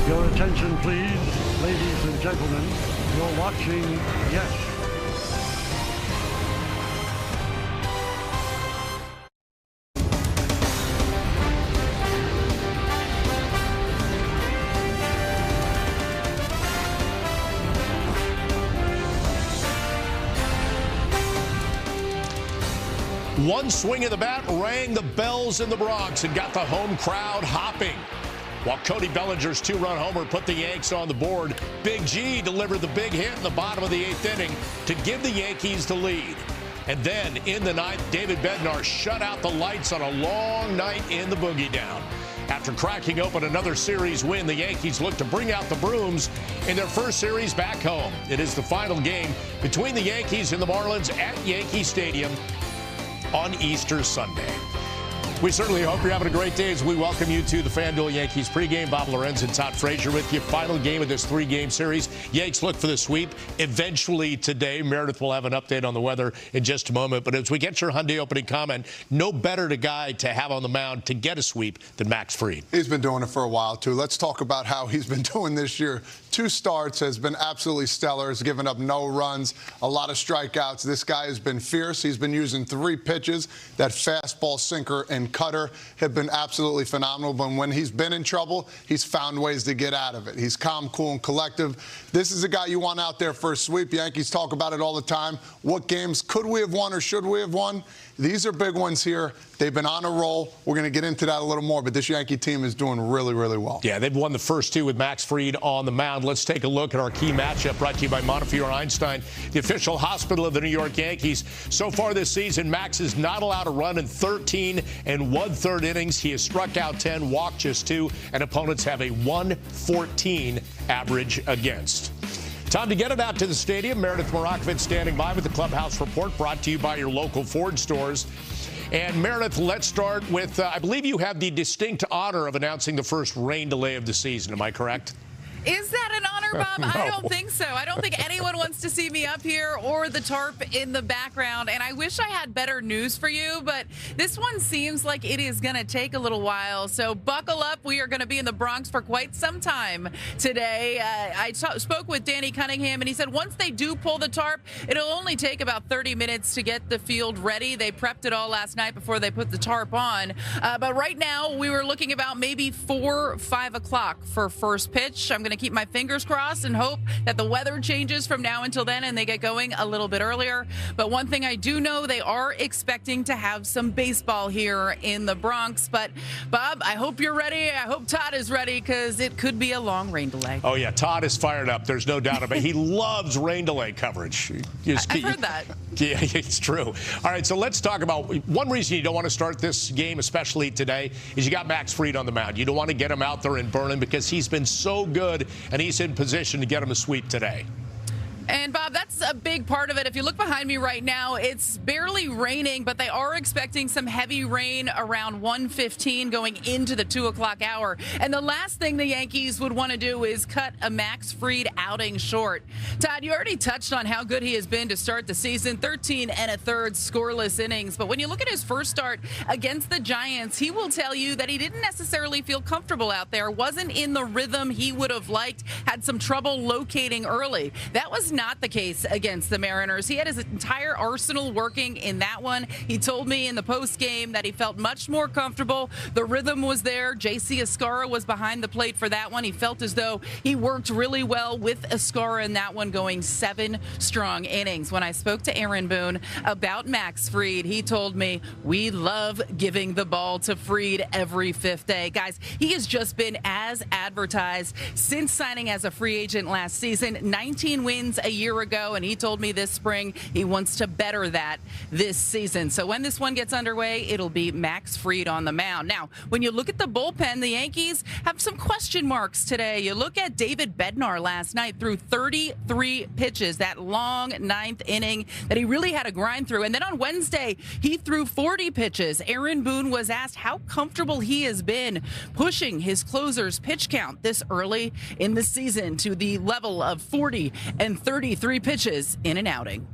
Your attention, please, ladies and gentlemen. You're watching Yes. One swing of the bat rang the bells in the Bronx and got the home crowd hopping. While Cody Bellinger's two-run homer put the Yanks on the board, Big G delivered the big hit in the bottom of the eighth inning to give the Yankees the lead. And then in the ninth, David Bednar shut out the lights on a long night in the Boogie Down. After cracking open another series win, the Yankees look to bring out the brooms in their first series back home. It is the final game between the Yankees and the Marlins at Yankee Stadium on Easter Sunday. We certainly hope you're having a great day as we welcome you to the FanDuel Yankees pregame. Bob Lorenz and Todd Frazier with you. Final game of this three-game series. Yanks look for the sweep eventually today. Meredith will have an update on the weather in just a moment. But as we get your Hyundai opening comment, no better guy to have on the mound to get a sweep than Max Fried. He's been doing it for a while, too. Let's talk about how he's been doing this year. 2 starts, has been absolutely stellar, has given up no runs, a lot of strikeouts. This guy has been fierce. He's been using 3 pitches. That fastball, sinker, and cutter have been absolutely phenomenal. But when he's been in trouble, he's found ways to get out of it. He's calm, cool, and collective. This is a guy you want out there for a sweep. Yankees talk about it all the time. What games could we have won or should we have won? These are big ones here. They've been on a roll. We're going to get into that a little more, but this Yankee team is doing really, really well. Yeah, they've won the first 2 with Max Fried on the mound. Let's take a look at our key matchup brought to you by Montefiore Einstein, the official hospital of the New York Yankees. So far this season, Max is not allowed a run in 13 1/3 innings. He has struck out 10, walked just 2, and opponents have a 114 average against. Time to get it out to the stadium. Meredith Morakovitz standing by with the Clubhouse Report, brought to you by your local Ford stores. And Meredith, let's start with, I believe you have the distinct honor of announcing the first rain delay of the season. Am I correct? Is that an honor, Bob? No. I don't think so. I don't think anyone wants to see me up here or the tarp in the background. And I wish I had better news for you, but this one seems like it is going to take a little while. So buckle up. We are going to be in the Bronx for quite some time today. I spoke with Danny Cunningham, and he said once they do pull the tarp, it'll only take about 30 minutes to get the field ready. They prepped it all last night before they put the tarp on. But right now, we were looking about maybe 4, 5 o'clock for first pitch. I'm going to keep my fingers crossed and hope that the weather changes from now until then and they get going a little bit earlier. But one thing I do know, they are expecting to have some baseball here in the Bronx. But Bob, I hope you're ready. I hope Todd is ready, because it could be a long rain delay. Oh yeah, Todd is fired up. There's no doubt about it. He loves rain delay coverage. I've heard that. Yeah, it's true. All right, so let's talk about one reason you don't want to start this game, especially today, is you got Max Fried on the mound. You don't want to get him out there and burn him, because he's been so good and he's in position to get him a sweep today. And, Bob, that's a big part of it. If you look behind me right now, it's barely raining, but they are expecting some heavy rain around 1:15 going into the 2 o'clock hour. And the last thing the Yankees would want to do is cut a Max Fried outing short. Todd, you already touched on how good he has been to start the season, 13 1/3 scoreless innings. But when you look at his first start against the Giants, he will tell you that he didn't necessarily feel comfortable out there, wasn't in the rhythm he would have liked, had some trouble locating early. That was not the case against the Mariners. He had his entire arsenal working in that one. He told me in the post game that he felt much more comfortable. The rhythm was there. JC Escarra was behind the plate for that one. He felt as though he worked really well with Escarra in that one, going 7 strong innings. When I spoke to Aaron Boone about Max Fried, he told me, we love giving the ball to Fried every 5th day. Guys, he has just been as advertised since signing as a free agent last season. 19 wins a year ago, and he told me this spring he wants to better that this season. So when this one gets underway, it'll be Max Fried on the mound. Now, when you look at the bullpen, the Yankees have some question marks today. You look at David Bednar last night, threw 33 pitches, that long 9th inning that he really had to grind through. And then on Wednesday, he threw 40 pitches. Aaron Boone was asked how comfortable he has been pushing his closer's pitch count this early in the season to the level of 40 and 33 pitches in an outing.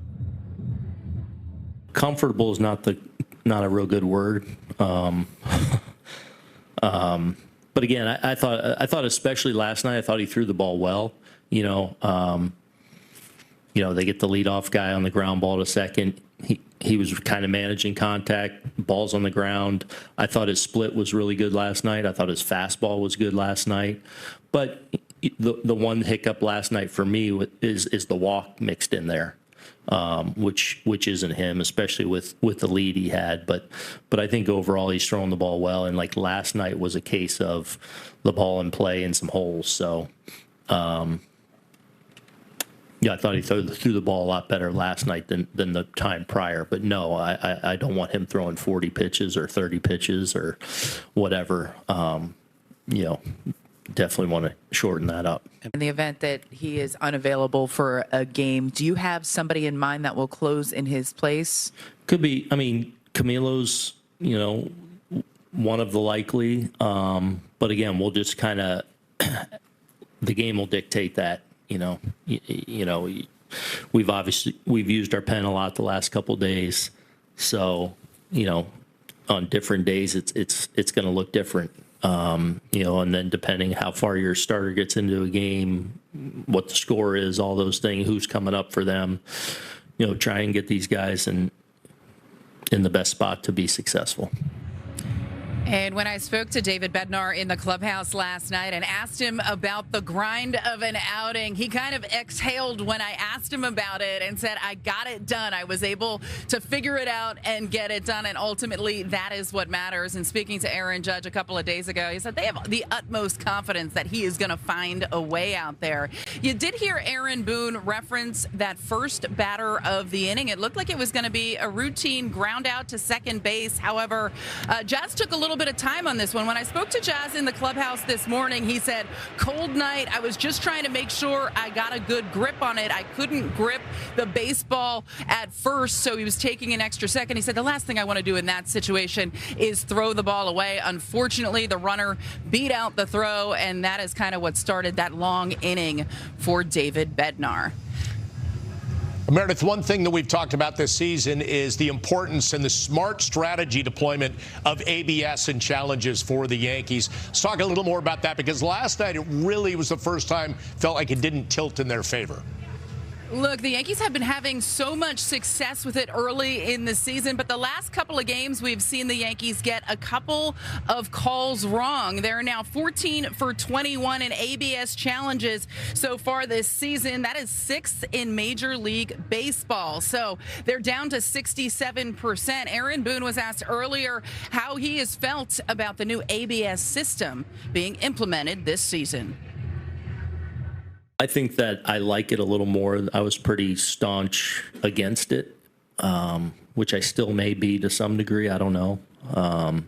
Comfortable is not a real good word. But again, I thought especially last night, I thought he threw the ball well. They get the leadoff guy on the ground ball to second. He was kind of managing contact, balls on the ground. I thought his split was really good last night. I thought his fastball was good last night. But the one hiccup last night for me is the walk mixed in there, which isn't him, especially with the lead he had. But I think overall he's throwing the ball well. And like last night was a case of the ball in play and some holes. So, I thought he threw the ball a lot better last night than the time prior. But no, I don't want him throwing 40 pitches or 30 pitches or whatever. Definitely want to shorten that up. In the event that he is unavailable for a game, do you have somebody in mind that will close in his place? Could be. I mean, Camilo's, one of the likely. But again, we'll just kind of the game will dictate that. We've used our pen a lot the last couple of days, so on different days it's going to look different. And then depending how far your starter gets into a game, what the score is, all those things, who's coming up for them, try and get these guys in the best spot to be successful. And when I spoke to David Bednar in the clubhouse last night and asked him about the grind of an outing, he kind of exhaled when I asked him about it and said, I got it done. I was able to figure it out and get it done. And ultimately, that is what matters. And speaking to Aaron Judge a couple of days ago, he said they have the utmost confidence that he is going to find a way out there. You did hear Aaron Boone reference that first batter of the inning. It looked like it was going to be a routine ground out to second base. However, Jazz took a little bit of time on this one. When I spoke to Jazz in the clubhouse this morning, he said, cold night. I was just trying to make sure I got a good grip on it. I couldn't grip the baseball at first, so he was taking an extra second. He said, the last thing I want to do in that situation is throw the ball away. Unfortunately, the runner beat out the throw, and that is kind of what started that long inning for David Bednar. Meredith, one thing that we've talked about this season is the importance and the smart strategy deployment of ABS and challenges for the Yankees. Let's talk a little more about that, because last night it really was the first time felt like it didn't tilt in their favor. Look, the Yankees have been having so much success with it early in the season, but the last couple of games we've seen the Yankees get a couple of calls wrong. They're now 14 for 21 in ABS challenges so far this season. That is 6th in Major League Baseball. So they're down to 67%. Aaron Boone was asked earlier how he has felt about the new ABS system being implemented this season. I think that I like it a little more. I was pretty staunch against it, which I still may be to some degree. I don't know. I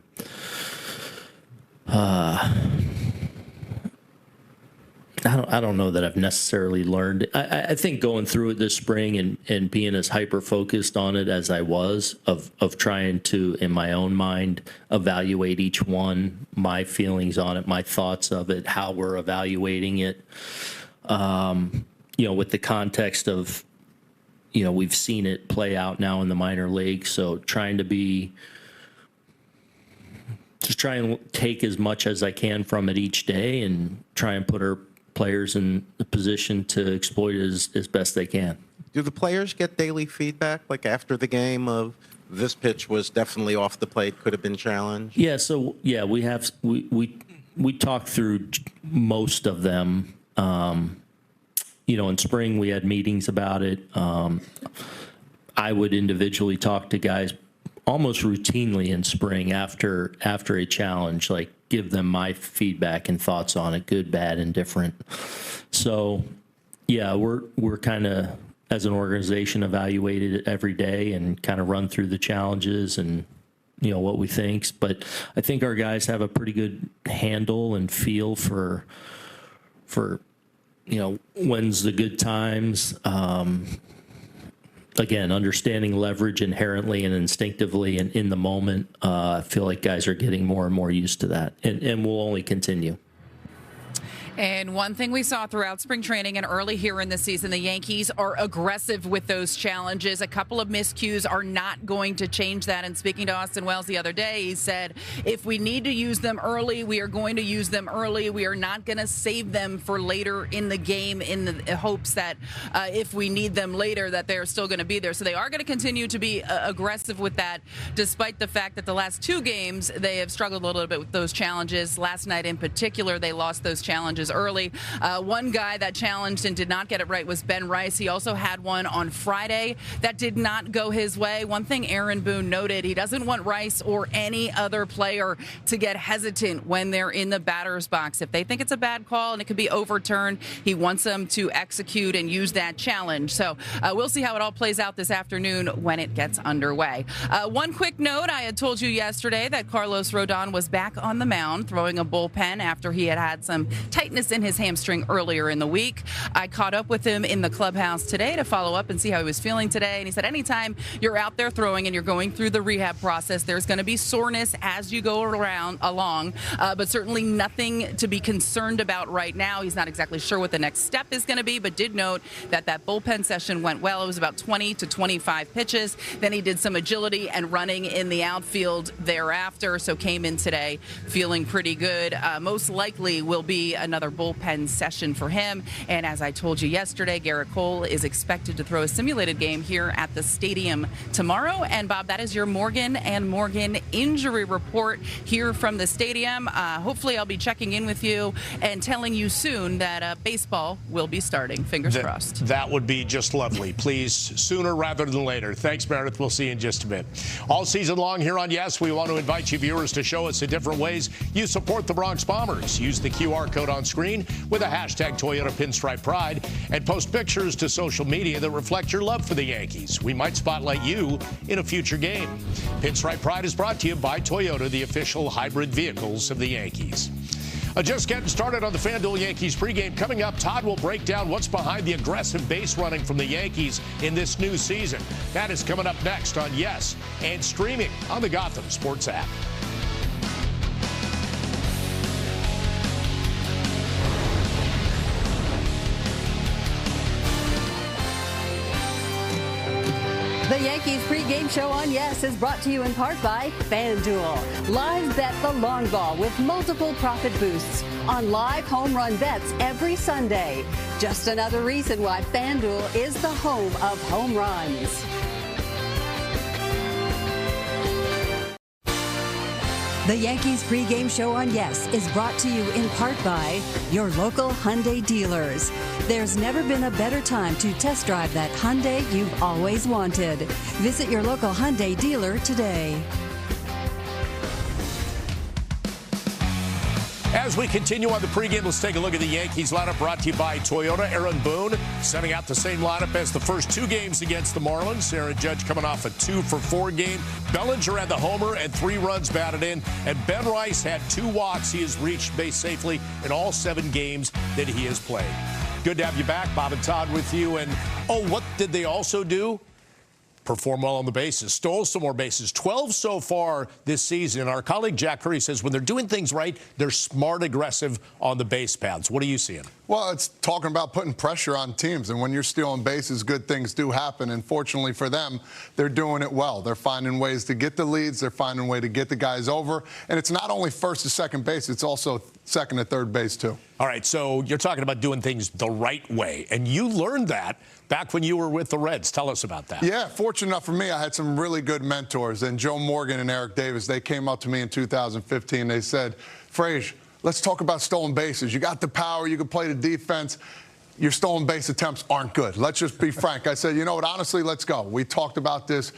don't know that I've necessarily learned. I think going through it this spring and being as hyper-focused on it as I was, of trying to, in my own mind, evaluate each one, my feelings on it, my thoughts of it, how we're evaluating it. With the context of, we've seen it play out now in the minor leagues. So trying to try and take as much as I can from it each day and try and put our players in the position to exploit it as best they can. Do the players get daily feedback, like after the game, of this pitch was definitely off the plate, could have been challenged? Yeah. So yeah, we talked through most of them. In spring we had meetings about it. I would individually talk to guys almost routinely in spring after a challenge, like give them my feedback and thoughts on it, good, bad, and different. So yeah, we're kind of, as an organization, evaluated it every day and kind of run through the challenges and what we think. But I think our guys have a pretty good handle and feel for when's the good times. Again, understanding leverage inherently and instinctively and in the moment. I feel like guys are getting more and more used to that, and will only continue. And one thing we saw throughout spring training and early here in the season, the Yankees are aggressive with those challenges. A couple of miscues are not going to change that. And speaking to Austin Wells the other day, he said, if we need to use them early, we are going to use them early. We are not going to save them for later in the game in the hopes that if we need them later, that they're still going to be there. So they are going to continue to be aggressive with that, despite the fact that the last two games, they have struggled a little bit with those challenges. Last night in particular, they lost those challenges early. One guy that challenged and did not get it right was Ben Rice. He also had one on Friday that did not go his way. One thing Aaron Boone noted, he doesn't want Rice or any other player to get hesitant when they're in the batter's box. If they think it's a bad call and it could be overturned, he wants them to execute and use that challenge. So we'll see how it all plays out this afternoon when it gets underway. One quick note, I had told you yesterday that Carlos Rodon was back on the mound throwing a bullpen after he had some tightness in his hamstring earlier in the week. I caught up with him in the clubhouse today to follow up and see how he was feeling today. And he said anytime you're out there throwing and you're going through the rehab process, there's going to be soreness as you go along, but certainly nothing to be concerned about right now. He's not exactly sure what the next step is going to be, but did note that bullpen session went well. It was about 20 to 25 pitches. Then he did some agility and running in the outfield thereafter, so came in today feeling pretty good. Most likely will be another bullpen session for him. And as I told you yesterday, Garrett Cole is expected to throw a simulated game here at the stadium tomorrow. And Bob, that is your Morgan and Morgan injury report here from the stadium. Hopefully I'll be checking in with you and telling you soon that baseball will be starting. Fingers crossed. That would be just lovely. Please, sooner rather than later. Thanks, Meredith. We'll see you in just a bit. All season long here on Yes, we want to invite you viewers to show us the different ways you support the Bronx Bombers. Use the QR code on screen with a hashtag Toyota Pinstripe Pride and post pictures to social media that reflect your love for the Yankees. We might spotlight you in a future game. Pinstripe Pride is brought to you by Toyota, the official hybrid vehicles of the Yankees. Just getting started on the FanDuel Yankees pregame. Coming up, Todd will break down what's behind the aggressive base running from the Yankees in this new season. That is coming up next on Yes and streaming on the Gotham Sports app. The Yankees pregame show on Yes is brought to you in part by FanDuel. Live bet the long ball with multiple profit boosts on live home run bets every Sunday. Just another reason why FanDuel is the home of home runs. The Yankees pregame show on Yes is brought to you in part by your local Hyundai dealers. There's never been a better time to test drive that Hyundai you've always wanted. Visit your local Hyundai dealer today. As we continue on the pregame, let's take a look at the Yankees lineup brought to you by Toyota. Aaron Boone sending out the same lineup as the first two games against the Marlins. Aaron Judge coming off a 2-for-4 game. Bellinger had the homer and 3 runs batted in. And Ben Rice had 2 walks. He has reached base safely in all 7 games that he has played. Good to have you back. Bob and Todd with you. And, what did they also do? Perform well on the bases, stole some more bases, 12 so far this season. Our colleague Jack Curry says when they're doing things right, they're smart, aggressive on the base paths. What are you seeing? Well, it's talking about putting pressure on teams. And when you're stealing bases, good things do happen. And fortunately for them, they're doing it well. They're finding ways to get the leads. They're finding a way to get the guys over. And it's not only first to second base, it's also second to third base, too. All right, so you're talking about doing things the right way. And you learned that back when you were with the Reds. Tell us about that. Yeah, fortunate enough for me, I had some really good mentors. And Joe Morgan and Eric Davis, they came up to me in 2015. They said, Frage, let's talk about stolen bases. You got the power. You can play the defense. Your stolen base attempts aren't good. Let's just be frank. I said, you know what, honestly, let's go. We talked about this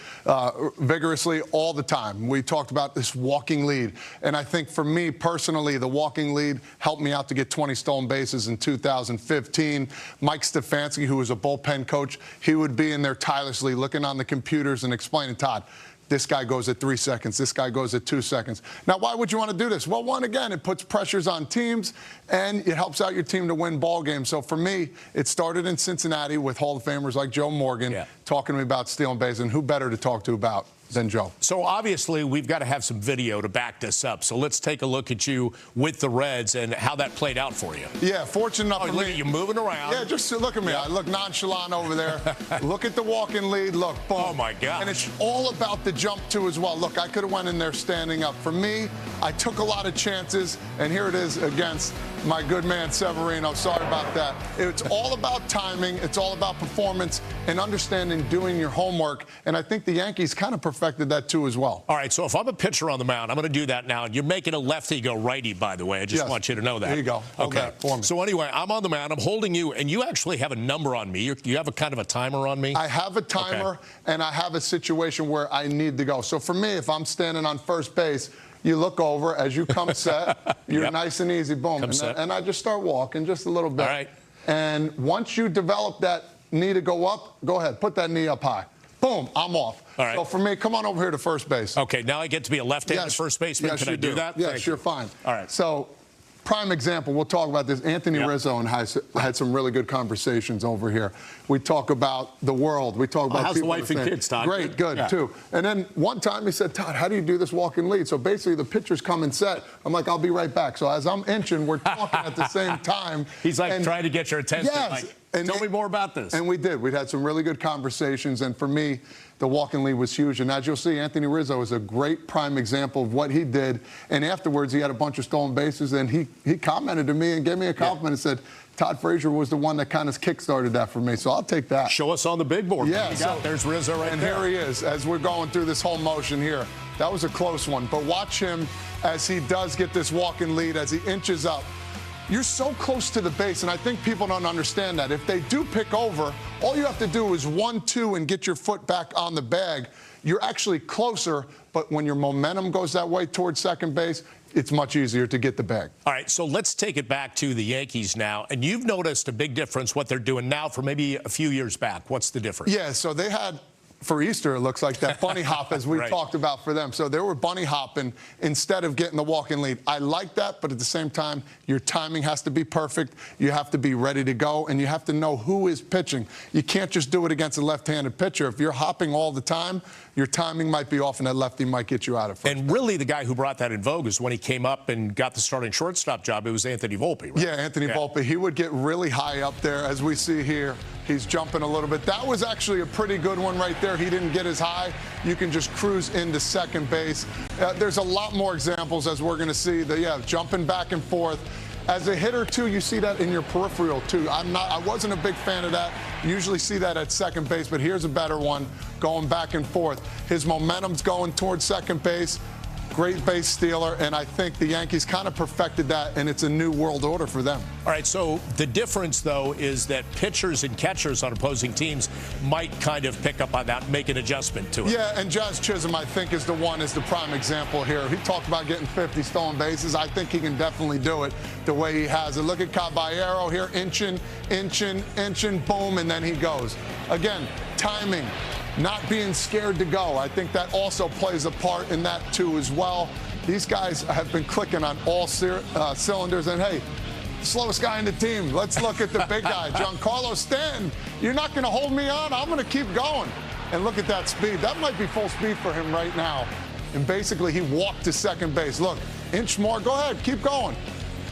vigorously all the time. We talked about this walking lead. And I think for me personally, the walking lead helped me out to get 20 stolen bases in 2015. Mike Stefanski, who was a bullpen coach, he would be in there tirelessly looking on the computers and explaining, Todd, this guy goes at 3 seconds. This guy goes at 2 seconds. Now, why would you want to do this? Well, one, again, it puts pressures on teams, and it helps out your team to win ball games. So for me, it started in Cincinnati with Hall of Famers like Joe Morgan talking to me about stealing bases, and who better to talk to about than Joe. So obviously we've got to have some video to back this up. So let's take a look at you with the Reds and how that played out for you. Yeah, fortunate enough for look me. at you moving around. Yeah, just look at me. I look nonchalant over there. Look at the walk-in lead. Look, boom. Oh, my gosh. And it's all about the jump, too, as well. Look, I could have went in there standing up. For me, I took a lot of chances, and here it is against my good man Severino. Sorry about that. It's all about timing. It's all about performance and understanding doing your homework. And I think the Yankees kind of perfected that, too, as well. All right, so if I'm a pitcher on the mound, I'm going to do that now. You're making a lefty go righty, by the way. I just want you to know that. There you go. Hold okay. that for me. So anyway, I'm on the mound. I'm holding you, and you actually have a number on me. You have a kind of a timer on me? I have a timer, and I have a situation where I need to go. So for me, if I'm standing on first base, you look over as you come set. You're nice and easy, boom. And I just start walking just a little bit. All right. And once you develop that knee to go up, go ahead, put that knee up high. Boom, I'm off. All right. So for me, come on over here to first base. Okay, now I get to be a left-handed first baseman. Yes, Can I do that? Yes, you're fine. All right. So, prime example, we'll talk about this. Anthony Rizzo and I had some really good conversations over here. We talk about the world. We talk about how's the wife and kids, Todd? Great, good, too. And then one time he said, Todd, how do you do this walk-in lead? So basically the pitchers come and set. I'm like, I'll be right back. So as I'm inching, we're talking at the same time. He's like trying to get your attention. Yes. Like, tell me more about this. And we did. We'd had some really good conversations. And for me, the walk-in lead was huge. And as you'll see, Anthony Rizzo is a great prime example of what he did. And afterwards, he had a bunch of stolen bases. And he commented to me and gave me a compliment and said, Todd Frazier was the one that kind of kick-started that for me. So I'll take that. Show us on the big board. Yeah. There's Rizzo right and there. And here he is as we're going through this whole motion here. That was a close one. But watch him as he does get this walk-in lead, as he inches up. You're so close to the base, and I think people don't understand that. If they do pick over, all you have to do is 1-2 and get your foot back on the bag. You're actually closer, but when your momentum goes that way towards second base, it's much easier to get the bag. All right, so let's take it back to the Yankees now. And you've noticed a big difference what they're doing now from maybe a few years back. What's the difference? Yeah, so they had, for Easter, it looks like that bunny hop as we talked about for them. So they were bunny hopping instead of getting the walk-in lead. I like that, but at the same time, your timing has to be perfect. You have to be ready to go, and you have to know who is pitching. You can't just do it against a left-handed pitcher. If you're hopping all the time, your timing might be off, and that lefty might get you out of first. And really, the guy who brought that in vogue is when he came up and got the starting shortstop job. It was Anthony Volpe, right? Yeah, Anthony Volpe. He would get really high up there, as we see here. He's jumping a little bit. That was actually a pretty good one right there. He didn't get as high. You can just cruise into second base. There's a lot more examples, as we're going to see. Jumping back and forth. As a hitter, too, you see that in your peripheral, too. I wasn't a big fan of that. You usually see that at second base, but here's a better one, going back and forth. His momentum's going towards second base. Great base stealer, and I think the Yankees kind of perfected that, and it's a new world order for them. All right, so the difference, though, is that pitchers and catchers on opposing teams might kind of pick up on that and make an adjustment to it. Yeah, and Jazz Chisholm, I think, is the prime example here. He talked about getting 50 stolen bases. I think he can definitely do it the way he has it. Look at Caballero here, inching, boom, and then he goes. Again, timing. Not being scared to go. I think that also plays a part in that, too, as well. These guys have been clicking on all cylinders. And, hey, slowest guy in the team. Let's look at the big guy, Giancarlo Stanton. You're not going to hold me on. I'm going to keep going. And look at that speed. That might be full speed for him right now. And basically, he walked to second base. Look, inch more. Go ahead. Keep going.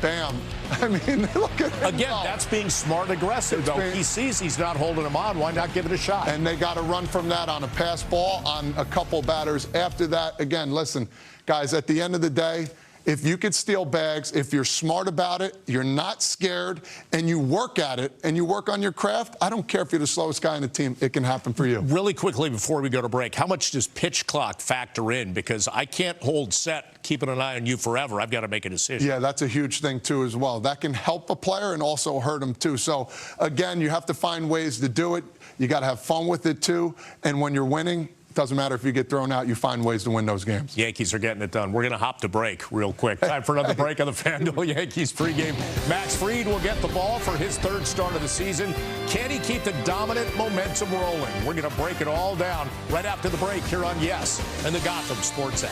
Bam. I mean, look at him. Again, that's being smart and aggressive, though. He sees he's not holding him on. Why not give it a shot? And they got to run from that on a pass ball on a couple batters. After that, again, listen, guys, at the end of the day, if you could steal bags, if you're smart about it, you're not scared, and you work at it, and you work on your craft, I don't care if you're the slowest guy in the team. It can happen for you. Really quickly before we go to break, how much does pitch clock factor in? Because I can't hold set, keeping an eye on you forever. I've got to make a decision. Yeah, that's a huge thing, too, as well. That can help a player and also hurt him, too. So, again, you have to find ways to do it. You got to have fun with it, too. And when you're winning, it doesn't matter if you get thrown out, you find ways to win those games. Yankees are getting it done. We're going to hop to break real quick. Time for another break on the FanDuel Yankees pregame. Max Fried will get the ball for his third start of the season. Can he keep the dominant momentum rolling? We're going to break it all down right after the break here on Yes and the Gotham Sports app.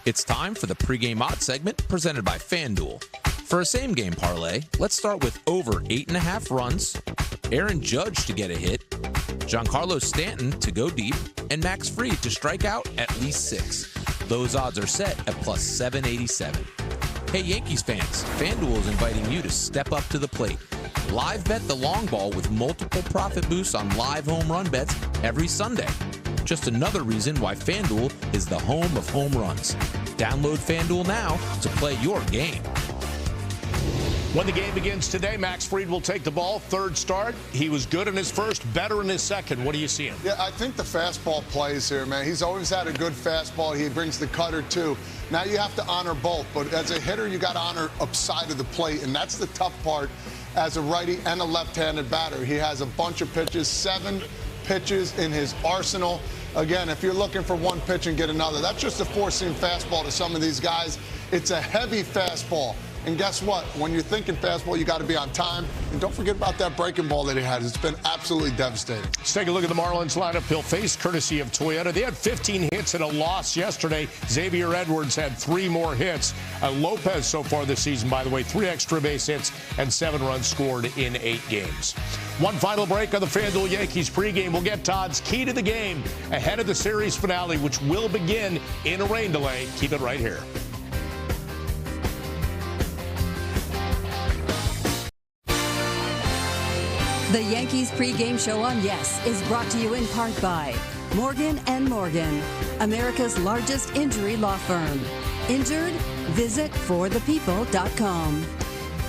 It's time for the pregame odds segment presented by FanDuel. For a same-game parlay, let's start with over 8.5 runs, Aaron Judge to get a hit, Giancarlo Stanton to go deep, and Max Fried to strike out at least 6. Those odds are set at plus 787. Hey Yankees fans, FanDuel is inviting you to step up to the plate. Live bet the long ball with multiple profit boosts on live home run bets every Sunday. Just another reason why FanDuel is the home of home runs. Download FanDuel now to play your game. When the game begins today, Max Fried will take the ball. Third start. He was good in his first, better in his second. What do you see him? Yeah, I think the fastball plays here, man. He's always had a good fastball. He brings the cutter, too. Now you have to honor both, but as a hitter, you got to honor upside of the plate, and that's the tough part as a righty and a left-handed batter. He has a bunch of pitches, 7 pitches in his arsenal. Again, if you're looking for one pitch and get another, that's just a 4-seam fastball to some of these guys. It's a heavy fastball. And guess what? When you're thinking fastball, you got to be on time. And don't forget about that breaking ball that he had. It's been absolutely devastating. Let's take a look at the Marlins lineup. He'll face courtesy of Toyota. They had 15 hits and a loss yesterday. Xavier Edwards had 3 more hits. Lopez so far this season, by the way, 3 extra base hits and 7 runs scored in 8 games. One final break on the FanDuel Yankees pregame. We'll get Todd's key to the game ahead of the series finale, which will begin in a rain delay. Keep it right here. The Yankees pregame show on Yes is brought to you in part by Morgan & Morgan, America's largest injury law firm. Injured? Visit forthepeople.com.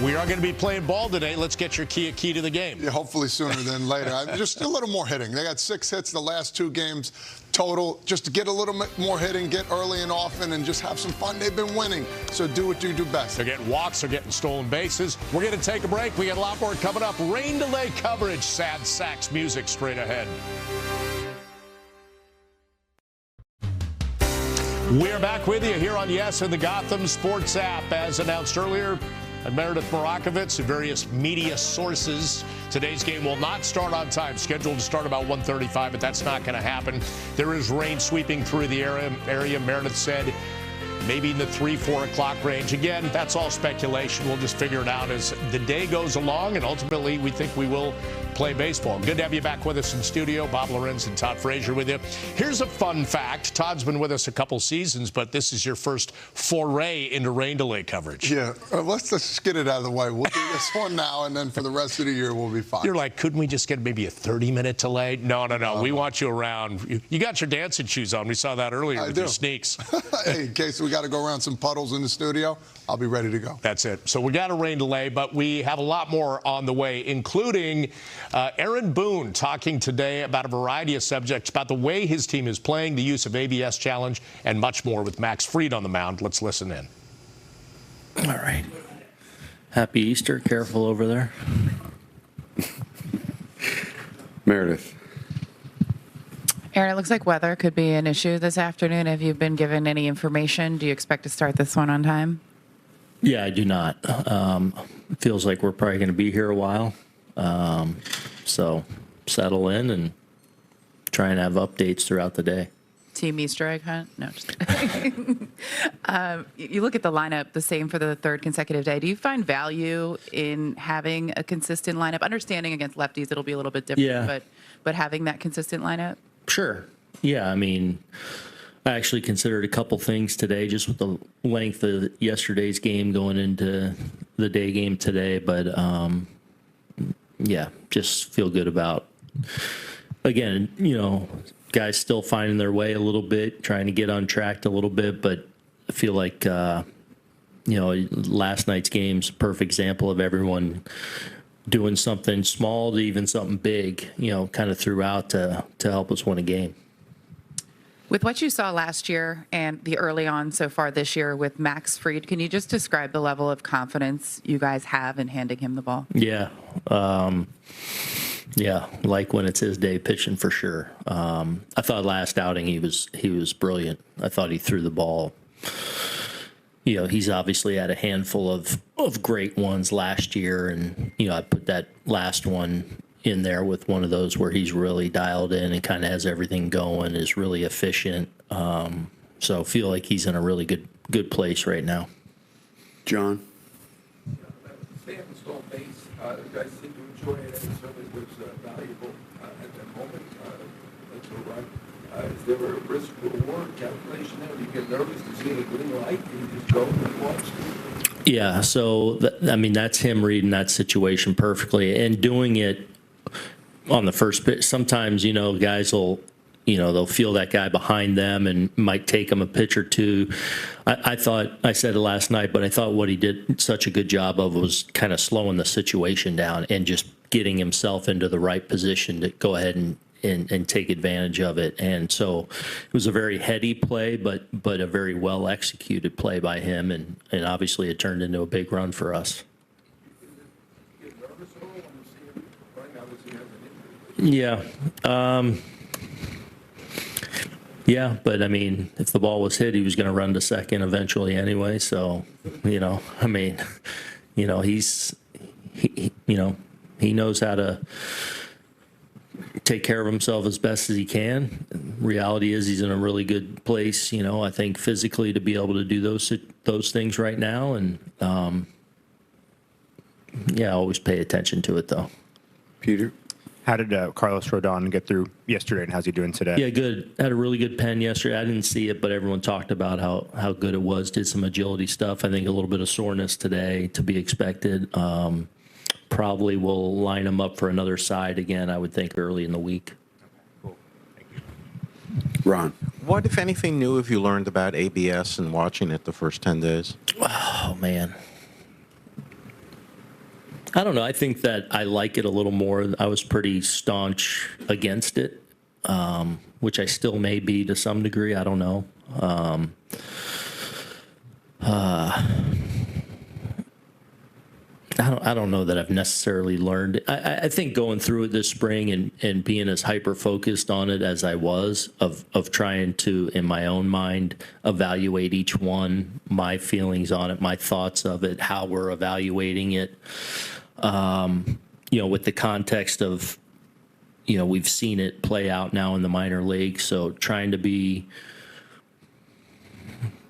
We are going to be playing ball today. Let's get your key to the game. Yeah, hopefully sooner than later. Just a little more hitting. They got 6 hits the last 2 games total. Just to get a little bit more hitting, get early and often, and just have some fun. They've been winning, so do what you do best. They're getting walks. They're getting stolen bases. We're going to take a break. We got a lot more coming up. Rain delay coverage. Sad sax music straight ahead. We're back with you here on Yes and the Gotham Sports app. As announced earlier, Meredith Morakovitz and various media sources. Today's game will not start on time. Scheduled to start about 1:35, but that's not going to happen. There is rain sweeping through the area. Meredith said maybe in the 3-4 o'clock range. Again, that's all speculation. We'll just figure it out as the day goes along, and ultimately we think we will play baseball. Good to have you back with us in studio. Bob Lorenz and Todd Frazier with you. Here's a fun fact. Todd's been with us a couple seasons, but this is your first foray into rain delay coverage. Yeah, let's just get it out of the way. We'll do this one now, and then for the rest of the year, we'll be fine. You're like, couldn't we just get maybe a 30-minute delay? No. We want you around. You got your dancing shoes on. We saw that earlier with your sneaks. Hey, in case we got to go around some puddles in the studio, I'll be ready to go. That's it. So we got a rain delay, but we have a lot more on the way, including Aaron Boone talking today about a variety of subjects, about the way his team is playing, the use of ABS challenge, and much more with Max Fried on the mound. Let's listen in. All right. Happy Easter. Careful over there. Meredith. Aaron, it looks like weather could be an issue this afternoon. Have you been given any information? Do you expect to start this one on time? Yeah, I do not. Feels like we're probably going to be here a while. So settle in and try and have updates throughout the day. Team Easter egg hunt? No, just kidding. You look at the lineup the same for the 3rd consecutive day. Do you find value in having a consistent lineup? Understanding against lefties it'll be a little bit different, yeah. but having that consistent lineup? Sure. Yeah, I mean, I actually considered a couple things today just with the length of yesterday's game going into the day game today. But, yeah, just feel good about, again, guys still finding their way a little bit, trying to get untracked a little bit. But I feel like, last night's game's a perfect example of everyone doing something small to even something big, kind of throughout to help us win a game. With what you saw last year and the early on so far this year with Max Fried, can you just describe the level of confidence you guys have in handing him the ball? Yeah. Like when it's his day pitching for sure. I thought last outing he was brilliant. I thought he threw the ball. He's obviously had a handful of great ones last year, and I put that last one in there with one of those where he's really dialed in and kind of has everything going, is really efficient. So I feel like he's in a really good place right now. John. on base. You guys seem to enjoy it, and it certainly was valuable at that moment. That's all right. Is there a risk-reward calculation there? Do you get nervous to see the green light and you just go and watch? Yeah, so I mean that's him reading that situation perfectly and doing it on the first pitch. Sometimes guys will. They'll feel that guy behind them and might take him a pitch or two. I thought, I said it last night, but I thought what he did such a good job of was kind of slowing the situation down and just getting himself into the right position to go ahead and take advantage of it. And so it was a very heady play, but a very well executed play by him. And obviously it turned into a big run for us. Yeah. Yeah, but I mean, if the ball was hit, he was going to run to second eventually anyway. So, he knows how to take care of himself as best as he can. Reality is he's in a really good place, I think physically to be able to do those things right now. And, always pay attention to it though. Peter? How did Carlos Rodon get through yesterday, and how's he doing today? Yeah, good. Had a really good pen yesterday. I didn't see it, but everyone talked about how good it was. Did some agility stuff. I think a little bit of soreness today to be expected. Probably will line him up for another side again, I would think, early in the week. Cool. Thank you. Ron? What, if anything, new have you learned about ABS and watching it the first 10 days? Oh, man. I don't know. I think that I like it a little more. I was pretty staunch against it, which I still may be to some degree. I don't know. I don't know that I've necessarily learned. I think going through it this spring and being as hyper-focused on it as I was, of trying to, in my own mind, evaluate each one, my feelings on it, my thoughts of it, how we're evaluating it, with the context of, we've seen it play out now in the minor leagues. So trying to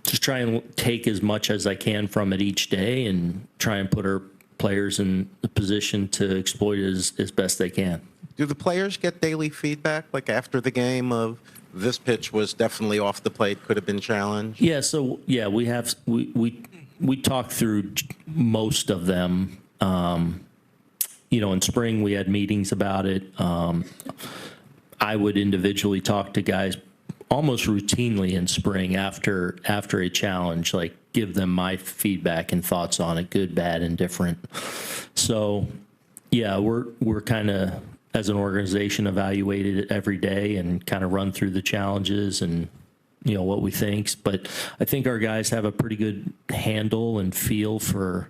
try and take as much as I can from it each day and try and put our players in the position to exploit it as best they can. Do the players get daily feedback, like after the game, of this pitch was definitely off the plate, could have been challenged? Yeah, so we talked through most of them. In spring we had meetings about it. I would individually talk to guys almost routinely in spring after a challenge, like give them my feedback and thoughts on it, good, bad, and different. So, yeah, we're kind of, as an organization, evaluated it every day and kind of run through the challenges and, what we think. But I think our guys have a pretty good handle and feel for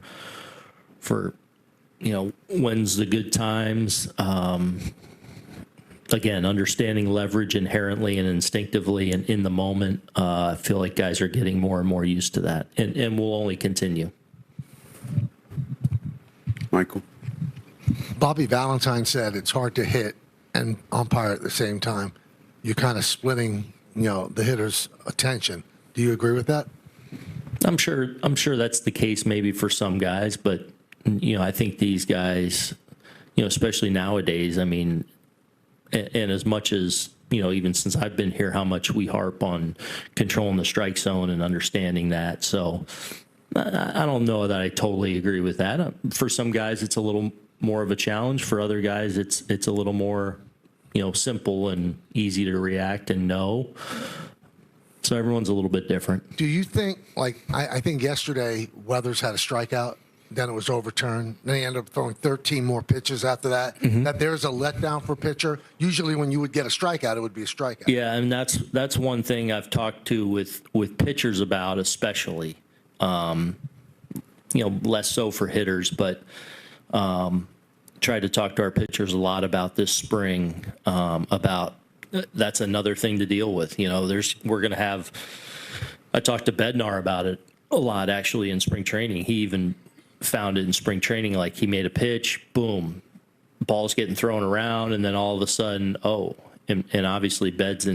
when's the good times. Again, understanding leverage inherently and instinctively and in the moment. I feel like guys are getting more and more used to that, and will only continue. Michael? Bobby Valentine said it's hard to hit and umpire at the same time. You're kind of splitting, the hitter's attention. Do you agree with that? I'm sure that's the case maybe for some guys, but I think these guys, especially nowadays, I mean, and as much as, even since I've been here, how much we harp on controlling the strike zone and understanding that. So I don't know that I totally agree with that. For some guys, it's a little more of a challenge. For other guys, it's a little more, simple and easy to react and know. So everyone's a little bit different. Do you think, I think yesterday Weathers had a strikeout, then it was overturned. Then he ended up throwing 13 more pitches after that. Mm-hmm. That there's a letdown for pitcher. Usually when you would get a strikeout, it would be a strikeout. Yeah, and that's one thing I've talked to with pitchers about, especially. Less so for hitters, but tried to talk to our pitchers a lot about this spring, about that's another thing to deal with. We're going to have, I talked to Bednar about it a lot, actually, in spring training. He even found it in spring training, like he made a pitch, boom, ball's getting thrown around, and then all of a sudden, and obviously Bed's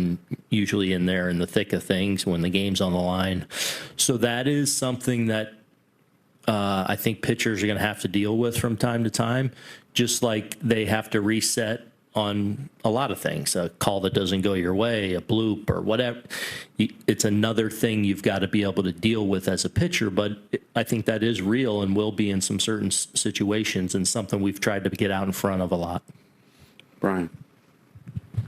usually in there in the thick of things when the game's on the line. So that is something that I think pitchers are going to have to deal with from time to time, just like they have to reset on a lot of things. A call that doesn't go your way, a bloop, or whatever. It's another thing you've got to be able to deal with as a pitcher, but I think that is real and will be in some certain situations, and something we've tried to get out in front of a lot. Brian.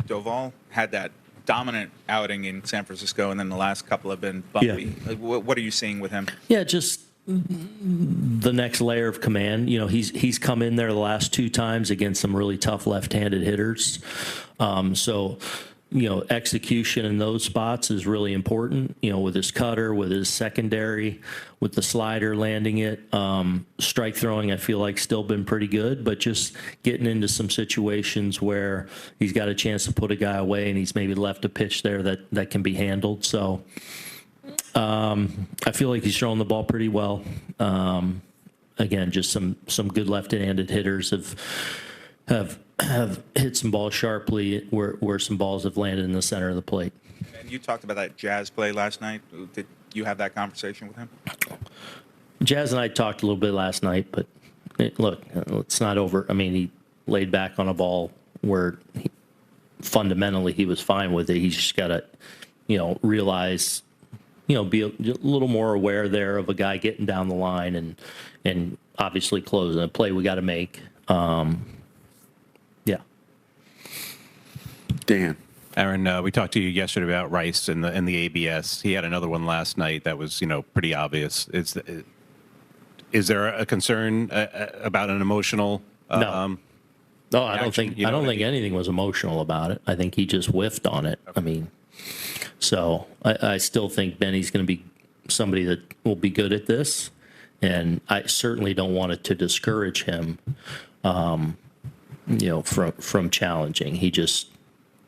Doval had that dominant outing in San Francisco, and then the last couple have been bumpy. Yeah. What are you seeing with him? Yeah, just the next layer of command. You know, he's come in there the last 2 times against some really tough left-handed hitters. So, you know, execution in those spots is really important, you know, with his cutter, with his secondary, with the slider landing it. Strike throwing, I feel like, still been pretty good, but just getting into some situations where he's got a chance to put a guy away and he's maybe left a pitch there that can be handled. So I feel like he's throwing the ball pretty well. Again, just some good left-handed hitters have hit some balls sharply where some balls have landed in the center of the plate. And you talked about that Jazz play last night. Did you have that conversation with him? Jazz and I talked a little bit last night, but look, it's not over. I mean, he laid back on a ball where fundamentally he was fine with it. He's just got to, you know, realize, you know, be a little more aware there of a guy getting down the line and obviously closing a play we got to make. Yeah. Dan. Aaron, we talked to you yesterday about Rice and the ABS. He had another one last night that was, you know, pretty obvious. Is there a concern about an emotional? No, I don't think anything was emotional about it. I think he just whiffed on it. Okay. I mean, so I still think Benny's going to be somebody that will be good at this, and I certainly don't want it to discourage him, you know, from challenging. He just,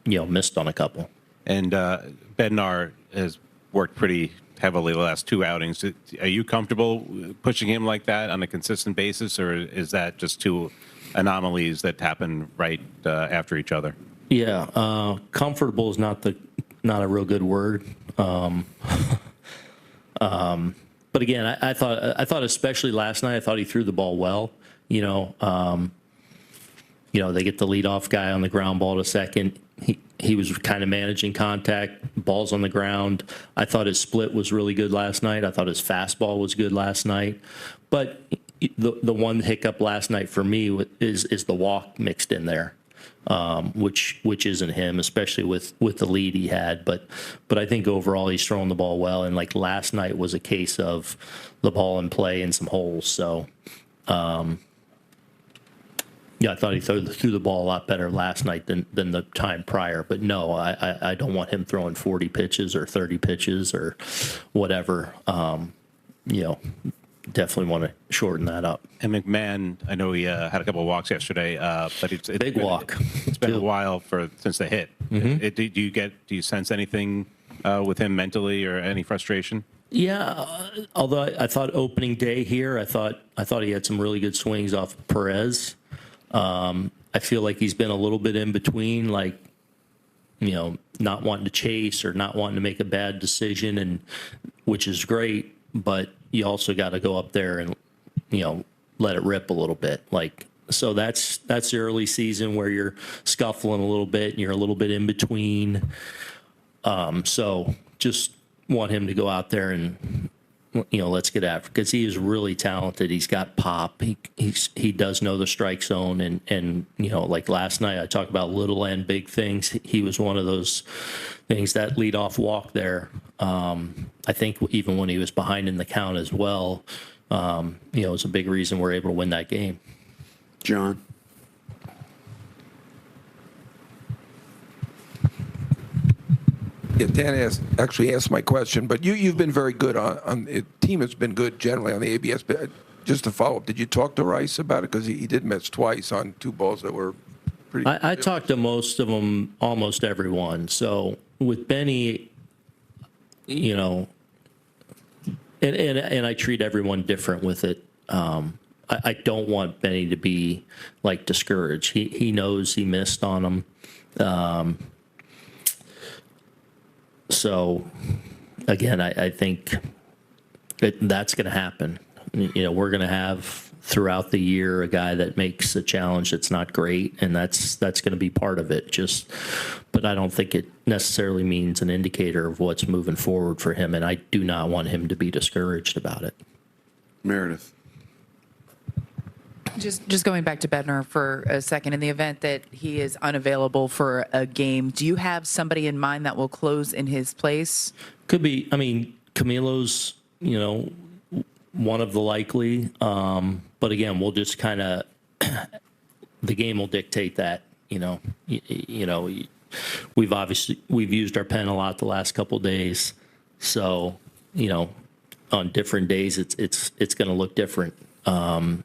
you know, missed on a couple. And Bednar has worked pretty heavily the last 2 outings. Are you comfortable pushing him like that on a consistent basis, or is that just 2 anomalies that happen right after each other? Yeah, comfortable is not a real good word. But again, I thought especially last night, I thought he threw the ball well. You know, they get the leadoff guy on the ground ball to second. He was kind of managing contact, balls on the ground. I thought his split was really good last night. I thought his fastball was good last night. But the one hiccup last night for me is the walk mixed in there, which isn't him, especially with the lead he had. But I think overall he's throwing the ball well. And like last night was a case of the ball in play and some holes. So, yeah, I thought he threw the ball a lot better last night than the time prior. But no, I don't want him throwing 40 pitches or 30 pitches or whatever. You know, definitely want to shorten that up. And McMahon, I know he had a couple of walks yesterday, but it's big walk. It's been a while since the hit. Mm-hmm. Do you sense anything with him mentally or any frustration? Yeah, although I thought opening day here, I thought he had some really good swings off of Perez. I feel like he's been a little bit in between, like, you know, not wanting to chase or not wanting to make a bad decision, and which is great, but you also got to go up there and, you know, let it rip a little bit. Like, so that's the early season where you're scuffling a little bit and you're a little bit in between. So just want him to go out there and, you know, let's get after, because he is really talented. He's got pop. He does know the strike zone, and you know, like last night I talked about little and big things. He was one of those things. That leadoff walk there, I think even when he was behind in the count as well, you know, it's a big reason we're able to win that game. John. Yeah, Dan actually asked my question, but you've been very good on the team has been good generally on the ABS. But just to follow up, did you talk to Rice about it? Because he did miss twice on 2 balls that were pretty. I talked to most of them, almost everyone. So with Benny, you know, and I treat everyone different with it. I don't want Benny to be like discouraged. He knows he missed on him. So, again, I think that's going to happen. we're going to have throughout the year a guy that makes a challenge that's not great, and that's going to be part of it. But I don't think it necessarily means an indicator of what's moving forward for him, and I do not want him to be discouraged about it. Meredith. Just going back to Bednar for a second, in the event that he is unavailable for a game, do you have somebody in mind that will close in his place? Could be. I mean, Camilo's, one of the likely. But again, we'll just kind of the game will dictate that. We've used our pen a lot the last couple of days, so on different days it's going to look different. And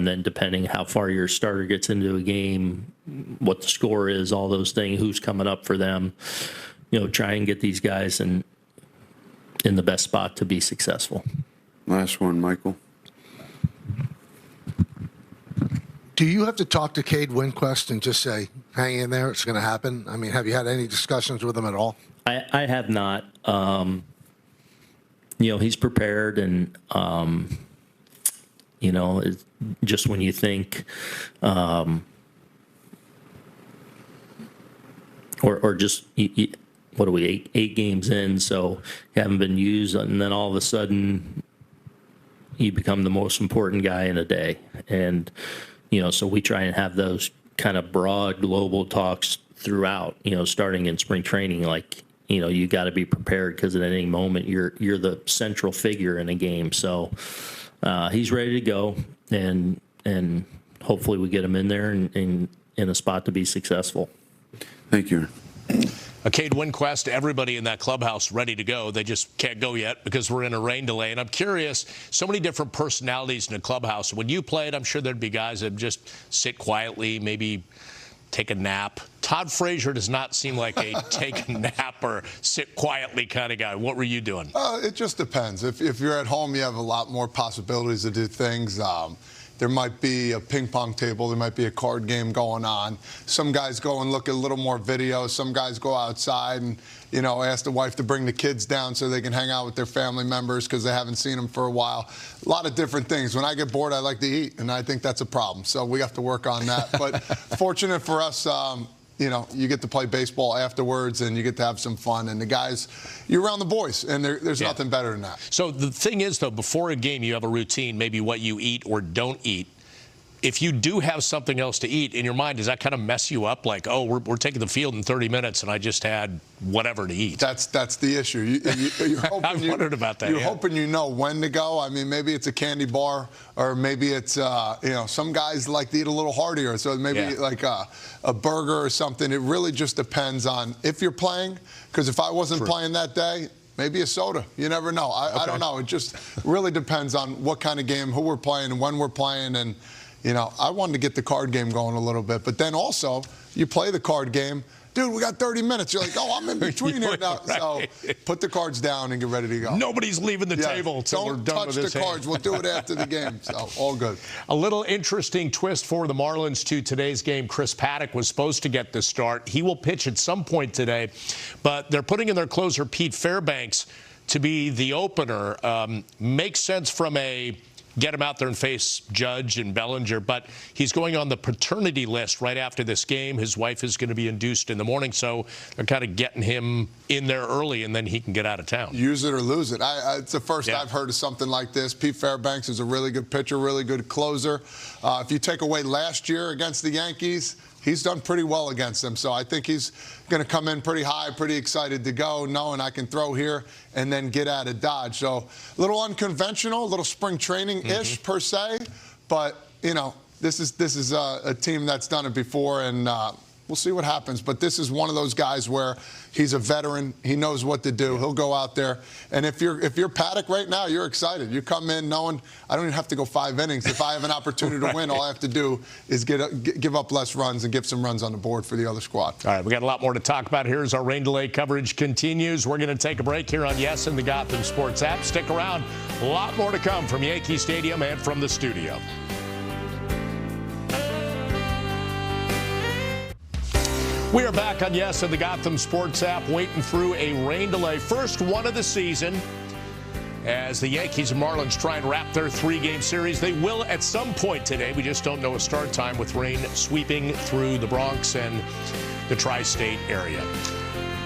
then depending how far your starter gets into a game, what the score is, all those things, who's coming up for them, try and get these guys in the best spot to be successful. Last one, Michael. Do you have to talk to Cade Winquist and just say, hang in there, it's going to happen? I mean, have you had any discussions with him at all? I have not. He's prepared, and it's just when you think, or just what are we, eight games in, so you haven't been used, and then all of a sudden you become the most important guy in a day, and so we try and have those kind of broad global talks throughout, starting in spring training, like, you got to be prepared because at any moment you're the central figure in a game. So he's ready to go, and hopefully we get him in there and in a spot to be successful. Thank you. Cade Winquist, everybody in that clubhouse ready to go. They just can't go yet because we're in a rain delay. And I'm curious, so many different personalities in the clubhouse. When you played, I'm sure there'd be guys that just sit quietly, maybe take a nap. Todd Frazier does not seem like a take a nap or sit quietly kind of guy. What were you doing? It just depends. If you're at home, you have a lot more possibilities to do things. There might be a ping pong table. There might be a card game going on. Some guys go and look at a little more video. Some guys go outside and, ask the wife to bring the kids down so they can hang out with their family members because they haven't seen them for a while. A lot of different things. When I get bored, I like to eat, and I think that's a problem. So we have to work on that. But fortunate for us, you get to play baseball afterwards, and you get to have some fun. And the guys, you're around the boys, and there's nothing better than that. So the thing is, though, before a game, you have a routine, maybe what you eat or don't eat. If you do have something else to eat in your mind, does that kind of mess you up? Like, oh, we're taking the field in 30 minutes, and I just had whatever to eat. That's the issue. You're hoping I wondered about that. You're hoping you know when to go. I mean, maybe it's a candy bar, or maybe it's some guys like to eat a little heartier, so maybe like a burger or something. It really just depends on if you're playing. Because if I wasn't playing that day, maybe a soda. You never know. I don't know. It just really depends on what kind of game, who we're playing, and when we're playing. And I wanted to get the card game going a little bit, but then also you play the card game. Dude, we got 30 minutes. You're like, oh, I'm in between here now. Right. So put the cards down and get ready to go. Nobody's leaving the table until we're done with this. Don't touch the cards. We'll do it after the game. So all good. A little interesting twist for the Marlins to today's game. Chris Paddock was supposed to get the start. He will pitch at some point today, but they're putting in their closer, Pete Fairbanks, to be the opener. Makes sense from a get him out there and face Judge and Bellinger, but he's going on the paternity list right after this game. His wife is going to be induced in the morning, so they're kind of getting him in there early, and then he can get out of town. Use it or lose it. It's the first I've heard of something like this. Pete Fairbanks is a really good pitcher, really good closer. If you take away last year against the Yankees, he's done pretty well against them. So I think he's going to come in pretty high, pretty excited to go, knowing I can throw here and then get out of Dodge. So a little unconventional, a little spring training-ish per se. But, this is a team that's done it before, and we'll see what happens. But this is one of those guys where he's a veteran. He knows what to do. He'll go out there. And if you're Paddock right now, you're excited. You come in knowing I don't even have to go 5 innings. If I have an opportunity to win, all I have to do is give up less runs and get some runs on the board for the other squad. All right, we got a lot more to talk about here as our rain delay coverage continues. We're going to take a break here on Yes and the Gotham Sports app. Stick around. A lot more to come from Yankee Stadium and from the studio. We are back on Yes and the Gotham Sports app, waiting through a rain delay. First one of the season. as the Yankees and Marlins try and wrap their 3-game series. They will at some point today. We just don't know a start time, with rain sweeping through the Bronx and the tri-state area.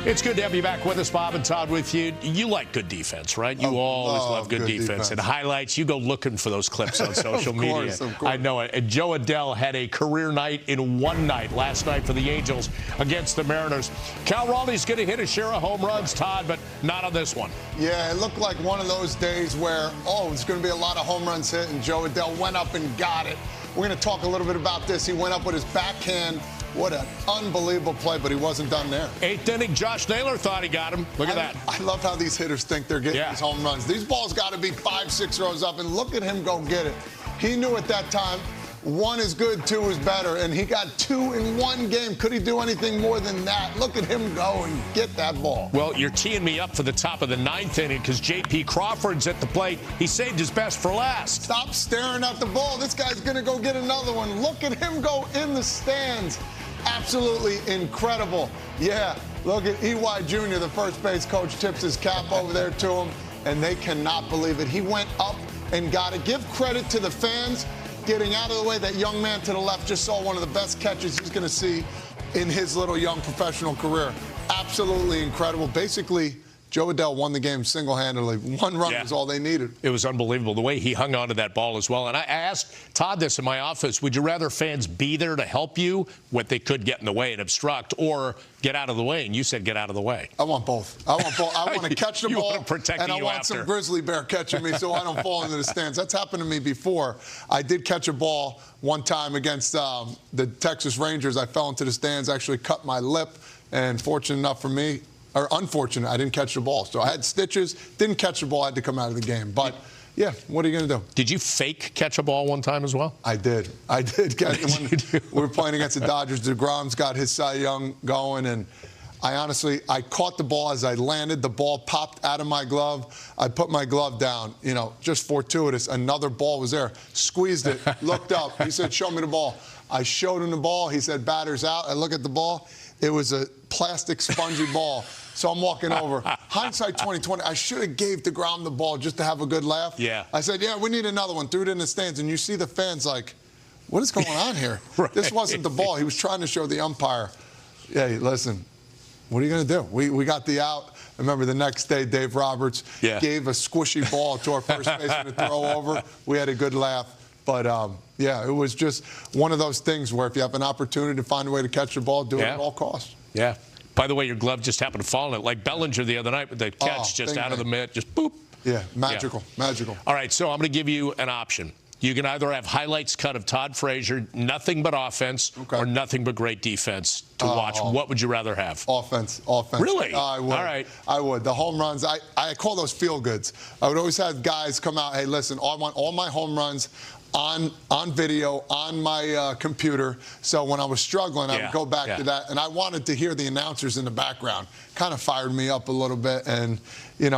It's good to have you back with us, Bob and Todd, with you. You like good defense, right? You always love good defense. And highlights, you go looking for those clips on social media. Of course. I know it. And Joe Adell had a career night in one night last night for the Angels against the Mariners. Cal Raleigh's going to hit a share of home runs, Todd, but not on this one. Yeah, it looked like one of those days where, it's going to be a lot of home runs hit, and Joe Adell went up and got it. We're going to talk a little bit about this. He went up with his backhand. What an unbelievable play, but he wasn't done there. 8th inning, Josh Naylor thought he got him. Look at that. I love how these hitters think they're getting these home runs. These balls got to be 5-6 rows up, and look at him go get it. He knew at that time 1 is good, 2 is better, and he got 2 in one game. Could he do anything more than that? Look at him go and get that ball. Well, you're teeing me up for the top of the 9th inning because J.P. Crawford's at the plate. He saved his best for last. Stop staring at the ball. This guy's going to go get another one. Look at him go in the stands. Absolutely incredible. Yeah, look at E.Y. Jr., the first base coach, tips his cap over there to him, and they cannot believe it. He went up and got it. Give credit to the fans getting out of the way. That young man to the left just saw one of the best catches he's going to see in his little young professional career. Absolutely incredible. Basically, Joe Adell won the game single-handedly. 1 run was all they needed. It was unbelievable the way he hung on to that ball as well. And I asked Todd this in my office, would you rather fans be there to help you, what they could get in the way and obstruct, or get out of the way? And you said get out of the way. I want both. I want both. I want to catch the ball, and I want some grizzly bear catching me so I don't fall into the stands. That's happened to me before. I did catch a ball one time against the Texas Rangers. I fell into the stands, actually cut my lip, and fortunate enough for me, or unfortunate, I didn't catch the ball. So I had stitches, didn't catch the ball, I had to come out of the game. But, yeah, what are you going to do? Did you fake catch a ball one time as well? I did. I did. When we were playing against the Dodgers, DeGrom's got his Cy Young going, and I caught the ball as I landed. The ball popped out of my glove. I put my glove down, just fortuitous. Another ball was there. Squeezed it, looked up. He said, show me the ball. I showed him the ball. He said, batter's out. I look at the ball. It was a plastic spongy ball. So I'm walking over. Hindsight 2020, I should have gave DeGrom the ball just to have a good laugh. Yeah. I said, we need another one. Threw it in the stands. And you see the fans like, what is going on here? Right. This wasn't the ball. He was trying to show the umpire, hey, listen, what are you going to do? We got the out. I remember the next day, Dave Roberts gave a squishy ball to our first baseman to throw over. We had a good laugh. But, it was just one of those things where if you have an opportunity to find a way to catch the ball, do it at all costs. Yeah. By the way, your glove just happened to fall in it, like Bellinger the other night with the catch just out of the mitt, just boop. Yeah, magical. All right, so I'm going to give you an option. You can either have highlights cut of Todd Frazier, nothing but offense, or nothing but great defense to watch. What would you rather have? Offense. Really? I would. All right. I would. The home runs, I call those feel-goods. I would always have guys come out, hey, listen, I want all my home runs on video, on my computer. So when I was struggling, I would go back to that. And I wanted to hear the announcers in the background. Kind of fired me up a little bit. And,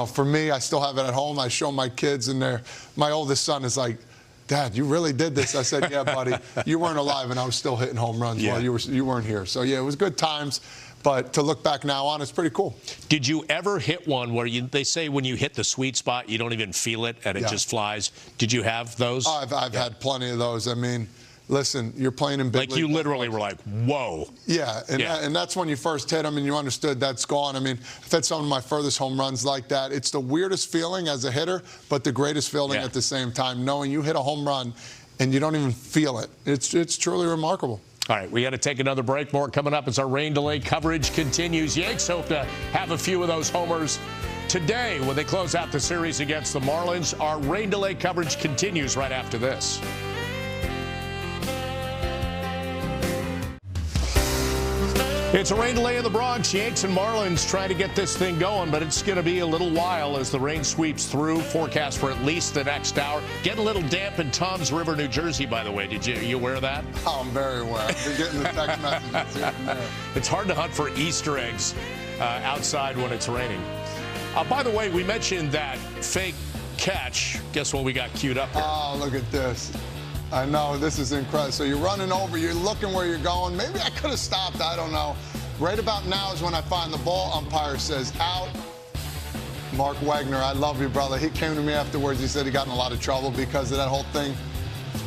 for me, I still have it at home. I show my kids, and my oldest son is like, Dad, you really did this. I said, yeah, buddy. You weren't alive, and I was still hitting home runs while you weren't here. So, it was good times. But to look back now on, it's pretty cool. Did you ever hit one where they say when you hit the sweet spot, you don't even feel it and it just flies? Did you have those? I've had plenty of those. I mean, listen, you're playing in big league. You literally were like, whoa. Yeah, and that's when you first hit them and you understood that's gone. I mean, I've had some of my furthest home runs like that. It's the weirdest feeling as a hitter, but the greatest feeling at the same time, knowing you hit a home run and you don't even feel it. It's truly remarkable. All right, we got to take another break. More coming up as our rain delay coverage continues. Yanks hope to have a few of those homers today when they close out the series against the Marlins. Our rain delay coverage continues right after this. It's a rain delay in the Bronx. Yanks and Marlins trying to get this thing going, but it's going to be a little while as the rain sweeps through. Forecast for at least the next hour. Getting a little damp in Toms River, New Jersey, by the way. You aware of that? Oh, I'm very aware. I've been getting the text messages here and there. It's hard to hunt for Easter eggs outside when it's raining. By the way, we mentioned that fake catch. Guess what we got queued up here? Oh, look at this. I know, this is incredible. So you're running over, you're looking where you're going. Maybe I could have stopped, I don't know. Right about now is when I find the ball. Umpire says out. Mark Wagner, I love you, brother. He came to me afterwards. He said he got in a lot of trouble because of that whole thing.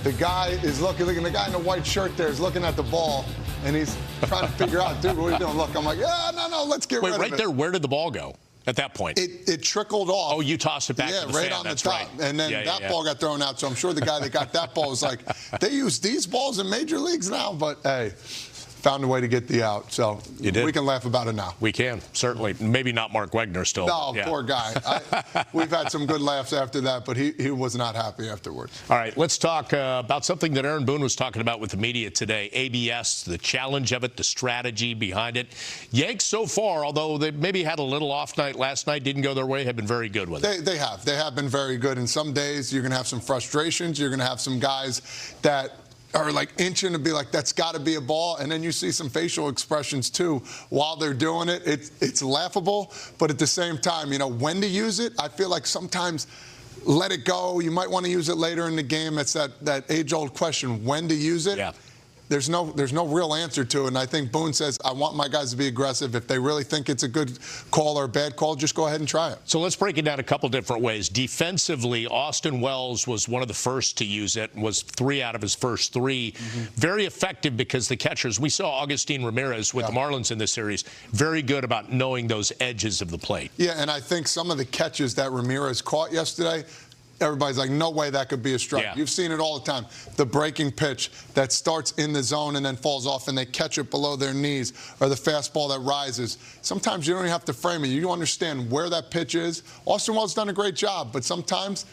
The guy is looking, the guy in the white shirt there is looking at the ball, and he's trying to figure out, dude, what are you doing? Look, I'm like, no, let's get rid of it. Wait, right there, where did the ball go at that point? It trickled off. Oh, you tossed it back to the right fan. on the That's top. right. And then that ball got thrown out, so I'm sure the guy that got that ball was like, they use these balls in major leagues now, but hey, found a way to get the out. So you did. We can laugh about it now. We can, certainly. Maybe not Mark Wagner still. No, poor guy. We've had some good laughs after that, but he was not happy afterwards. All right, let's talk about something that Aaron Boone was talking about with the media today, ABS, the challenge of it, the strategy behind it. Yanks so far, although they maybe had a little off night last night, didn't go their way, have been very good with it. They have. They have been very good. And some days you're going to have some frustrations. You're going to have some guys that are like inching to be like, that's got to be a ball. And then you see some facial expressions, too, while they're doing it. It's laughable. But at the same time, when to use it, I feel like sometimes let it go. You might want to use it later in the game. It's that age-old question, when to use it. Yeah. There's no real answer to it. And I think Boone says, I want my guys to be aggressive. If they really think it's a good call or a bad call, just go ahead and try it. So let's break it down a couple different ways. Defensively, Austin Wells was one of the first to use it, was 3 out of his first 3. Very effective because the catchers, we saw Agustin Ramirez with the Marlins in this series, very good about knowing those edges of the plate. Yeah, and I think some of the catches that Ramirez caught yesterday, everybody's like, no way that could be a strike. Yeah. You've seen it all the time. The breaking pitch that starts in the zone and then falls off and they catch it below their knees, or the fastball that rises. Sometimes you don't even have to frame it. You understand where that pitch is. Austin Wells done a great job, but sometimes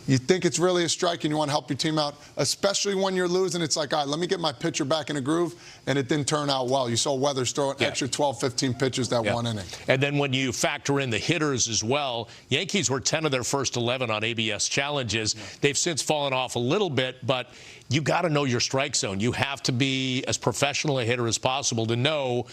you think it's really a strike and you want to help your team out, especially when you're losing. It's like, all right, let me get my pitcher back in a groove, and it didn't turn out well. You saw Weathers throw an extra 12, 15 pitches that one inning. And then when you factor in the hitters as well, Yankees were 10 of their first 11 on ABS challenges. They've since fallen off a little bit, but you got to know your strike zone. You have to be as professional a hitter as possible to know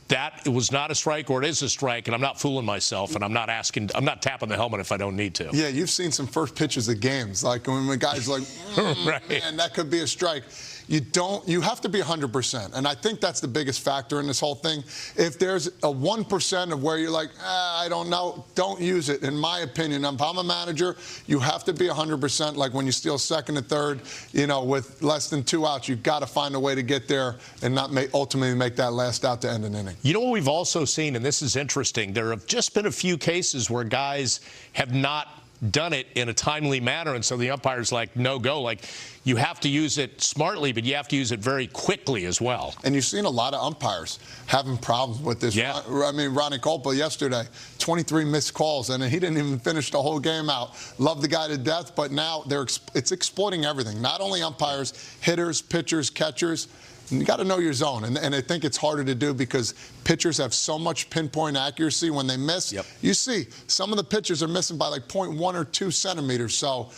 that it was not a strike or it is a strike, and I'm not fooling myself, and I'm not tapping the helmet if I don't need to. Yeah, you've seen some first pitches of games, like when the guy's like, right. Man, that could be a strike. You have to be 100%. And I think that's the biggest factor in this whole thing. If there's a 1% of where you're like, I don't know, don't use it. In my opinion, if I'm a manager, you have to be 100%. Like when you steal second and third, with less than 2 outs, you've got to find a way to get there and not ultimately make that last out to end an inning. You know what we've also seen, and this is interesting, there have just been a few cases where guys have not done it in a timely manner, and so the umpire's like, no go. Like, you have to use it smartly, but you have to use it very quickly as well. And you've seen a lot of umpires having problems with this. Yeah. I mean, Ronnie Culpa yesterday, 23 missed calls, and he didn't even finish the whole game out. Love the guy to death, but now it's exploiting everything. Not only umpires, hitters, pitchers, catchers. You got to know your zone, and I think it's harder to do because pitchers have so much pinpoint accuracy when they miss. Yep. You see, some of the pitchers are missing by like 0.1 or 2 centimeters. So,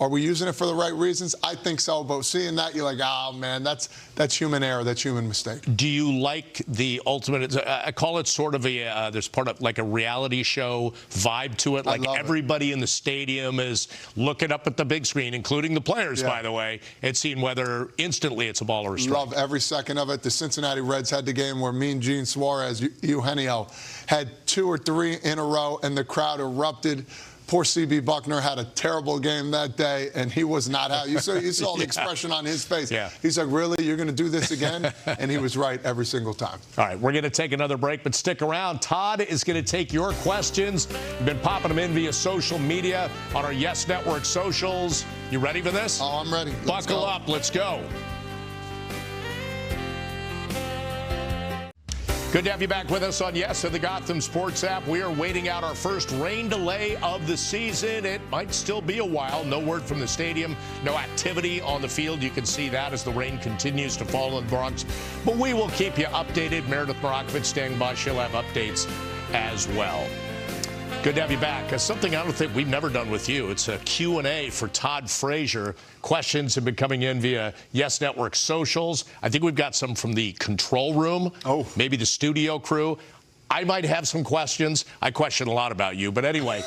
are we using it for the right reasons? I think so, but seeing that, you're like, oh, man, that's human error. That's human mistake. Do you like the ultimate, I call it sort of there's part of like a reality show vibe to it. Like everybody in the stadium is looking up at the big screen, including the players, by the way, and seeing whether instantly it's a ball or a strike. Love every second of it. The Cincinnati Reds had the game where Mean Gene Suarez, Eugenio, had 2 or 3 in a row, and the crowd erupted. Poor C.B. Buckner had a terrible game that day, and he was not happy. You saw the expression on his face. Yeah. He's like, really? You're going to do this again? And he was right every single time. All right, we're going to take another break, but stick around. Todd is going to take your questions. You've been popping them in via social media on our Yes Network socials. You ready for this? Oh, I'm ready. Buckle up. Let's go. Good to have you back with us on Yes and the Gotham Sports app. We are waiting out our first rain delay of the season. It might still be a while. No word from the stadium. No activity on the field. You can see that as the rain continues to fall in the Bronx. But we will keep you updated. Meredith Morakovich standing by. She'll have updates as well. Good to have you back. Something I don't think we've never done with you. It's a Q&A for Todd Frazier. Questions have been coming in via Yes Network socials. I think we've got some from the control room. Oh. Maybe the studio crew. I might have some questions. I question a lot about you. But anyway,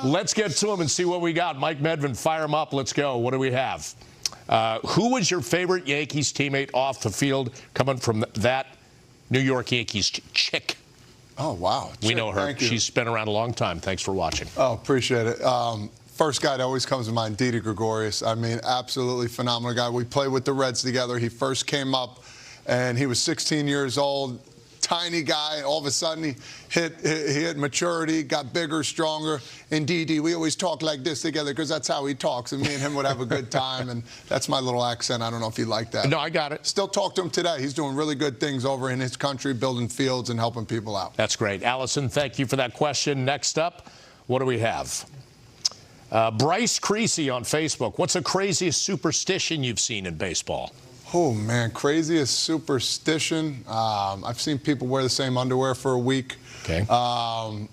let's get to them and see what we got. Mike Medvin, fire them up. Let's go. What do we have? Who was your favorite Yankees teammate off the field coming from that New York Yankees chick? Oh, wow. We know her. Thank you. She's been around a long time. Thanks for watching. Oh, appreciate it. First guy that always comes to mind, Didi Gregorius. I mean, absolutely phenomenal guy. We played with the Reds together. He first came up, and he was 16 years old, tiny guy. All of a sudden, he hit maturity, got bigger, stronger. And Didi, we always talk like this together because that's how he talks. And me and him would have a good time. And that's my little accent. I don't know if you like that. No, I got it. Still talk to him today. He's doing really good things over in his country, building fields and helping people out. That's great. Allison, thank you for that question. Next up, what do we have? Bryce Creasy on Facebook. What's the craziest superstition you've seen in baseball? Oh, man, craziest superstition. I've seen people wear the same underwear for a week. Okay. I've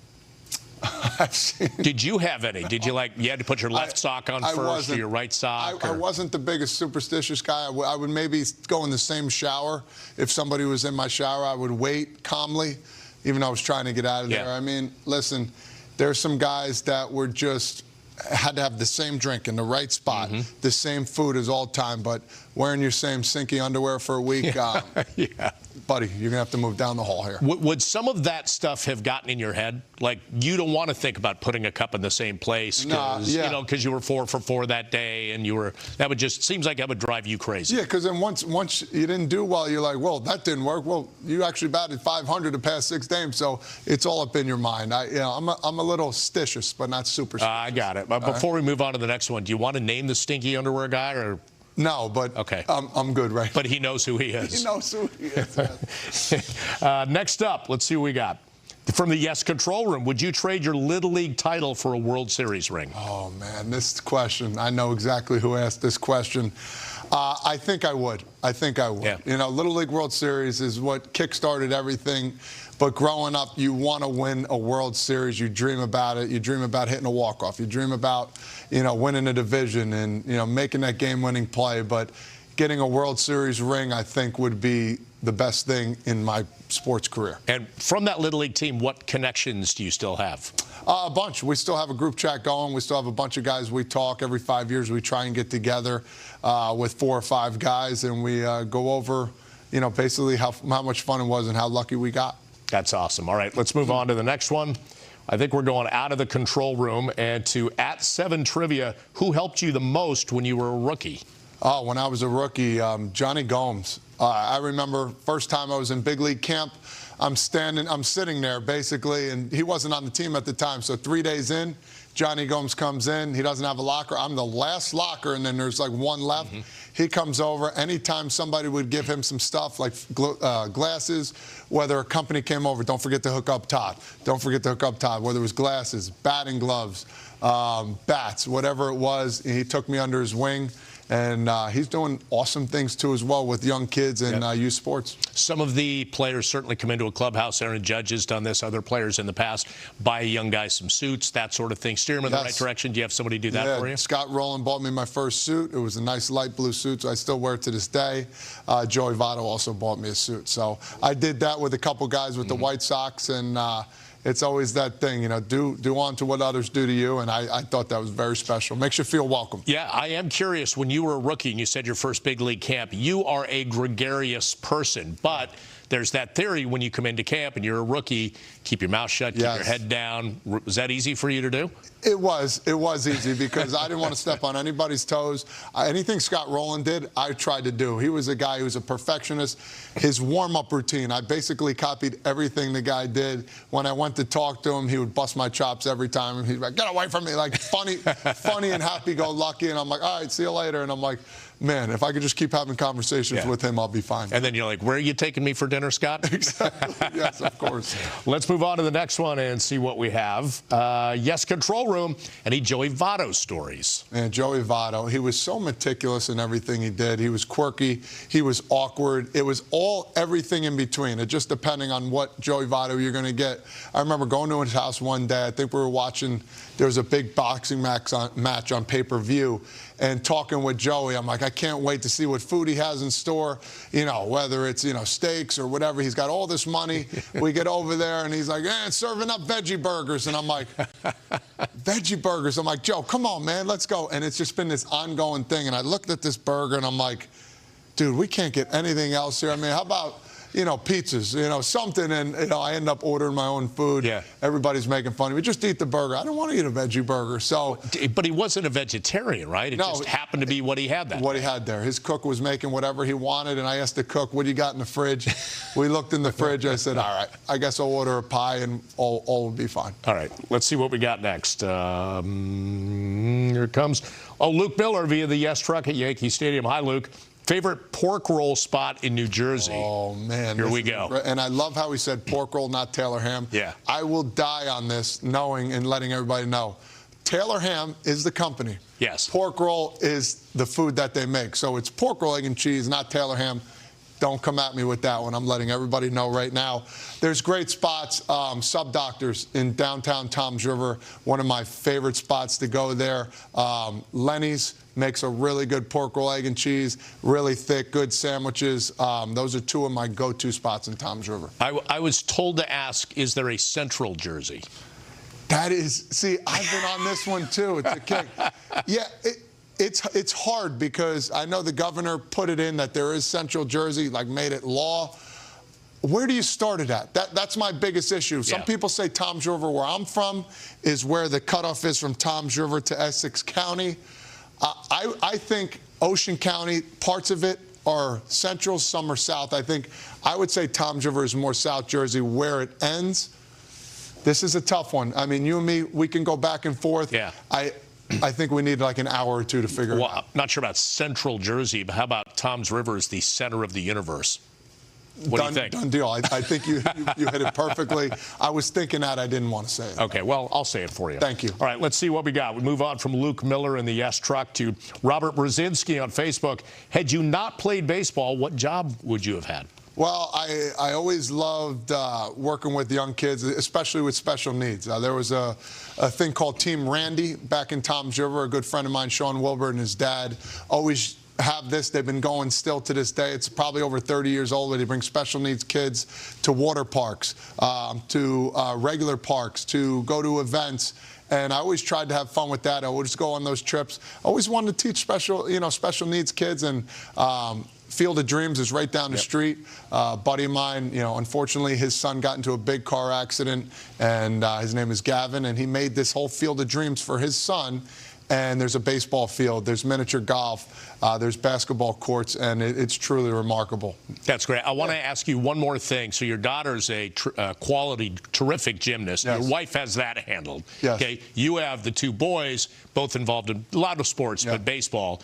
seen. Did you have any? Did you you had to put your left sock on first or your right sock? I wasn't the biggest superstitious guy. I would maybe go in the same shower. If somebody was in my shower, I would wait calmly, even though I was trying to get out of there. I mean, listen, there's some guys that were just had to have the same drink in the right spot, the same food as all time, but wearing your same sinky underwear for a week, buddy, you're going to have to move down the hall here. Would some of that stuff have gotten in your head? Like, you don't want to think about putting a cup in the same place because, because you were 4 for 4 that day, and that would just, seems like that would drive you crazy. Yeah, because then once you didn't do well, you're like, well, that didn't work. Well, you actually batted 500 the past 6 games, so it's all up in your mind. I'm a little stitious, but not superstitious. I got it. But before we move on to the next one, do you want to name the stinky underwear guy or? No, but okay. I'm good, right? But he knows who he is. He knows who he is. Next up, let's see what we got. From the Yes Control Room, would you trade your Little League title for a World Series ring? Oh, man, this question, I know exactly who asked this question. I think I would. Yeah. You know, Little League World Series is what kick-started everything. But growing up, you want to win a World Series. You dream about it. You dream about hitting a walk-off. You dream about, winning a division and, making that game-winning play. But getting a World Series ring, I think, would be the best thing in my sports career. And from that Little League team, what connections do you still have? A bunch. We still have a group chat going. We still have a bunch of guys we talk. Every 5 years, we try and get together with 4 or 5 guys, and we go over, basically how much fun it was and how lucky we got. That's awesome. All right, let's move on to the next one. I think we're going out of the control room and to @7 Trivia. Who helped you the most when you were a rookie? Oh, when I was a rookie, Johnny Gomes. I remember first time I was in big league camp. I'm sitting there basically, and he wasn't on the team at the time. So 3 days in, Johnny Gomes comes in. He doesn't have a locker. I'm the last locker, and then there's like one left. He comes over. Anytime somebody would give him some stuff like glasses, whether a company came over, don't forget to hook up Todd. Don't forget to hook up Todd. Whether it was glasses, batting gloves, bats, whatever it was, he took me under his wing. And he's doing awesome things, too, as well with young kids and youth sports. Some of the players certainly come into a clubhouse. Aaron Judge has done this. Other players in the past buy a young guy some suits, that sort of thing. Steer him in the right direction. Do you have somebody do that for you? Scott Rowland bought me my first suit. It was a nice light blue suit, so I still wear it to this day. Joey Votto also bought me a suit. So I did that with a couple guys with the White Sox, and it's always that thing, do unto what others do to you, and I thought that was very special. Makes you feel welcome. Yeah, I am curious, when you were a rookie and you said your first big league camp, you are a gregarious person, but there's that theory when you come into camp and you're a rookie, keep your mouth shut, keep your head down. Was that easy for you to do? It was easy because I didn't want to step on anybody's toes. Anything Scott Rowland did, I tried to do. He was a guy who was a perfectionist. His warm-up routine, I basically copied everything the guy did. When I went to talk to him, he would bust my chops every time. And he'd be like, get away from me, like funny and happy-go-lucky. And I'm like, all right, see you later. And I'm like, man, if I could just keep having conversations with him, I'll be fine. And then you're like, where are you taking me for dinner, Scott? Exactly. Yes, of course. Let's move on to the next one and see what we have. Yes, Control Room. Any Joey Votto stories? Man, Joey Votto, he was so meticulous in everything he did. He was quirky. He was awkward. It was everything in between. It just depending on what Joey Votto you're going to get. I remember going to his house one day. I think we were watching, there was a big boxing match on pay-per-view, and talking with Joey, I'm like, I can't wait to see what food he has in store, whether it's, steaks or whatever. He's got all this money. We get over there, and he's like, serving up veggie burgers. And I'm like, veggie burgers? I'm like, Joe, come on, man, let's go. And it's just been this ongoing thing. And I looked at this burger, and I'm like, dude, we can't get anything else here. I mean, how about, pizzas, something, and I end up ordering my own food. Yeah. Everybody's making fun of me. Just eat the burger. I don't want to eat a veggie burger. So, but he wasn't a vegetarian, right? It just happened to be what he had What he had there. His cook was making whatever he wanted, and I asked the cook, "What do you got in the fridge?" We looked in the fridge. I said, "All right, I guess I'll order a pie, and all will be fine." All right, let's see what we got next. Here it comes. Oh, Luke Miller via the Yes Truck at Yankee Stadium. Hi, Luke. Favorite pork roll spot in New Jersey? Oh, man. Here we go. And I love how he said pork roll, not Taylor ham. Yeah. I will die on this, knowing and letting everybody know. Taylor ham is the company. Yes. Pork roll is the food that they make. So it's pork roll, egg, and cheese, not Taylor ham. Don't come at me with that one. I'm letting everybody know right now. There's great spots. Sub Doctors in downtown Toms River, one of my favorite spots to go there. Lenny's makes a really good pork roll, egg, and cheese, really thick, good sandwiches. Those are two of my go-to spots in Toms River. I was told to ask, is there a Central Jersey? That is, see, I've been on this one too. It's a kick. Yeah, it's hard because I know the governor put it in that there is Central Jersey, like made it law. Where do you start it at? That's my biggest issue. Some people say Toms River, where I'm from, is where the cutoff is from Toms River to Essex County. I think Ocean County, parts of it are central, some are south. I would say Toms River is more South Jersey where it ends. This is a tough one. I mean, you and me, we can go back and forth. Yeah. I think we need like an hour or two to figure it out. I'm not sure about Central Jersey, but how about Toms River is the center of the universe? What do you think? Done deal. I think you hit it perfectly. I was thinking that. I didn't want to say it. Okay, well, I'll say it for you. Thank you. All right, let's see what we got. We move on from Luke Miller in the Yes Truck to Robert Brzezinski on Facebook. Had you not played baseball, what job would you have had? Well, I always loved working with young kids, especially with special needs. There was a thing called Team Randy back in Toms River. A good friend of mine, Sean Wilbur, and his dad always have this. They've been going still to this day. It's probably over 30 years old, where they bring special needs kids to water parks, to regular parks, to go to events. And I always tried to have fun with that. I would just go on those trips. I always wanted to teach special needs kids, and Field of Dreams is right down the street. A buddy of mine, unfortunately, his son got into a big car accident, and his name is Gavin, and he made this whole Field of Dreams for his son. And there's a baseball field, there's miniature golf, there's basketball courts, and it's truly remarkable. That's great. I want to ask you one more thing. So your daughter's a quality, terrific gymnast. Yes. Your wife has that handled. Yes. Okay. You have the two boys, both involved in a lot of sports, but baseball.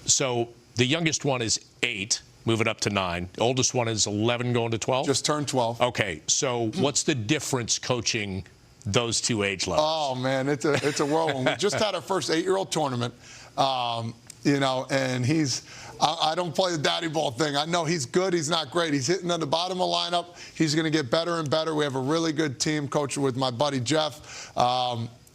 So the youngest one is 8, moving up to 9. The oldest one is 11, going to 12? Just turned 12. Okay. So what's the difference coaching those two age levels? Oh, man, it's a whirlwind. We just had our first 8-year-old tournament, and I don't play the daddy ball thing. I know he's good. He's not great. He's hitting at the bottom of the lineup. He's going to get better and better. We have a really good team coached with my buddy Jeff.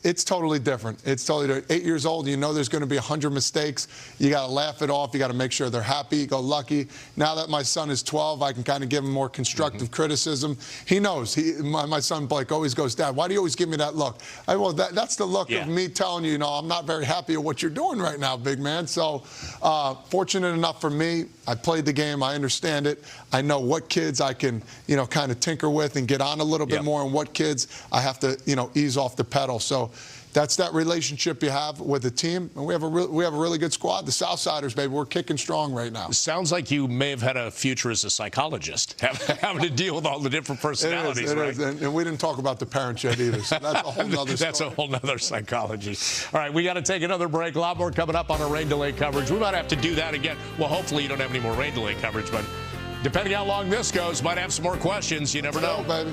It's totally different. It's totally different. 8 years old, there's going to be 100 mistakes. You got to laugh it off. You got to make sure they're happy, go lucky. Now that my son is 12, I can kind of give him more constructive criticism. He knows. My son Blake always goes, "Dad, why do you always give me that look?" Well, that's the look of me telling you, I'm not very happy at what you're doing right now, big man. So fortunate enough for me, I played the game. I understand it. I know what kids I can, kind of tinker with and get on a little bit more, and what kids I have to, ease off the pedal. So that's that relationship you have with the team, and we have a really good squad. The Southsiders, baby, we're kicking strong right now. Sounds like you may have had a future as a psychologist, having to deal with all the different personalities. It is. And we didn't talk about the parents yet either. So that's a whole nother story. That's a whole nother psychology. All right, we got to take another break. A lot more coming up on our rain delay coverage. We might have to do that again. Well, hopefully you don't have any more rain delay coverage, but depending how long this goes, might have some more questions. You never know. Baby.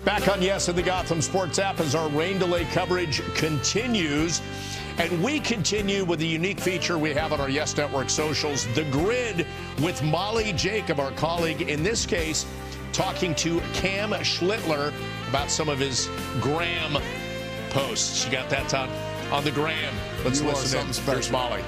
Back on Yes in the Gotham Sports app as our rain delay coverage continues. And we continue with the unique feature we have on our Yes Network socials, The Grid, with Molly Jacob, our colleague, in this case, talking to Cam Schlittler about some of his Gram posts. You got that on the Gram. Let's listen in. Here's Molly.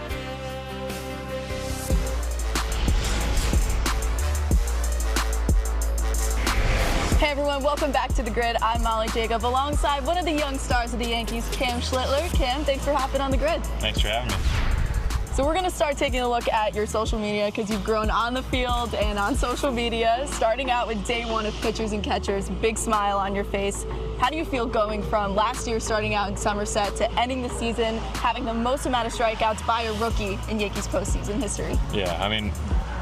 Hey everyone, welcome back to The Grid. I'm Molly Jacob alongside one of the young stars of the Yankees, Cam Schlittler. Cam, thanks for hopping on The Grid. Thanks for having me. So we're going to start taking a look at your social media because you've grown on the field and on social media, starting out with day one of pitchers and catchers, big smile on your face. How do you feel going from last year starting out in Somerset to ending the season, having the most amount of strikeouts by a rookie in Yankees postseason history? Yeah, I mean,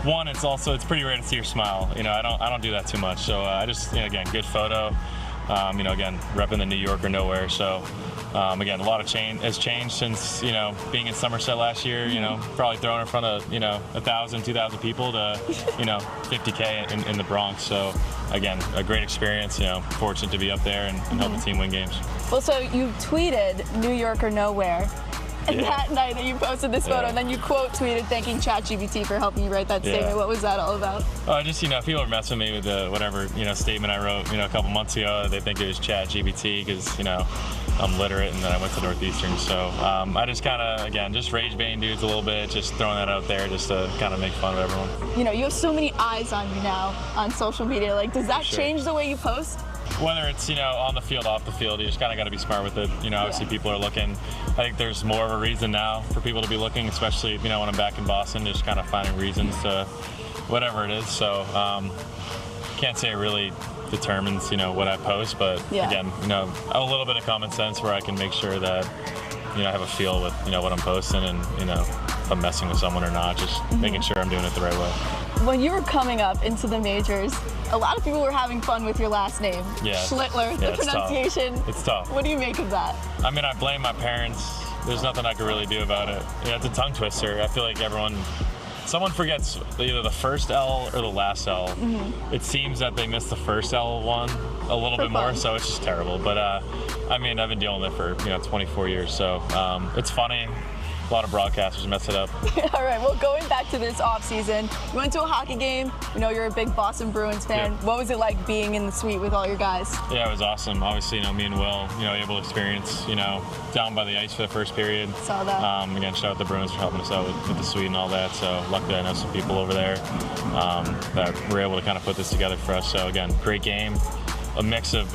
one, it's pretty rare to see your smile. You know, I don't do that too much. So I just, again, good photo. You know, again, repping the New York or nowhere. So, again, a lot has changed since, being in Somerset last year, probably throwing in front of, 1,000, 2,000 people to, 50K in the Bronx. So, again, a great experience, fortunate to be up there and help the team win games. Well, so you tweeted New York or nowhere. And that night that you posted this photo, and then you quote tweeted thanking ChatGPT for helping you write that statement. What was that all about? Just, people are messing with me with whatever, statement I wrote, a couple months ago. They think it was ChatGPT because, I'm literate and then I went to Northeastern. So I just kind of, again, just rage baiting dudes a little bit, just throwing that out there just to kind of make fun of everyone. You have so many eyes on you now on social media. Like, does that change the way you post? Whether it's, on the field, off the field, you just kind of got to be smart with it. Obviously people are looking. I think there's more of a reason now for people to be looking, especially, when I'm back in Boston, just kind of finding reasons to whatever it is. So can't say it really determines, what I post, but again, a little bit of common sense where I can make sure that, I have a feel with, what I'm posting and, if I'm messing with someone or not, just making sure I'm doing it the right way. When you were coming up into the majors, a lot of people were having fun with your last name, Schlittler, the pronunciation. It's tough. What do you make of that? I mean, I blame my parents. There's nothing I could really do about it. It's a tongue twister. I feel like someone forgets either the first L or the last L. It seems that they missed the first L one a little bit more, so it's just terrible. But I mean, I've been dealing with it for 24 years, so it's funny. A lot of broadcasters mess it up. All right, well, going back to this offseason, you went to a hockey game. We know you're a big Boston Bruins fan. What was it like being in the suite with all your guys? Yeah, it was awesome. Obviously, me and Will, able to experience, down by the ice for the first period. Saw that. Again, shout out the Bruins for helping us out with the suite and all that. So luckily, I know some people over there that were able to kind of put this together for us. So again, great game, a mix of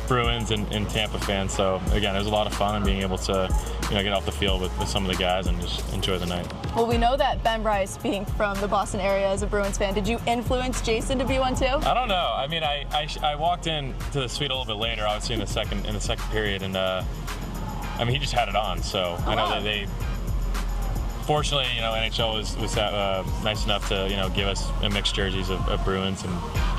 Bruins and Tampa fans. So again, it was a lot of fun and being able to get off the field with some of the guys and just enjoy the night. Well, we know that Ben Bryce, being from the Boston area as a Bruins fan, did you influence Jason to be one too? I don't know. I mean, I walked in to the suite a little bit later, obviously in the second period, and I mean, he just had it on. So I know that they. Fortunately, NHL was nice enough to give us mixed jerseys of Bruins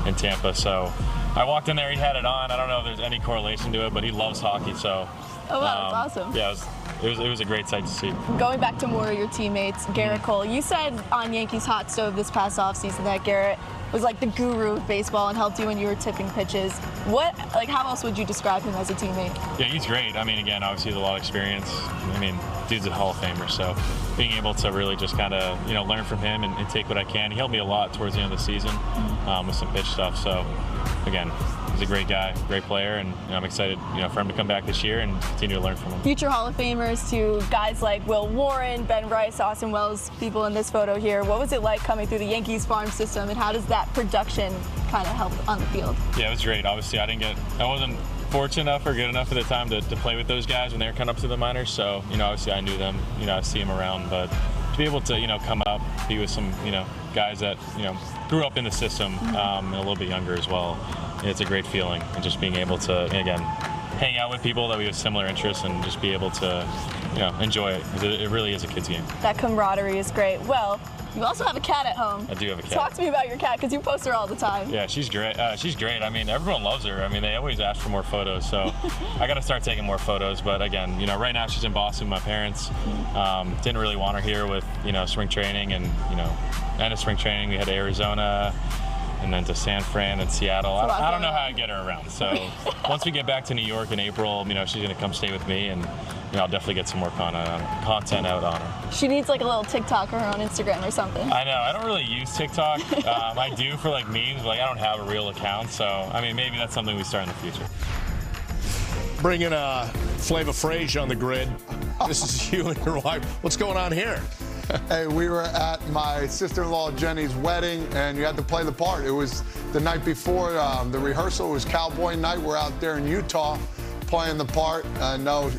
and Tampa. So I walked in there, he had it on. I don't know if there's any correlation to it, but he loves hockey. So. Oh wow, that's awesome. Yeah, it was a great sight to see. Going back to more of your teammates, Garrett Cole, you said on Yankees Hot Stove this past offseason that Garrett was like the guru of baseball and helped you when you were tipping pitches. How else would you describe him as a teammate? Yeah, he's great. I mean, again, obviously he has a lot of experience. I mean, dude's a Hall of Famer, so being able to really just kind of, learn from him and take what I can. He helped me a lot towards the end of the season with some pitch stuff. So, again, he's a great guy, great player, and I'm excited, for him to come back this year and continue to learn from him. Future Hall of Famers to guys like Will Warren, Ben Bryce, Austin Wells, people in this photo here. What was it like coming through the Yankees farm system, and how does that production kind of help on the field? Yeah, it was great. Obviously, I wasn't fortunate enough or good enough at the time to play with those guys when they were coming up to the minors. So, obviously I knew them, I see them around, but to be able to, come up, be with some, guys that, grew up in the system and a little bit younger as well. It's a great feeling, and just being able to, again, hang out with people that we have similar interests and just be able to, enjoy it, because it really is a kid's game. That camaraderie is great. Well, you also have a cat at home. I do have a cat. Talk to me about your cat, because you post her all the time. Yeah, she's great. I mean, everyone loves her. I mean, they always ask for more photos, so I got to start taking more photos. But again, right now she's in Boston with my parents. Didn't really want her here with, spring training, and, end of spring training, we had to Arizona, and then to San Fran and Seattle. I don't know how to get her around. So once we get back to New York in April, she's going to come stay with me, and I'll definitely get some more content out on her. She needs like a little TikTok or her own Instagram or something. I know. I don't really use TikTok. I do for like memes. Like, I don't have a real account. So, I mean, maybe that's something we start in the future. Bringing Flavor Frazier on the grid. This is you and your wife. What's going on here? Hey, we were at my sister-in-law Jenny's wedding, and you had to play the part. It was the night before the rehearsal. It was Cowboy night. We're out there in Utah playing the part. I know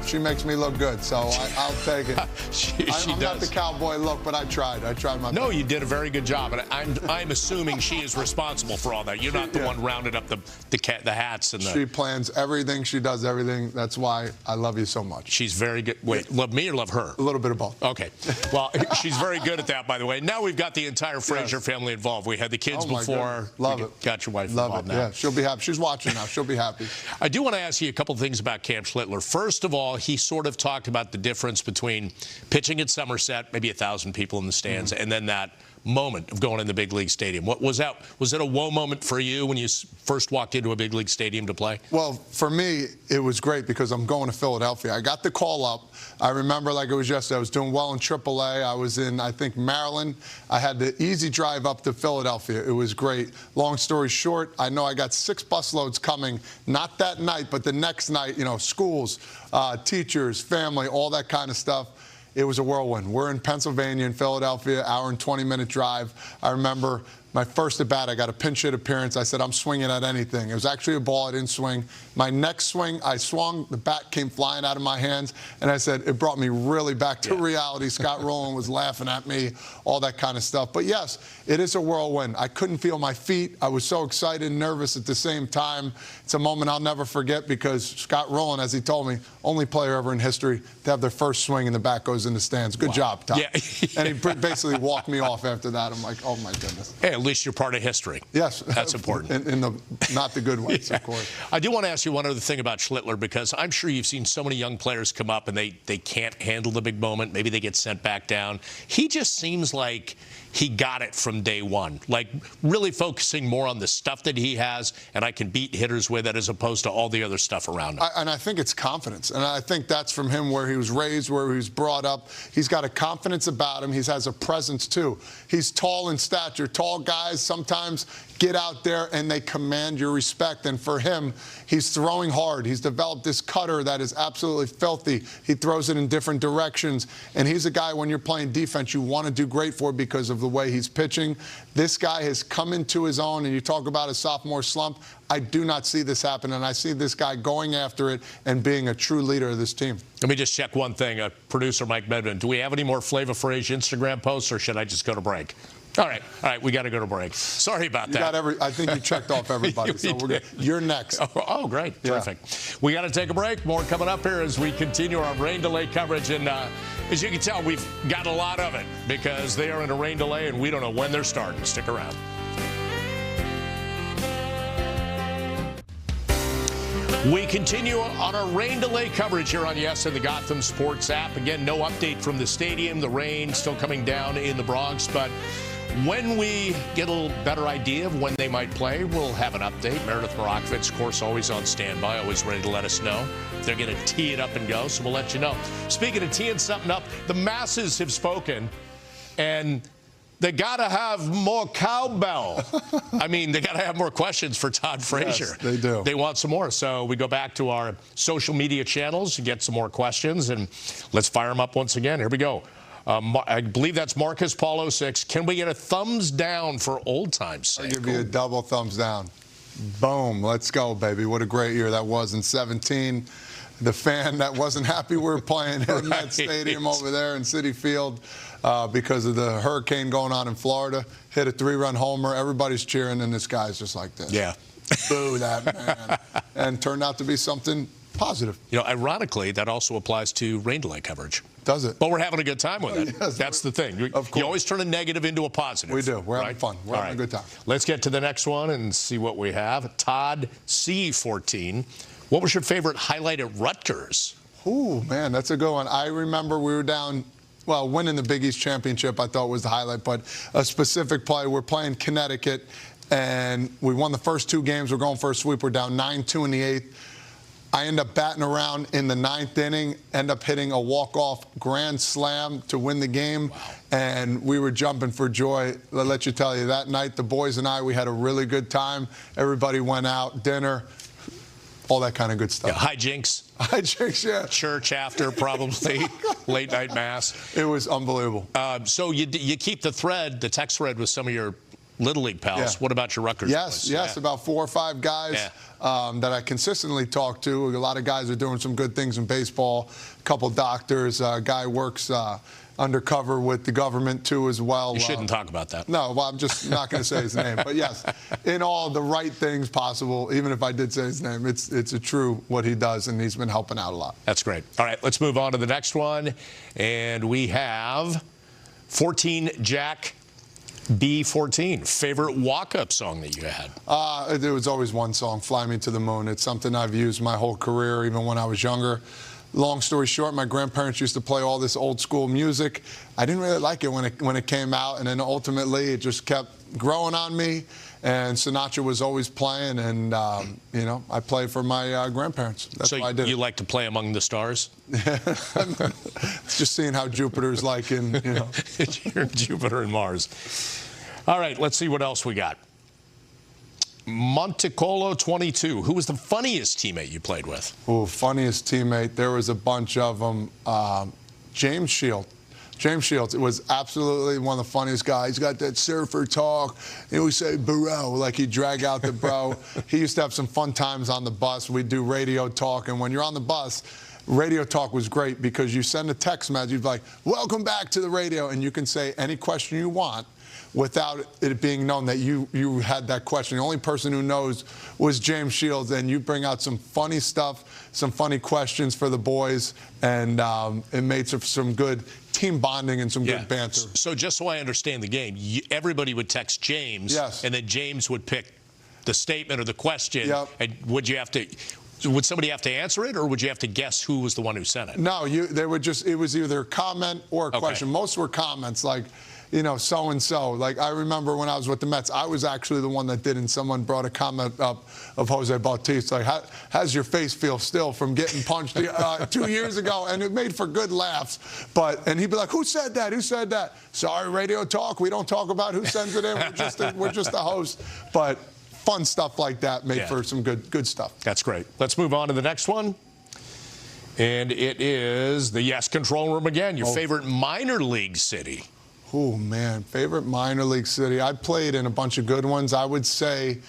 she makes me look good, so I'll take it. I'm not the cowboy look, but I tried. I tried my best. No, you did a very good job, and I'm assuming she is responsible for all that. You're not the one rounding up the hats and the. She plans everything. She does everything. That's why I love you so much. She's very good. Wait, love me or love her? A little bit of both. Okay. Well, she's very good at that, by the way. Now we've got the entire Frazier family involved. We had the kids before. Love it. Got your wife Love involved it. now. Yeah, she'll be happy. She's watching now. She'll be happy. I do want to ask you a couple of things about Cam Schlittler. First of all, he sort of talked about the difference between pitching at Somerset, maybe 1,000 people in the stands, and then that moment of going in the big league stadium. What was that? Was it a whoa moment for you when you first walked into a big league stadium to play? Well, for me, it was great because I'm going to Philadelphia. I got the call up. I remember like it was yesterday. I was doing well in AAA. I was in, I think, Maryland. I had the easy drive up to Philadelphia. It was great. Long story short, I know I got 6 busloads coming, not that night, but the next night, you know, schools, teachers, family, all that kind of stuff. It was a whirlwind. We're in Pennsylvania, in Philadelphia, hour and 20-minute drive. I remember my first at bat, I got a pinch hit appearance. I said, I'm swinging at anything. It was actually a ball. I didn't swing. My next swing, I swung. The bat came flying out of my hands. And I said, it brought me really back to reality. Scott Rowland was laughing at me, all that kind of stuff. But, yes, it is a whirlwind. I couldn't feel my feet. I was so excited and nervous at the same time. It's a moment I'll never forget because Scott Rowland, as he told me, only player ever in history to have their first swing and the bat goes in the stands. Good job, Tom. Yeah. And he basically walked me off after that. I'm like, oh, my goodness. Hey, at least you're part of history. Yes. That's important. In the not the good ways, of course. I do want to ask you one other thing about Schlittler because I'm sure you've seen so many young players come up and they can't handle the big moment. Maybe they get sent back down. He just seems like he got it from day one, like really focusing more on the stuff that he has and I can beat hitters with it as opposed to all the other stuff around him. And I think it's confidence. And I think that's from him where he was raised, where he was brought up. He's got a confidence about him. He has a presence, too. He's tall in stature. Tall guys sometimes get out there and they command your respect. And for him, he's throwing hard. He's developed this cutter that is absolutely filthy. He throws it in different directions. And he's a guy, when you're playing defense, you want to do great for because of the way he's pitching. This guy has come into his own, and you talk about a sophomore slump. I do not see this happen, and I see this guy going after it and being a true leader of this team. Let me just check one thing. Producer Mike Medvin, do we have any more Flavor Frazier Instagram posts, or should I just go to break? All right, we got to go to break. Sorry about that. I think you checked off everybody, so we're good. You're next. Oh, great. Terrific. We got to take a break. More coming up here as we continue our rain delay coverage. And as you can tell, we've got a lot of it because they are in a rain delay, and we don't know when they're starting. Stick around. We continue on our rain delay coverage here on Yes and the Gotham Sports app. Again, no update from the stadium. The rain still coming down in the Bronx, but when we get a little better idea of when they might play, we'll have an update. Meredith Morakovich, of course, always on standby, always ready to let us know. They're going to tee it up and go, so we'll let you know. Speaking of teeing something up, the masses have spoken, and they got to have more cowbell. I mean, they got to have more questions for Todd Frazier. Yes, they do. They want some more. So we go back to our social media channels to get some more questions, and let's fire them up once again. Here we go. I believe that's Marcus Paulo 6. Can we get a thumbs down for old times' sake? I'll give you a double thumbs down. Boom. Let's go, baby. What a great year that was in 17. The fan that wasn't happy we were playing in that stadium over there in Citi Field because of the hurricane going on in Florida, hit a 3-run homer. Everybody's cheering, and this guy's just like this. Yeah. Boo that man. And turned out to be something positive. You know, ironically, that also applies to rain delay coverage. Does it? But we're having a good time with it. Yes, that's the thing. You always turn a negative into a positive. We do. We're having fun. We're having a good time. Let's get to the next one and see what we have. Todd C14. What was your favorite highlight at Rutgers? Ooh, man, that's a good one. I remember we were down, well, winning the Big East Championship, I thought was the highlight, but a specific play. We're playing Connecticut, and we won the first 2 games. We're going for a sweep. We're down 9-2 in the 8th. I end up batting around in the 9th inning, end up hitting a walk-off grand slam to win the game, and we were jumping for joy. I'll let you tell you, that night, the boys and I, we had a really good time. Everybody went out, dinner, all that kind of good stuff. Yeah, hijinks. Hijinks, yeah. Church after, probably. Late night mass. It was unbelievable. So you keep the thread, the text thread with some of your Little League pals. Yeah. What about your Rutgers boys? Yes, about 4 or 5 guys that I consistently talk to. A lot of guys are doing some good things in baseball. A couple doctors. A guy works undercover with the government, too, as well. You shouldn't talk about that. No, well, I'm just not going to say his name. But, yes, in all the right things possible, even if I did say his name, it's a true what he does, and he's been helping out a lot. That's great. All right, let's move on to the next one. And we have 14 Jack B14. Favorite walk-up song that you had? There was always one song, Fly Me to the Moon. It's something I've used my whole career, even when I was younger. Long story short, my grandparents used to play all this old school music. I didn't really like it when it came out, and then ultimately it just kept growing on me. And Sinatra was always playing, and I play for my grandparents. That's why I did. You like to play Among the Stars? It's just seeing how Jupiter's like in Jupiter and Mars. All right, let's see what else we got. Montecolo 22. Who was the funniest teammate you played with? Oh, funniest teammate. There was a bunch of them. James Shields. James Shields was absolutely one of the funniest guys. He's got that surfer talk. He always say, bro, like he'd drag out the bro. He used to have some fun times on the bus. We'd do radio talk. And when you're on the bus, radio talk was great because you send a text message. You'd be like, welcome back to the radio. And you can say any question you want without it being known that you had that question. The only person who knows was James Shields, and you bring out some funny stuff, some funny questions for the boys, and it made some good team bonding and some good banter. So just so I understand the game, everybody would text James, and then James would pick the statement or the question, and would somebody have to answer it, or would you have to guess who was the one who sent it? No, it was either a comment or a question. Most were comments, like, so-and-so. Like, I remember when I was with the Mets, I was actually the one that did, and someone brought a comment up of Jose Bautista, like, how's your face feel still from getting punched 2 years ago? And it made for good laughs. And he'd be like, who said that? Who said that? Sorry, radio talk. We don't talk about who sends it in. We're just a host. But fun stuff like that made for some good stuff. That's great. Let's move on to the next one. And it is the Yes Control Room again. Your favorite minor league city. Oh, man, favorite minor league city. I played in a bunch of good ones. I would say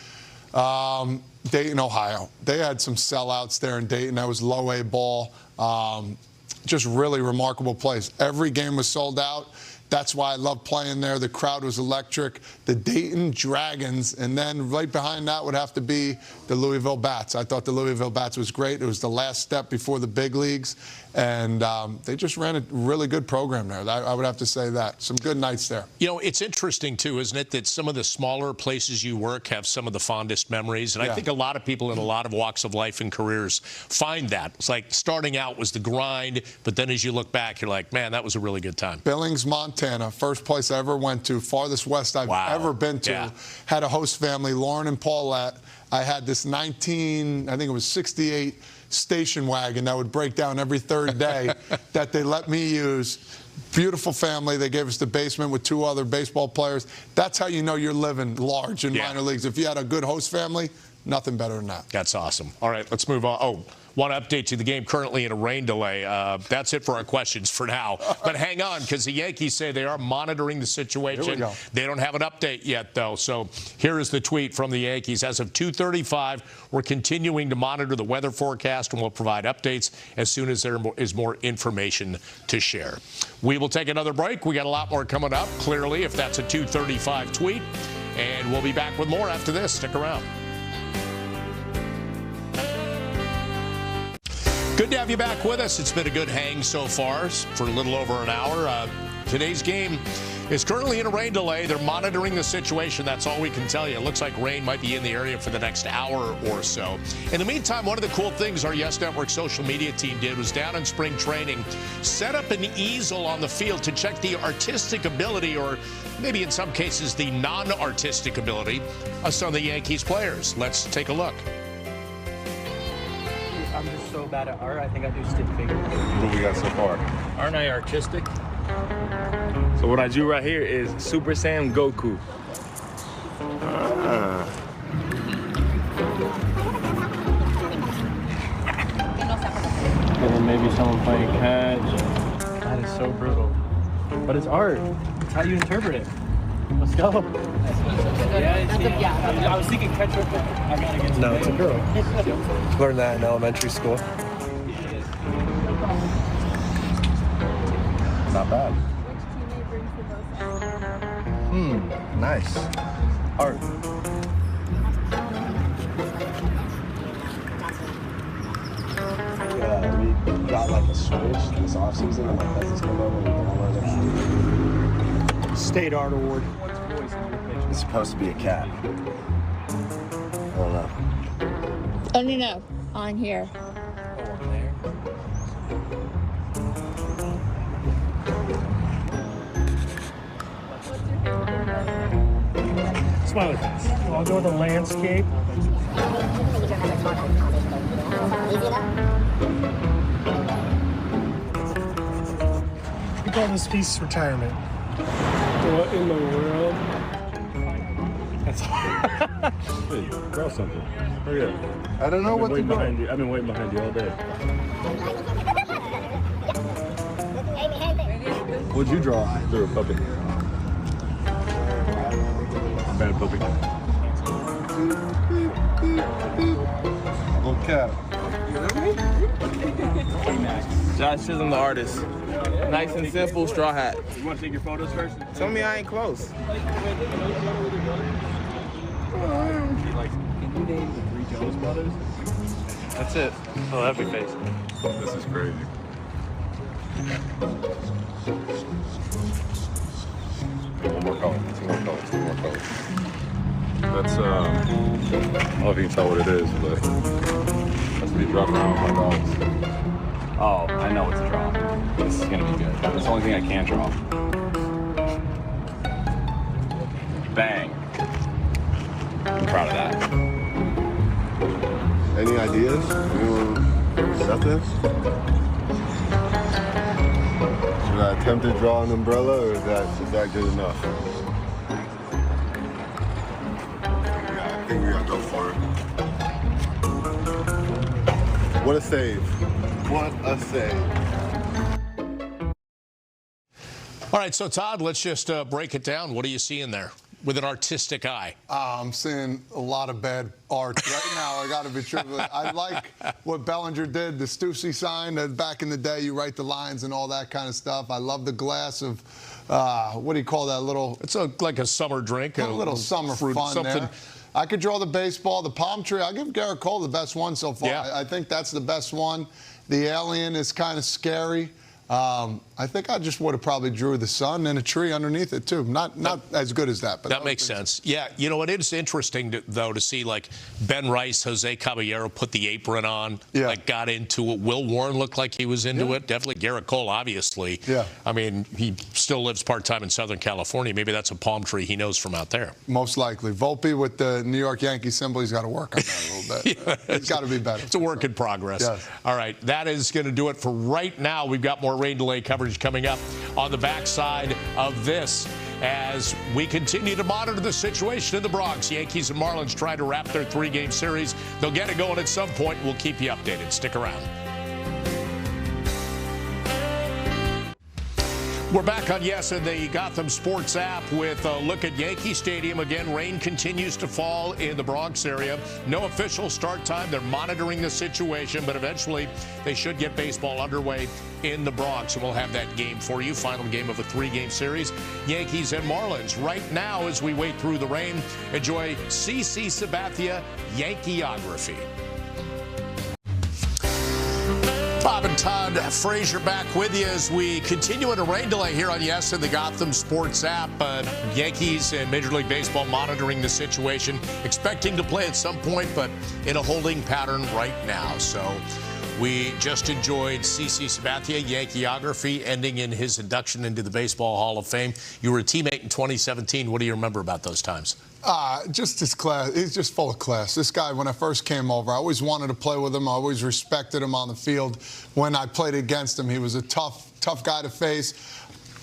Dayton, Ohio. They had some sellouts there in Dayton. That was low A ball. Just really remarkable place. Every game was sold out. That's why I love playing there. The crowd was electric. The Dayton Dragons, and then right behind that would have to be the Louisville Bats. I thought the Louisville Bats was great. It was the last step before the big leagues, and they just ran a really good program there. I would have to say that. Some good nights there. It's interesting, too, isn't it, that some of the smaller places you work have some of the fondest memories, and I think a lot of people in a lot of walks of life and careers find that. It's like starting out was the grind, but then as you look back, you're like, man, that was a really good time. Billings, Montana, first place I ever went to, farthest west I've ever been to. Had a host family, Lauren and Paulette. I had this 68 station wagon that would break down every third day that they let me use. Beautiful family. They gave us the basement with 2 other baseball players. That's how you know you're living large in minor leagues. If you had a good host family, nothing better than that. That's awesome. All right, let's move on. Oh, one update to the game currently in a rain delay. That's it for our questions for now. But hang on, because the Yankees say they are monitoring the situation. Here we go. They don't have an update yet, though. So here is the tweet from the Yankees. As of 2:35, we're continuing to monitor the weather forecast, and we'll provide updates as soon as there is more information to share. We will take another break. We got a lot more coming up, clearly, if that's a 2:35 tweet. And we'll be back with more after this. Stick around. Good to have you back with us. It's been a good hang so far for a little over an hour. Today's game is currently in a rain delay. They're monitoring the situation. That's all we can tell you. It looks like rain might be in the area for the next hour or so. In the meantime, one of the cool things our Yes Network social media team did was down in spring training, set up an easel on the field to check the artistic ability, or maybe in some cases the non-artistic ability, of some of the Yankees players. Let's take a look. I'm just so bad at art. I think I do stick figures. What we got so far? Aren't I artistic? So what I drew right here is Super Saiyan Goku. And then maybe someone playing catch. That is so brutal. But it's art. It's how you interpret it. Let's go. I was thinking catcher. I gotta get. No, it's a girl. Learned that in elementary school. Not bad. Nice. Art. Yeah, we got like a switch this offseason, and my cousins come over and we all learned everything. State Art Award. It's supposed to be a cat. I don't know. Oh, no, on here. Smiley face. I'll go with a landscape. We call this piece retirement. What in the world? That's hard. Hey, draw something. Hurry up. I don't know what to do. I've been waiting behind you all day. What'd you draw? They're a puppy. Bad puppy. Little cat. Josh Chisholm, the artist. Nice and simple, straw hat. You want to take your photos first? Tell me I ain't close. Can you name the 3 Jonas Brothers? That's it. Oh, that'd be face. This is crazy. One more color. 2 more colors. 2 more colors. That's I don't know if you can tell what it is, but that's me dropping around with my dogs. Oh, I know it's a draw. This is gonna be good. That's the only thing I can draw. Bang. I'm proud of that. Any ideas? Set this? Should I attempt to draw an umbrella, or is that good enough? Yeah, I think we gotta go for it. What a save. What a save. All right, so Todd, let's just break it down. What are you seeing there with an artistic eye? I'm seeing a lot of bad art right now. I got to be true. I like what Bellinger did, the Stussy sign. Back in the day, you write the lines and all that kind of stuff. I love the glass of, what do you call that little? It's like a summer drink. A little summer fruit, fun something. there. I could draw the baseball, the palm tree. I'll give Garrett Cole the best one so far. Yeah. I think that's the best one. The alien is kind of scary. I think I just would have probably drew the sun and a tree underneath it too. Not as good as that, but that makes sense. Yeah, you know, it is interesting though to see like Ben Rice, Jose Caballero put the apron on, like got into it. Will Warren looked like he was into it. Definitely Garrett Cole, obviously. Yeah. I mean, he still lives part-time in Southern California. Maybe that's a palm tree he knows from out there. Most likely. Volpe with the New York Yankee symbol, he's got to work on that a little bit. It's got to be better. It's a work in progress. Yes. All right, that is going to do it for right now. We've got more rain delay coverage coming up on the backside of this as we continue to monitor the situation in the Bronx. Yankees and Marlins try to wrap their 3-game series. They'll get it going at some point. We'll keep you updated. Stick around. We're back on Yes and the Gotham Sports app with a look at Yankee Stadium. Again, rain continues to fall in the Bronx area. No official start time. They're monitoring the situation, but eventually they should get baseball underway in the Bronx. And we'll have that game for you. Final game of a 3-game series. Yankees and Marlins. Right now, as we wait through the rain, enjoy CC Sabathia Yankeeography. Bob and Todd Frazier back with you as we continue in a rain delay here on Yes and the Gotham Sports app. Yankees and Major League Baseball monitoring the situation, expecting to play at some point, but in a holding pattern right now. So we just enjoyed CC Sabathia Yankeeography ending in his induction into the Baseball Hall of Fame. You were a teammate in 2017. What do you remember about those times? Just his class. He's just full of class. This guy, when I first came over, I always wanted to play with him. I always respected him on the field. When I played against him, he was a tough guy to face.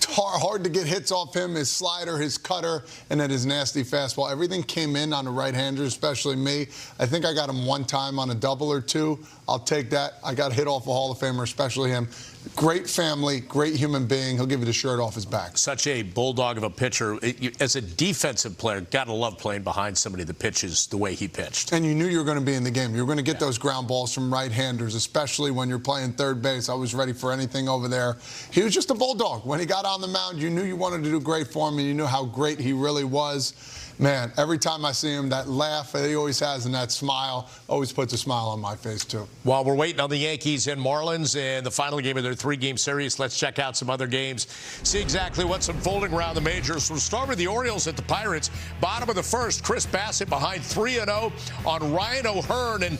Hard to get hits off him, his slider, his cutter, and then his nasty fastball. Everything came in on the right-hander, especially me. I think I got him one time on a double or two. I'll take that. I got hit off a Hall of Famer, especially him. Great family, great human being. He'll give you the shirt off his back. Such a bulldog of a pitcher. As a defensive player, gotta love playing behind somebody that pitches the way he pitched. And you knew you were going to be in the game. You were going to get those ground balls from right-handers, especially when you're playing third base. I was ready for anything over there. He was just a bulldog. When he got on the mound, you knew you wanted to do great for him, and you knew how great he really was. Man, every time I see him, that laugh that he always has and that smile always puts a smile on my face, too. While we're waiting on the Yankees and Marlins in the final game of their 3-game series, let's check out some other games, see exactly what's unfolding around the majors. We'll start with the Orioles at the Pirates. Bottom of the first, Chris Bassett behind 3-0 on Ryan O'Hearn, and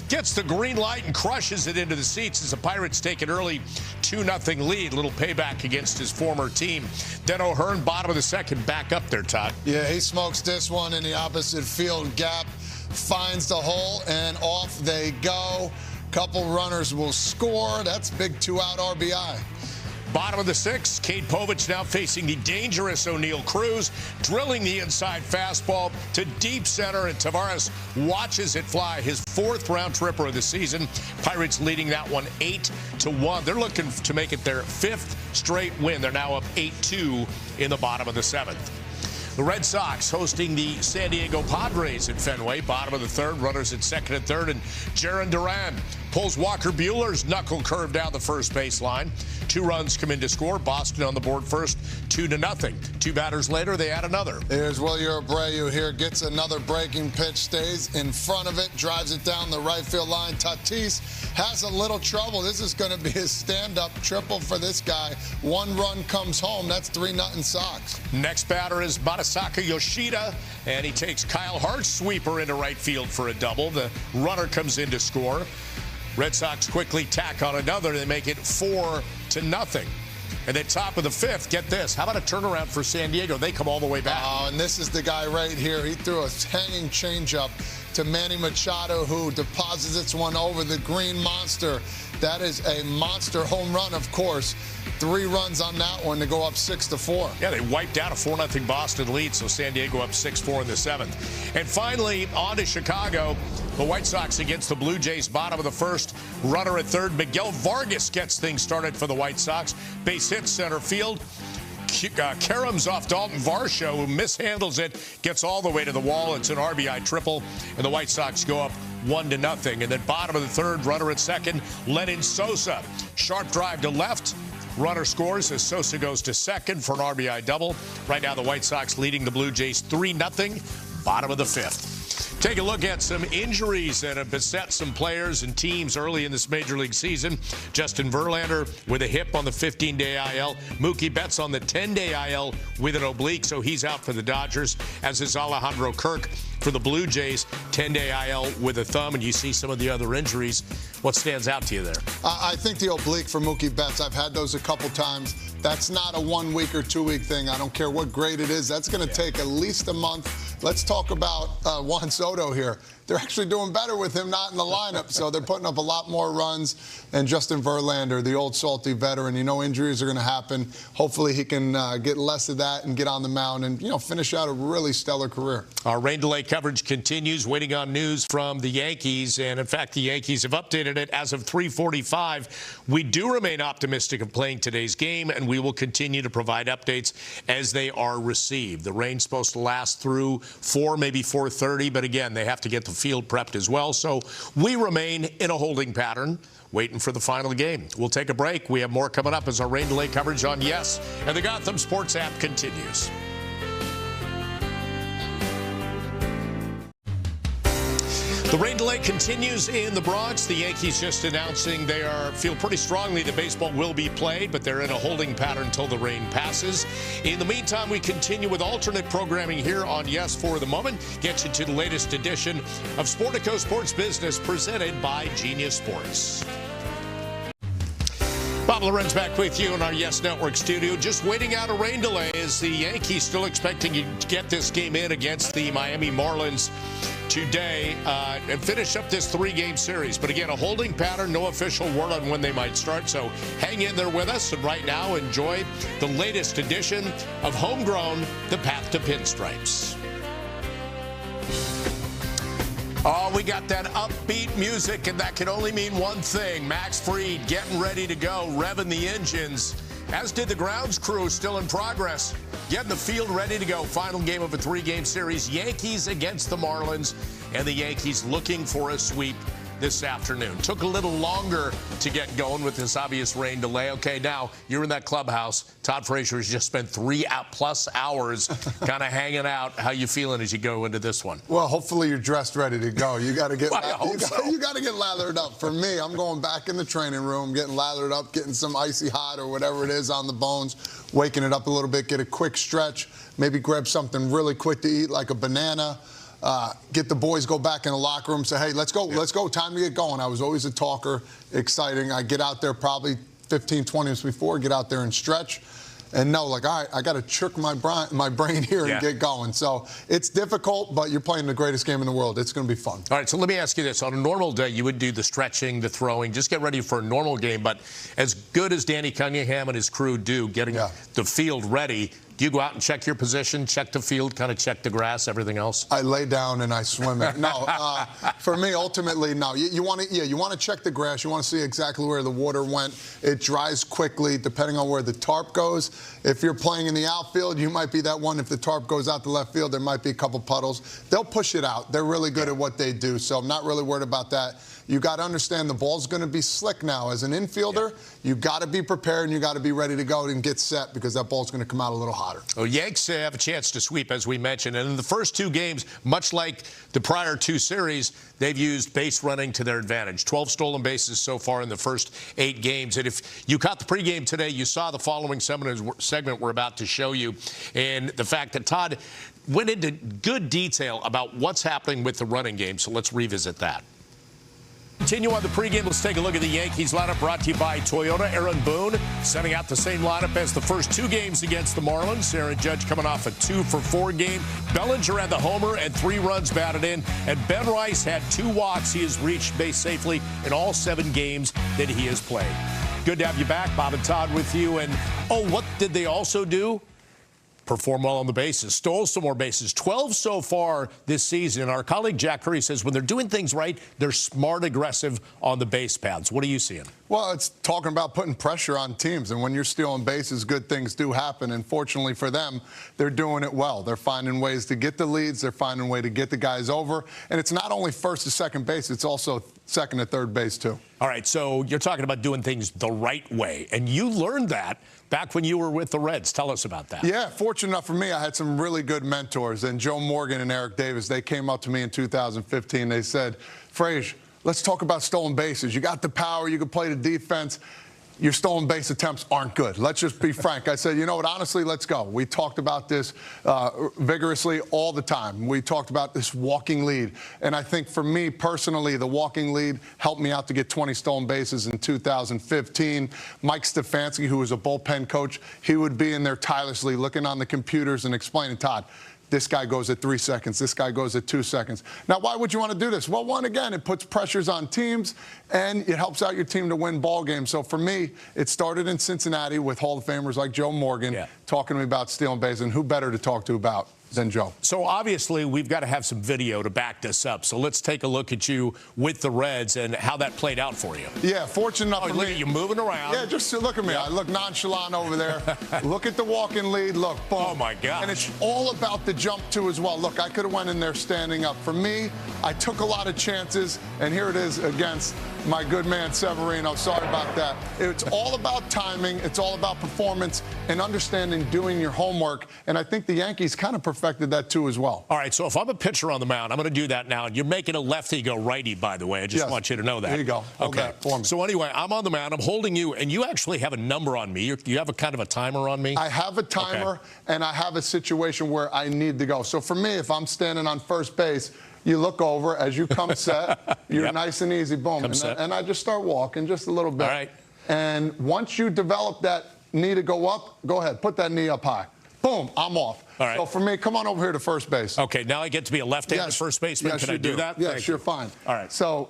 gets the green light and crushes it into the seats as the Pirates take an early 2-0 lead. Little payback against his former team. Then O'Hearn, bottom of the second, back up there, Todd. Yeah, he smokes this one in the opposite field gap, finds the hole, and off they go. Couple runners will score. That's big 2-out RBI. Bottom of the sixth, Cade Povich now facing the dangerous O'Neal Cruz, drilling the inside fastball to deep center, and Tavares watches it fly, his 4th round tripper of the season. Pirates leading that one 8-1. They're looking to make it their 5th straight win. They're now up 8-2 in the bottom of the 7th. The Red Sox hosting the San Diego Padres at Fenway. Bottom of the 3rd, runners at 2nd and 3rd, and Jaron Duran pulls Walker Buehler's knuckle curve down the first baseline. 2 runs come in to score. Boston on the board first, 2-0. 2 batters later, they add another. Here's Wilyer Abreu here, gets another breaking pitch, stays in front of it, drives it down the right field line. Tatis has a little trouble. This is going to be his stand-up triple for this guy. 1 run comes home. That's 3-0 Sox. Next batter is Masataka Yoshida, and he takes Kyle Hart's sweeper into right field for a double. The runner comes in to score. Red Sox quickly tack on another. They make it 4-0. And then top of the 5th, get this. How about a turnaround for San Diego? They come all the way back. Oh, and this is the guy right here. He threw a hanging changeup to Manny Machado, who deposits one over the green monster. That is a monster home run, of course. 3 runs on that one to go up 6-4. Yeah, they wiped out a 4-0 Boston lead, so San Diego up 6-4 in the 7th. And finally, on to Chicago. The White Sox against the Blue Jays, bottom of the 1st. Runner at 3rd. Miguel Vargas gets things started for the White Sox. Base hit center field. Karam's off Dalton Varsho, who mishandles it, gets all the way to the wall. It's an RBI triple, and the White Sox go up 1-0. And then bottom of the 3rd, runner at 2nd, Lenyn Sosa. Sharp drive to left. Runner scores as Sosa goes to 2nd for an RBI double. Right now, the White Sox leading the Blue Jays 3-0, bottom of the 5th. Take a look at some injuries that have beset some players and teams early in this Major League season. Justin Verlander with a hip on the 15-day IL. Mookie Betts on the 10-day IL with an oblique, so he's out for the Dodgers, as is Alejandro Kirk for the Blue Jays, 10-day IL with a thumb. And you see some of the other injuries. What stands out to you there? I think the oblique for Mookie Betts, I've had those a couple times. That's not a 1-week or 2-week thing. I don't care what grade it is. That's going to take at least a month. Let's talk about Juan Soto here. They're actually doing better with him not in the lineup, so they're putting up a lot more runs. And Justin Verlander, the old salty veteran, you know injuries are going to happen. Hopefully he can get less of that and get on the mound and, finish out a really stellar career. Our rain delay coverage continues, waiting on news from the Yankees. And, in fact, the Yankees have updated it as of 3:45. We do remain optimistic of playing today's game, and we will continue to provide updates as they are received. The rain's supposed to last through 4, maybe 4:30, but, again, they have to get the field prepped as well. So we remain in a holding pattern, waiting for the final game. We'll take a break. We have more coming up as our rain delay coverage on Yes and the Gotham Sports app continues. The rain delay continues in the Bronx. The Yankees just announcing they feel pretty strongly that baseball will be played, but they're in a holding pattern until the rain passes. In the meantime, we continue with alternate programming here on Yes for the Moment. Get you to the latest edition of Sportico Sports Business presented by Genius Sports. Bob Lorenz back with you in our Yes Network studio. Just waiting out a rain delay as the Yankees still expecting to get this game in against the Miami Marlins today and finish up this 3-game series. But again, a holding pattern, no official word on when they might start. So hang in there with us. And right now, enjoy the latest edition of Homegrown, The Path to Pinstripes. Oh, we got that upbeat music, and that can only mean one thing. Max Fried getting ready to go, revving the engines, as did the grounds crew, still in progress. Getting the field ready to go. Final game of a 3-game series. Yankees against the Marlins, and the Yankees looking for a sweep this afternoon. Took a little longer to get going with this obvious rain delay. Okay, now you're in that clubhouse. Todd Frazier has just spent 3+ hours kind of hanging out. How you feeling as you go into this one? Well, hopefully you're dressed ready to go. You got to get you got to get lathered up. For me, I'm going back in the training room, getting lathered up, getting some icy hot or whatever it is on the bones, waking it up a little bit, get a quick stretch, maybe grab something really quick to eat like a banana. Get the boys, go back in the locker room, say, hey, let's go, time to get going. I was always a talker, exciting. I get out there probably 15, 20 minutes before, get out there and stretch. And know, like, all right, I got to trick my brain here and get going. So it's difficult, but you're playing the greatest game in the world. It's going to be fun. All right, so let me ask you this. On a normal day, you would do the stretching, the throwing, just get ready for a normal game. But as good as Danny Cunningham and his crew do getting the field ready, do you go out and check your position, check the field, kind of check the grass, everything else? I lay down and I swim it. No, for me, ultimately, no. You want to check the grass. You want to see exactly where the water went. It dries quickly, depending on where the tarp goes. If you're playing in the outfield, you might be that one. If the tarp goes out to left field, there might be a couple puddles. They'll push it out. They're really good at what they do, so I'm not really worried about that. You got to understand the ball's going to be slick now. As an infielder, you got to be prepared and you got to be ready to go and get set because that ball's going to come out a little hotter. Well, Yanks have a chance to sweep, as we mentioned. And in the first 2 games, much like the prior 2 series, they've used base running to their advantage. 12 stolen bases so far in the first 8 games. And if you caught the pregame today, you saw the following segment we're about to show you. And the fact that Todd went into good detail about what's happening with the running game. So let's revisit that. Continue on the pregame. Let's take a look at the Yankees lineup brought to you by Toyota. Aaron Boone sending out the same lineup as the first 2 games against the Marlins. Aaron Judge coming off a 2-for-4 game. Bellinger had the homer and 3 runs batted in. And Ben Rice had 2 walks. He has reached base safely in all 7 games that he has played. Good to have you back. Bob and Todd with you. And, what did they also do? Perform well on the bases, stole some more bases, 12 so far this season. And our colleague Jack Curry says when they're doing things right, they're smart, aggressive on the base paths. What are you seeing? Well, it's talking about putting pressure on teams. And when you're stealing bases, good things do happen. And fortunately for them, they're doing it well. They're finding ways to get the leads. They're finding a way to get the guys over. And it's not only first to second base, it's also second to third base, too. All right, so you're talking about doing things the right way. And you learned that back when you were with the Reds. Tell us about that. Yeah, fortunate enough for me, I had some really good mentors. And Joe Morgan and Eric Davis, they came up to me in 2015. They said, Frazier, let's talk about stolen bases. You got the power. You can play the defense. Your stolen base attempts aren't good. Let's just be frank. I said, you know what, honestly, let's go. We talked about this vigorously all the time. We talked about this walking lead. And I think for me personally, the walking lead helped me out to get 20 stolen bases in 2015. Mike Stefanski, who was a bullpen coach, he would be in there tirelessly looking on the computers and explaining, Todd, this guy goes at 3 seconds. This guy goes at 2 seconds. Now, why would you want to do this? Well, one, again, it puts pressures on teams, and it helps out your team to win ball games. So for me, it started in Cincinnati with Hall of Famers like Joe Morgan talking to me about stealing bases, and who better to talk to about than Joe. So obviously, we've got to have some video to back this up. So let's take a look at you with the Reds and how that played out for you. Yeah, fortunate enough for look me. at you moving around. Yeah, just look at me. I look nonchalant over there. Look at the walking lead. Look, boom. Oh, my God. And it's all about the jump, too, as well. Look, I could have went in there standing up. For me, I took a lot of chances, and here it is against my good man Severino. Sorry about that. It's all about timing. It's all about performance and understanding doing your homework. And I think the Yankees kind of perfected that, too, as well. All right, so if I'm a pitcher on the mound, I'm going to do that now. You're making a lefty go righty, by the way. I just want you to know that. There you go. Hold Okay. that for me. So anyway, I'm on the mound. I'm holding you, and you actually have a number on me. You have a kind of a timer on me? I have a timer, and I have a situation where I need to go. So for me, if I'm standing on first base, you look over as you come set. You're nice and easy, boom. And I just start walking just a little bit. All right. And once you develop that knee to go up, go ahead. Put that knee up high. Boom, I'm off. All right. So for me, come on over here to first base. Okay, now I get to be a left-handed first baseman. Yes, Can I do that? Yes, you're fine. All right. So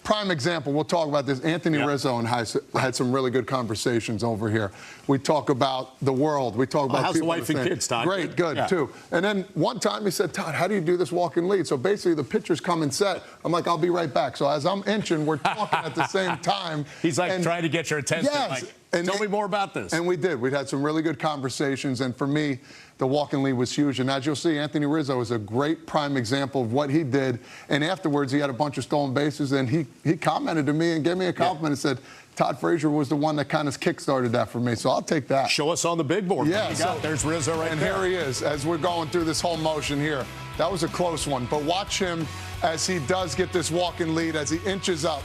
prime example, we'll talk about this. Anthony Rizzo and I had some really good conversations over here. We talk about the world. We talk about how's the people wife and kids, Todd? Great, good, Yeah. too. And then one time he said, Todd, how do you do this walk and lead? So basically the pitchers come and set. I'm like, I'll be right back. So as I'm inching, we're talking at the same time. He's like trying to get your attention. Yes. Like, tell me more about this. And we did. We'd had some really good conversations. And for me, the walk and lead was huge. And as you'll see, Anthony Rizzo is a great prime example of what he did. And afterwards, he had a bunch of stolen bases. And he commented to me and gave me a compliment and said, Todd Frazier was the one that kind of kick-started that for me. So I'll take that. Show us on the big board. Yeah. There's Rizzo right and there. And here he is as we're going through this whole motion here. That was a close one. But watch him as he does get this walk and lead, as he inches up.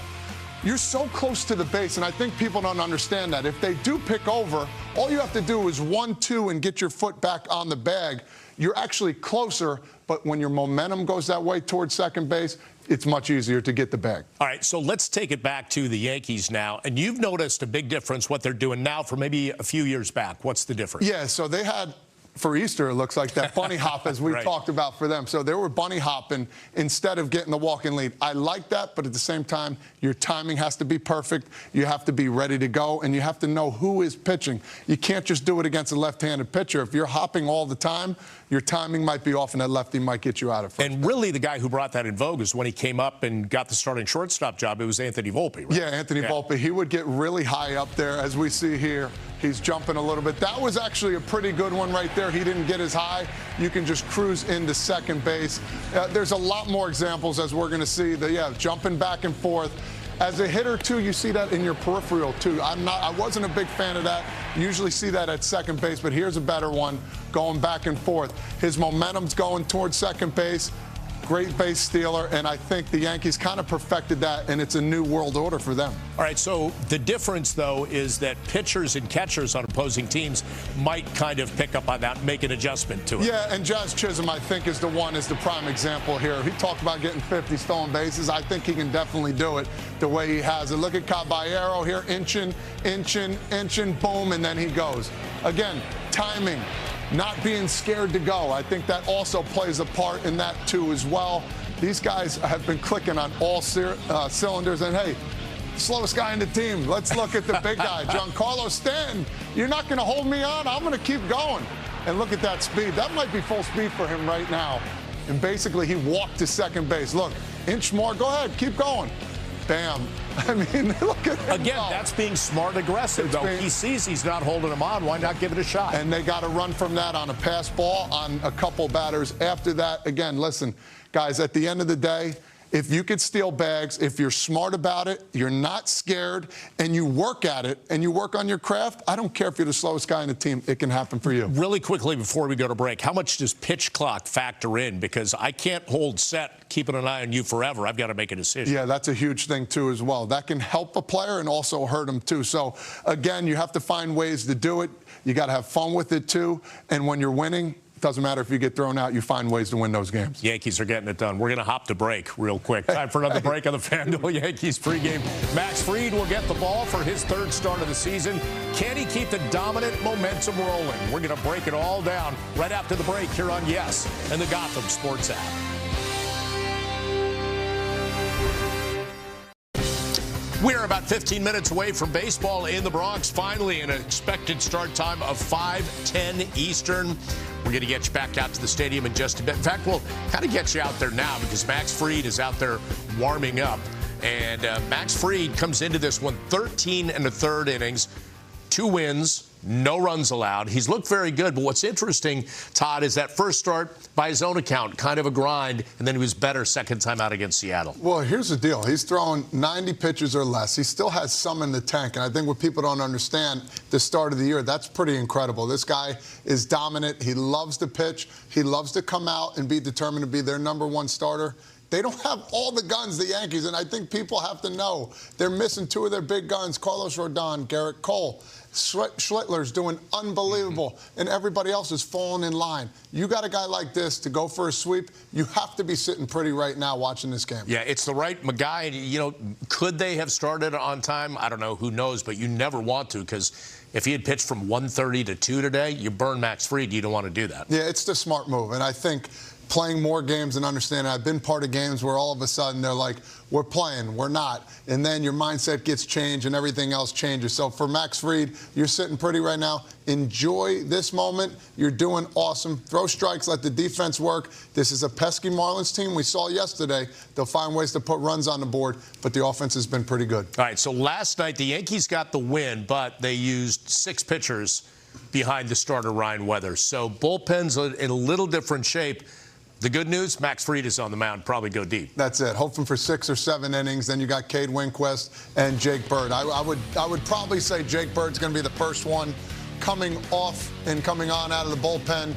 You're so close to the base, and I think people don't understand that. If they do pick over, all you have to do is 1-2 and get your foot back on the bag. You're actually closer, but when your momentum goes that way towards second base, it's much easier to get the bag. All right, so let's take it back to the Yankees now. And you've noticed a big difference what they're doing now from maybe a few years back. What's the difference? Yeah, so they had, for Easter, it looks like that bunny hop, as we Right. talked about for them. So they were bunny hopping instead of getting the walk and lead. I like that, but at the same time, your timing has to be perfect. You have to be ready to go, and you have to know who is pitching. You can't just do it against a left-handed pitcher. If you're hopping all the time, your timing might be off, and that lefty might get you out of first. And really, the guy who brought that in vogue is when he came up and got the starting shortstop job, it was Anthony Volpe, right? Yeah, Anthony Volpe. He would get really high up there, as we see here. He's jumping a little bit. That was actually a pretty good one right there. He didn't get as high. You can just cruise into second base. There's a lot more examples, as we're going to see. Jumping back and forth. As a hitter, too, you see that in your peripheral, too. I wasn't a big fan of that. You usually see that at second base, but here's a better one, going back and forth. His momentum's going towards second base. Great base stealer, and I think the Yankees kind of perfected that, and it's a new world order for them. All right, so the difference, though, is that pitchers and catchers on opposing teams might kind of pick up on that and make an adjustment to it. Yeah, and Jazz Chisholm, I think, is the prime example here. He talked about getting 50 stolen bases. I think he can definitely do it the way he has it. Look at Caballero here, inching, boom, and then he goes. Again, timing. Not being scared to go. I think that also plays a part in that, too, as well. These guys have been clicking on all cylinders. And, hey, slowest guy in the team. Let's look at the big guy, Giancarlo Stanton. You're not going to hold me on. I'm going to keep going. And look at that speed. That might be full speed for him right now. And basically, he walked to second base. Look, inch more. Go ahead. Keep going. Bam. I mean, look at him. Again, that's being smart and aggressive, though. He sees he's not holding him on. Why not give it a shot? And they got to run from that on a pass ball on a couple batters. After that, again, listen, guys, at the end of the day, if you could steal bags, if you're smart about it, you're not scared, and you work at it, and you work on your craft, I don't care if you're the slowest guy in the team. It can happen for you. Really quickly before we go to break, how much does pitch clock factor in? Because I can't hold set, keeping an eye on you forever. I've got to make a decision. Yeah, that's a huge thing, too, as well. That can help a player and also hurt him, too. So, again, you have to find ways to do it. You got to have fun with it, too. And when you're winning, doesn't matter if you get thrown out, you find ways to win those games. Yankees are getting it done. We're going to hop to break real quick. Time for another break on the FanDuel Yankees pregame. Max Fried will get the ball for his third start of the season. Can he keep the dominant momentum rolling? We're going to break it all down right after the break here on Yes and the Gotham Sports app. We're about 15 minutes away from baseball in the Bronx. Finally, an expected start time of 5:10 Eastern. We're going to get you back out to the stadium in just a bit. In fact, we'll kind of get you out there now because Max Fried is out there warming up. And Max Fried comes into this one 13 1/3 innings, 2 wins, no runs allowed. He's looked very good, but what's interesting, Todd, is that first start, by his own account, kind of a grind, and then he was better second time out against Seattle. Well, here's the deal. He's throwing 90 pitches or less. He still has some in the tank, and I think what people don't understand, the start of the year, that's pretty incredible. This guy is dominant. He loves to pitch. He loves to come out and be determined to be their #1 starter. They don't have all the guns, the Yankees, and I think people have to know they're missing 2 of their big guns, Carlos Rodon, Garrett Cole. Schlittler's doing unbelievable, and everybody else is falling in line. You got a guy like this to go for a sweep, you have to be sitting pretty right now watching this game. Yeah, it's the right guy. You know, could they have started on time? I don't know. Who knows? But you never want to, because if he had pitched from 1:30 to 2 today, you burn Max Fried. You don't want to do that. Yeah, it's the smart move, and I think playing more games and understanding. I've been part of games where all of a sudden they're like, we're playing, we're not. And then your mindset gets changed and everything else changes. So for Max Fried, you're sitting pretty right now. Enjoy this moment. You're doing awesome. Throw strikes, let the defense work. This is a pesky Marlins team. We saw yesterday. They'll find ways to put runs on the board, but the offense has been pretty good. All right, so last night the Yankees got the win, but they used 6 pitchers behind the starter Ryan Weathers. So bullpen's in a little different shape. The good news, Max Fried is on the mound, probably go deep. That's it. Hoping for 6 or 7 innings. Then you got Cade Winquist and Jake Bird. I would probably say Jake Bird's going to be the first one coming off and coming on out of the bullpen.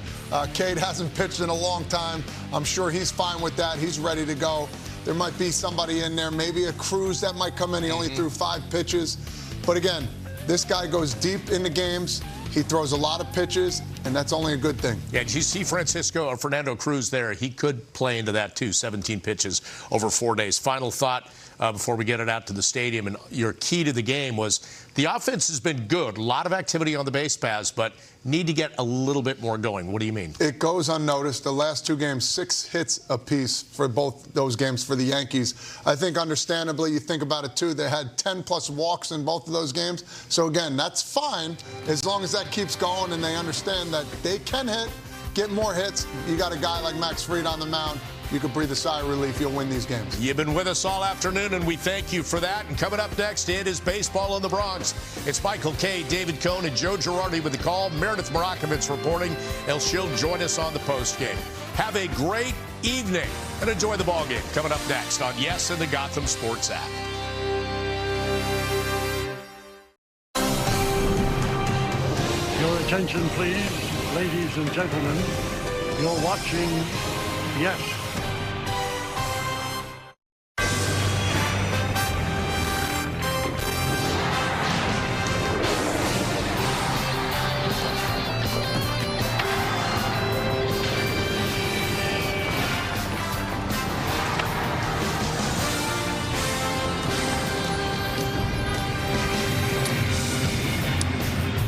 Cade hasn't pitched in a long time. I'm sure he's fine with that. He's ready to go. There might be somebody in there, maybe a Cruz that might come in. He only threw 5 pitches. But again, this guy goes deep into games. He throws a lot of pitches, and that's only a good thing. Yeah, did you see Fernando Cruz there? He could play into that, too. 17 pitches over 4 days. Final thought before we get it out to the stadium, and your key to the game was the offense has been good. A lot of activity on the base paths, but need to get a little bit more going. What do you mean? It goes unnoticed. The last 2 games, 6 hits apiece for both those games for the Yankees. I think understandably, you think about it too, they had 10+ walks in both of those games. So again, that's fine as long as that keeps going and they understand that they can hit, get more hits. You got a guy like Max Fried on the mound. You can breathe a sigh of relief. You'll win these games. You've been with us all afternoon, and we thank you for that. And coming up next, it is Baseball in the Bronx. It's Michael Kay, David Cohn, and Joe Girardi with the call. Meredith Marakovitz reporting, and she'll join us on the postgame. Have a great evening and enjoy the ball game. Coming up next on Yes and the Gotham Sports app. Your attention, please, ladies and gentlemen. You're watching Yes.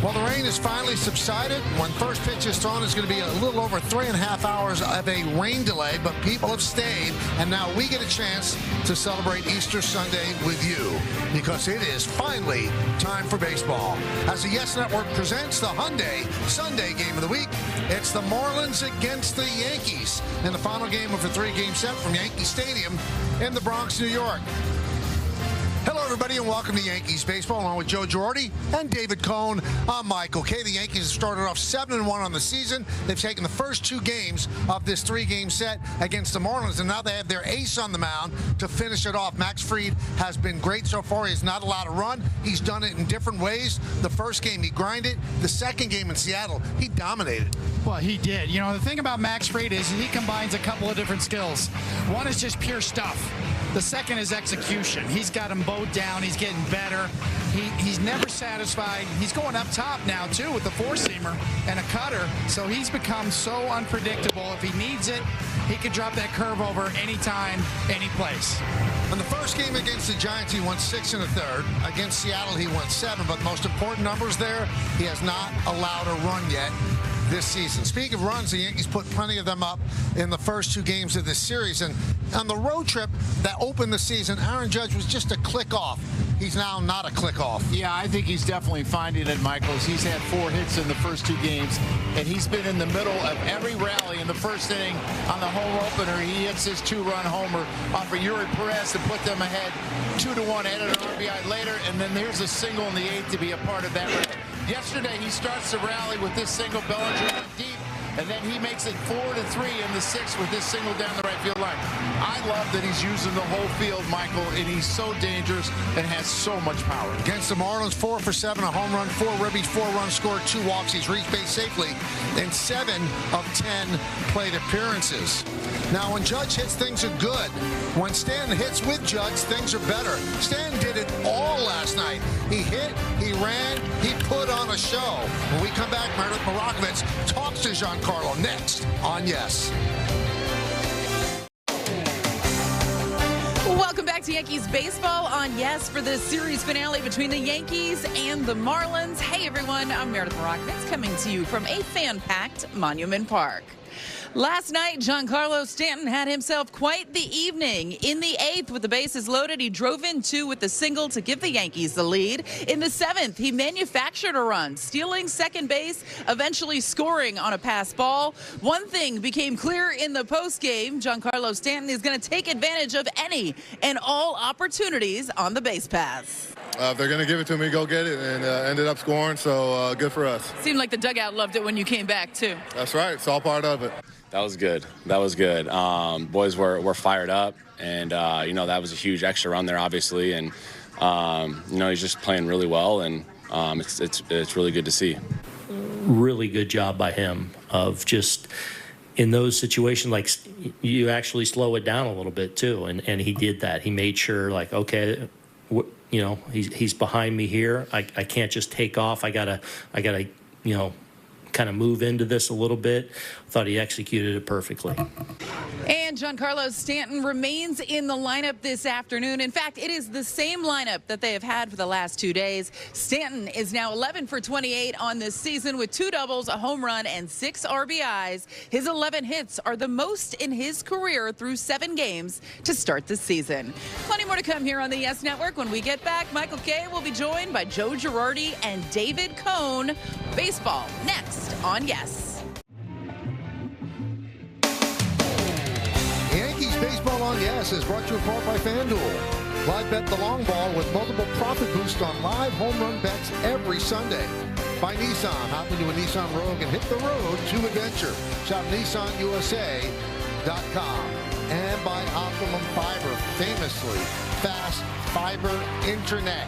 Well, the rain has finally subsided. When first pitch is thrown, it's going to be a little over 3.5 hours of a rain delay, but people have stayed, and now we get a chance to celebrate Easter Sunday with you, because it is finally time for baseball. As the Yes Network presents the Hyundai Sunday Game of the Week, it's the Marlins against the Yankees in the final game of a 3-game set from Yankee Stadium in the Bronx, New York. Hello, everybody, and welcome to Yankees Baseball, along with Joe Girardi and David Cohn. I'm Michael Kay. The Yankees have started off 7-1 on the season. They've taken the first 2 games of this 3-game set against the Marlins, and now they have their ace on the mound to finish it off. Max Fried has been great so far. He has not allowed a run. He's done it in different ways. The first game, he grinded. The second game in Seattle, he dominated. Well, he did. You know, the thing about Max Fried is he combines a couple of different skills. One is just pure stuff. The second is execution. He's got them both down. He's getting better. He's never satisfied. He's going up top now, too, with the 4-seamer and a cutter. So he's become so unpredictable. If he needs it, he can drop that curve over anytime, any place. In the first game against the Giants, he won 6 1/3. Against Seattle, he won 7. But most important numbers there, he has not allowed a run yet this season. Speaking of runs, the Yankees put plenty of them up in the first 2 games of this series. And on the road trip that opened the season, Aaron Judge was just a click off. He's now not a click off. Yeah, I think he's definitely finding it, Michaels. He's had 4 hits in the first 2 games, and he's been in the middle of every rally. In the first inning on the home opener, he hits his 2-run homer off of Yuri Perez to put them ahead 2-1, added an RBI later, and then there's a single in the 8th to be a part of that rally. Yesterday, he starts the rally with this single. Bellinger went deep, and then he makes it 4-3 in the 6th with this single down the right field line. I love that he's using the whole field, Michael, and he's so dangerous and has so much power. Against the Marlins, 4 for 7, a home run, 4 ribbies, 4 runs scored, 2 walks. He's reached base safely in 7 of 10 plate appearances. Now, when Judge hits, things are good. When Stan hits with Judge, things are better. Stan did it all last night. He hit, he ran, he put on a show. When we come back, Meredith Marakovitz talks to Giancarlo next on Yes. Welcome back to Yankees Baseball on Yes for the series finale between the Yankees and the Marlins. Hey, everyone, I'm Meredith Marakovitz coming to you from a fan-packed Monument Park. Last night, Giancarlo Stanton had himself quite the evening. In the 8th, with the bases loaded, he drove in 2 with the single to give the Yankees the lead. In the 7th, he manufactured a run, stealing second base, eventually scoring on a pass ball. One thing became clear in the postgame: Giancarlo Stanton is going to take advantage of any and all opportunities on the base paths. If they're going to give it to me, go get it, and ended up scoring, so good for us. Seemed like the dugout loved it when you came back, too. That's right. It's all part of it. That was good. That was good. Boys were fired up, and, that was a huge extra run there, obviously, and, he's just playing really well, and it's really good to see. Really good job by him of just in those situations, like you actually slow it down a little bit, too, and he did that. He made sure, like, okay, he's behind me here. I can't just take off. I gotta kind of move into this a little bit. Thought he executed it perfectly. And Giancarlo Stanton remains in the lineup this afternoon. In fact, it is the same lineup that they have had for the last 2 days. Stanton is now 11 for 28 on this season with 2 doubles, a home run, and 6 RBIs. His 11 hits are the most in his career through 7 games to start the season. Plenty more to come here on the Yes Network. When we get back, Michael Kay will be joined by Joe Girardi and David Cohn. Baseball next on Yes. Yankees Baseball on Yes is brought to you in part by FanDuel. Live bet the long ball with multiple profit boosts on live home run bets every Sunday. By Nissan, hop into a Nissan Rogue and hit the road to adventure. Shop NissanUSA.com. And by Optimum Fiber, famously fast fiber internet.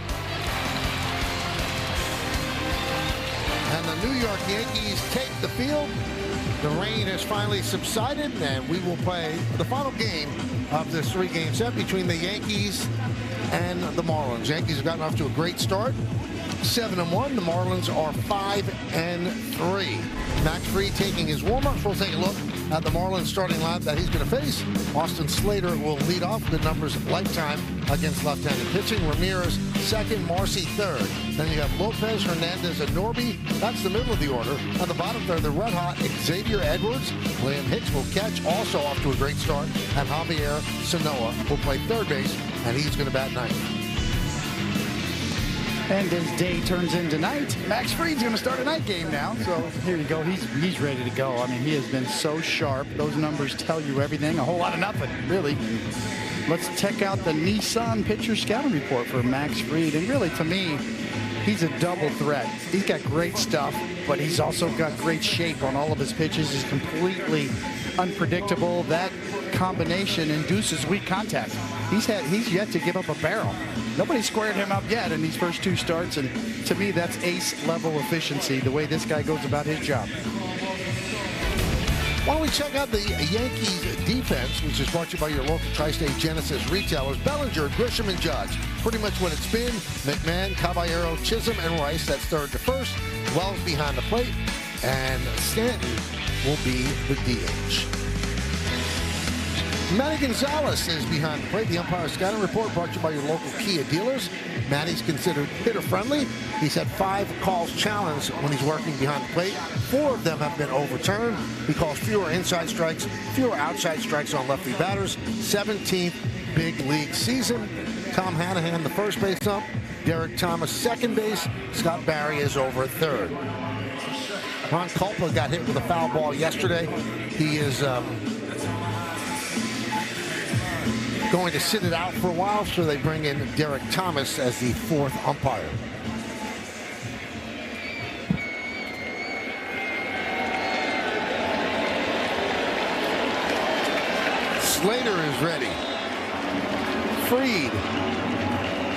And the New York Yankees take the field. The rain has finally subsided, and we will play the final game of this 3-game set between the Yankees and the Marlins. Yankees have gotten off to a great start, 7-1. The Marlins are 5-3. Max Fried taking his warm-ups. We'll take a look at the Marlins starting lineup that he's going to face. Austin Slater will lead off. Good numbers lifetime against left-handed pitching. Ramirez second, Marcy third. Then you have Lopez, Hernandez, and Norby. That's the middle of the order. On the bottom third, the red-hot Xavier Edwards. Liam Hicks will catch, also off to a great start. And Javier Sanoa will play third base, and he's going to bat ninth. And as day turns into night, Max Fried's going to start a night game now. So here you go. He's ready to go. I mean, he has been so sharp. Those numbers tell you everything. A whole lot of nothing, really. Let's check out the Nissan pitcher scouting report for Max Fried. And really, to me, he's a double threat. He's got great stuff, but he's also got great shape on all of his pitches. He's completely unpredictable. That combination induces weak contact. He's yet to give up a barrel. Nobody squared him up yet in these first 2 starts, and to me, that's ace-level efficiency, the way this guy goes about his job. Why don't we check out the Yankees defense, which is brought to you by your local Tri-State Genesis retailers. Bellinger, Grisham, and Judge. Pretty much what it's been. McMahon, Caballero, Chisholm, and Rice. That's third to first. Wells behind the plate. And Stanton will be the DH. Matty Gonzalez is behind the plate. The umpire scouting report brought to you by your local Kia dealers. Matty's considered hitter-friendly. He's had 5 calls challenged when he's working behind the plate. 4 of them have been overturned. He calls fewer inside strikes, fewer outside strikes on lefty batters. 17th big league season. Tom Hanahan, the first base ump. Derek Thomas, second base. Scott Barry is over at third. Ron Culpa got hit with a foul ball yesterday. He is going to sit it out for a while, so they bring in Derek Thomas as the 4th umpire. Slater is ready. Fried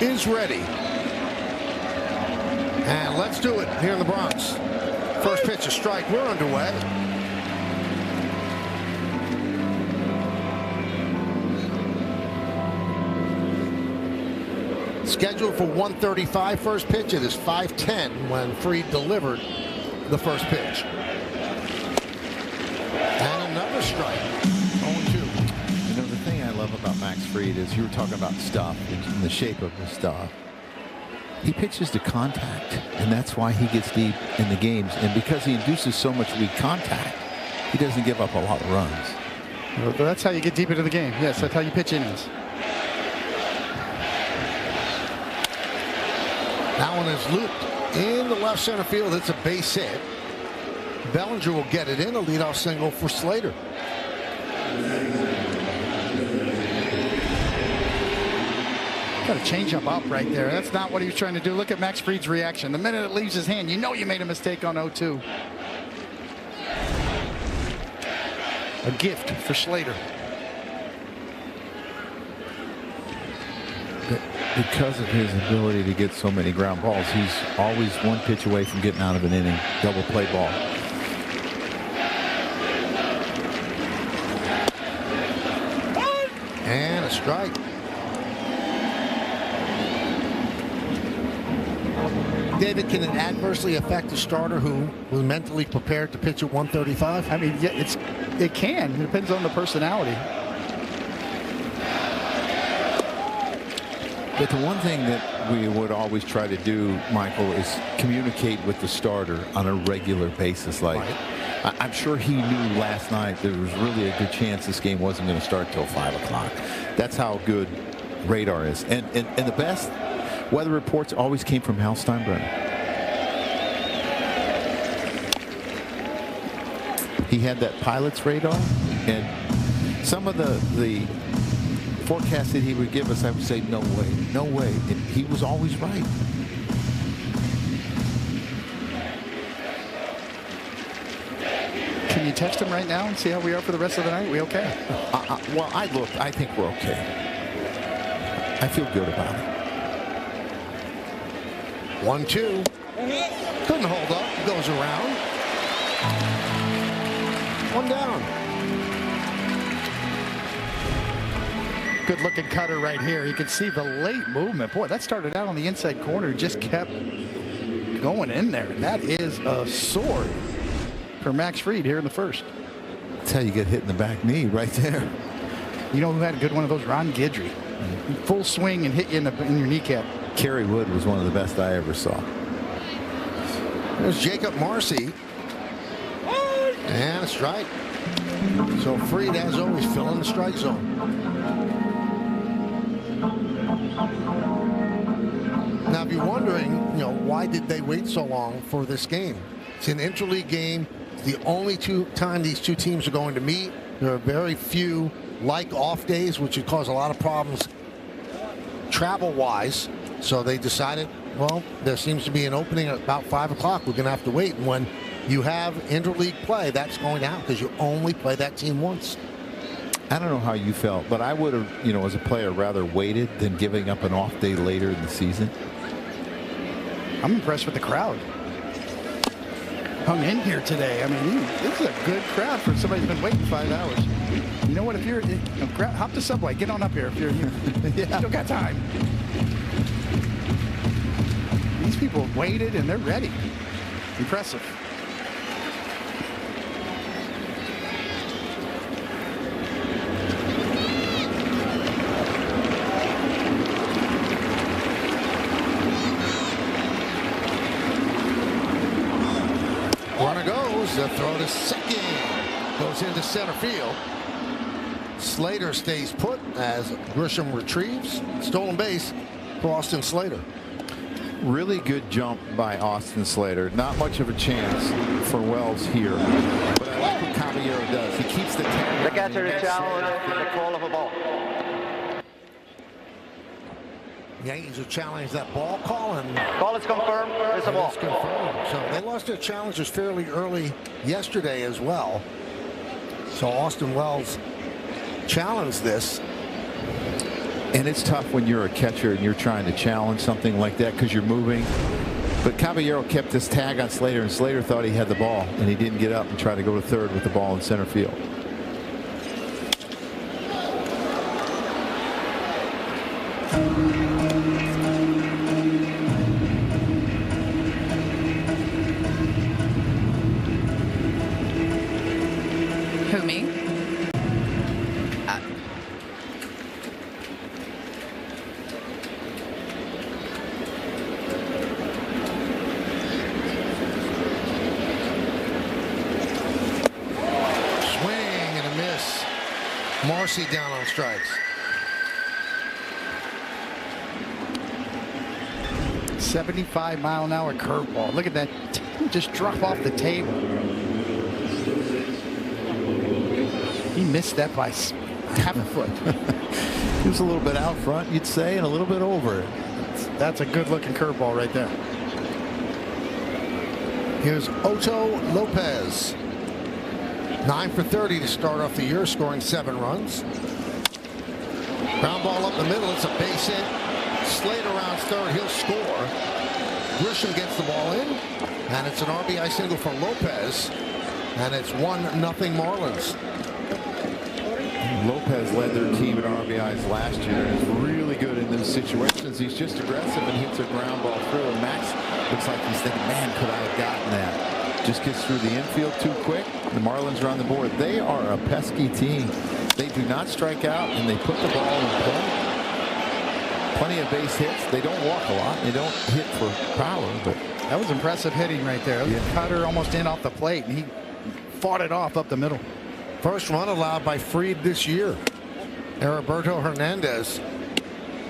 is ready. And let's do it here in the Bronx. First pitch, a strike. We're underway. Scheduled for 1:35 first pitch. It is 5:10 when Fried delivered the first pitch. And another strike. 0-2. You know, the thing I love about Max Fried is you were talking about stuff and the shape of his stuff. He pitches to contact, and that's why he gets deep in the games. And because he induces so much weak contact, he doesn't give up a lot of runs. Well, that's how you get deep into the game. Yes, that's how you pitch innings. That one is looped in the left center field. It's a base hit. Bellinger will get it in, a leadoff single for Slater. Got a changeup up right there. That's not what he was trying to do. Look at Max Fried's reaction. The minute it leaves his hand, you know you made a mistake on 0-2. A gift for Slater. Because of his ability to get so many ground balls, he's always one pitch away from getting out of an inning. Double play ball. And a strike. David, can it adversely affect a starter who was mentally prepared to pitch at 135? I mean, yeah, it can. It depends on the personality. But the one thing that we would always try to do, Michael, is communicate with the starter on a regular basis. Like, right. I'm sure he knew last night there was really a good chance this game wasn't going to start till 5 o'clock. That's how good radar is. And the best weather reports always came from Hal Steinbrenner. He had that pilot's radar, and some of the forecasts that he would give us, I would say, no way, no way. And he was always right. Can you text him right now and see how we are for the rest of the night? We okay? Well, I looked. I think we're okay. I feel good about it. 1-2. Couldn't hold up. Goes around. One down. Good looking cutter right here. You can see the late movement. Boy, that started out on the inside corner. Just kept going in there. That is a sword for Max Fried here in the first. That's how you get hit in the back knee right there. You know who had a good one of those? Ron Guidry. Full swing and hit you in your kneecap. Kerry Wood was one of the best I ever saw. There's Jacob Marcy. And a strike. So Fried, as always, filling the strike zone. Now, if you're wondering, why did they wait so long for this game? It's an interleague game. It's the only time these two teams are going to meet. There are very few off days, which would cause a lot of problems travel-wise. So they decided, well, there seems to be an opening at about 5 o'clock. We're going to have to wait. And when you have interleague play, that's going out because you only play that team once. I don't know how you felt, but I would have, as a player, rather waited than giving up an off day later in the season. I'm impressed with the crowd. Hung in here today. I mean, this is a good crowd for somebody who's been waiting 5 hours. You know what? If you're, hop the subway, get on up here. If you're here, you don't got time. These people waited and they're ready. Impressive. Runner goes. The throw to second. Goes into center field. Slater stays put as Grisham retrieves. Stolen base for Austin Slater. Really good jump by Austin Slater. Not much of a chance for Wells here. But I like what Caballero does. He keeps the tag. The catcher is challenged for the call of a ball. Yankees will challenge that ball call, and call is confirmed. It's a ball. It's confirmed. So they lost their challengers fairly early yesterday as well. So Austin Wells challenged this. And it's tough when you're a catcher and you're trying to challenge something like that because you're moving. But Caballero kept this tag on Slater, and Slater thought he had the ball, and he didn't get up and try to go to third with the ball in center field. Who, me? Dorsey down on strikes. 75-mile-an-hour curveball. Look at that. Just drop off the table. He missed that by half a foot. He was a little bit out front, you'd say, and a little bit over it. That's a good-looking curveball right there. Here's Otto Lopez. 9 for 30 to start off the year, scoring 7 runs. Ground ball up the middle. It's a base hit. Slater around third. He'll score. Grisham gets the ball in, and it's an RBI single for Lopez, and it's 1-0 Marlins. Lopez led their team in RBIs last year and is really good in those situations. He's just aggressive and hits a ground ball through. And Max looks like he's thinking, man, could I have gotten that? Just gets through the infield too quick. The Marlins are on the board. They are a pesky team. They do not strike out, and they put the ball in play. Plenty of base hits. They don't walk a lot. They don't hit for power. But that was impressive hitting right there. Yeah. Cutter almost in off the plate, and he fought it off up the middle. First run allowed by Fried this year. Heriberto Hernandez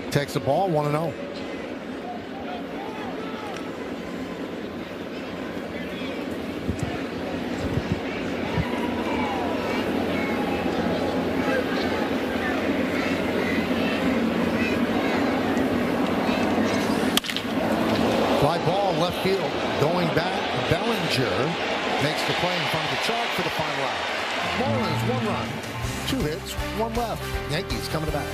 takes the ball, 1-0. Fly ball left field, going back. Bellinger makes the play in front of the chalk for the final out. Marlins, 1 run, 2 hits, 1 left. Yankees coming back.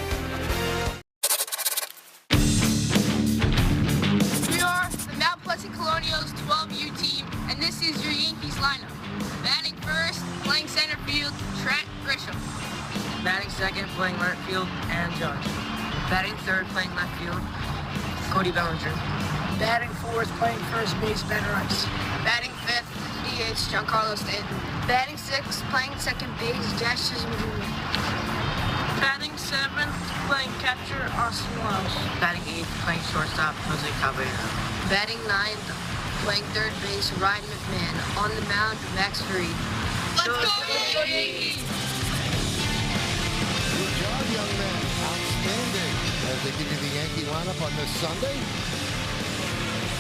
We are the Mount Pleasant Colonials 12U team, and this is your Yankees lineup. Batting first, playing center field, Trent Grisham. Batting second, playing right field, Aaron Judge. Batting third, playing left field, Cody Bellinger. Batting fourth, playing first base, Ben Rice. Batting fifth, DH, Giancarlo Stanton. Batting sixth, playing second base, Josh Chisholm Jr. Batting seventh, playing catcher, Austin Wells. Batting eighth, playing shortstop, Jose Caballero. Batting ninth, playing third base, Ryan McMahon. On the mound, Max Fried. Let's go Yankees! Good job, young man. Outstanding. As they give you the Yankee lineup on this Sunday.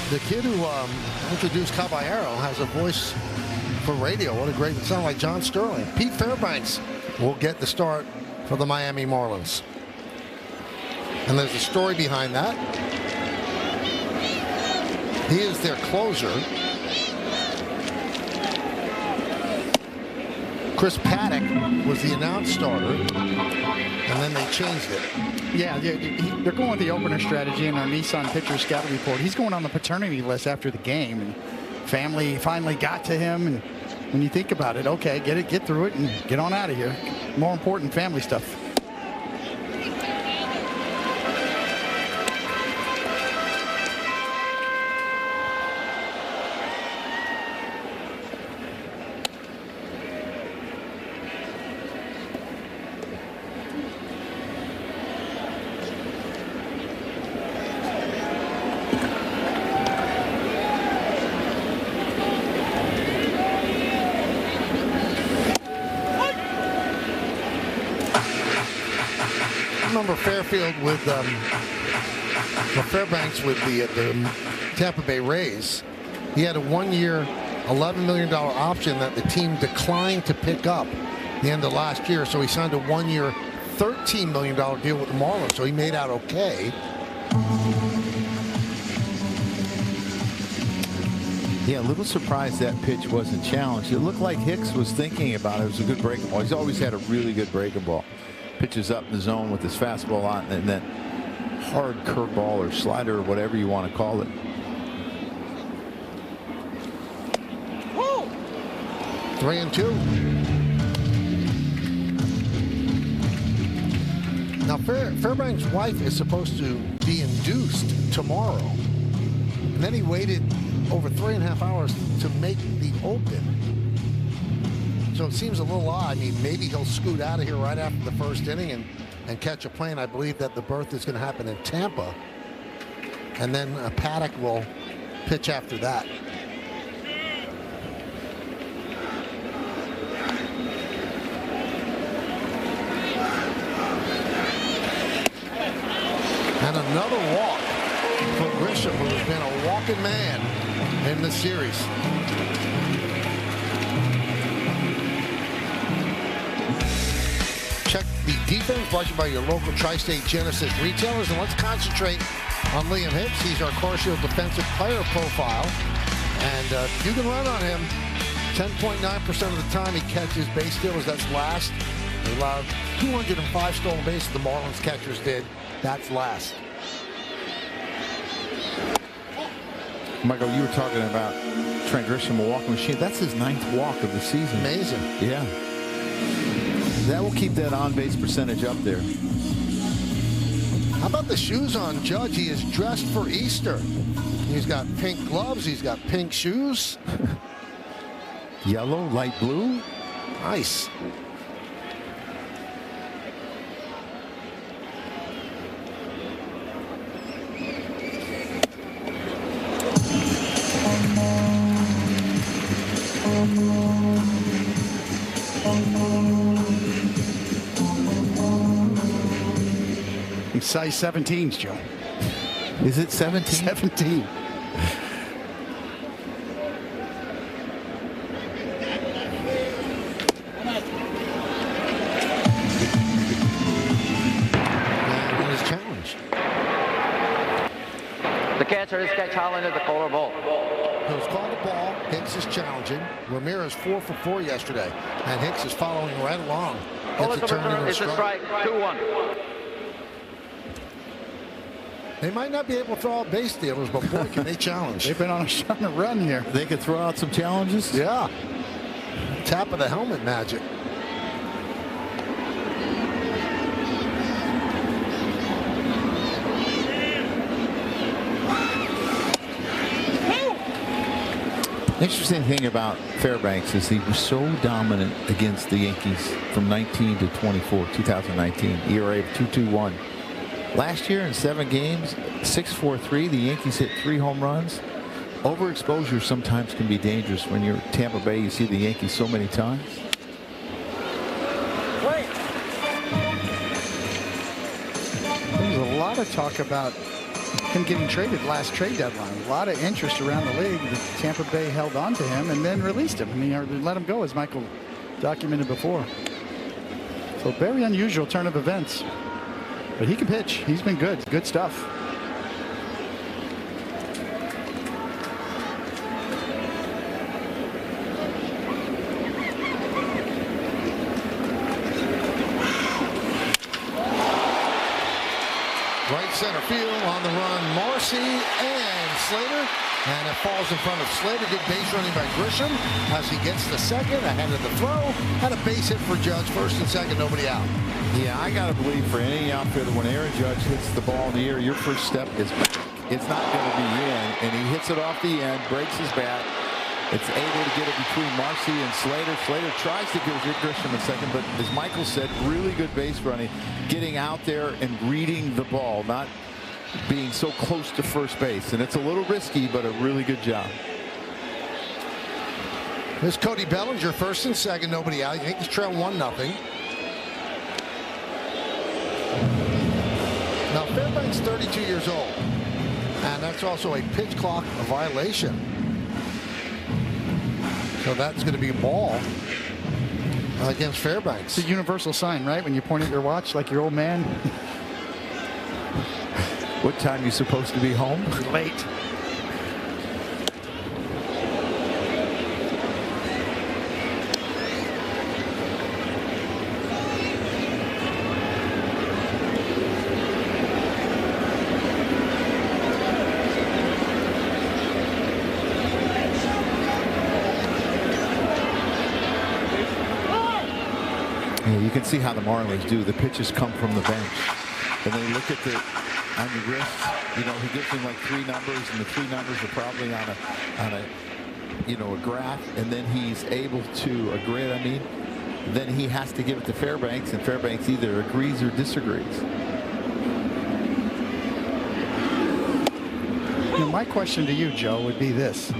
The kid who introduced Caballero has a voice for radio. What a great, it sounds like John Sterling. Pete Fairbanks will get the start for the Miami Marlins. And there's a story behind that. He is their closer. Chris Paddock was the announced starter, and then they changed it. Yeah, they're going with the opener strategy in our Nissan pitcher scouting report. He's going on the paternity list after the game, and family finally got to him. And when you think about it, okay, get through it and get on out of here. More important family stuff. Fairfield with Fairbanks with the Tampa Bay Rays. He had a 1-year, $11 million option that the team declined to pick up the end of last year. So he signed a 1-year, $13 million deal with the Marlins. So he made out okay. Yeah, a little surprised that pitch wasn't challenged. It looked like Hicks was thinking about it. It was a good breaking ball. He's always had a really good breaking ball. Pitches up in the zone with his fastball on, and then hard curveball or slider or whatever you want to call it. Woo! 3-2. Now Fairbanks' wife is supposed to be induced tomorrow, and then he waited over 3.5 hours to make the open. So it seems a little odd. I mean, maybe he'll scoot out of here right after the first inning and catch a plane. I believe that the birth is going to happen in Tampa. And then Paddock will pitch after that. And another walk for Grisham, who's been a walking man in this series. Check the defense brought to you by your local Tri-State Genesis retailers. And let's concentrate on Liam Hicks. He's our Car Shield defensive player profile. And you can run on him. 10.9% of the time he catches base stealers. That's last. He allowed 205 stolen bases. The Marlins catchers did. That's last. Michael, you were talking about Trent Grisham, a walking machine. That's his 9th walk of the season. Amazing. Yeah. That will keep that on-base percentage up there. How about the shoes on Judge? He is dressed for Easter. He's got pink gloves. He's got pink shoes. Yellow, light blue. Nice. Size 17s, Joe. Is it 17? 17. And his challenge. The catcher is challenging the caller ball. It was called a ball. Hicks is challenging. Ramirez 4 for 4 yesterday, and Hicks is following right along. Gets it turned into a strike. 2-1. They might not be able to throw out base stealers, but boy, can they challenge. They've been on a run here. They could throw out some challenges? Yeah. Tap of the helmet magic. Interesting thing about Fairbanks is he was so dominant against the Yankees from 19 to 24, 2019, ERA of 2.21. Last year in 7 games, 6.43, the Yankees hit 3 home runs. Overexposure sometimes can be dangerous. When you're at Tampa Bay, you see the Yankees so many times. There's a lot of talk about him getting traded last trade deadline. A lot of interest around the league. The Tampa Bay held on to him and then released him. I mean, let him go, as Michael documented before. So very unusual turn of events. But he can pitch. He's been good. Good stuff. Right center field on the run, Marcy and Slater. And it falls in front of Slater. Good base running by Grisham as he gets the second ahead of the throw. And a base hit for Judge. First and second, nobody out. Yeah, I got to believe for any outfielder, when Aaron Judge hits the ball in the air, your first step is back. It's not going to be in. And he hits it off the end, breaks his bat. It's able to get it between Marcy and Slater. Slater tries to give Grisham a second, but as Michael said, really good base running, getting out there and reading the ball, not being so close to first base. And it's a little risky, but a really good job. Here's Cody Bellinger, first and second, nobody out. Yankees trail 1-0. Now, Fairbanks 32 years old, and that's also a pitch clock violation. So that's going to be a ball against Fairbanks. It's a universal sign, right? When you point at your watch like your old man. What time are you supposed to be home? Late. You can see how the Marlins do. The pitches come from the bench, and they look at the on the wrist. You know, he gives him like 3 numbers, and the 3 numbers are probably on a a graph, and then he's able to a grid. I mean, then he has to give it to Fairbanks, and Fairbanks either agrees or disagrees. Now, my question to you, Joe, would be this: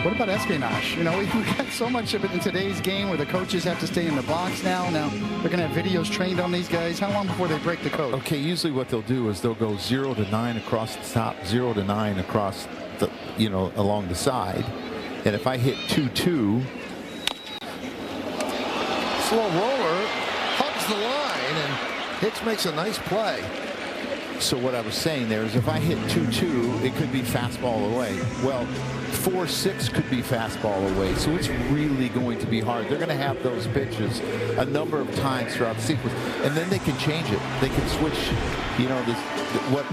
What about espionage? You know, we've got so much of it in today's game where the coaches have to stay in the box now. Now they're going to have videos trained on these guys. How long before they break the code? Okay, usually what they'll do is they'll go 0 to 9 across the top, 0 to 9 across the, you know, along the side. And if I hit 2-2, slow roller, hugs the line, and Hicks makes a nice play. so what I was saying there is if I hit 2-2, it could be fastball away. Well, 4-6 could be fastball away. So it's really going to be hard. They're going to have those pitches a number of times throughout the sequence, and then they can change it. They can switch, you know, this,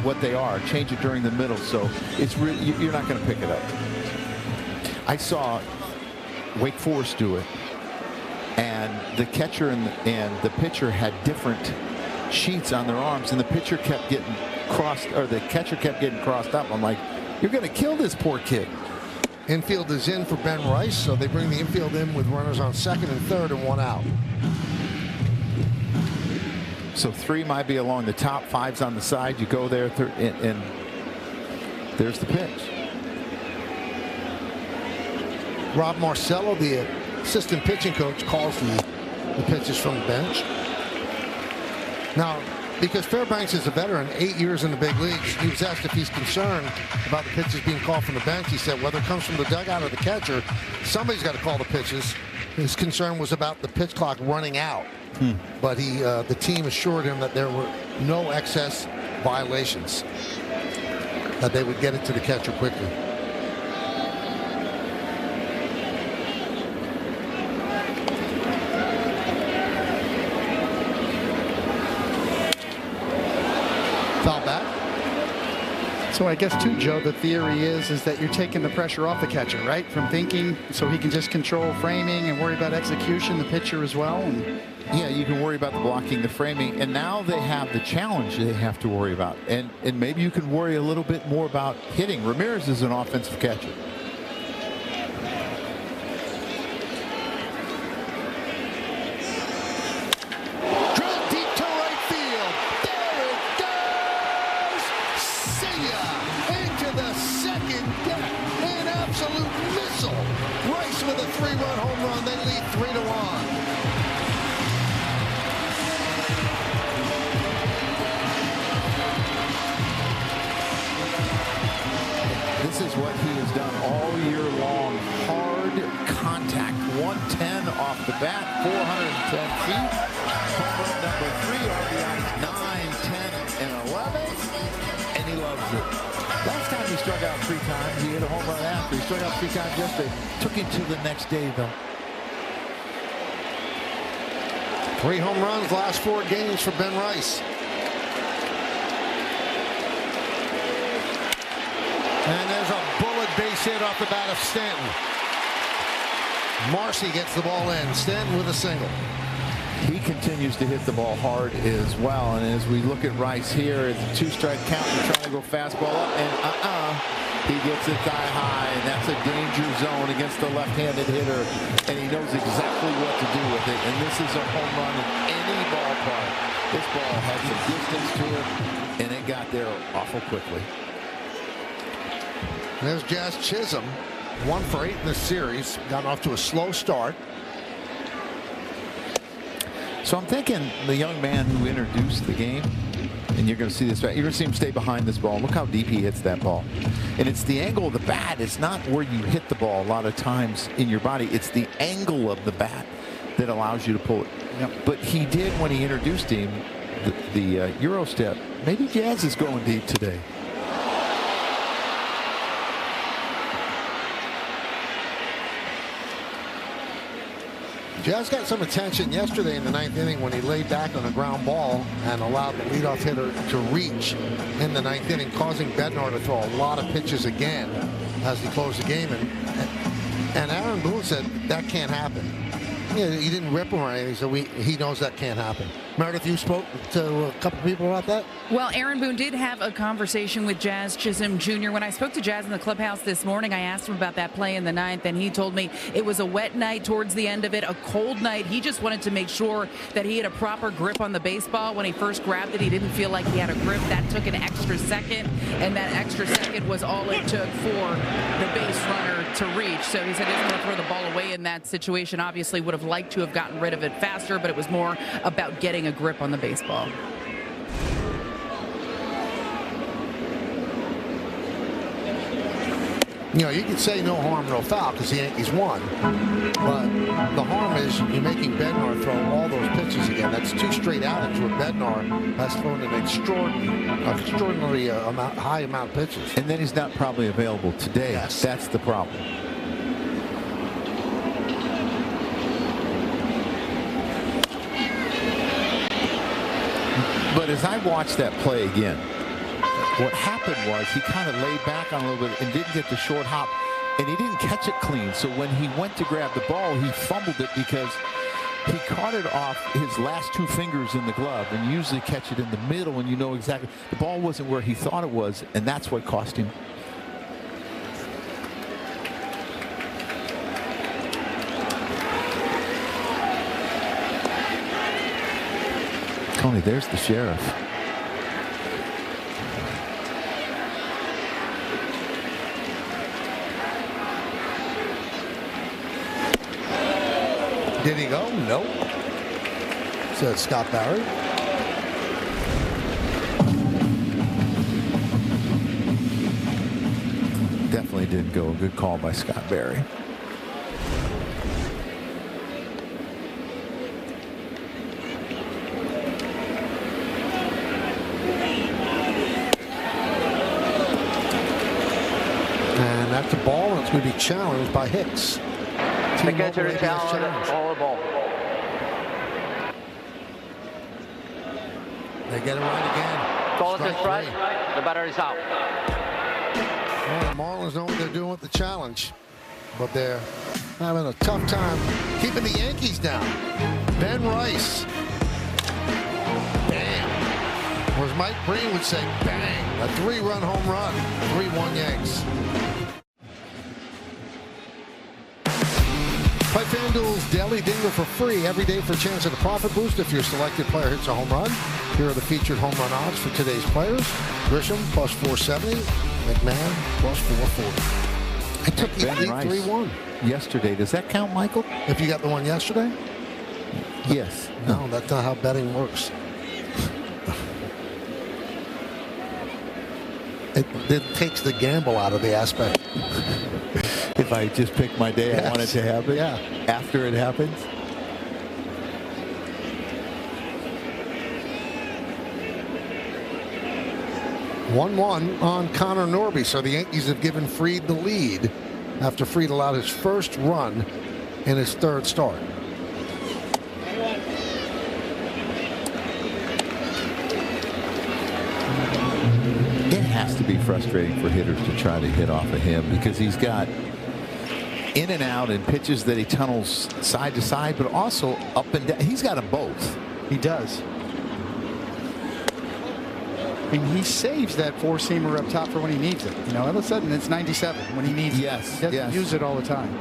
what they are, change it during the middle. So it's really, you're not going to pick it up. I saw Wake Forest do it, and the catcher and the pitcher had different sheets on their arms, and the pitcher kept getting crossed, or the catcher kept getting crossed up. I'm like, you're going to kill this poor kid. Infield is in for Ben Rice, so they bring the infield in with runners on second and third and one out. So 3 might be along the top, 5's on the side. You go there, and there's the pitch. Rob Marcello, the assistant pitching coach, calls the pitches from the bench. Now, because Fairbanks is a veteran, 8 years in the big leagues, he was asked if he's concerned about the pitches being called from the bench. He said whether it comes from the dugout or the catcher, somebody's got to call the pitches. His concern was about the pitch clock running out. But the team assured him that there were no excess violations, that they would get it to the catcher quickly. Foul back. So I guess too, Joe, the theory is that you're taking the pressure off the catcher, right? From thinking, so he can just control framing and worry about execution, the pitcher as well. And yeah, you can worry about the blocking, the framing, and now they have the challenge they have to worry about. And maybe you can worry a little bit more about hitting. Ramirez is an offensive catcher. With a 3-run home run, they lead 3-1. This is what he has done all year long. Hard contact, 110 off the bat, 410 feet. Home run number 3, RBIs 9, 10, and 11. And he loves it. Last time he struck out 3 times. He hit a home run after. He struck out 3 times yesterday. Took him to the next day, though. 3 home runs, last 4 games for Ben Rice. And there's a bullet base hit off the bat of Stanton. Marcy gets the ball in. Stanton with a single. He continues to hit the ball hard as well. And as we look at Rice here, it's a 2-strike count. He's trying to go fastball up, and he gets it thigh high, and that's a danger zone against the left-handed hitter. And he knows exactly what to do with it. And this is a home run in any ballpark. This ball had some distance to it, and it got there awful quickly. There's Jazz Chisholm, 1 for 8 in this series. Gotten off to a slow start. So I'm thinking the young man who introduced the game, and you're going to see this, you're going to see him stay behind this ball. Look how deep he hits that ball. And it's the angle of the bat. It's not where you hit the ball a lot of times in your body. It's the angle of the bat that allows you to pull it. Yep. But he did when he introduced him, the Euro step. Maybe Jazz is going deep today. Jazz got some attention yesterday in the 9th inning when he laid back on a ground ball and allowed the leadoff hitter to reach in the 9th inning, causing Bednar to throw a lot of pitches again as he closed the game. And Aaron Boone said that can't happen. Yeah, he didn't rip him or anything, so he knows that can't happen. Meredith, you spoke to a couple people about that? Well, Aaron Boone did have a conversation with Jazz Chisholm Jr. When I spoke to Jazz in the clubhouse this morning, I asked him about that play in the 9th, and he told me it was a wet night towards the end of it, a cold night. He just wanted to make sure that he had a proper grip on the baseball. When he first grabbed it, he didn't feel like he had a grip. That took an extra second, and that extra second was all it took for the base runner to reach. So he said he didn't want to throw the ball away in that situation. Obviously would have liked to have gotten rid of it faster, but it was more about getting a grip on the baseball. You know, you could say no harm, no foul because the Yankees won. But the harm is you're making Bednar throw all those pitches again. That's 2 straight outings where Bednar has thrown an extraordinary high amount of pitches. And then he's not probably available today. Yes. That's the problem. But as I watched that play again, what happened was he kind of laid back on a little bit and didn't get the short hop, and he didn't catch it clean. So when he went to grab the ball, he fumbled it because he caught it off his last 2 fingers in the glove, and usually catch it in the middle, and you know exactly the ball wasn't where he thought it was, and that's what cost him. Tony, there's the sheriff. Did he go? Nope. Said Scott Barry. Definitely did go. A good call by Scott Barry. And that's a ball, and it's going to be challenged by Hicks. The catcher is challenged. All the ball. They get it right again. Call it strike. The batter is out. Well, the Marlins know what they're doing with the challenge, but they're having a tough time keeping the Yankees down. Ben Rice. Bang. Or as Mike Breen would say, bang. A 3-run home run. 3-1 Yanks. Play FanDuel's Daily Dinger for free every day for a chance at a profit boost if your selected player hits a home run. Here are the featured home run odds for today's players. Grisham plus 470, McMahon plus 440. I took the 8-3-1 yesterday. Does that count, Michael? If you got the one yesterday? Yes. No, that's not how betting works. It takes the gamble out of the aspect. If I just pick my day, I want it to happen. Yeah. After it happens. (1-1) on Connor Norby. So the Yankees have given Fried the lead after Fried allowed his first run in his 3rd start. It has to be frustrating for hitters to try to hit off of him because he's got in and out and pitches that he tunnels side to side, but also up and down. He's got them both. He does. I mean, he saves that 4-seamer up top for when he needs it. You know, all of a sudden it's 97 when he needs it. Yes. He doesn't use it all the time.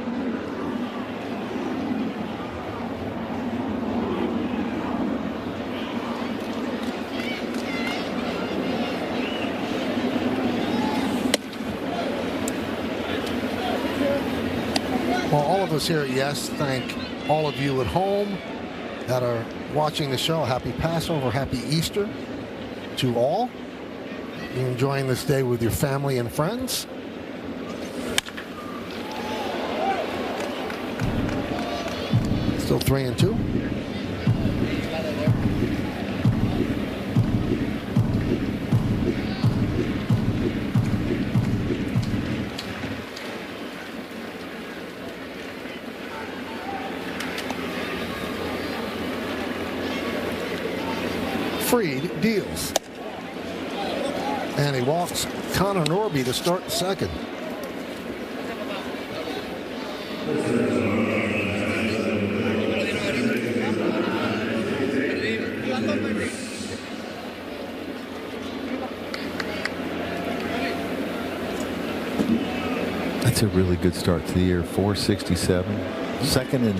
Well, all of us here at Yes thank all of you at home that are watching the show. Happy Passover, happy Easter to all. You're enjoying this day with your family and friends. Still 3-2. Fried deals. And he walks Connor Norby to start the 2nd. That's a really good start to the year. 467. Second in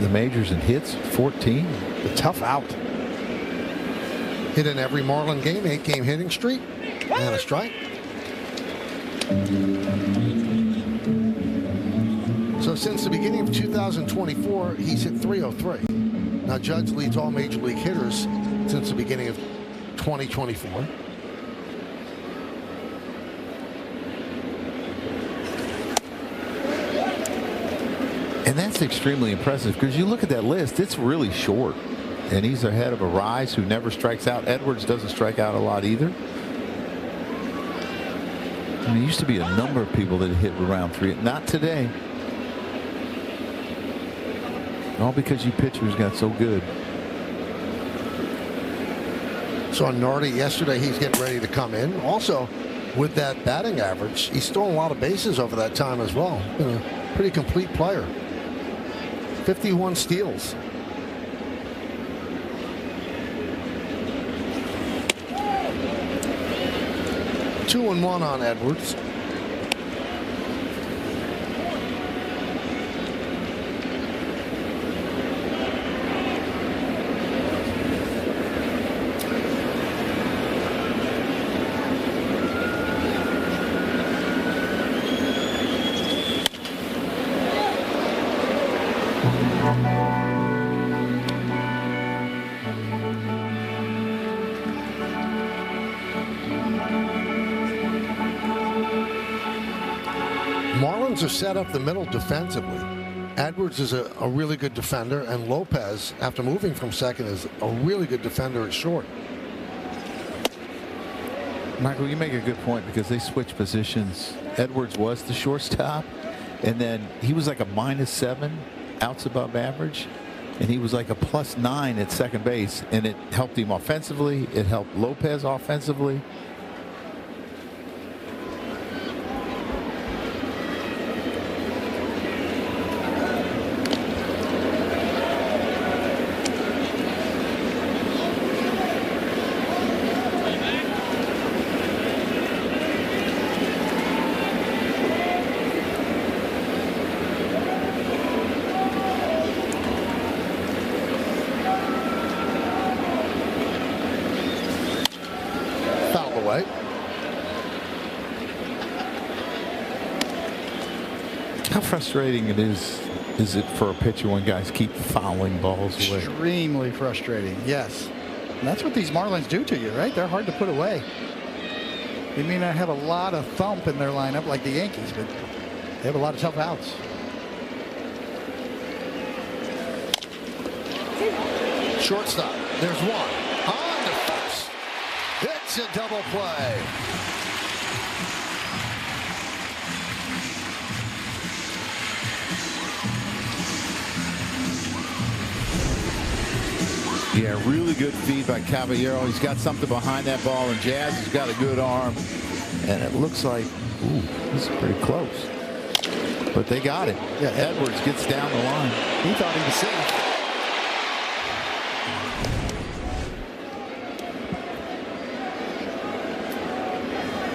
the majors in hits, 14. A tough out. Hit in every Marlin game, 8-game hitting streak, and a strike. So since the beginning of 2024, he's hit 303. Now Judge leads all major league hitters since the beginning of 2024. And that's extremely impressive because you look at that list, it's really short. And he's ahead of a Rise who never strikes out. Edwards doesn't strike out a lot either. I mean, there used to be a number of people that hit around 3. Not today. All because you pitchers got so good. So Nardi yesterday, he's getting ready to come in. Also, with that batting average, he's stolen a lot of bases over that time as well. Been a pretty complete player. 51 steals. Two and one on Edwards. Marlins are set up the middle defensively. Edwards is a really good defender, and Lopez, after moving from second, is a really good defender at short. Michael, you make a good point because they switched positions. Edwards was the shortstop, and then he was like a -7 outs above average, and he was like a +9 at second base, and it helped him offensively. It helped Lopez offensively. How frustrating it is it for a pitcher when guys keep fouling balls away? Extremely frustrating, yes. And that's what these Marlins do to you, right? They're hard to put away. They may not have a lot of thump in their lineup like the Yankees, but they have a lot of tough outs. Shortstop, there's one. On to first. It's a double play. Yeah, really good feed by Caballero. He's got something behind that ball, and Jazz has got a good arm. And it looks like, ooh, this is pretty close. But they got it. Yeah, Edwards gets down the line. He thought he was safe.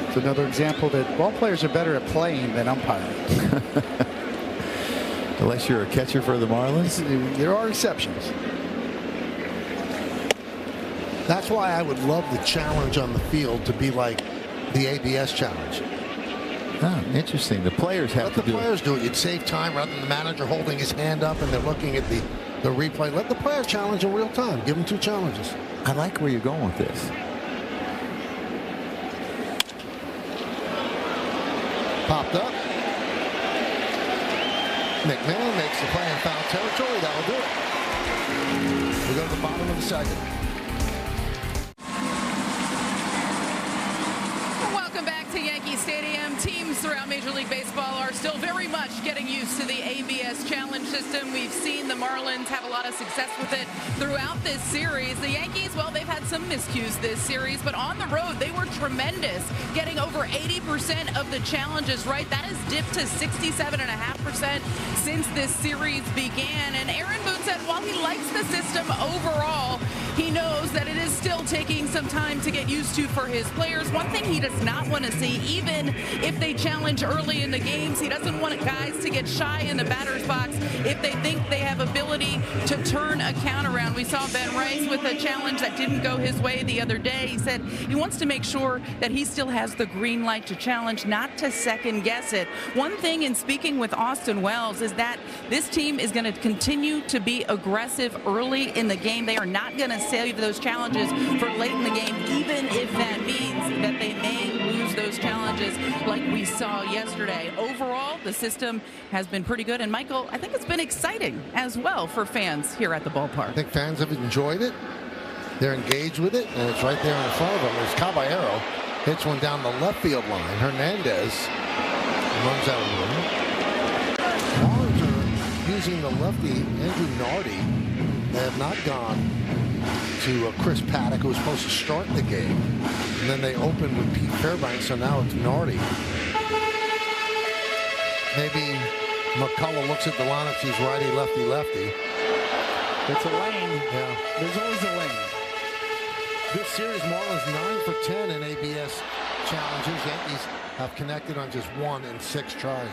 It's another example that ball players are better at playing than umpiring. Unless you're a catcher for the Marlins. There are exceptions. That's why I would love the challenge on the field to be like the ABS challenge. Oh, interesting. The players have to do it. Let the players do it. You'd save time rather than the manager holding his hand up and they're looking at the replay. Let the player challenge in real time. Give them two challenges. I like where you're going with this. Popped up. McMahon makes the play in foul territory. That'll do it. We go to the bottom of the second. Welcome back to Yankee Stadium. Teams throughout Major League Baseball are still very much getting used to the ABS challenge system. We've seen the Marlins have a lot of success with it throughout this series. The Yankees, well, they've had some miscues this series, but on the road, they were tremendous, getting over 80% of the challenges right. That has dipped to 67.5% since this series began. And Aaron Boone said while he likes the system overall, he knows that it is still taking some time to get used to for his players. One thing he does not want to see, even if they challenge early in the games, he doesn't want guys to get shy in the batter's box if they think they have ability to turn a count around. We saw Ben Rice with a challenge that didn't go his way the other day. He said he wants to make sure that he still has the green light to challenge, not to second guess it. One thing in speaking with Austin Wells is that this team is going to continue to be aggressive early in the game. They are not going to save those challenges for late in the game, even if that means that they may lose those challenges like we saw yesterday. Overall, the system has been pretty good. And Michael, I think it's been exciting as well for fans here at the ballpark. I think fans have enjoyed it. They're engaged with it, and it's right there in front of them. There's Caballero, hits one down the left field line. Hernandez runs out of the room. Marlins are using the lefty, Andrew Nardi. They have not gone to Chris Paddock, who was supposed to start the game. And then they opened with Pete Fairbanks, so now it's Nardi. Maybe McCullough looks at the lineup, sees righty, lefty, lefty. It's a lane. Yeah. There's always a lane. This series, Marlins 9 for 10 in ABS challenges. Yankees have connected on just 1 in 6 tries.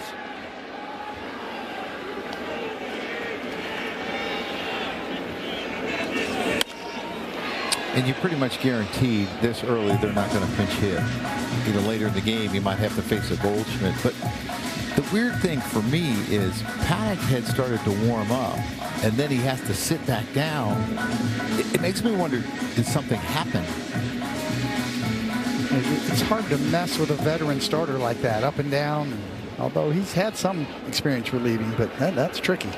And you pretty much guaranteed this early they're not going to pinch hit. Either later in the game you might have to face a Goldschmidt. But the weird thing for me is Paddock had started to warm up, and then he has to sit back down. It makes me wonder, did something happen? It's hard to mess with a veteran starter like that, up and down. Although he's had some experience relieving, but that's tricky.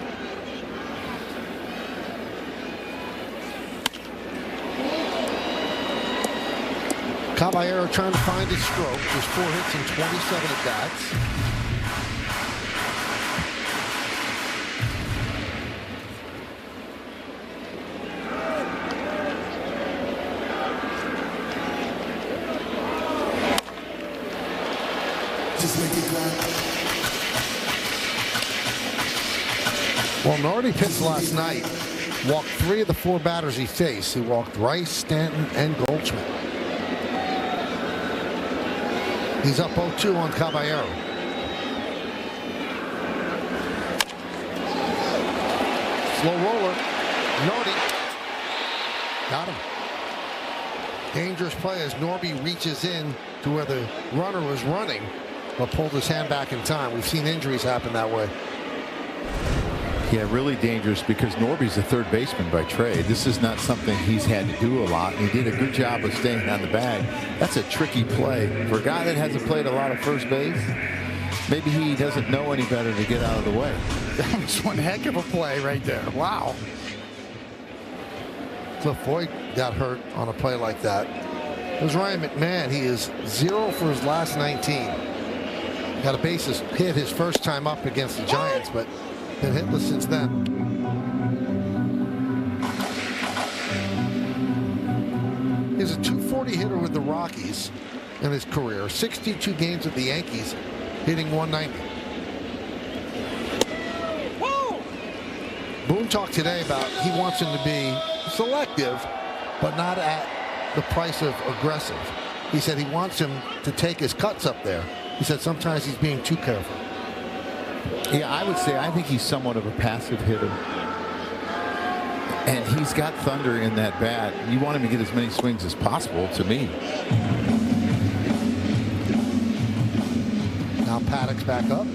Caballero trying to find his stroke. Just 4 hits and 27 at bats. Well, Nardi pitched last night. Walked 3 of the 4 batters he faced. He walked Rice, Stanton, and Goldschmidt. He's up 0-2 on Caballero. Slow roller. Nardi. Got him. Dangerous play as Norby reaches in to where the runner was running, but pulled his hand back in time. We've seen injuries happen that way. Yeah, really dangerous because Norby's a third baseman by trade. This is not something he's had to do a lot. He did a good job of staying on the bag. That's a tricky play. For a guy that hasn't played a lot of first base, maybe he doesn't know any better to get out of the way. That was one heck of a play right there. Wow. So Foy got hurt on a play like that. It was Ryan McMahon. He is 0 for his last 19. Got a bases hit his first time up against the Giants, but been hitless since then. He's a .240 hitter with the Rockies in his career. 62 games with the Yankees, hitting .190. Boone talked today about he wants him to be selective, but not at the price of aggressive. He said he wants him to take his cuts up there. He said sometimes he's being too careful. Yeah, I would say I think he's somewhat of a passive hitter. And he's got thunder in that bat. You want him to get as many swings as possible, to me. Now Paddock's back up.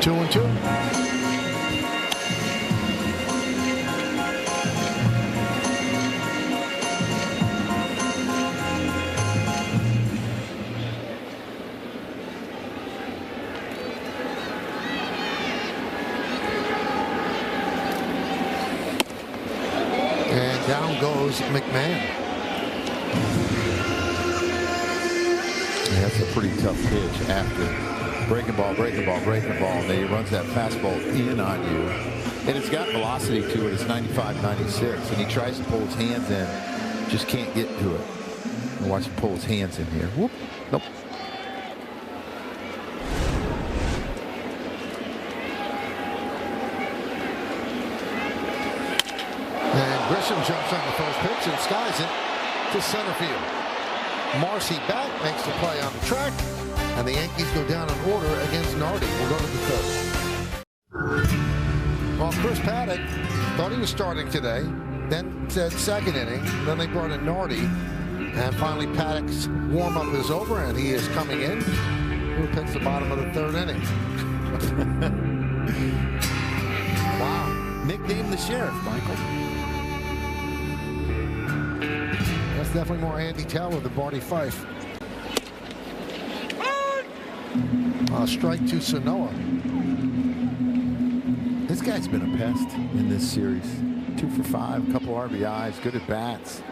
Two and two. And down goes McMahon. Yeah, that's a pretty tough pitch after breaking ball, breaking ball, breaking ball. And then he runs that fastball in on you. And it's got velocity to it. It's 95, 96. And he tries to pull his hands in. Just can't get to it. And watch him pull his hands in here. Whoop. Nope. And Grisham jumps on the first pitch and skies it to center field. Marcy back makes the play on the track, and the Yankees go down in order against Nardi. We'll go to the third. Well, Chris Paddock thought he was starting today, then said second inning. Then they brought in Nardi, and finally Paddock's warm-up is over, and he is coming in. Who picks the bottom of the third inning? Wow. Nicknamed the Sheriff, Michael. That's definitely more Andy Taylor than Barney Fife. Strike to Sanoa. This guy's been a pest in this series. 2 for 5, a couple RBIs, good at bats.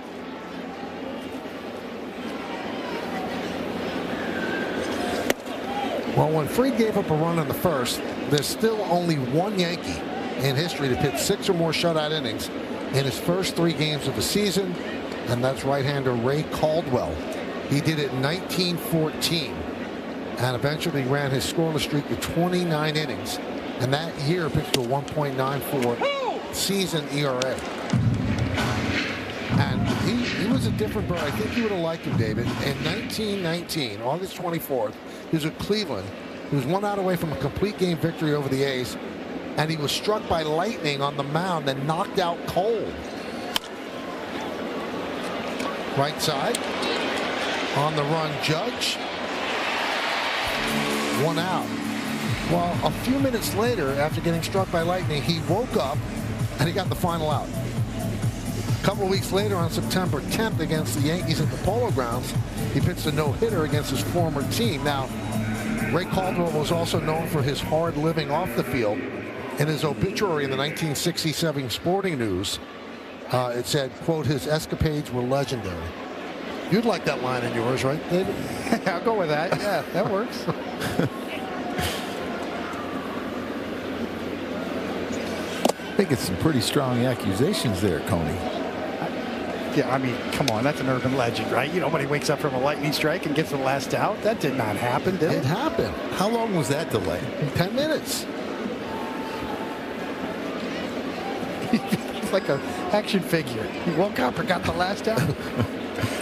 Well, when Fried gave up a run in the first, there's still only one Yankee in history to pitch 6 or more shutout innings in his first 3 games of the season, and that's right-hander Ray Caldwell. He did it in 1914 and eventually ran his scoreless streak to 29 innings, and that year pitched to a 1.94 season ERA. And he was a different bird. I think you would have liked him, David. In 1919, August 24th, he was with Cleveland. He was 1 out away from a complete game victory over the A's, and he was struck by lightning on the mound and knocked out cold. Right side. On the run, Judge. 1 out. Well, a few minutes later, after getting struck by lightning, he woke up and he got the final out. A couple of weeks later, on September 10th against the Yankees at the Polo Grounds, he pitched a no-hitter against his former team. Now, Ray Caldwell was also known for his hard living off the field. In his obituary in the 1967 Sporting News, it said, quote, his escapades were legendary. You'd like that line in yours, right, David? I'll go with that. Yeah, that works. I think it's some pretty strong accusations there, Coney. Yeah, I mean, come on, that's an urban legend, right? Nobody wakes up from a lightning strike and gets the last out. That did not happen, did it? It happened. How long was that delay? 10 minutes. It's like an action figure. He woke up and got the last out.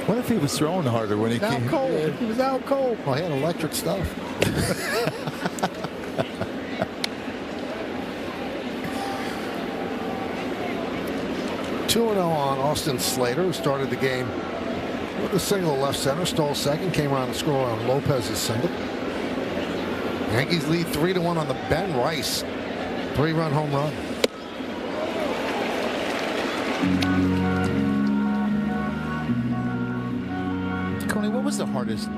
What if he was throwing harder when he came? Out cold. He was out cold. Well, he had electric stuff. 2-0 on Austin Slater, who started the game with a single left center, stole second, came around to score on Lopez's single. Yankees lead 3-1 on the Ben Rice 3-run home run. Coney, what was the hardest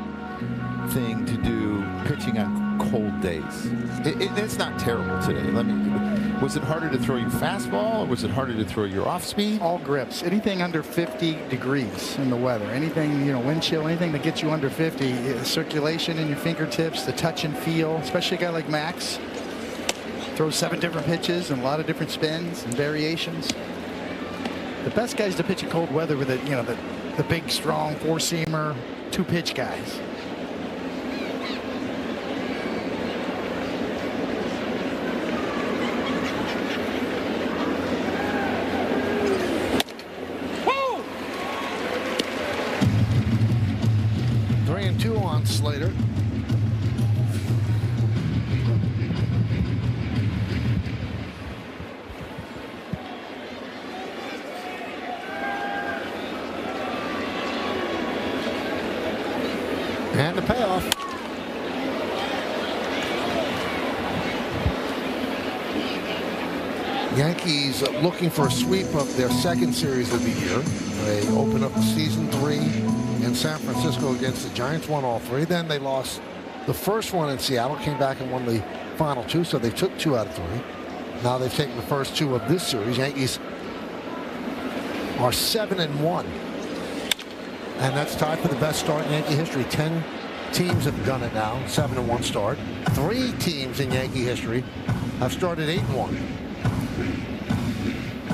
thing to do pitching on cold days? It's not terrible today. Was it harder to throw your fastball, or was it harder to throw your off speed? All grips. Anything under 50 degrees in the weather. Anything, wind chill, anything that gets you under 50. Circulation in your fingertips, the touch and feel, especially a guy like Max. Throws 7 different pitches and a lot of different spins and variations. The best guys to pitch in cold weather were the big, strong 4-seamer, 2-pitch guys. Slater. And the payoff. Yankees looking for a sweep of their second series of the year. They open up season 3 in San Francisco against the Giants, won all 3. Then they lost the first one in Seattle, came back and won the final 2, so they took 2 out of 3. Now they've taken the first 2 of this series. Yankees are 7-1, and that's tied for the best start in Yankee history. 10 teams have done it now, 7-1 start. 3 teams in Yankee history have started 8-1,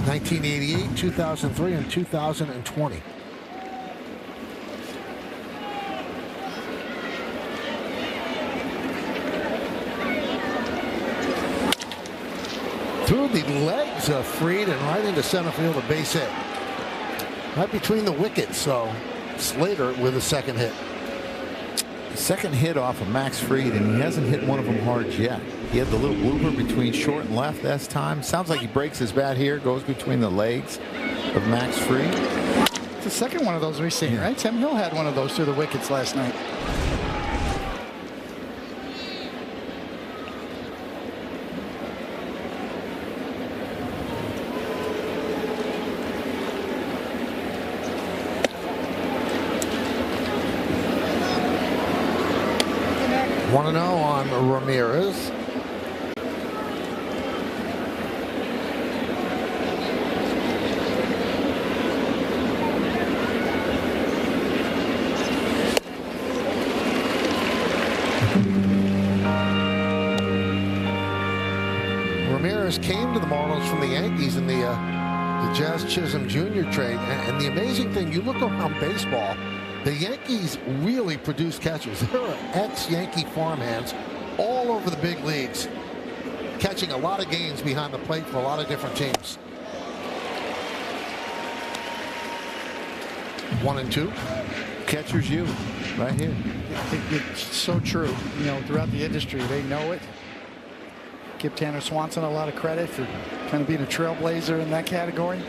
1988, 2003, and 2020. Through the legs of Fried and right into center field, a base hit. Right between the wickets, so Slater with a second hit. Second hit off of Max Fried, and he hasn't hit one of them hard yet. He had the little blooper between short and left this time. Sounds like he breaks his bat here, goes between the legs of Max Fried. It's the second one of those we've seen, right? Tim Hill had one of those through the wickets last night. Want to know on Ramirez. Ramirez came to the Marlins from the Yankees in the Jazz Chisholm Jr. trade, and the amazing thing, you look around baseball, the Yankees really produce catchers. There are ex-Yankee farmhands all over the big leagues, catching a lot of games behind the plate for a lot of different teams. 1 and 2. Catcher's you, right here. It's so true. You know, throughout the industry, they know it. Give Tanner Swanson a lot of credit for kind of being a trailblazer in that category.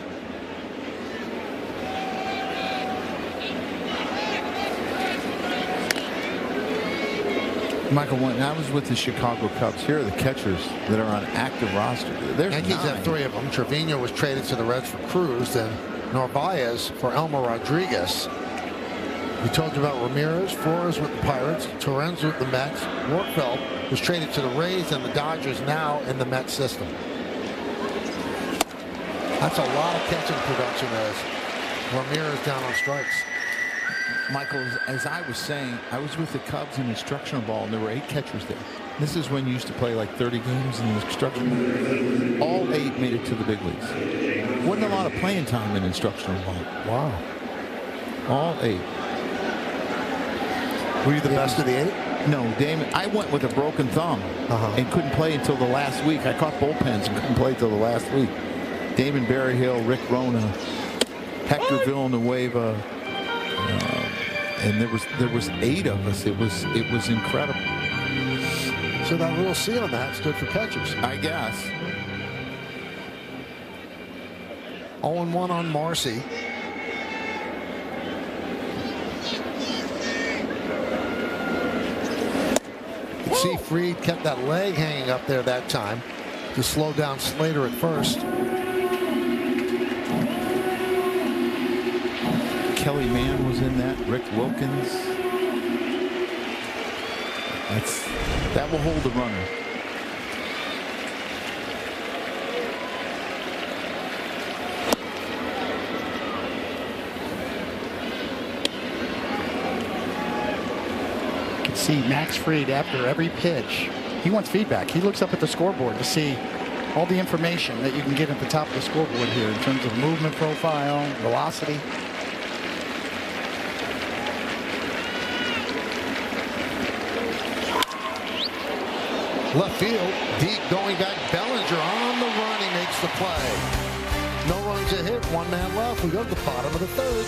Michael, when I was with the Chicago Cubs, here are the catchers that are on active roster. There's Yankees 9. have 3 of them. Trevino was traded to the Reds for Cruz, then Narvaez for Elmer Rodriguez. We told you about Ramirez. Flores with the Pirates. Torrens with the Mets. Workfeld was traded to the Rays and the Dodgers, now in the Mets system. That's a lot of catching production as Ramirez down on strikes. Michael, as I was saying, I was with the Cubs in instructional ball, and there were 8 catchers there. This is when you used to play like 30 games in the instructional. All 8 made it to the big leagues. Wasn't a lot of playing time in instructional ball. Wow. All 8. Were you the best of the 8? No, Damon. I went with a broken thumb and couldn't play until the last week. I caught bullpens and couldn't play until the last week. Damon Berryhill, Rick Rona, Hector Villanueva. And there was 8 of us. It was incredible. So that little C on that stood for catchers, I guess. 0-1 on Marcy. You can see Fried kept that leg hanging up there that time to slow down Slater at first. Kelly Mann was in that. Rick Wilkins. That will hold the runner. You can see Max Fried after every pitch. He wants feedback. He looks up at the scoreboard to see all the information that you can get at the top of the scoreboard here in terms of movement profile, velocity. Left field, deep going back. Bellinger on the run. He makes the play. No runs a hit. 1 man left. We go to the bottom of the 3rd.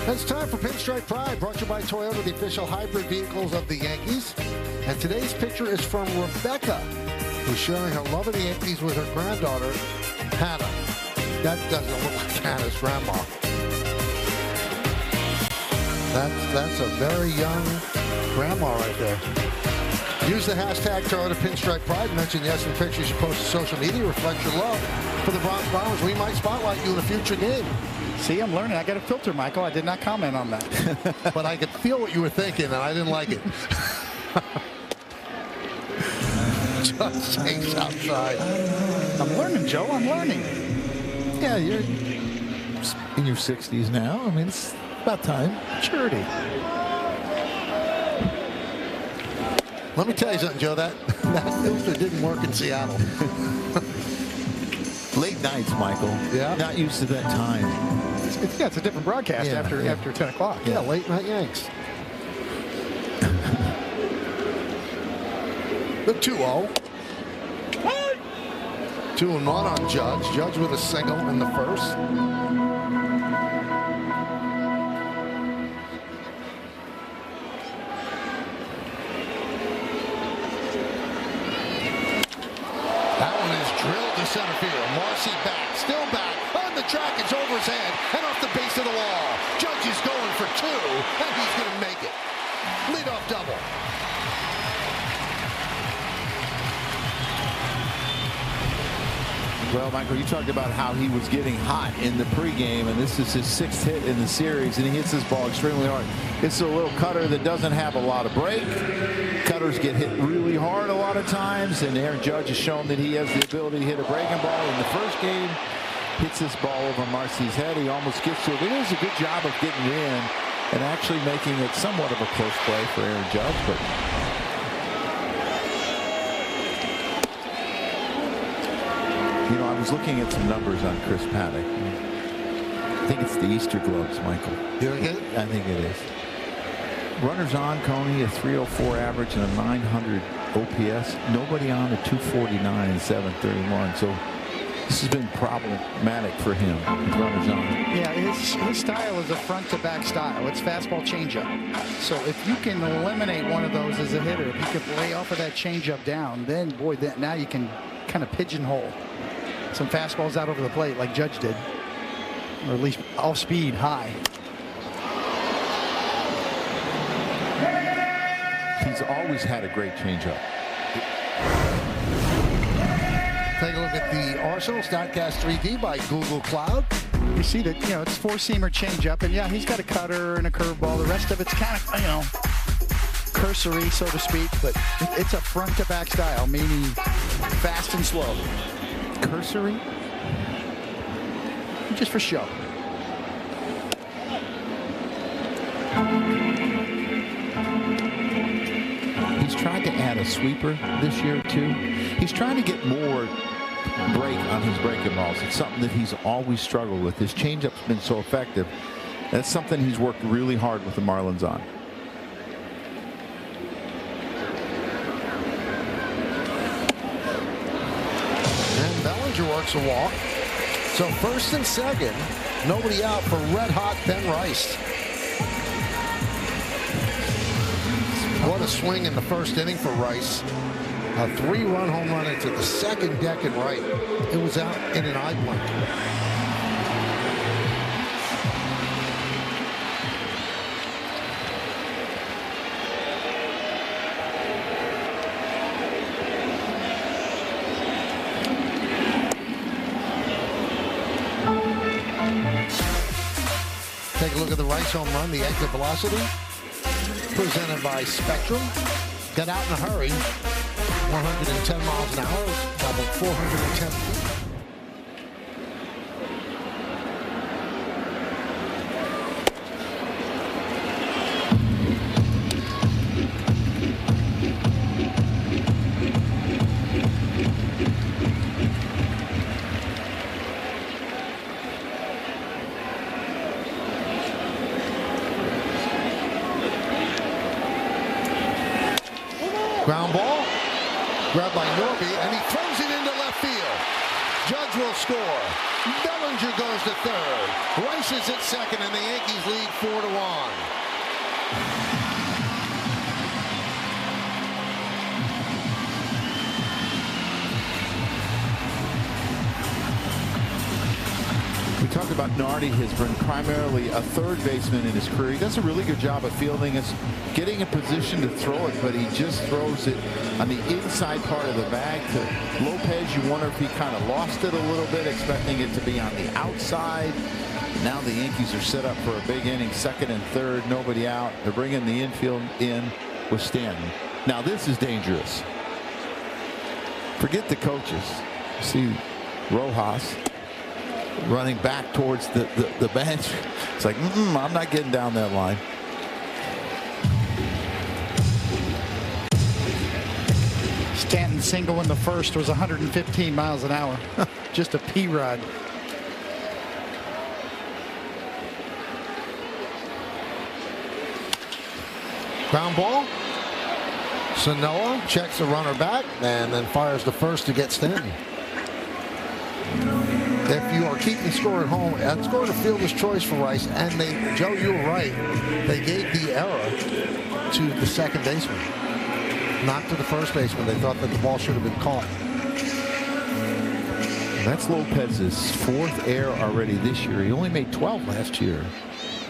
It's time for Pinstripe Pride, brought to you by Toyota, the official hybrid vehicles of the Yankees. And today's picture is from Rebecca, who's sharing her love of the Yankees with her granddaughter, Hannah. That doesn't look like Hannah's grandma. That's a very young grandma right there. Use the hashtag Toyota Pinstripe Pride. Mention yes in pictures you post to social media. Reflect your love for the Bronx Bombers. We might spotlight you in a future game. See, I'm learning. I got a filter, Michael. I did not comment on that. But I could feel what you were thinking, and I didn't like it. Just hangs outside. I'm learning, Joe. I'm learning. Yeah, you're in your 60s now. I mean, it's about time. Maturity. Let me tell you something, Joe. That filter didn't work in Seattle. Late nights, Michael. Yeah. Not used to that time. It's a different broadcast after 10 o'clock. Yeah, late night Yanks. The 2-0. 2-1 on Judge. Judge with a single in the first. That one is drilled to center field. Marcy back, still back, on the track, it's over his head, and off the base of the wall. Judge is going for 2, and he's going to make it. Leadoff double. Well, Michael, you talked about how he was getting hot in the pregame, and this is his 6th hit in the series, and he hits this ball extremely hard. It's a little cutter that doesn't have a lot of break. Cutters get hit really hard a lot of times, and Aaron Judge has shown that he has the ability to hit a breaking ball. In the first game, hits this ball over Marcy's head. He almost gets to it. He does a good job of getting it in and actually making it somewhat of a close play for Aaron Judge, but you know, I was looking at some numbers on Chris Paddock. I think it's the Easter gloves, Michael. You think it? I think it is. Runners on, Coney, a 304 average and a 900 OPS. Nobody on, a 249 and 731. So this has been problematic for him with runners on. Yeah, his style is a front-to-back style. It's fastball changeup. So if you can eliminate one of those as a hitter, if you can lay off of that changeup down, then, boy, now you can kind of pigeonhole some fastballs out over the plate like Judge did, or at least off speed high. He's always had a great changeup. Take a look at the Arsenal StatCast 3D by Google Cloud. You see that, you know, it's four-seamer changeup, and yeah, he's got a cutter and a curveball. The rest of it's kind of, you know, cursory, so to speak, but it's a front-to-back style, meaning fast and slow. Cursory? Just for show. He's tried to add a sweeper this year, too. He's trying to get more break on his breaking balls. It's something that he's always struggled with. His changeup's been so effective. That's something he's worked really hard with the Marlins on. Works a walk. So first and second, nobody out for red-hot Ben Rice. What a swing in the first inning for Rice. A 3-run home run into the second deck and right. It was out in an eye blink. Take a look at the Rice home run, the exit velocity, presented by Spectrum. Got out in a hurry, 110 miles an hour, about 410 feet. Ground ball, grabbed by Norby, and he throws it into left field. Judge will score. Bellinger goes to third. Rice is at second, and the Yankees lead 4-1. We talked about Nardi has been primarily a third baseman in his career. He does a really good job of fielding. It's getting in position to throw it, but he just throws it on the inside part of the bag to Lopez. You wonder if he kind of lost it a little bit, expecting it to be on the outside. Now the Yankees are set up for a big inning, second and third, nobody out. They're bringing the infield in with Stanton. Now this is dangerous. Forget the coaches. See Rojas running back towards the bench. It's like, I'm not getting down that line. Stanton's single in the first was 115 miles an hour. Just a P-rod. Ground ball. Sanoa checks the runner back and then fires the first to get Stanton. If you are keeping score at home, that's going to fielder's choice for Rice. And Joe, you were right. They gave the error to the second baseman, not to the first baseman. They thought that the ball should have been caught. That's Lopez's fourth error already this year. He only made 12 last year.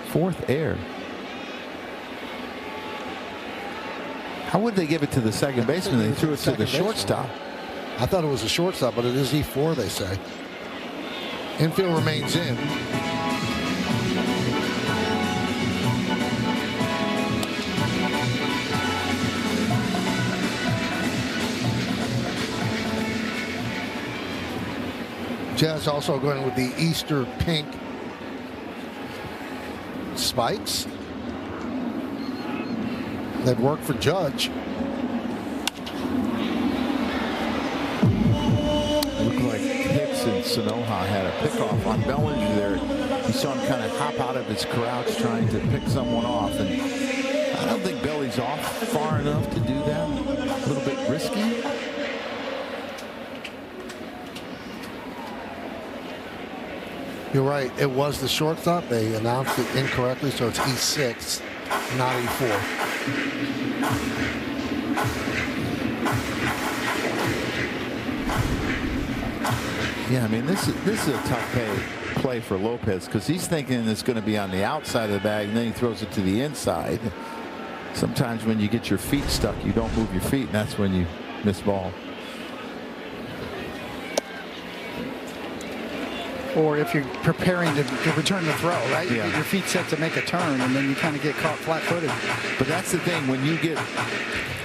Fourth error. How would they give it to the second baseman? They threw it to the shortstop. I thought it was a shortstop, but it is E4, they say. Infield remains in. Jazz also going with the Easter pink spikes. That worked for Judge. Looked like Hicks and Sanoha had a pickoff on Bellinger there. You saw him kind of hop out of his crouch trying to pick someone off. And I don't think Belly's off far enough to do that. A little bit risky. You're right. It was the shortstop. They announced it incorrectly, so it's E6, not E4. Yeah, I mean, this is a tough play for Lopez because he's thinking it's going to be on the outside of the bag, and then he throws it to the inside. Sometimes when you get your feet stuck, you don't move your feet, and that's when you miss ball. Or if you're preparing to return the throw, right? You Yeah. get your feet set to make a turn, and then you kind of get caught flat-footed. But that's the thing. When you get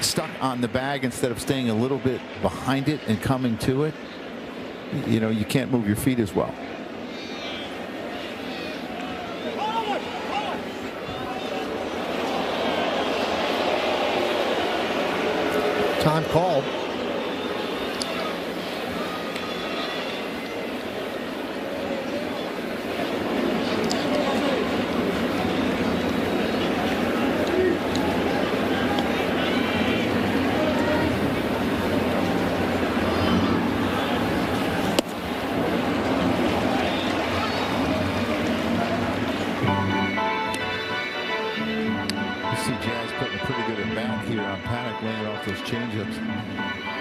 stuck on the bag instead of staying a little bit behind it and coming to it, you know, you can't move your feet as well. Time called.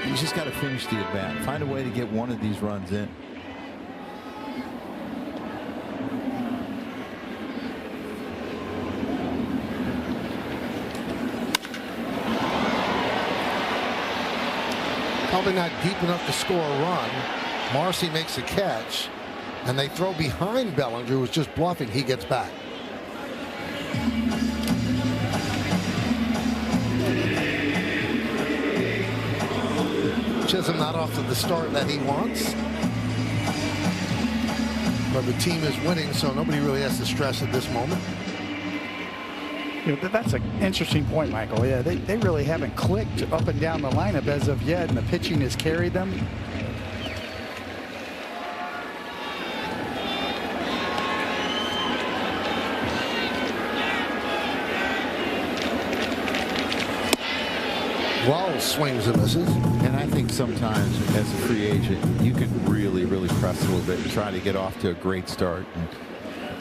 You just got to finish the at-bat. Find a way to get one of these runs in. Probably not deep enough to score a run. Marcy makes a catch, and they throw behind Bellinger, who's just bluffing. He gets back. Chisholm not off to the start that he wants. But the team is winning, so nobody really has to stress at this moment. You know, that's an interesting point, Michael. Yeah, they really haven't clicked up and down the lineup as of yet, and the pitching has carried them. Wall swings and misses. And I think sometimes as a free agent, you can really press a little bit and try to get off to a great start. And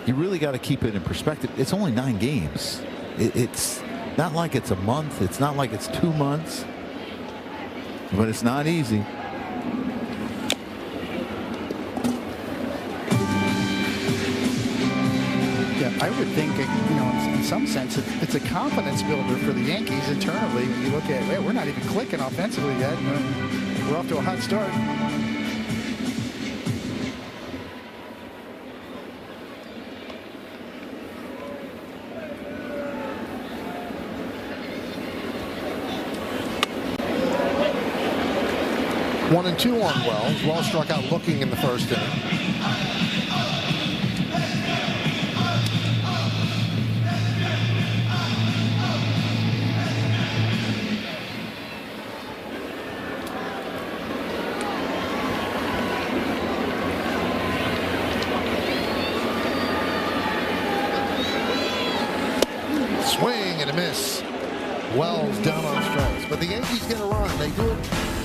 you really got to keep it in perspective. It's only 9 games. It's not like it's a month. It's not like it's 2 months. But it's not easy. Yeah, I would think, you know, in some sense, it's a confidence builder for the Yankees internally. When you look at, hey, we're not even clicking offensively yet. We're off to a hot start. One and two on Wells. Wells struck out looking in the first inning. Wells down on strikes. But the Yankees get a run. They do it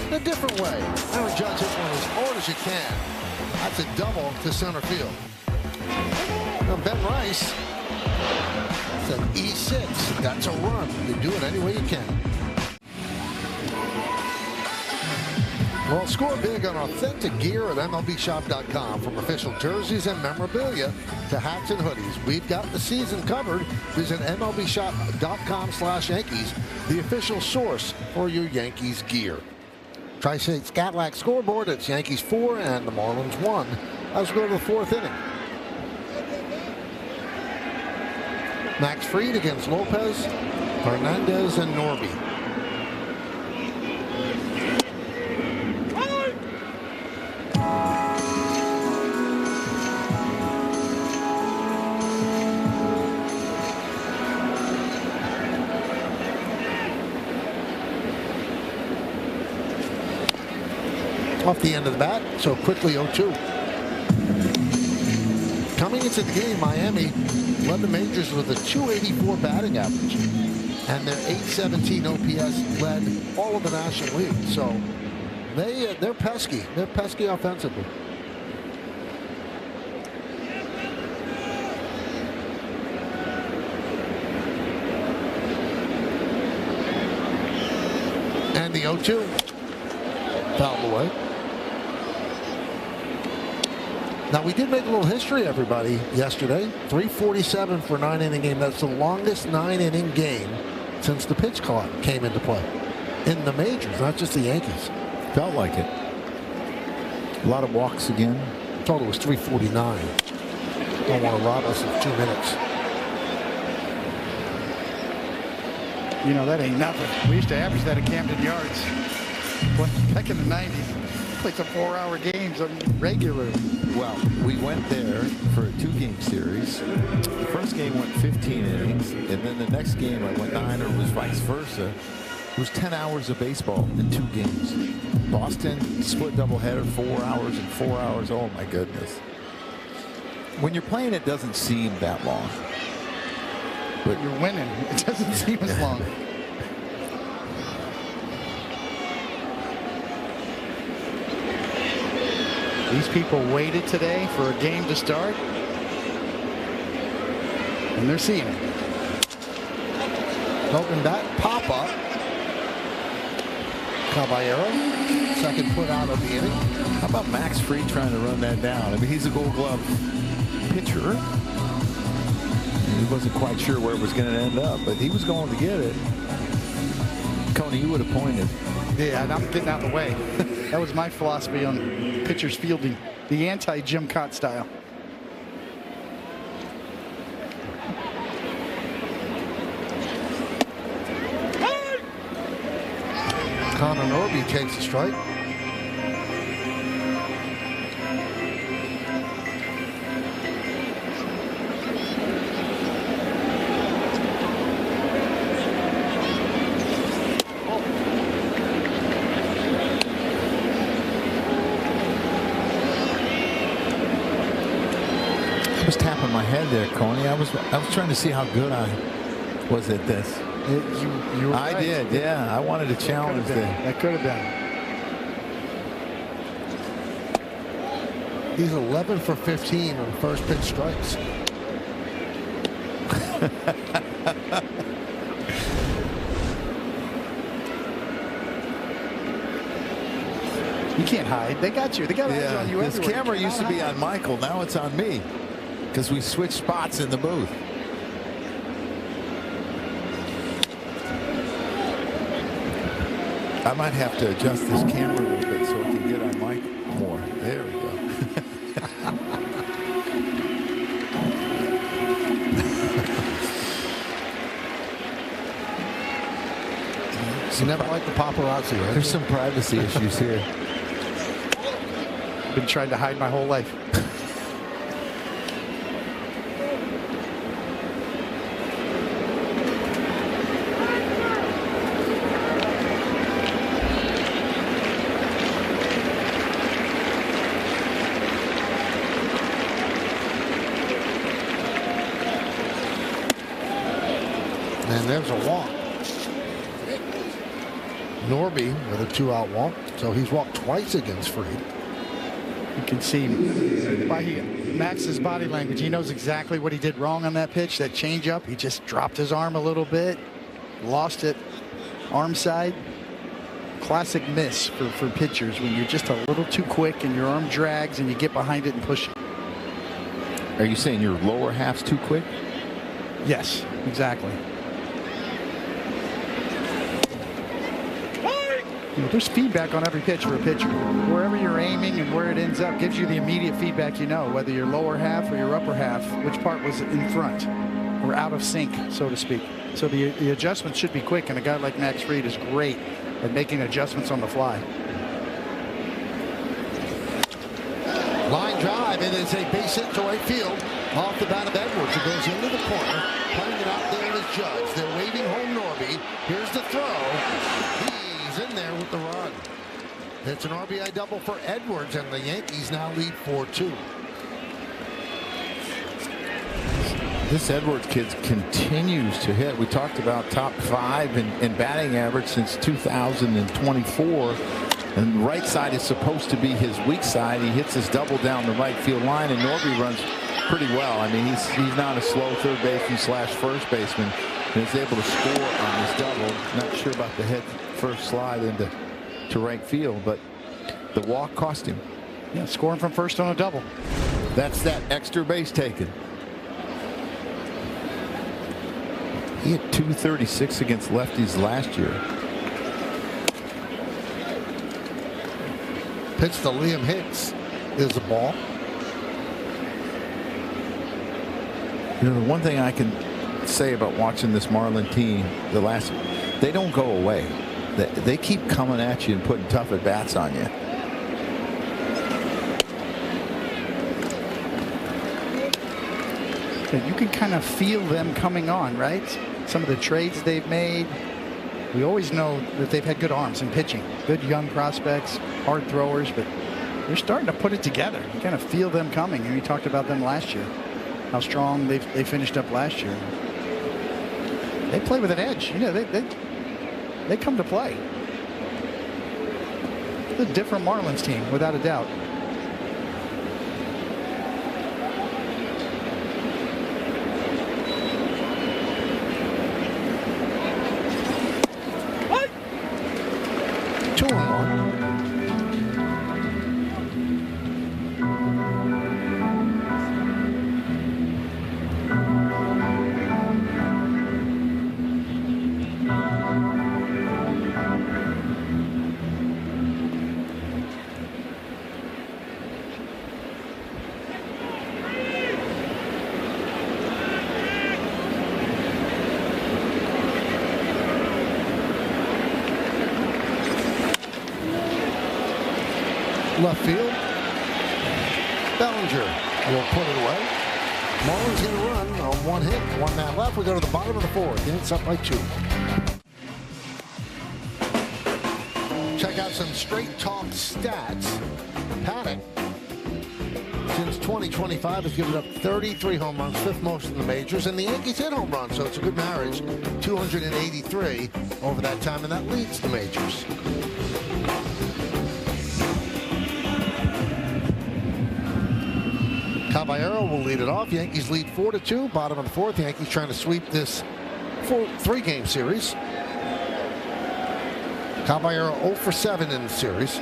in a different way. Aaron Judge hits one as hard as you can. That's a double to center field. Now Ben Rice, it's an E6. That's a run. You do it any way you can. Well, score big on authentic gear at MLBshop.com. From official jerseys and memorabilia to hats and hoodies, we've got the season covered. Visit MLBshop.com/Yankees, the official source for your Yankees gear. Tri-State's Cadillac scoreboard, it's Yankees 4 and the Marlins 1. Let's go to the 4th inning. Max Fried against Lopez, Hernandez, and Norby. Off the end of the bat, so quickly 0-2. Coming into the game, Miami led the majors with a .284 batting average, and their .817 OPS led all of the National League. So they're pesky. They're pesky offensively. And the 0-2 fouled away. Now, we did make a little history, everybody, yesterday. 347 for a 9-inning game. That's the longest 9-inning game since the pitch clock came into play in the majors, not just the Yankees. Felt like it. A lot of walks again. Total was 349. Don't want to rob us of 2 minutes. You know, that ain't nothing. We used to average that at Camden Yards. Back in the 90s. Played some 4-hour games regularly. Well, we went there for a 2-game series. The first game went 15 innings, and then the next game I went 9, or it was vice versa. It was 10 hours of baseball in 2 games. Boston split doubleheader, 4 hours and 4 hours. Oh my goodness! When you're playing, it doesn't seem that long, but you're winning. It doesn't seem as long. These people waited today for a game to start, and they're seeing it. Open bat, pop up. Caballero, second foot out of the inning. How about Max Fried trying to run that down? I mean, he's a Gold Glove pitcher. He wasn't quite sure where it was going to end up, but he was going to get it. Coney, you would have pointed. Yeah, and I'm getting out of the way. That was my philosophy on pitchers fielding, the anti-Jim Cott style. Connor Norby takes a strike. I was tapping my head there, Coney. I was trying to see how good I was at this. You were I right. did, yeah. I wanted to challenge that. That could have been. He's 11 for 15 on first pitch strikes. You can't hide. They got you. They got eyes on you this everywhere. camera used to be on Michael. Now it's on me because we switched spots in the booth. I might have to adjust this camera a little bit so it can get on Mike more. There we go. You never liked the paparazzi, right? There's some privacy issues here. Been trying to hide my whole life. And there's a walk. Norby with a 2-out walk. So he's walked twice against Fried. You can see by Max's body language. He knows exactly what he did wrong on that pitch, that changeup. He just dropped his arm a little bit, lost it, arm side. Classic miss for pitchers when you're just a little too quick and your arm drags and you get behind it and push it. Are you saying your lower half's too quick? Yes, exactly. You know, there's feedback on every pitch for a pitcher. Wherever you're aiming and where it ends up gives you the immediate feedback, you know, whether your lower half or your upper half, which part was in front or out of sync, so to speak. So the adjustments should be quick, and a guy like Max Fried is great at making adjustments on the fly. Line drive. It is a base hit to right field off the bat of Edwards. It goes into the corner. Putting it out there is Judge. They're waving home Norby. Here's the throw. He's in there with the run. It's an RBI double for Edwards, and the Yankees now lead 4-2. This Edwards kid continues to hit. We talked about top 5 in batting average since 2024. And the right side is supposed to be his weak side. He hits his double down the right field line, and Norby runs pretty well. I mean, he's not a slow third baseman / first baseman, and is able to score on his double. Not sure about the head first slide into right field, but the walk cost him. Yeah, scoring from first on a double. That's that extra base taken. He hit .236 against lefties last year. Pitch to Liam Hicks is a ball. You know, the one thing I can say about watching this Marlin team, they don't go away. They keep coming at you and putting tough at bats on you. You can kind of feel them coming on, right? Some of the trades they've made. We always know that they've had good arms in pitching, good young prospects, hard throwers, but they're starting to put it together. You kind of feel them coming, and we talked about them last year, how strong they finished up last year. They play with an edge. You know, they come to play. It's a different Marlins team, without a doubt. Left field. Bellinger will put it away. Marlins going to run on one hit, one man left. We go to the bottom of the 4th. Yanks up by 2. Check out some straight talk stats. Paddock, since 2025, has given up 33 home runs, 5th most in the majors, and the Yankees hit home runs, so it's a good marriage. 283 over that time, and that leads the majors. Caballero will lead it off. Yankees lead 4-2. Bottom of the 4th. Yankees trying to sweep this 3-game series. Caballero 0 for 7 in the series.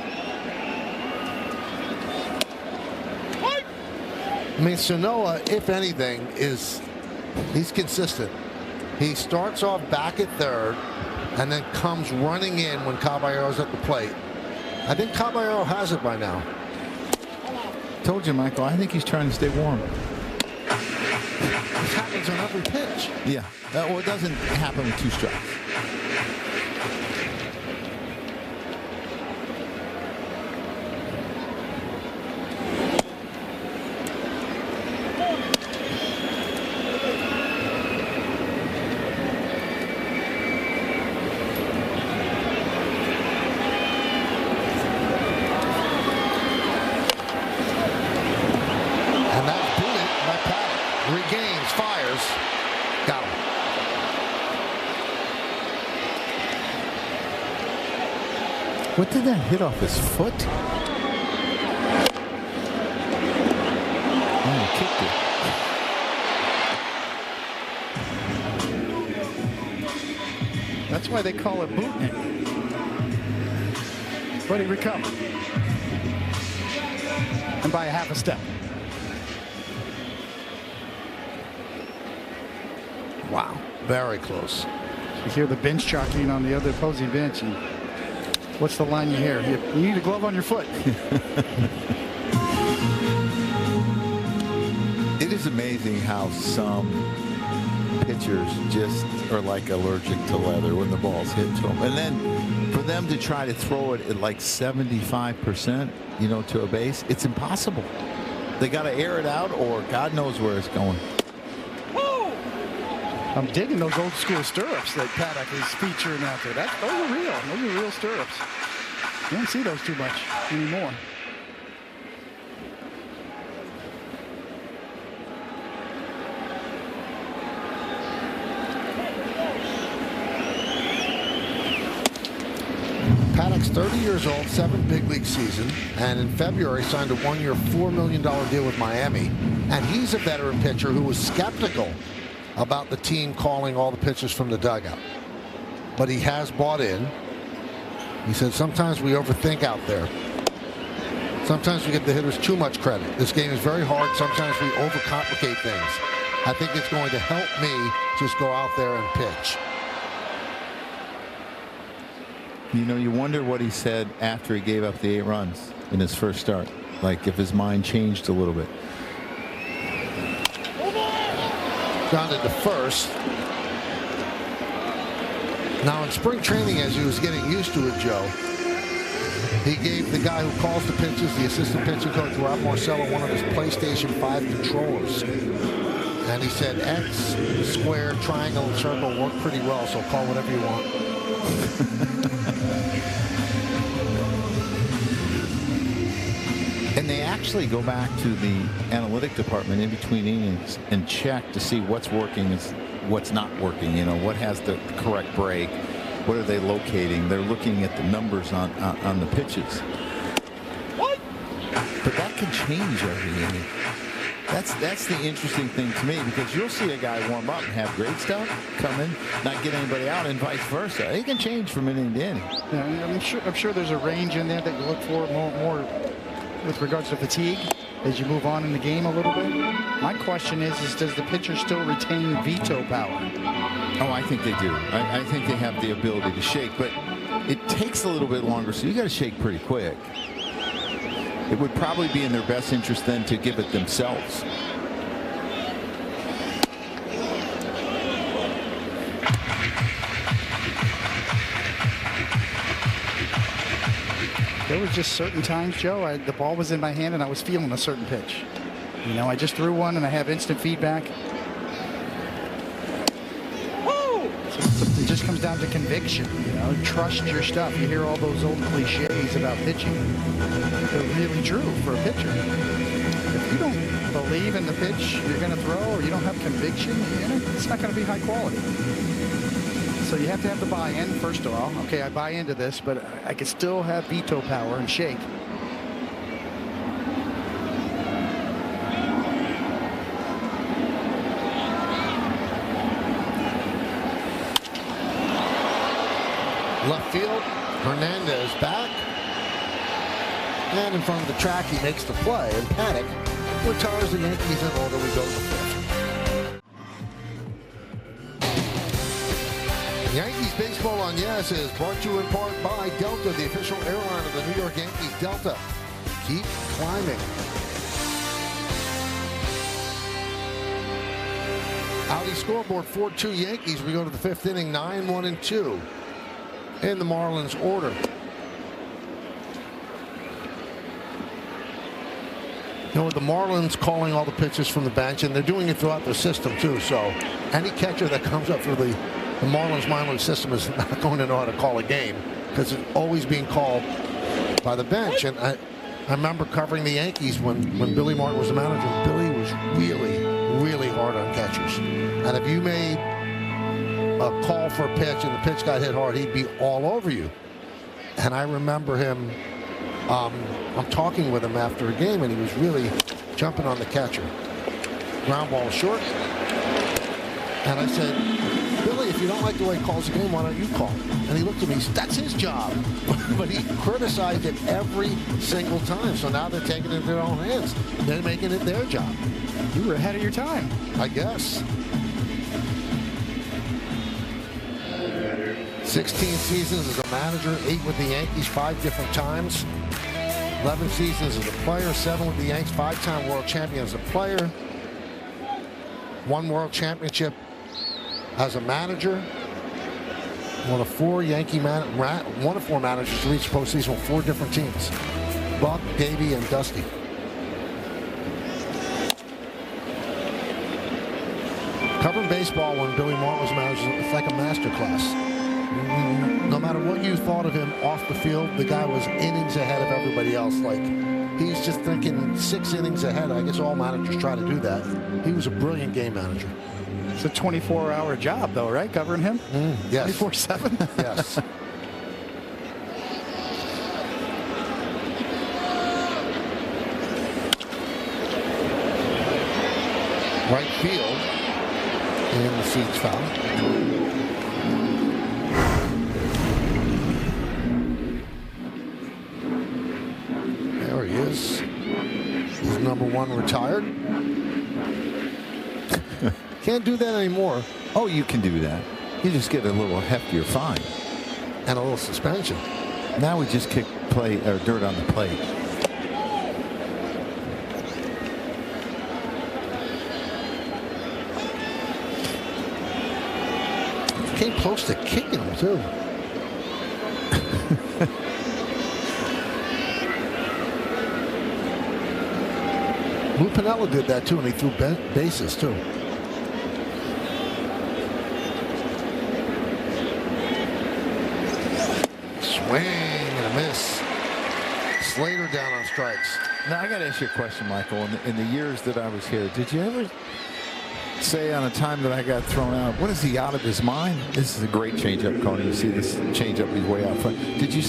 I mean, Sanoa, if anything, he's consistent. He starts off back at third and then comes running in when Caballero's at the plate. I think Caballero has it by now. Told you, Michael, I think he's trying to stay warm. This happens on every pitch. Yeah. Well, it doesn't happen with 2 strikes. What did that hit off his foot? Oh, he kicked it. That's why they call it booting it. But he recovered. And by a half a step. Wow, very close. You hear the bench jockeying on the other opposing bench. And what's the line you hear? You need a glove on your foot. It is amazing how some pitchers just are like allergic to leather when the ball's hit to them. And then for them to try to throw it at like 75%, you know, to a base, it's impossible. They got to air it out, or God knows where it's going. I'm digging those old school stirrups that Paddock is featuring out there. Those are real. Those are real stirrups. You don't see those too much anymore. Paddock's 30 years old, 7 big league season, and in February signed a 1-year, $4 million deal with Miami. And he's a veteran pitcher who was skeptical about the team calling all the pitches from the dugout. But he has bought in. He said, sometimes we overthink out there. Sometimes we get the hitters too much credit. This game is very hard. Sometimes we overcomplicate things. I think it's going to help me just go out there and pitch. You know, you wonder what he said after he gave up the 8 runs in his first start. Like if his mind changed a little bit. Grounded to first. Now in spring training, as he was getting used to it, Joe, he gave the guy who calls the pitches, the assistant pitching coach, Rob Marcello, one of his PlayStation 5 controllers. And he said X, square, triangle, and circle work pretty well, so call whatever you want. And they actually go back to the analytic department in between innings and check to see what's working and what's not working. You know, what has the correct break? What are they locating? They're looking at the numbers on the pitches. What? But that can change every inning. That's the interesting thing to me, because you'll see a guy warm up and have great stuff, come in, not get anybody out, and vice versa. It can change from inning to inning. Yeah, I'm sure there's a range in there that you look for more with regards to fatigue as you move on in the game a little bit. My question is does the pitcher still retain veto power? Oh, I think they do. I think they have the ability to shake, but it takes a little bit longer, so you got to shake pretty quick. It would probably be in their best interest then to give it themselves. There was just certain times, Joe, the ball was in my hand and I was feeling a certain pitch. You know, I just threw one and I have instant feedback. So it just comes down to conviction. You know, trust your stuff. You hear all those old cliches about pitching. They're really true for a pitcher. If you don't believe in the pitch you're going to throw, or you don't have conviction, it's not going to be high quality. So you have to have the buy-in, first of all. Okay, I buy into this, but I can still have veto power and shake. Left field, Hernandez back. And in front of the track, he makes the play. And Paddock retires the Yankees in order. We go to the 5th. Yankees Baseball on Yes is brought to you in part by Delta, the official airline of the New York Yankees. Delta, keep climbing. Audi scoreboard 4-2 Yankees. We go to the 5th inning, 9-1-2 in the Marlins order. You know, the Marlins calling all the pitches from the bench, and they're doing it throughout their system too. So any catcher that comes up for the Marlins minor league system is not going to know how to call a game, because it's always being called by the bench. And I remember covering the Yankees when Billy Martin was the manager. Billy was really, really hard on catchers. And if you made a call for a pitch and the pitch got hit hard, he'd be all over you. And I remember him, I'm talking with him after a game, and he was really jumping on the catcher. Ground ball short. And I said, Billy, if you don't like the way he calls the game, why don't you call? And he looked at me, he said, that's his job. But he criticized it every single time. So now they're taking it in their own hands. They're making it their job. You were ahead of your time. I guess. 16 seasons as a manager, 8 with the Yankees, 5 different times. 11 seasons as a player, 7 with the Yankees, 5-time world champion as a player. 1 world championship as a manager. One of 4 managers to reach postseason with 4 different teams. Buck, Davey, and Dusty. Covering baseball when Billy Martin was manager, it's like a master class. No matter what you thought of him off the field, the guy was innings ahead of everybody else. Like, he's just thinking 6 innings ahead. I guess all managers try to do that. He was a brilliant game manager. It's a 24-hour job, though, right? Covering him? Yes. 24/7? Yes. Right field. And the seats foul. There he is. He's number 1 retired. Can't do that anymore. Oh, you can do that. You just get a little heftier fine. And a little suspension. Now we just kick dirt on the plate. Came close to kicking him, too. Lou Piniella did that, too, and he threw bases, too. Swing and a miss. Slater down on strikes. Now, I got to ask you a question, Michael. In the years that I was here, did you ever say on a time that I got thrown out, what is he, out of his mind? This is a great changeup, Coney. You see this changeup, he's way out front. Did you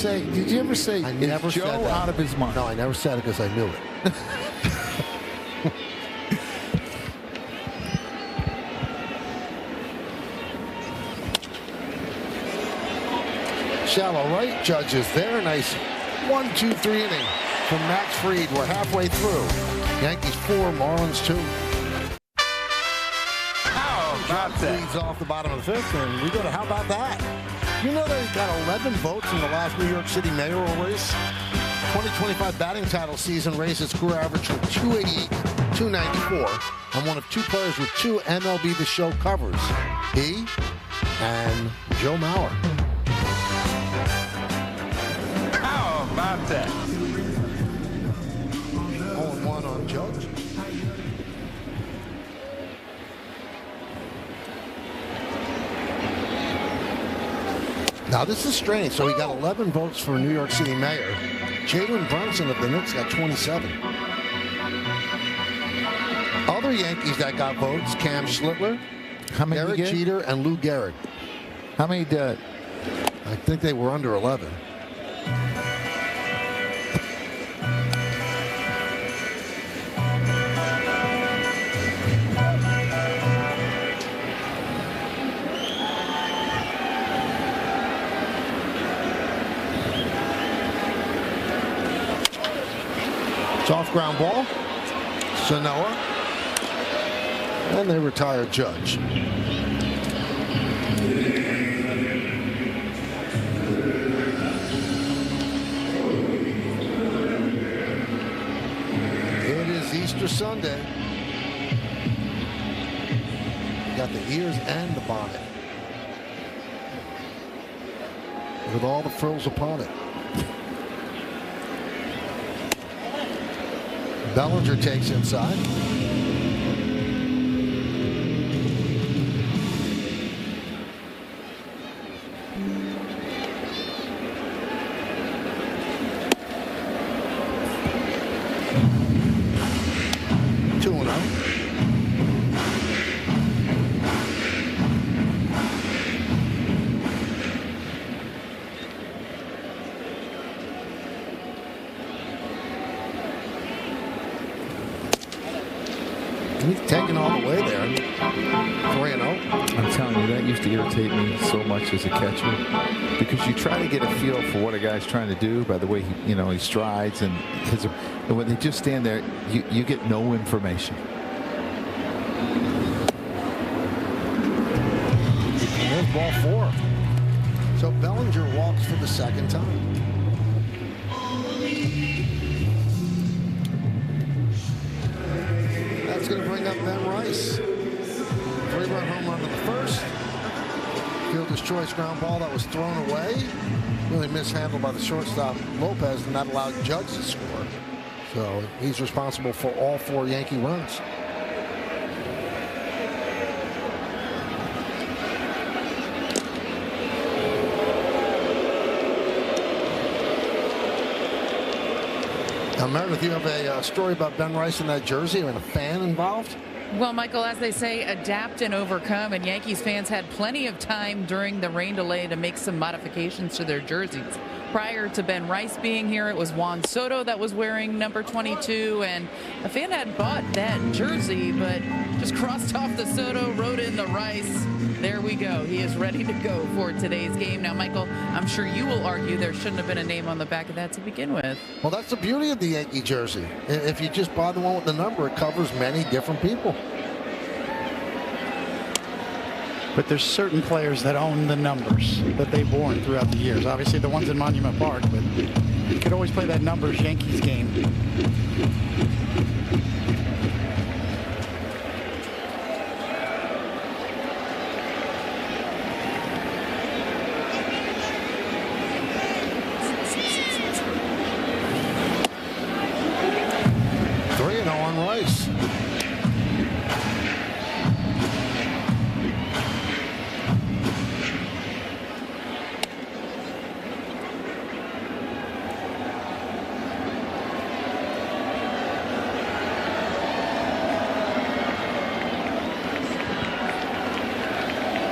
ever say, I never Joe said that. out of his mind? No, I never said it because I knew it. Shallow right, Judge is there. Nice 1-2-3 inning from Max Fried. We're halfway through. Yankees 4, Marlins 2. How about that? Leads off the bottom of the 5th, and we go to how about that? You know they got 11 votes in the last New York City mayoral race? 2025 batting title season raised its career average from 288 to 294, and one of 2 players with 2 MLB The Show covers. He and Joe Mauer. How about that? 0-1 on Judge. Now this is strange. So he got 11 votes for New York City mayor. Jalen Brunson of the Knicks got 27. Other Yankees that got votes: Cam Schlittler, Derek Jeter, and Lou Gehrig. How many did? I think they were under 11. Soft ground ball. Sanoa. And they retire Judge. It is Easter Sunday. You got the ears and the bonnet, with all the frills upon it. Bellinger takes inside. He's taking all the way there. 3-0. I'm telling you, that used to irritate me so much as a catcher, because you try to get a feel for what a guy's trying to do by the way he strides, and when they just stand there, you get no information. There's ball 4. So Bellinger walks for the second time. That's going to bring up Ben Rice. 3-run home run in the first. Fielder's choice ground ball that was thrown away. Really mishandled by the shortstop Lopez, and that allowed Judge to score. So he's responsible for all 4 Yankee runs. Now, Meredith, you have a story about Ben Rice in that jersey and a fan involved? Well, Michael, as they say, adapt and overcome, and Yankees fans had plenty of time during the rain delay to make some modifications to their jerseys. Prior to Ben Rice being here, it was Juan Soto that was wearing number 22, and a fan had bought that jersey, but just crossed off the Soto, wrote in the Rice. There we go. He is ready to go for today's game. Now, Michael, I'm sure you will argue there shouldn't have been a name on the back of that to begin with. Well, that's the beauty of the Yankee jersey. If you just buy the one with the number, it covers many different people. But there's certain players that own the numbers that they've worn throughout the years. Obviously, the ones in Monument Park, but you could always play that numbers Yankees game.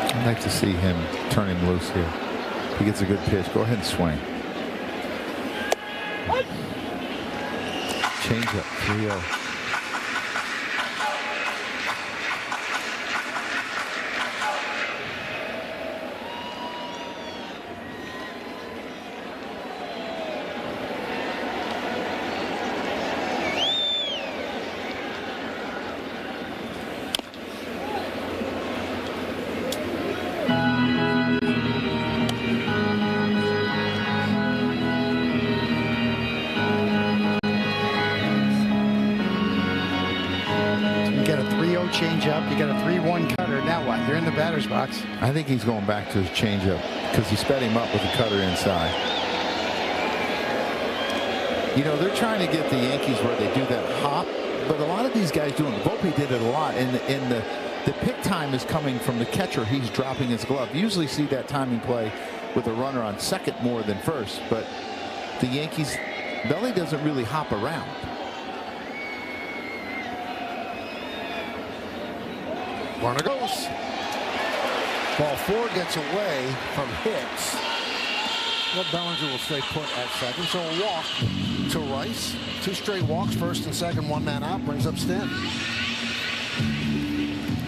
I'd like to see him turn him loose here. He gets a good pitch. Go ahead and swing. Change up. 3-0. Changeup, you got a 3-1 cutter. Now what? You're in the batter's box. I think he's going back to his changeup because he sped him up with the cutter inside. You know, they're trying to get the Yankees where they do that hop, but a lot of these guys doing it. Volpe did it a lot, and the pick time is coming from the catcher. He's dropping his glove. You usually see that timing play with a runner on second more than first, but the Yankees, Belly doesn't really hop around. Runner goes. Ball 4 gets away from Hicks. Well, Bellinger will stay put at second. So a walk to Rice. 2 straight walks, first and second, 1 man out, brings up Stanton.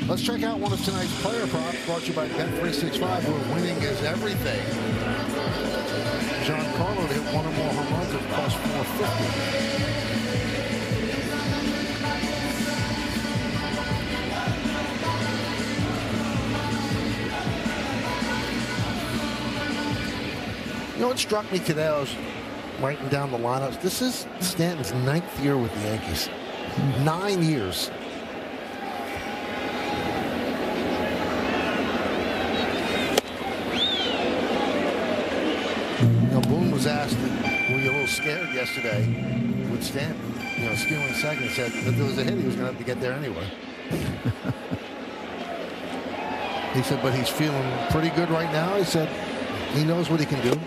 Let's check out one of tonight's player props brought to you by Bet365, where winning is everything. Giancarlo to hit 1 or more home runs at plus 450. You know what struck me today? I was writing down the lineups. This is Stanton's 9th year with the Yankees. 9 years. You know, Boone was asked, were you a little scared yesterday with Stanton? You know, stealing second. He said if there was a hit, he was going to have to get there anyway. He said, but he's feeling pretty good right now. He said he knows what he can do.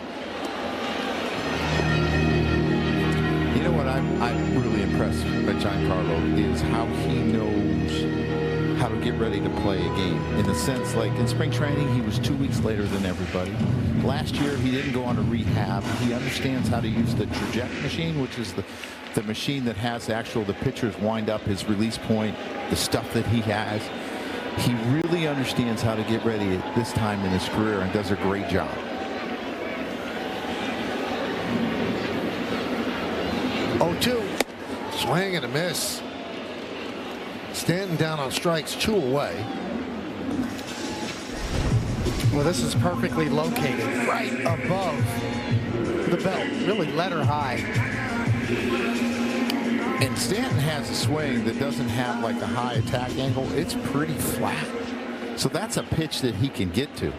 I'm really impressed by Giancarlo is how he knows how to get ready to play a game. In the sense, like in spring training, he was 2 weeks later than everybody. Last year, he didn't go on a rehab. He understands how to use the traject machine, which is the machine that has the pitchers wind up his release point, the stuff that he has. He really understands how to get ready at this time in his career and does a great job. Oh, 2. Swing and a miss. Stanton down on strikes, 2 away. Well, this is perfectly located right above the belt, really letter high. And Stanton has a swing that doesn't have like a high attack angle. It's pretty flat. So that's a pitch that he can get to.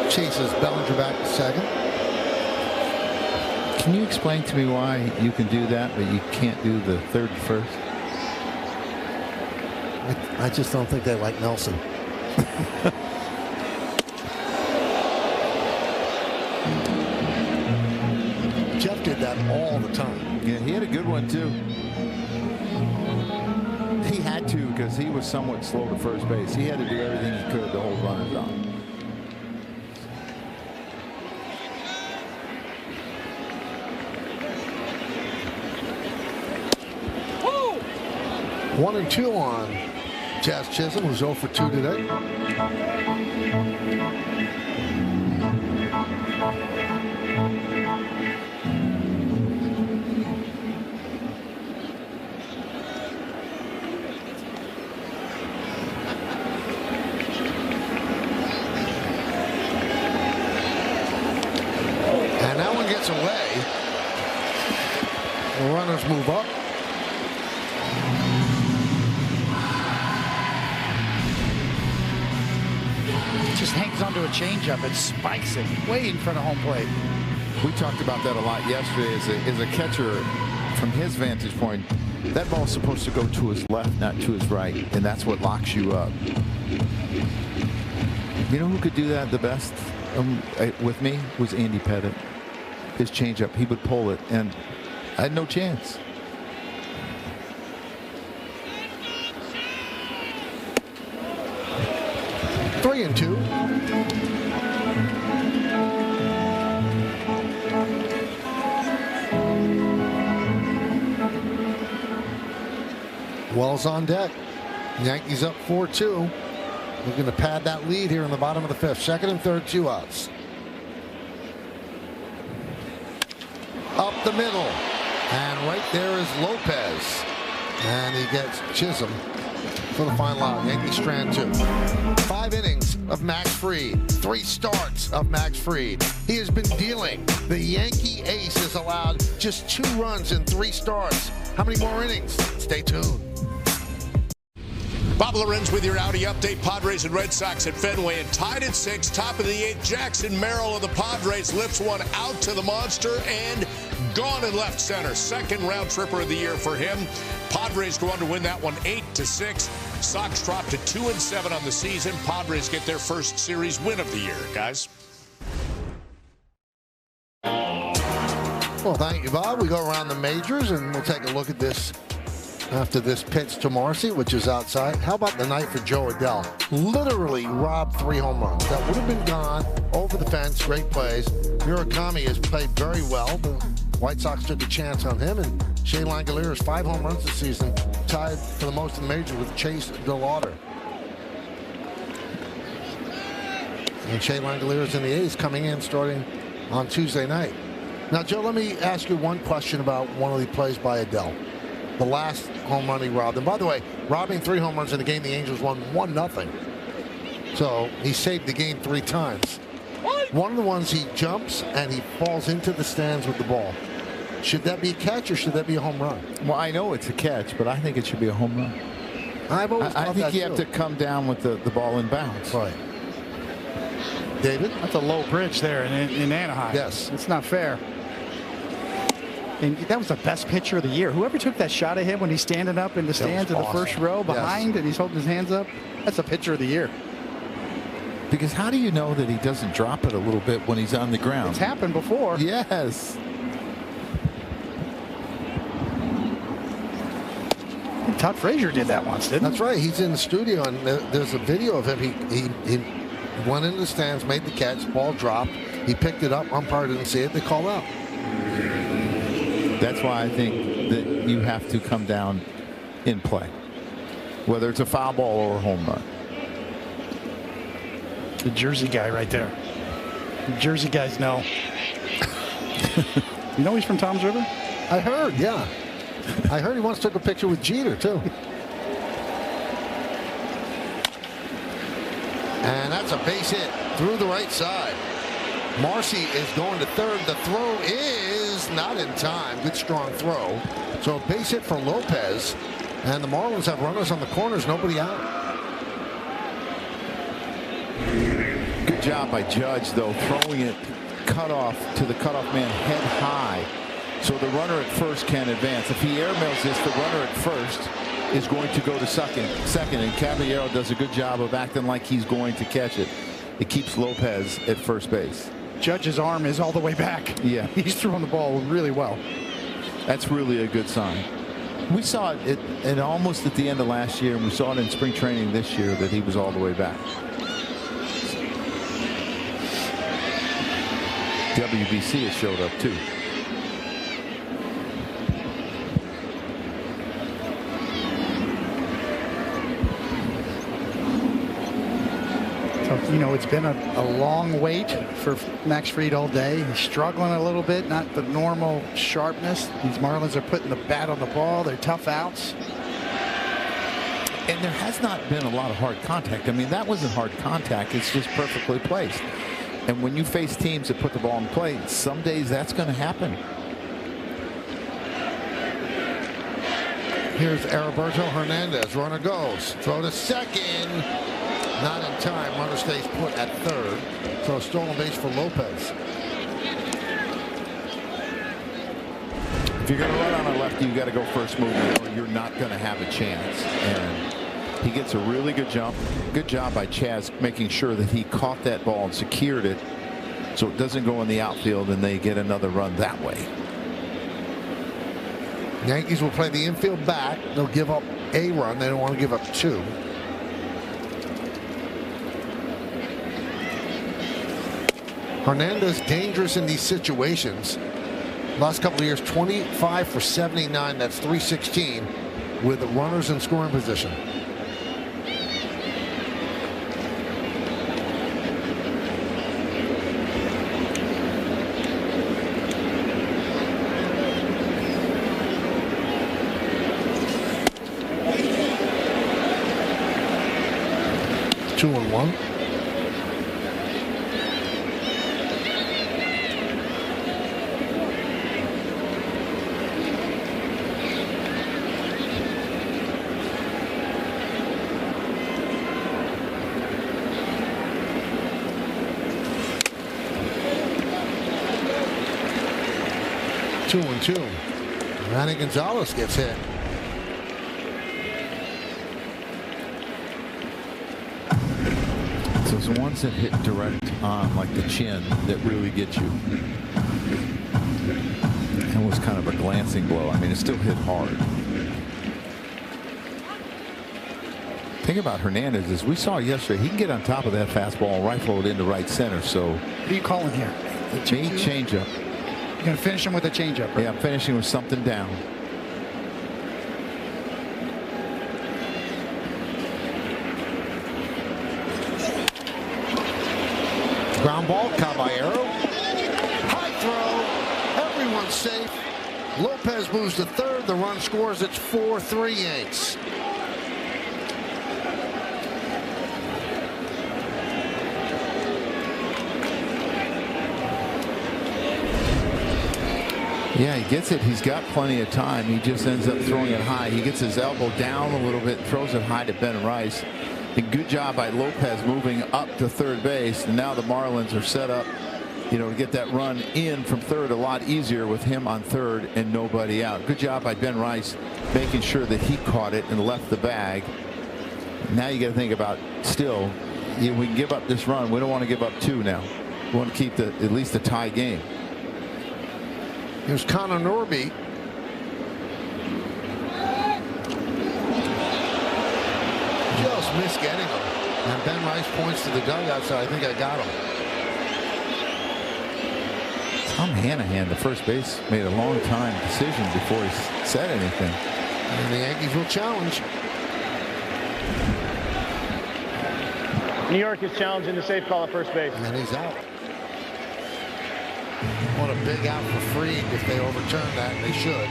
Chases Bellinger back to second. Can you explain to me why you can do that, but you can't do the third and first? I just don't think they like Nelson. Jeff did that all the time. Yeah, he had a good one, too. He had to because he was somewhat slow to first base. He had to do everything he could to hold runners on. Woo! 1 and 2 on Jazz Chisholm, who's 0 for 2 today. And that one gets away. The runners move up. Just hangs onto a changeup and spikes it way in front of home plate. We talked about that a lot yesterday. As a catcher, from his vantage point, that ball's supposed to go to his left, not to his right, and that's what locks you up. You know who could do that the best with me was Andy Pettit. His changeup, he would pull it, and I had no chance. Three and 2. Wells on deck. Yankees up 4-2. Looking to pad that lead here in the bottom of the 5th. Second and third, 2 outs. Up the middle. And right there is Lopez. And he gets Chisholm for the final out. Yankees strand 2. 5 innings of Max Fried. 3 starts of Max Fried. He has been dealing. The Yankee ace has allowed just 2 runs in 3 starts. How many more innings? Stay tuned. Bob Lorenz with your Audi update. Padres and Red Sox at Fenway and tied at 6. Top of the 8th. Jackson Merrill of the Padres lifts one out to the monster and gone in left center. Second round tripper of the year for him. Padres go on to win that one 8-6. Sox drop to 2-7 on the season. Padres get their first series win of the year, guys. Well, thank you, Bob. We go around the majors, and we'll take a look at this after this pitch to Marcy, which is outside. How about the night for Joe Adell? Literally robbed 3 home runs. That would have been gone over the fence. Great plays. Murakami has played very well. The White Sox took a chance on him, and Shea Langoliers 5 home runs this season, tied for the most in the major with Chase DeLauder. And Shea Langoliers in the A's coming in starting on Tuesday night. Now, Joe, let me ask you one question about one of the plays by Adell. The last home run he robbed. And by the way, robbing 3 home runs in the game, the Angels won 1-0. So he saved the game 3 times. One of the ones he jumps and he falls into the stands with the ball. Should that be a catch or should that be a home run? Well, I know it's a catch, but I think it should be a home run. I've always thought I think that you have too. to come down with the ball in bounds. Right. David? That's a low bridge there in Anaheim. Yes. It's not fair. And that was the best pitcher of the year. Whoever took that shot of him when he's standing up in the stands in the first row behind and he's holding his hands up, that's a pitcher of the year. Because how do you know that he doesn't drop it a little bit when he's on the ground? It's happened before. Yes. And Todd Frazier did that once, didn't he? That's right. He's in the studio, and there's a video of him. He went into the stands, made the catch, ball dropped. He picked it up. Umpire didn't see it. They call out. That's why I think that you have to come down in play, whether it's a foul ball or a home run. The Jersey guy right there. The Jersey guys know. You know he's from Tom's River? I heard, yeah. I heard he once took a picture with Jeter, too. And that's a base hit through the right side. Marcy is going to third. The throw is not in time. Good strong throw. So a base hit for Lopez. And the Marlins have runners on the corners. Nobody out. Good job by Judge, though, throwing it cutoff to the cutoff man head high. So the runner at first can advance. If he airmails this, the runner at first is going to go to second, and Caballero does a good job of acting like he's going to catch it. It keeps Lopez at first base. Judge's arm is all the way back. Yeah. He's throwing the ball really well. That's really a good sign. We saw it at almost at the end of last year, and we saw it in spring training this year that he was all the way back. WBC has showed up too. So, you know, it's been a long wait for Max Fried all day. He's struggling a little bit, not the normal sharpness. These Marlins are putting the bat on the ball. They're tough outs. And there has not been a lot of hard contact. I mean, that wasn't hard contact. It's just perfectly placed. And when you face teams that put the ball in play, some days that's going to happen. Here's Heriberto Hernandez. Runner goes. Throw to second. Not in time. Runner stays put at third. So a stolen base for Lopez. If you're going to run on a lefty, you got to go first movement, or you're not going to have a chance. And he gets a really good jump. Good job by Chaz making sure that he caught that ball and secured it so it doesn't go in the outfield and they get another run that way. Yankees will play the infield back. They'll give up a run. They don't want to give up two. Hernandez dangerous in these situations. Last couple of years, 25 for 79. That's 316 with runners in scoring position. Two and one. Two and two. Manny Gonzalez gets hit. So it's the ones that hit direct on, like the chin, that really get you. It was kind of a glancing blow. I mean, it still hit hard. The thing about Hernandez is we saw yesterday, he can get on top of that fastball and rifle it into right center. So what are you calling here? Me, changeup. You're going to finish him with a changeup, right? Yeah, I'm finishing with something down. Ground ball, Caballero. High throw. Everyone's safe. Lopez moves to third. The run scores. It's 4-3 Yanks. Yeah, he gets it. He's got plenty of time. He just ends up throwing it high. He gets his elbow down a little bit, throws it high to Ben Rice. And good job by Lopez moving up to third base. And now the Marlins are set up, you know, to get that run in from third a lot easier with him on third and nobody out. Good job by Ben Rice making sure that he caught it and left the bag. Now you got to think about still, we can give up this run. We don't want to give up two now. We want to keep at least a tie game. Here's Connor Norby. Just missed getting him. And Ben Rice points to the dugout, so I think I got him. Tom Hanahan, the first base, made a long time decision before he said anything. And the Yankees will challenge. New York is challenging the safe call at first base. And he's out. What a big out for Fried if they overturn that, and they should.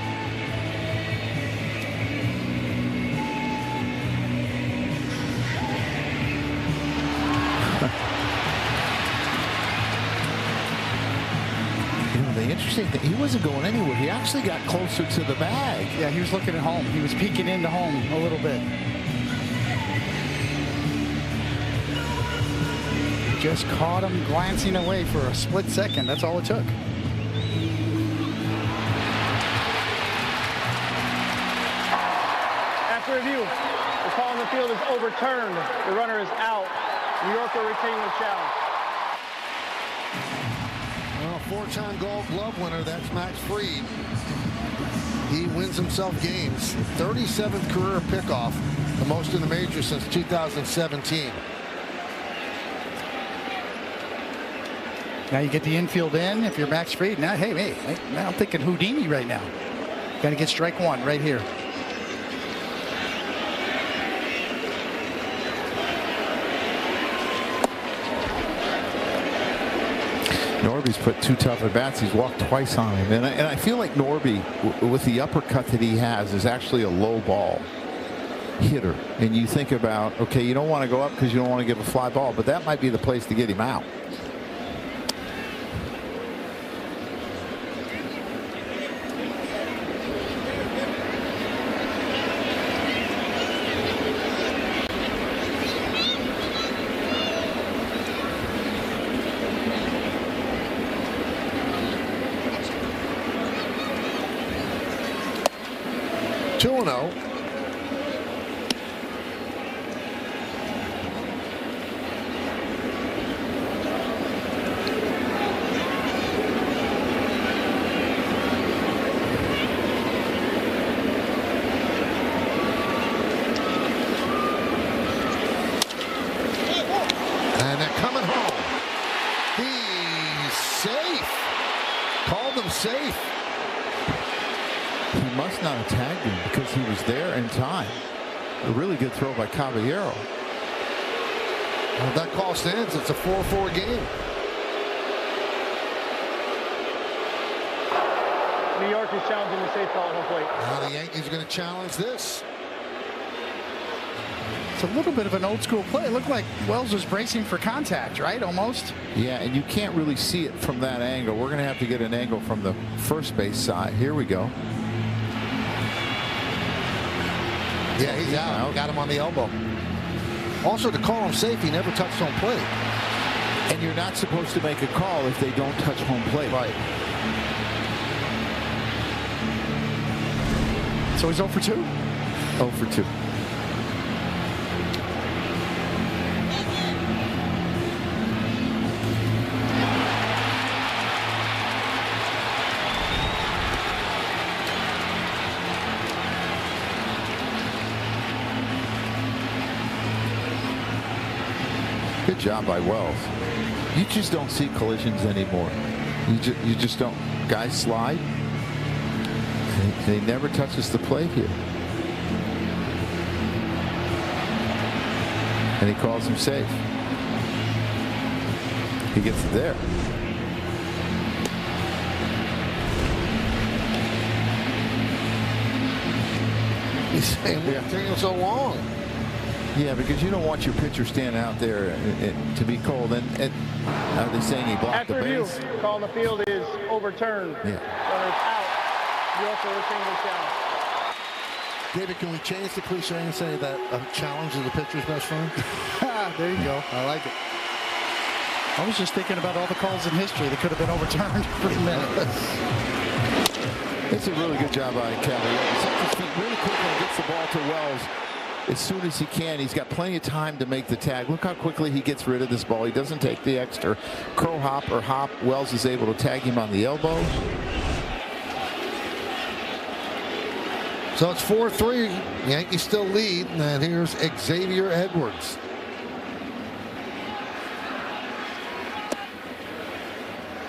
The interesting thing, he wasn't going anywhere. He actually got closer to the bag. Yeah, he was looking at home. He was peeking into home a little bit. Just caught him glancing away for a split second. That's all it took. After review, the call on the field is overturned. The runner is out. New York will retain the challenge. Well, four-time Gold Glove winner, that's Max Fried. He wins himself games. 37th career pickoff, the most in the majors since 2017. Now you get the infield in if you're Max Fried. Now, hey, now I'm thinking Houdini right now. Got to get strike one right here. Norby's put two tough at bats. He's walked twice on him, and I feel like Norby, with the uppercut that he has, is actually a low ball hitter. And you think about, okay, you don't want to go up because you don't want to give a fly ball, but that might be the place to get him out. Safe. He must not have tagged him because he was there in time. A really good throw by Caballero. Well, that call stands. It's a 4-4 game. New York is challenging the safe call at home plate. Now the Yankees are going to challenge this. It's a little bit of an old school play. It looked like Wells was bracing for contact, right? Almost. Yeah, and you can't really see it from that angle. We're going to have to get an angle from the first base side. Here we go. Yeah, he's out. Got him on the elbow. Also, to call him safe, he never touched home plate. And you're not supposed to make a call if they don't touch home plate. Right. So he's 0 for 2? 0 for 2. Good job by Wells. You just don't see collisions anymore. You just don't. Guys slide. They never touches the plate here. And he calls him safe. He gets it there. He's saying, we're taking so long. Yeah, because you don't want your pitcher standing out there to be cold. And are they saying he blocked the base? After review, call on the field is overturned. Yeah. Runners out. You also retain the challenge. David, can we change the cliche and say that a challenge is the pitcher's best friend? There you go. I like it. I was just thinking about all the calls in history that could have been overturned for a minute. It's a really good job by Kelly. He sets his feet really quickly and gets the ball to Wells as soon as he can. He's got plenty of time to make the tag. Look how quickly he gets rid of this ball. He doesn't take the extra crow hop or hop. Wells is able to tag him on the elbow. So it's 4-3. Yankees still lead. And here's Xavier Edwards.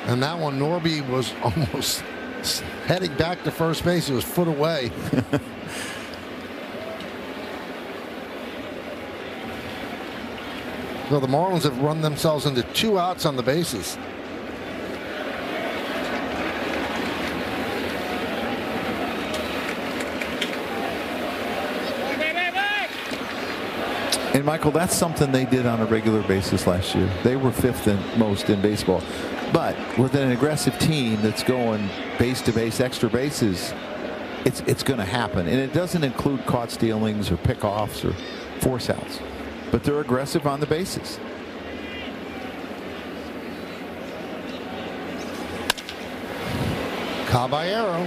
And that one, Norby was almost heading back to first base. He was a foot away. So the Marlins have run themselves into 2 outs on the bases. And Michael, that's something they did on a regular basis last year. They were 5th in most in baseball. But with an aggressive team that's going base to base, extra bases, it's going to happen. And it doesn't include caught stealings or pickoffs or force outs. But they're aggressive on the bases. Caballero.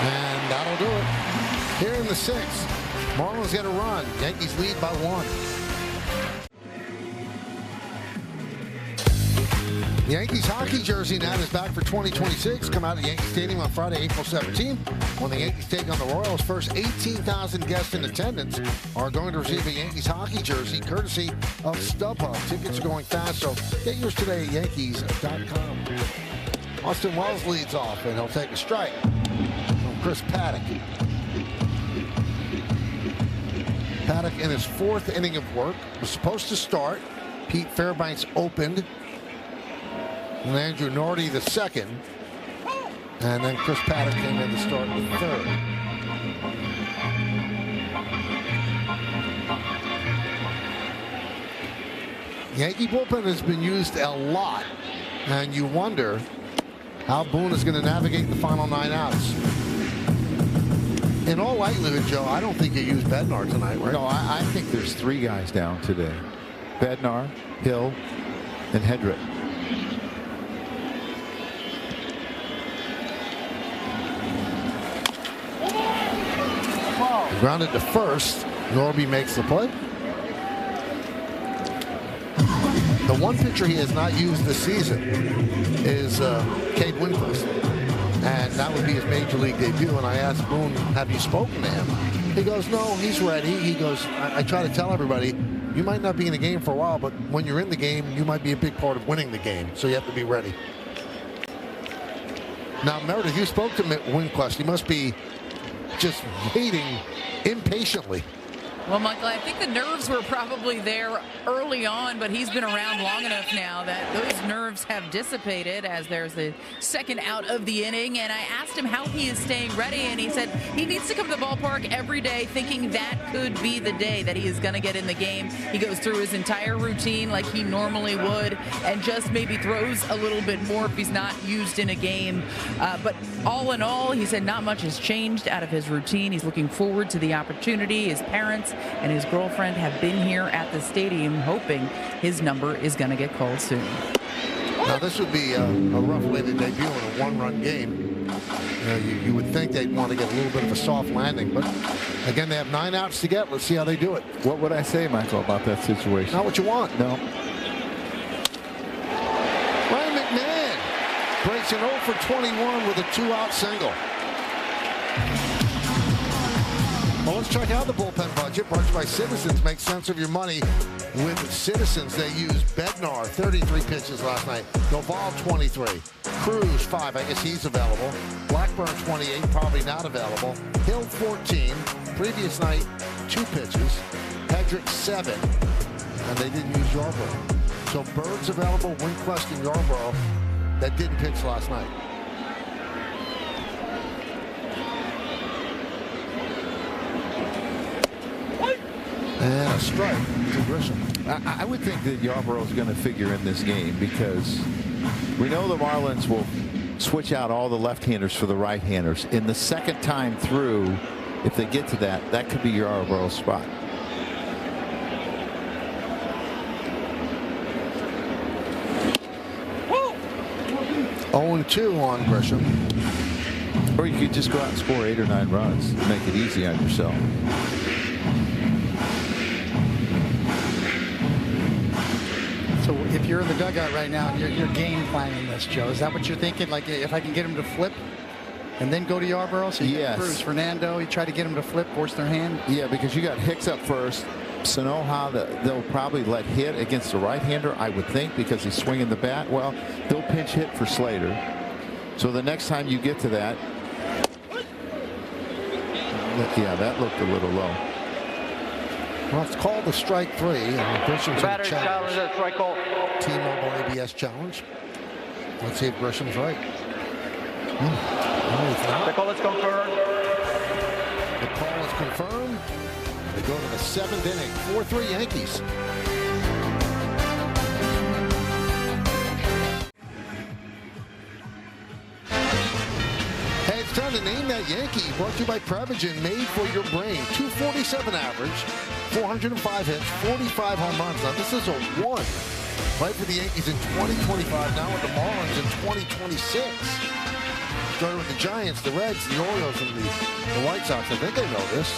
And that'll do it. Here in the 6th. Marlins get a run. Yankees lead by 1. Yankees hockey jersey net is back for 2026. Come out at Yankee Stadium on Friday, April 17th. When the Yankees take on the Royals, first 18,000 guests in attendance are going to receive a Yankees hockey jersey courtesy of StubHub. Tickets are going fast, so get yours today at Yankees.com. Austin Wells leads off, and he'll take a strike from Chris Paddock. Paddock in his 4th inning of work was supposed to start. Pete Fairbanks opened. And Andrew Nordy the 2nd. And then Chris Paddock came in to start the 3rd. Yankee bullpen has been used a lot. And you wonder how Boone is going to navigate the final 9 outs. In all likelihood, Joe, I don't think you use Bednar tonight, right? No, I think there's 3 guys down today. Bednar, Hill, and Hedrick. Grounded to first. Norby makes the play. The one pitcher he has not used this season is Cade Winquist. And that would be his major league debut. And I asked Boone, have you spoken to him? He goes, no, he's ready. He goes, I try to tell everybody, you might not be in the game for a while, but when you're in the game, you might be a big part of winning the game. So you have to be ready. Now, Meredith, you spoke to Winquist. He must be just waiting impatiently. Well, Michael, I think the nerves were probably there early on, but he's been around long enough now that those nerves have dissipated as there's the 2nd out of the inning. And I asked him how he is staying ready, and he said he needs to come to the ballpark every day thinking that could be the day that he is going to get in the game. He goes through his entire routine like he normally would and just maybe throws a little bit more if he's not used in a game. But all in all, he said not much has changed out of his routine. He's looking forward to the opportunity. His parents and his girlfriend have been here at the stadium hoping his number is going to get called soon. Now, this would be a rough way to debut in a 1-run game. You would think they'd want to get a little bit of a soft landing, but again, they have 9 outs to get. Let's see how they do it. What would I say, Michael, about that situation? Not what you want. No. Ryan McMahon breaks an 0 for 21 with a 2-out single. Well, let's check out the bullpen budget. Brought to you by Citizens. Make sense of your money with Citizens. They used Bednar, 33 pitches last night. Doval, 23. Cruz, 5. I guess he's available. Blackburn, 28. Probably not available. Hill, 14. Previous night, 2 pitches. Hedrick, 7. And they didn't use Yarbrough. So Bird's available, Winquist and Yarbrough that didn't pitch last night. And a strike to Grisham. I would think that Yarbrough is going to figure in this game because we know the Marlins will switch out all the left-handers for the right-handers. In the 2nd time through, if they get to that, that could be your Yarbrough spot. Woo! 0-2 on Grisham. Or you could just go out and score 8 or 9 runs and make it easy on yourself. So if you're in the dugout right now and you're game planning this, Joe, is that what you're thinking? Like, if I can get him to flip and then go to Yarbrough? So you get Cruz, Fernando, you try to get him to flip, force their hand? Yeah, because you got Hicks up first. Sanoha, they'll probably let hit against the right-hander, I would think, because he's swinging the bat. Well, they'll pinch hit for Slater. So the next time you get to that, yeah, that looked a little low. Well, it's called the strike 3. And Grisham's Battery challenge at strike call. T-Mobile ABS challenge. Let's see if Grisham's right. No, he's not. The call is confirmed. The call is confirmed. They go to the 7th inning. 4-3 Yankees. Hey, it's time to name that Yankee. Brought to you by Prevagen, made for your brain. 247 average, 405 hits, 45 home runs. Now, this is a 1. Played for the Yankees in 2025, now with the Marlins in 2026. Started with the Giants, the Reds, the Orioles, and the White Sox. I think I know this.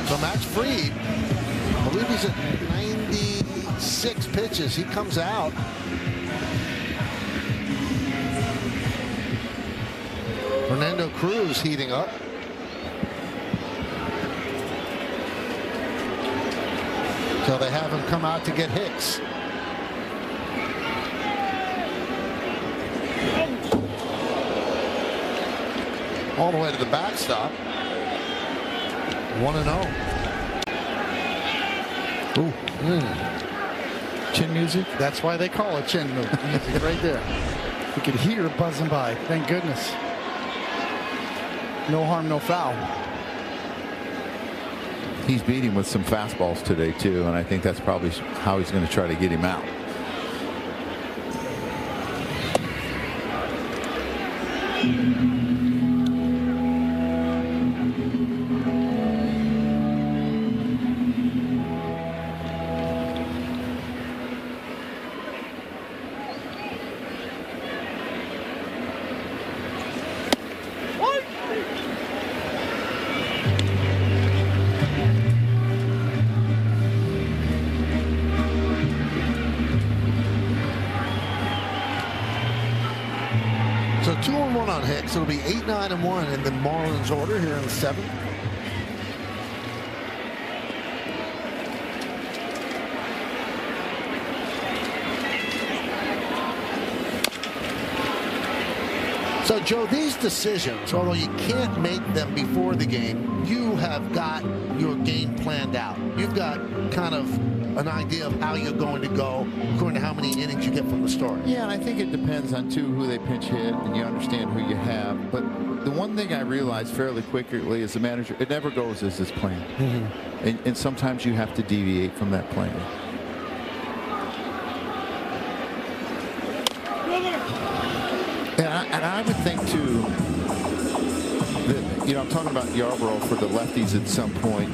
So Max Fried, I believe he's at 96 pitches. He comes out. Fernando Cruz heating up. So they have him come out to get Hicks. All the way to the backstop. 1-0. Ooh. Chin music? That's why they call it chin music right there. You could hear it buzzing by. Thank goodness. No harm, no foul. He's beating with some fastballs today, too, and I think that's probably how he's going to try to get him out. So 2-1 on Hicks. It'll be 8-9-1 in the Marlins order here in the 7th. So, Joe, these decisions, although you can't make them before the game, you have got your game planned out. You've got kind of an idea of how you're going to go according to how many innings you get from the start. Yeah, and I think it depends on, too, who they pinch hit, and you understand who you have. But the one thing I realized fairly quickly as a manager, it never goes as it's planned. Mm-hmm. And sometimes you have to deviate from that plan. And I would think, too, that, you know, I'm talking about Yarbrough for the lefties at some point,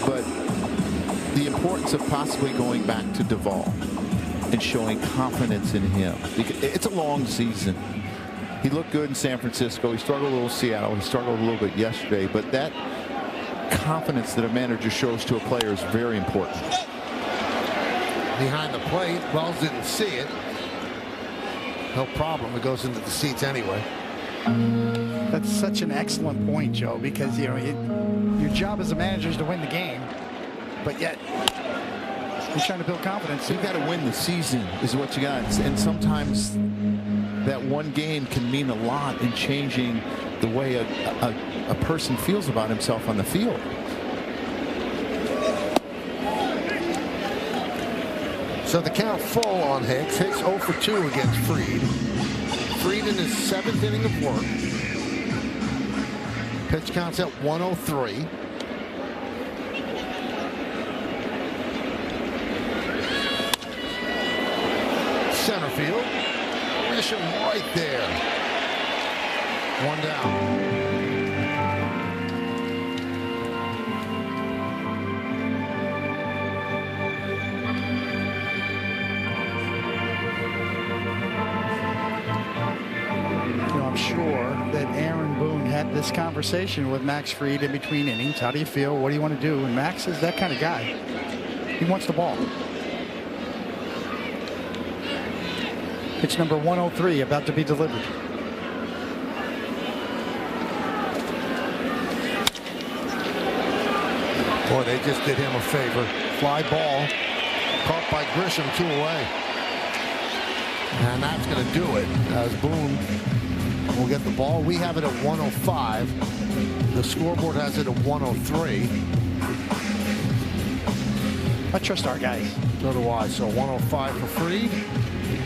but the importance of possibly going back to Duvall and showing confidence in him. Because it's a long season. He looked good in San Francisco. He struggled a little in Seattle. He struggled a little bit yesterday. But that confidence that a manager shows to a player is very important. Behind the plate, Wells didn't see it. No problem. It goes into the seats anyway. That's such an excellent point, Joe, because, you know, your job as a manager is to win the game, but yet you're trying to build confidence. You got to win the season is what you got. And sometimes that one game can mean a lot in changing the way a person feels about himself on the field. So the count full on Hicks. Hicks 0 for 2 against Fried. Fried in his 7th inning of work. Pitch counts at 103. Center field. finish him right there. One down. I'm sure that Aaron Boone had this conversation with Max Fried in between innings. How do you feel? What do you want to do? And Max is that kind of guy. He wants the ball. Pitch number 103 about to be delivered. Boy, they just did him a favor. Fly ball caught by Grisham, 2 away. And that's going to do it as Boone will get the ball. We have it at 105. The scoreboard has it at 103. I trust our guys. So do I. So 105 for Fried.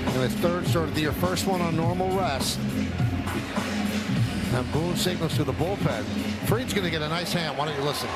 And his third start of the year. First one on normal rest. And Boone signals to the bullpen. Fried's going to get a nice hand. Why don't you listen?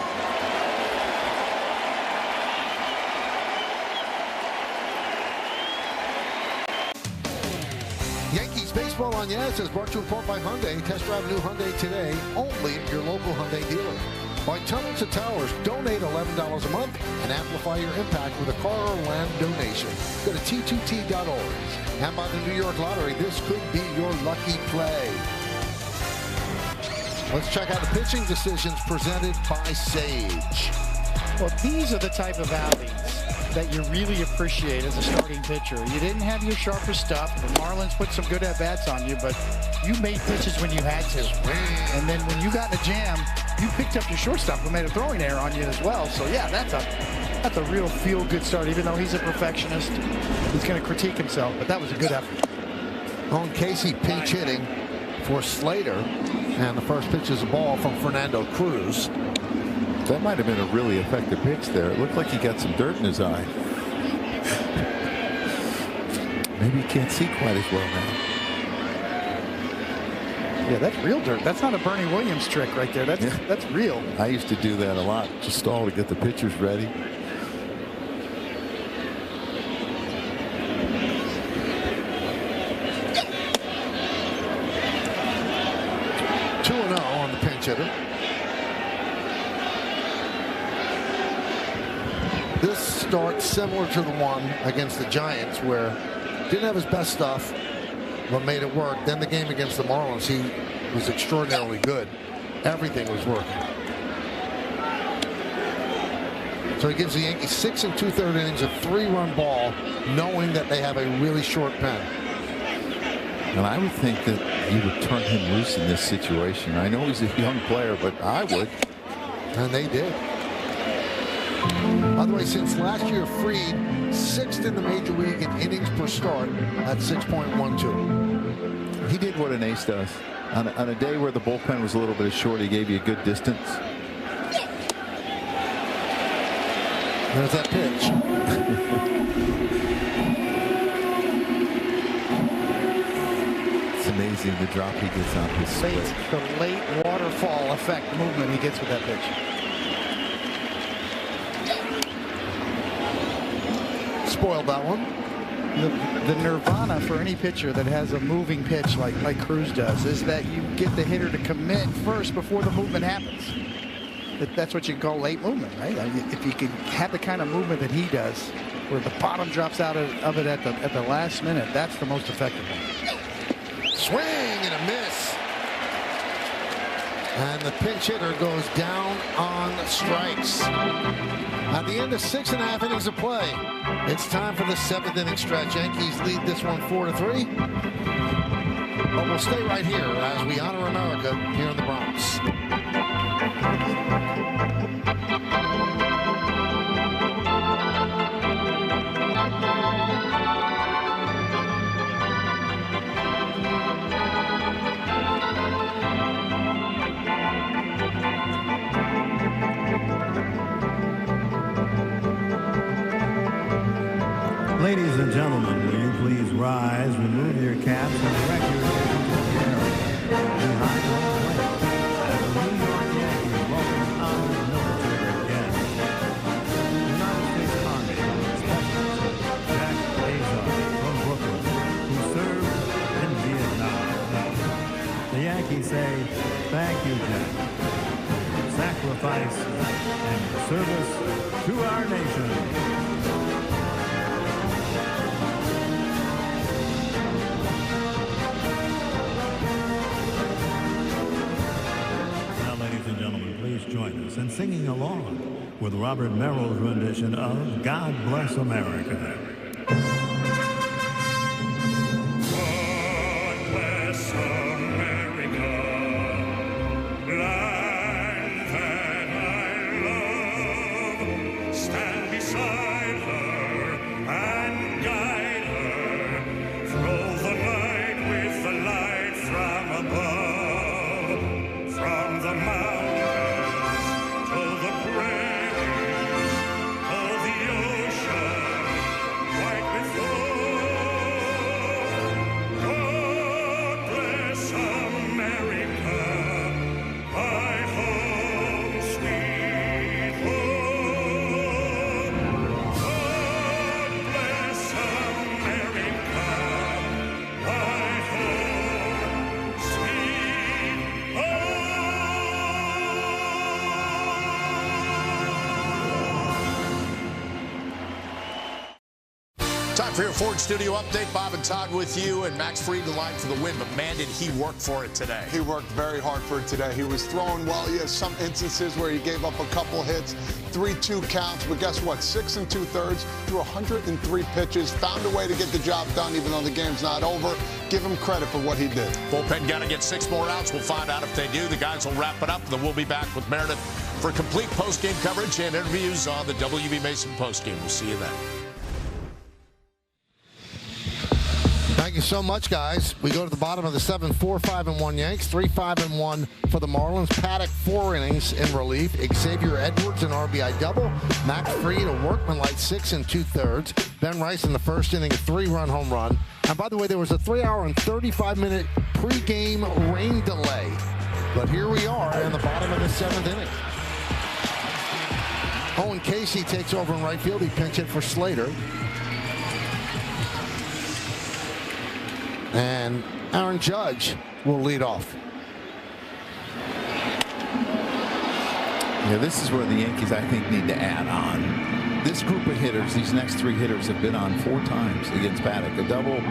Yankees baseball on Yes is brought to you in part by Hyundai. Test drive a new Hyundai today, only at your local Hyundai dealer. By Tunnels to Towers, donate $11 a month and amplify your impact with a car or land donation. Go to T2T.org. And by the New York Lottery, this could be your lucky play. Let's check out the pitching decisions presented by Sage. Well, these are the type of outings that you really appreciate as a starting pitcher. You didn't have your sharpest stuff. The Marlins put some good at-bats on you, but you made pitches when you had to. And then when you got in a jam, you picked up your shortstop who made a throwing error on you as well. So, yeah, that's a real feel-good start. Even though he's a perfectionist, he's going to critique himself, but that was a good effort. On Casey pinch hitting for Slater. And the first pitch is a ball from Fernando Cruz. That might have been a really effective pitch there. It looked like he got some dirt in his eye. Maybe he can't see quite as well now. Yeah, that's real dirt. That's not a Bernie Williams trick right there. That's real. I used to do that a lot, just stall to get the pitchers ready. On the pinch hitter. This start similar to the one against the Giants where didn't have his best stuff but made it work. Then the game against the Marlins, he was extraordinarily good. Everything was working. So he gives the Yankees 6 2/3 innings, a 3-run ball, knowing that they have a really short pen. And I would think that you would turn him loose in this situation. I know he's a young player, but I would. And they did. By the way, since last year, Fried 6th in the major league in innings per start at 6.12. He did what an ace does. On a day where the bullpen was a little bit short, he gave you a good distance. There's that pitch. Amazing the drop he gets on his swing. The late waterfall effect movement he gets with that pitch. Spoiled that one. The nirvana for any pitcher that has a moving pitch like Cruz does is that you get the hitter to commit first before the movement happens. That's what you can call late movement, right? I mean, if you can have the kind of movement that he does, where the bottom drops out of it at the last minute, that's the most effective one. Swing and a miss. And the pinch hitter goes down on strikes. At the end of 6.5 innings of play, it's time for the 7th inning stretch. Yankees lead this one 4-3. But we'll stay right here as we honor America here in the Bronx. Ladies and gentlemen, will you please rise, remove your caps, and direct your attention to the area behind home plate as the New York Yankees welcome our military guests. United States Congressman Specialist Jack Lazar from Brooklyn, who served in you, Jack. Sacrifice and service to our nation. Ladies and gentlemen, please join us in singing along with Robert Merrill's rendition of God Bless America. Time for your Ford Studio update. Bob and Todd with you, and Max Fried in line for the win, but man, did he work for it today. He worked very hard for it today. He was throwing well. He has some instances where he gave up a couple hits, 3-2 counts, but guess what? 6 2/3 threw 103 pitches, found a way to get the job done even though the game's not over. Give him credit for what he did. Bullpen got to get 6 more outs. We'll find out if they do. The guys will wrap it up, and then we'll be back with Meredith for complete post-game coverage and interviews on the WB Mason postgame. We'll see you then. Thank you so much, guys. We go to the bottom of the 7th, 4-5-1 Yanks, 3-5-1 for the Marlins. Paddock, 4 innings in relief. Xavier Edwards, an RBI double. Max Fried, a workmanlike 6 2/3. Ben Rice in the first inning, a 3-run home run. And by the way, there was a 3-hour and 35-minute pregame rain delay. But here we are in the bottom of the 7th inning. Owen Casey takes over in right field. He pinch hit for Slater. And Aaron Judge will lead off. Yeah, this is where the Yankees, I think, need to add on. This group of hitters, these next 3 hitters have been on 4 times against Paddock. A double,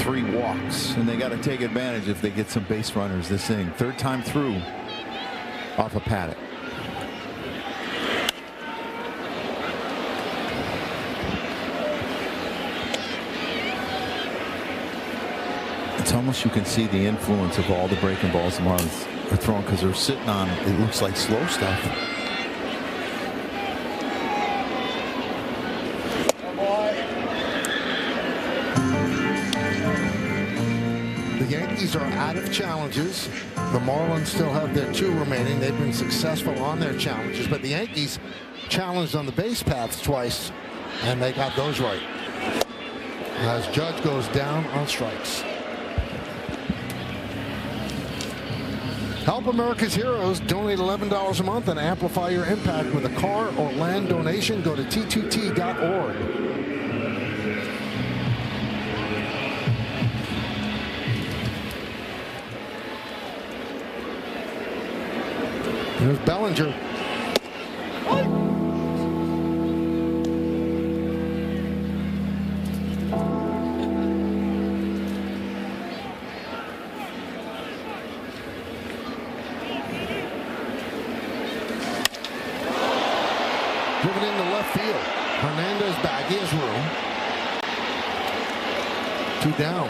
3 walks. And they got to take advantage if they get some base runners this inning. 3rd time through off of Paddock. It's almost, you can see the influence of all the breaking balls the Marlins are throwing because they're sitting on, it looks like slow stuff. The Yankees are out of challenges. The Marlins still have their 2 remaining. They've been successful on their challenges, but the Yankees challenged on the base paths twice, and they got those right. As Judge goes down on strikes. Help America's Heroes. Donate $11 a month and amplify your impact with a car or land donation. Go to t2t.org. There's Bellinger. Driven into left field. Hernandez back. He has room. 2 down.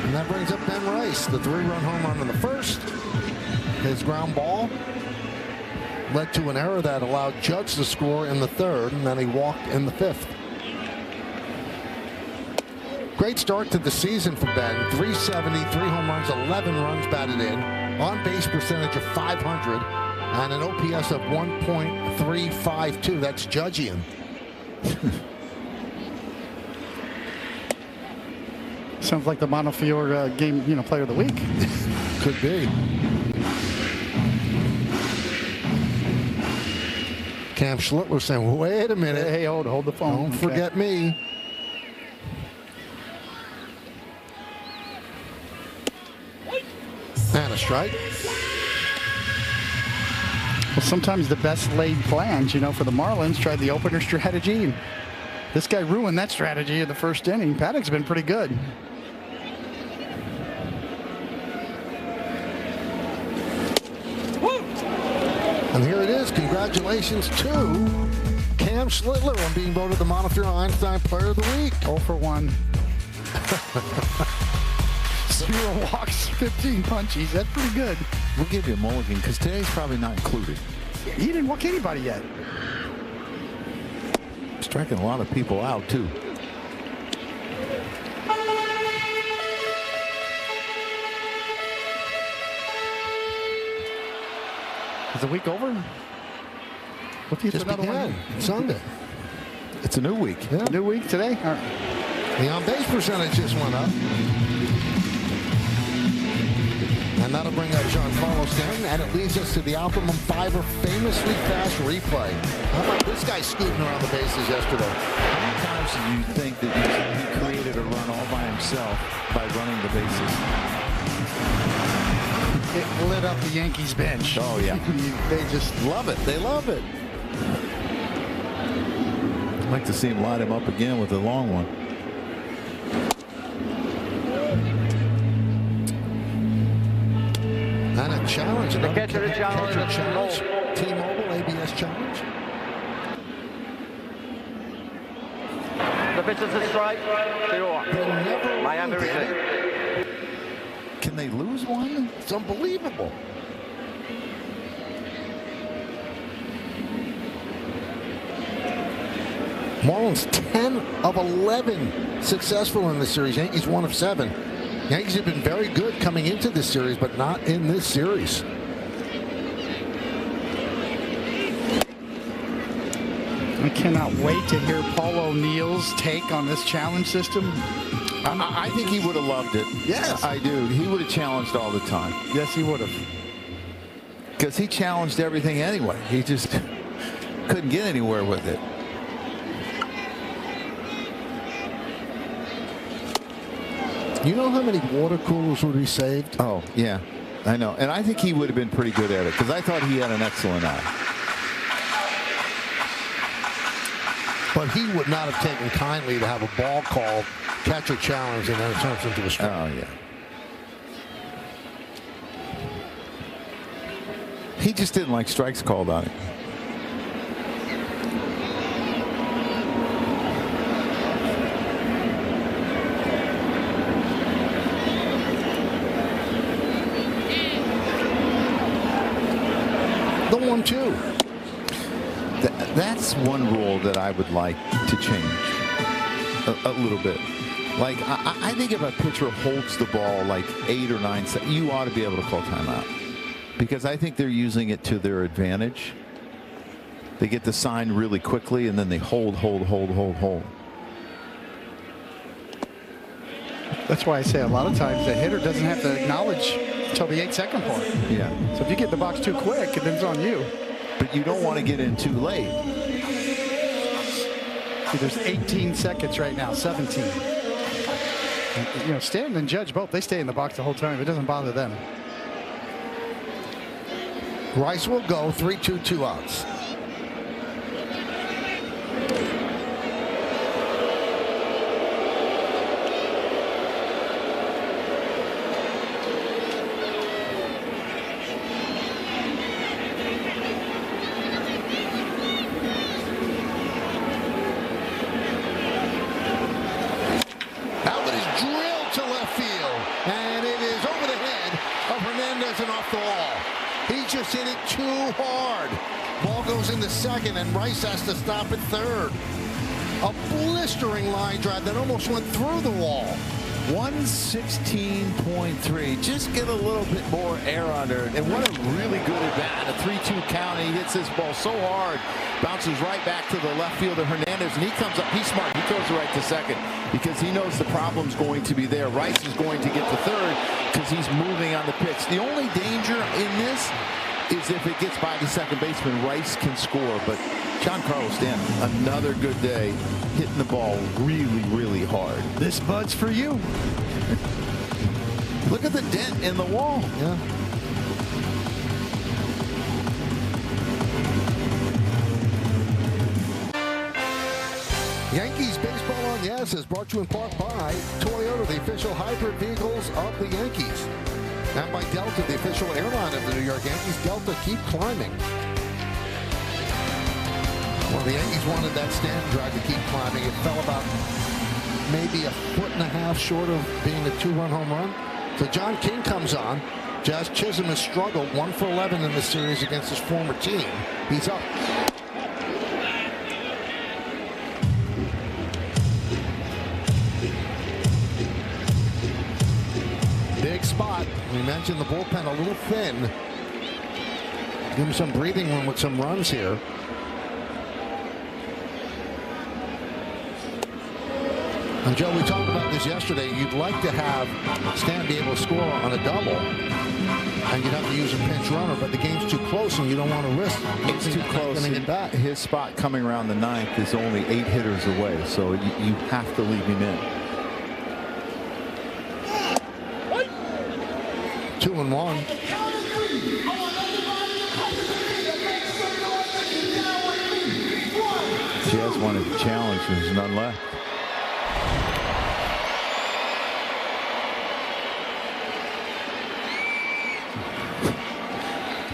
And that brings up Ben Rice, the 3-run home run in the first. His ground ball led to an error that allowed Judge to score in the 3rd, and then he walked in the 5th. Great start to the season for Ben. 370, 3 home runs, 11 runs batted in, on-base percentage of .500, and an OPS of 1.352. That's Judgian. Sounds like the Montefiore game, player of the week. Could be. Cam Schlittler saying, wait a minute. Hey, hold the phone. Don't forget me. And a strike. Well, sometimes the best laid plans, for the Marlins tried the opener strategy, and this guy ruined that strategy in the first inning. Paddock's been pretty good. And here it is. Congratulations to Cam Schlittler on being voted the Montefiore Einstein Player of the Week. 0 for 1. 0 walks, 15 punchies. That's pretty good. We'll give you a mulligan because today's probably not included. He didn't walk anybody yet. Striking a lot of people out, too. Is the week over? What do you think? Another one? Sunday. It's a new week. Yeah. New week today? All right. The on-base percentage just went up. And that'll bring up Giancarlo Stanton, and it leads us to the Optimum Fiber famously fast replay. How about this guy scooting around the bases yesterday? How many times do you think that he created a run all by himself by running the bases? It lit up the Yankees bench. Oh, yeah. They just love it. They love it. I'd like to see him light him up again with a long one. And a challenge. The catcher challenge. T-Mobile ABS challenge. The pitch is a strike. 2-1. Miami retains. Can they lose one? It's unbelievable. Marlins 10 of 11 successful in this series. Yankees 1 of 7. Yankees have been very good coming into this series, but not in this series. I cannot wait to hear Paul O'Neill's take on this challenge system. I think he would have loved it. Yes. I do. He would have challenged all the time. Yes, he would have. Because he challenged everything anyway. He just couldn't get anywhere with it. You know how many water coolers would be saved? Oh, yeah. I know. And I think he would have been pretty good at it because I thought he had an excellent eye. But he would not have taken kindly to have a ball called catcher challenge and then it turns into a strike. Oh, yeah. He just didn't like strikes called on him. The 1-2. That's one rule that I would like to change a little bit. Like, I think if a pitcher holds the ball like 8 or 9 seconds, you ought to be able to call timeout. Because I think they're using it to their advantage. They get the sign really quickly, and then they hold. That's why I say a lot of times the hitter doesn't have to acknowledge until the 8-second part. Yeah. So if you get in the box too quick, then it's on you. But you don't want to get in too late. See, there's 18 seconds right now, 17. You know, Stanton and Judge both, they stay in the box the whole time. It doesn't bother them. Rice will go 3-2, 2 outs. Hit it too hard. Ball goes into second, and Rice has to stop at third. A blistering line drive that almost went through the wall. 116.3. Just get a little bit more air under it. And what a really good at bat. A 3-2 count. He hits this ball so hard. Bounces right back to the left fielder, Hernandez, and he comes up. He's smart. He throws it right to second because he knows the problem's going to be there. Rice is going to get to third because he's moving on the pitch. The only danger in this is if it gets by the second baseman, Rice can score. But Giancarlo Stanton, another good day, hitting the ball really, really hard. This Bud's for you. Look at the dent in the wall. Yeah. Yankees Baseball on Yes is brought to you in part by Toyota, the official hybrid vehicles of the Yankees. And by Delta, the official airline of the New York Yankees. Delta, keep climbing. Well, the Yankees wanted that Stanton drive to keep climbing. It fell about maybe a foot and a half short of being a 2-run home run. So John King comes on. Jazz Chisholm has struggled 1 for 11 in this series against his former team. He's up. Big spot. We mentioned the bullpen a little thin. Give him some breathing room with some runs here. And Joe, we talked about this yesterday. You'd like to have Stan be able to score on a double, and you'd have to use a pinch runner, but the game's too close, and you don't want to risk. It's too close. His spot coming around the ninth is only 8 hitters away, so you have to leave him in. 2-1. Jazz wanted to challenge, and there's none left.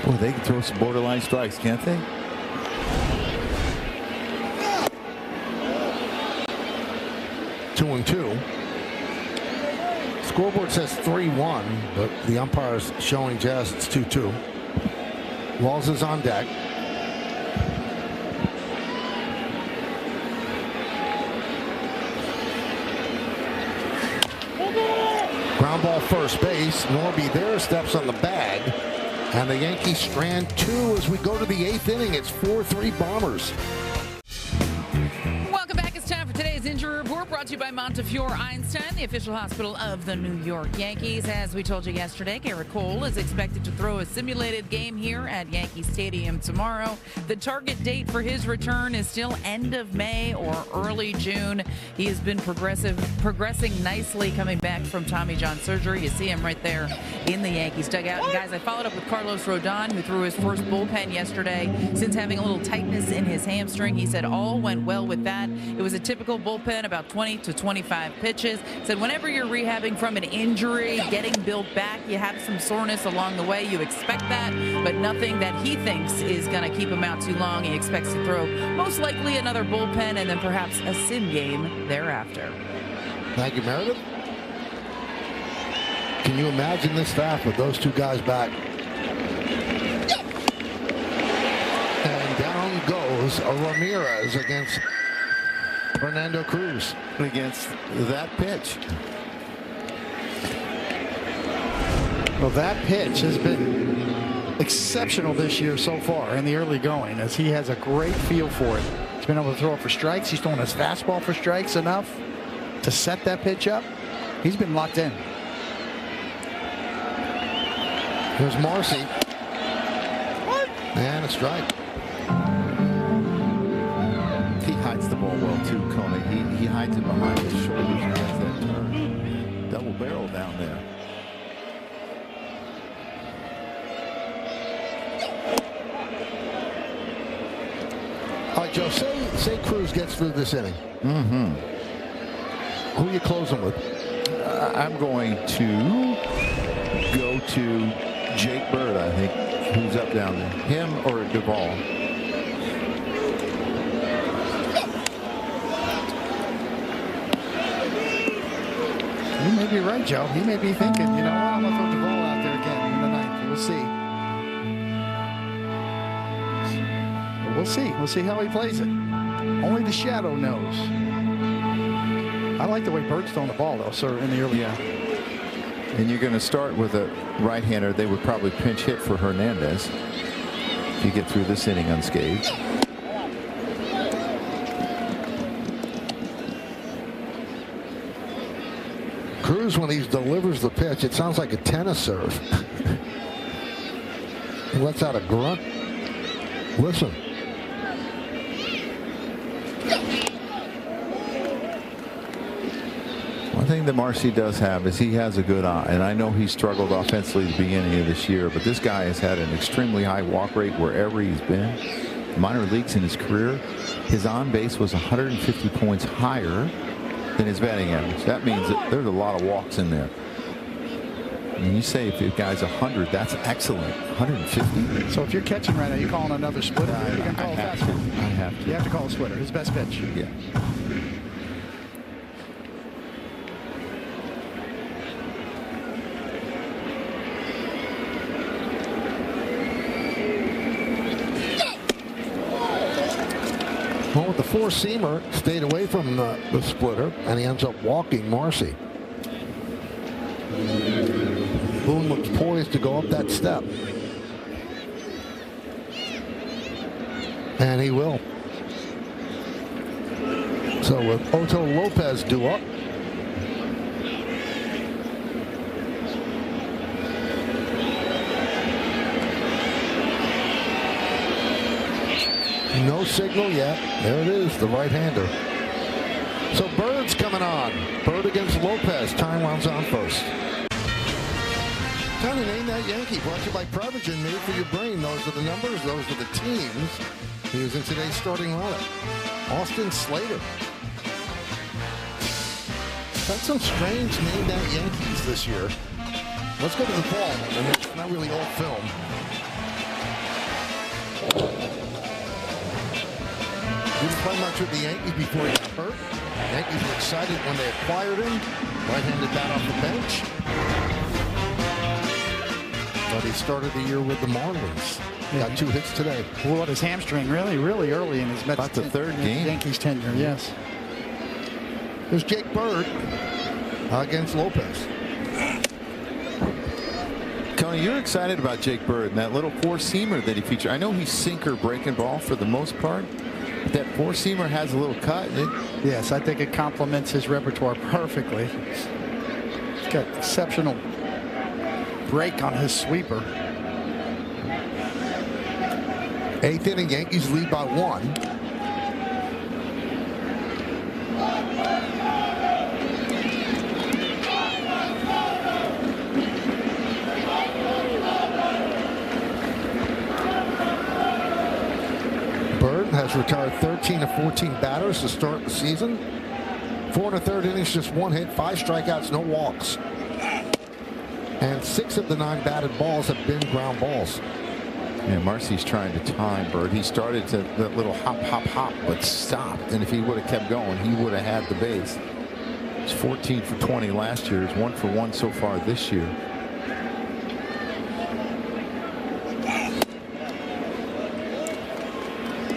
Boy, they can throw some borderline strikes, can't they? Two and 2. Scoreboard says 3-1, but the umpire is showing Jazz it's 2-2. Walls is on deck. Ground ball first base. Norby there steps on the bag. And the Yankees strand 2 as we go to the 8th inning. It's 4-3 Bombers. Welcome back. It's time for today's injury report, brought to you by Montefiore Einstein, the official hospital of the New York Yankees. As we told you yesterday, Garrett Cole is expected to throw a simulated game here at Yankee Stadium tomorrow. The target date for his return is still end of May or early June. He has been progressing nicely coming back from Tommy John surgery. You see him right there in the Yankees dugout. And guys, I followed up with Carlos Rodon, who threw his first bullpen yesterday since having a little tightness in his hamstring. He said all went well with that. It was a typical bullpen, about 20 to 25 pitches. Said whenever you're rehabbing from an injury, getting built back, you have some soreness along the way. You expect that, but nothing that he thinks is going to keep him out too long. He expects to throw most likely another bullpen and then perhaps a sim game thereafter. Thank you, Meredith. Can you imagine this staff with those two guys back? And down goes Ramirez against Fernando Cruz. Against that pitch. Well, that pitch has been exceptional this year so far in the early going, as he has a great feel for it. He's been able to throw it for strikes. He's throwing his fastball for strikes enough to set that pitch up. He's been locked in. Here's Marcy. And a strike. He hides the ball well too, Coney. He hides it behind his shoulders and has that turn. Double barrel down there. All right, Joe, say Cruz gets through this inning. Mm-hmm. Who are you closing with? I'm going to go to Jake Bird, I think, who's up down there. Him or Duvall. You may be right, Joe. He may be thinking, you know what, I'm going to throw Duvall out there again in the ninth. We'll see. But we'll see. We'll see how he plays it. Only the shadow knows. I like the way Bird's throwing the ball, though, sir, in the early game. And you're going to start with a right-hander. They would probably pinch hit for Hernandez if you get through this inning unscathed. Cruz, when he delivers the pitch, it sounds like a tennis serve. He lets out a grunt. Listen. One thing that Marcy does have is he has a good eye, and I know he struggled offensively at the beginning of this year, but this guy has had an extremely high walk rate wherever he's been. Minor leagues in his career, his on base was 150 points higher than his batting average. That means that there's a lot of walks in there. And you say if a guy's 100, that's excellent. 150. So if you're catching right now, you're calling another splitter. You're going to call a fastball. I have to. You have to call a splitter. His best pitch. Yeah. Well, with the four-seamer, stayed away from the splitter, and he ends up walking Marcy. Boone looks poised to go up that step. And he will. So with Otto Lopez due up, no signal yet. There it is, the right-hander. So Bird's coming on. Bird against Lopez. Time runs on first. Kind of name that Yankee. Brought to you by Prevagen. Made for your brain. Those are the numbers. Those are the teams. He was in today's starting lineup. Austin Slater. Got some strange name that Yankees this year. Let's go to the ball. And it's not really old film. Didn't play much with the Yankees before he got hurt. The Yankees were excited when they acquired him. Right-handed bat off the bench. But he started the year with the Marlins. Got 2 hits today. Blew out his hamstring really early in his Mets. About the third game. Yankees tenure, yes. There's Jake Bird against Lopez. Tony, you're excited about Jake Bird and that little four-seamer that he featured. I know he's sinker breaking ball for the most part. But that four-seamer has a little cut in it. Yes, I think it complements his repertoire perfectly. He's got exceptional break on his sweeper. 8th inning, Yankees lead by 1. Bird has retired 13 of 14 batters to start the season. 4 1/3 innings, just 1 hit, 5 strikeouts, no walks. And 6 of the 9 batted balls have been ground balls. Yeah, Marcy's trying to time Bird. He started to that little hop, hop, hop, but stopped. And if he would have kept going, he would have had the base. He's 14 for 20 last year. He's 1 for 1 so far this year.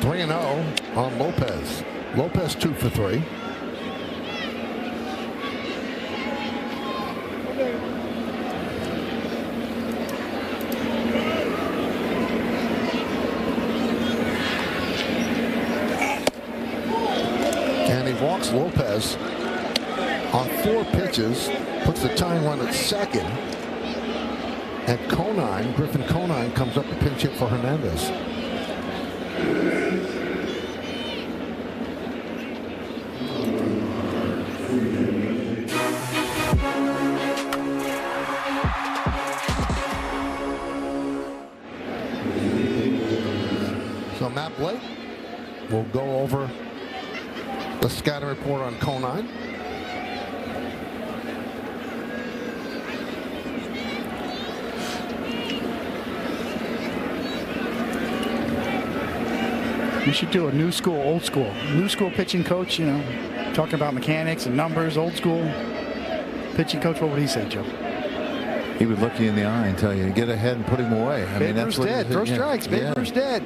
(3-0) on Lopez. Lopez 2 for 3. And he walks Lopez on 4 pitches, puts the tying run at second. And Conine, Griffin Conine, comes up to pinch hit for Hernandez. So Matt Blake will go over the scouting report on Conine. You should do a new school, old school. New school pitching coach, you know, talking about mechanics and numbers. Old school pitching coach, what would he say, Joe? He would look you in the eye and tell you, get ahead and put him away. I mean, that's what dead. Throw strikes. Babe Ruth's dead.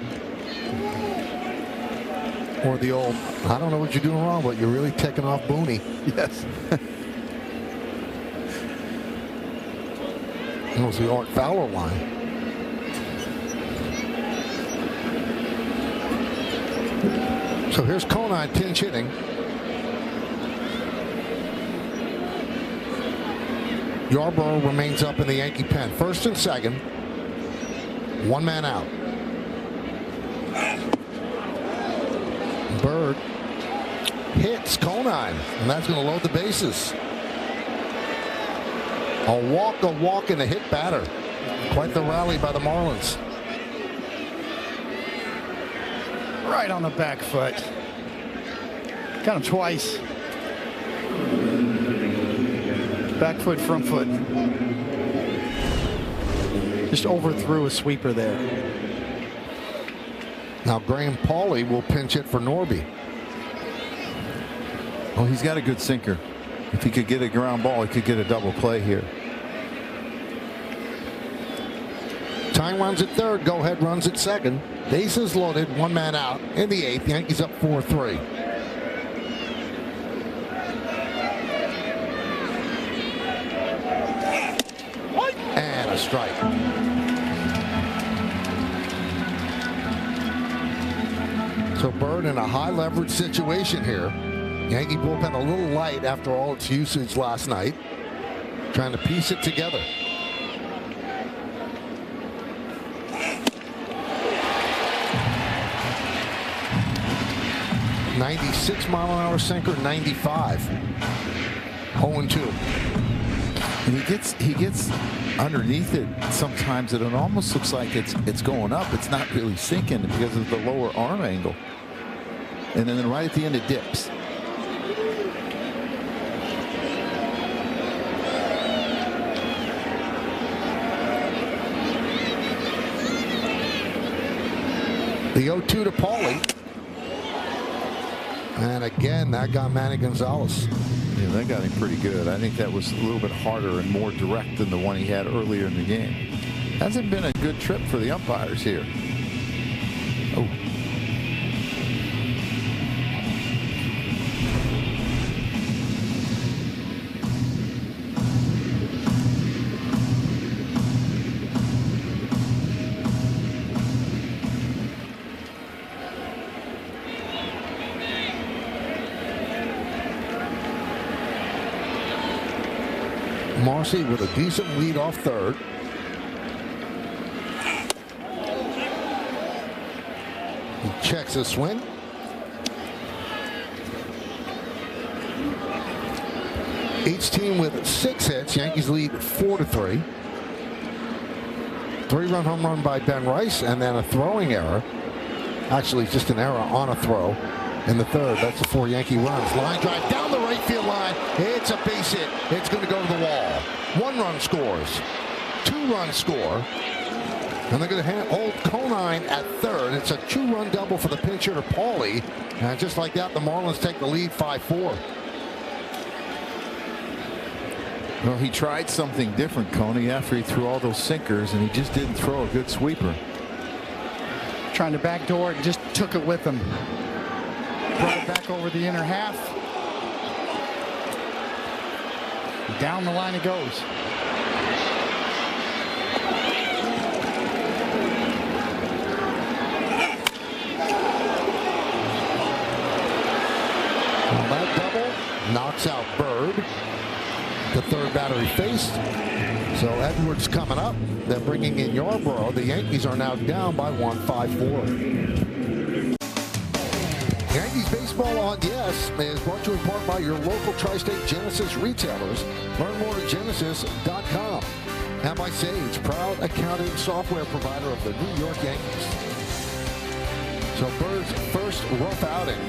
Or the old, I don't know what you're doing wrong, but you're really taking off Booney. Yes. That was the Art Fowler line. So here's Conine pinch hitting. Yarborough remains up in the Yankee pen. First and second. One man out. Bird hits Conine, and that's going to load the bases. A walk, and a hit batter. Quite the rally by the Marlins. Right on the back foot. Got him twice. Back foot, front foot. Just overthrew a sweeper there. Now Graham Pauley will pinch hit for Norby. Well, he's got a good sinker. If he could get a ground ball, he could get a double play here. Tying runs at third. Go ahead runs at second. Bases loaded. One man out. In the eighth, Yankees up 4-3. And a strike. So Bird in a high leverage situation here. Yankee bullpen a little light after all its usage last night. Trying to piece it together. .96-mile-an-hour sinker, 95. 0-2. And he gets underneath it sometimes, and it almost looks like it's going up. It's not really sinking because of the lower arm angle. And then right at the end it dips. The 0-2 to Pauley. And again, that got Manny Gonzalez. Yeah, that got him pretty good. I think that was a little bit harder and more direct than the one he had earlier in the game. Hasn't been a good trip for the umpires here. Oh. Marcy with a decent lead off third. He checks his swing. Each team with 6 hits. Yankees lead 4-3. 3-run home run by Ben Rice, and then a throwing error. Actually, just an error on a throw in the third. That's the 4 Yankee runs. Line drive down the right field line. It's a base hit. It's going to go to the wall. 1 run scores. 2-run score. And they're going to hold Conine at third. It's a 2-run double for the pinch hitter Pauley. And just like that, the Marlins take the lead 5-4. Well, he tried something different, Coney, after he threw all those sinkers, and he just didn't throw a good sweeper. Trying to backdoor it, just took it with him. Brought it back over the inner half. Down the line it goes. Well, that double knocks out Bird. The third batter he faced. So Edwards coming up. They're bringing in Yarborough. The Yankees are now down by 1, 5-4. Yankees baseball on Yes is brought to you in part by your local Tri-State Genesis retailers. Learn more at genesis.com. And by Sage, proud accounting software provider of the New York Yankees. So Bird's first rough outing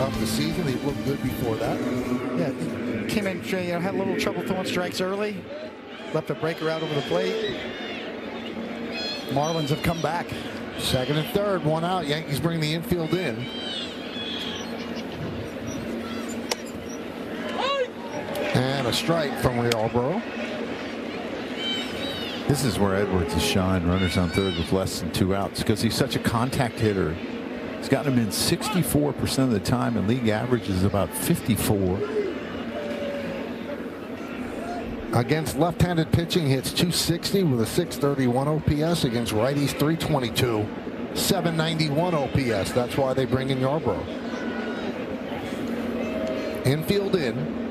of the season. He looked good before that. Yeah, came in, had a little trouble throwing strikes early. Left a breaker out over the plate. Marlins have come back. Second and third, 1 out. Yankees bring the infield in. And a strike from Yarborough. This is where Edwards has shined. Runners on third with less than 2 outs because he's such a contact hitter. He's gotten him in 64% of the time, and league average is about 54. Against left-handed pitching, hits .260 with a .631 OPS. Against righties, .322, .791 OPS. That's why they bring in Yarborough. Infield in.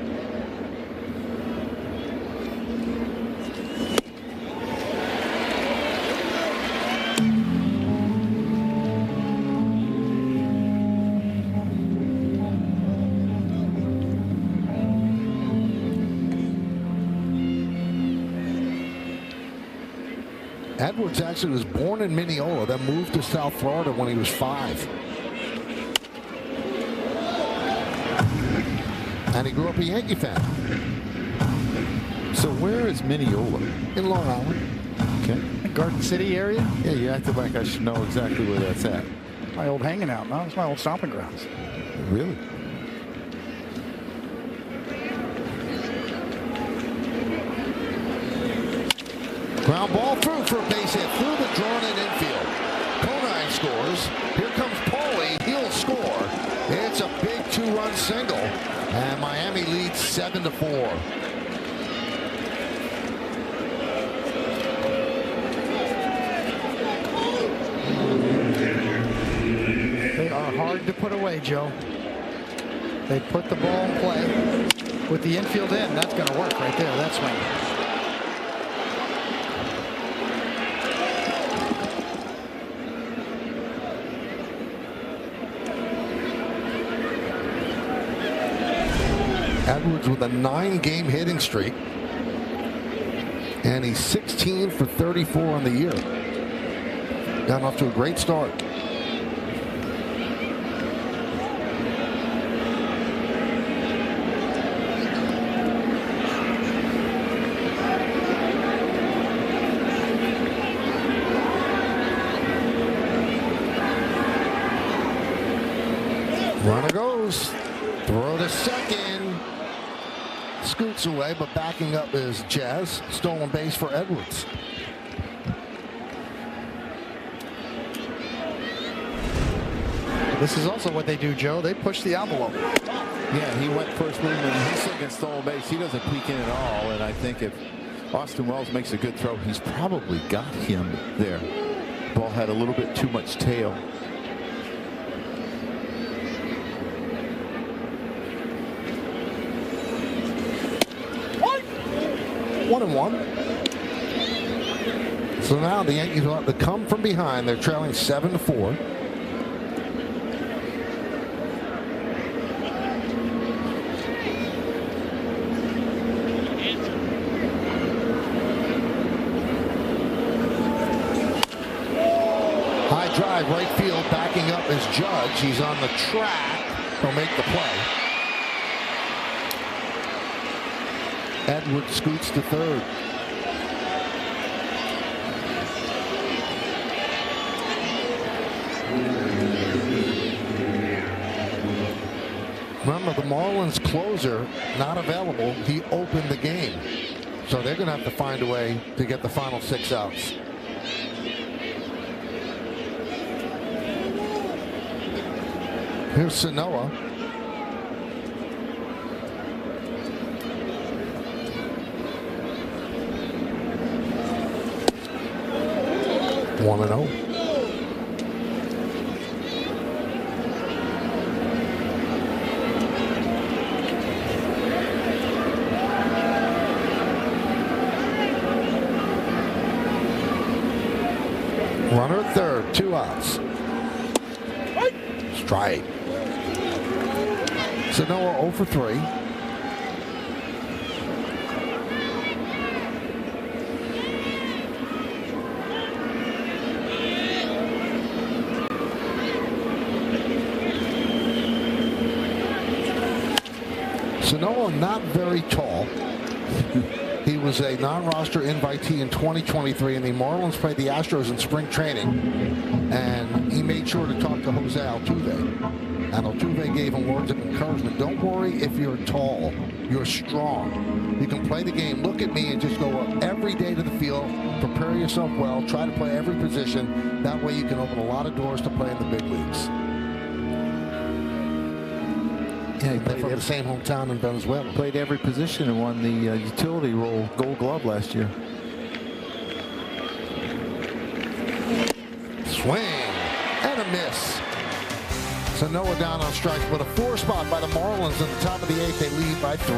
Edwards actually was born in Mineola, then moved to South Florida when he was 5. And he grew up a Yankee fan. So where is Mineola? In Long Island. Okay. Garden City area? Yeah, you acted like I should know exactly where that's at. My old hanging out. No, it's my old stomping grounds. Really? Ground ball through for a base hit through the drawn-in infield. Conine scores. Here comes Paulie. He'll score. It's a big 2-run single, and Miami leads 7-4. They are hard to put away, Joe. They put the ball in play with the infield in. That's going to work right there. That swing. Edwards with a 9-game hitting streak. And he's 16 for 34 on the year. Gotten off to a great start. Runner goes. Throw to second. Scoots away, but backing up is Jazz. Stolen base for Edwards. This is also what they do, Joe. They push the envelope. Yeah, he went first move and he's looking stolen base. He doesn't peek in at all. And I think if Austin Wells makes a good throw, he's probably got him there. Ball had a little bit too much tail. One and one. So now the Yankees will have to come from behind. They're trailing 7-4. High drive, right field, backing up is Judge. He's on the track. He'll make the play. Edwards scoots to third. Remember, the Marlins closer not available. He opened the game. So they're going to have to find a way to get the final 6 outs. Here's Sanoa. One and 0. Runner at third, 2 outs. Strike. Sanoa 0 for 3. Sanoa not very tall. He was a non-roster invitee in 2023, and the Marlins played the Astros in spring training. And he made sure to talk to Jose Altuve. And Altuve gave him words of encouragement. Don't worry if you're tall. You're strong. You can play the game. Look at me and just go every day to the field. Prepare yourself well. Try to play every position. That way you can open a lot of doors to play in the big leagues. Yeah, he They're from the same hometown in Venezuela. Played every position and won the utility role Gold Glove last year. Swing and a miss. Sanoa down on strikes, but a 4 spot by the Marlins at the top of the 8th. They lead by 3.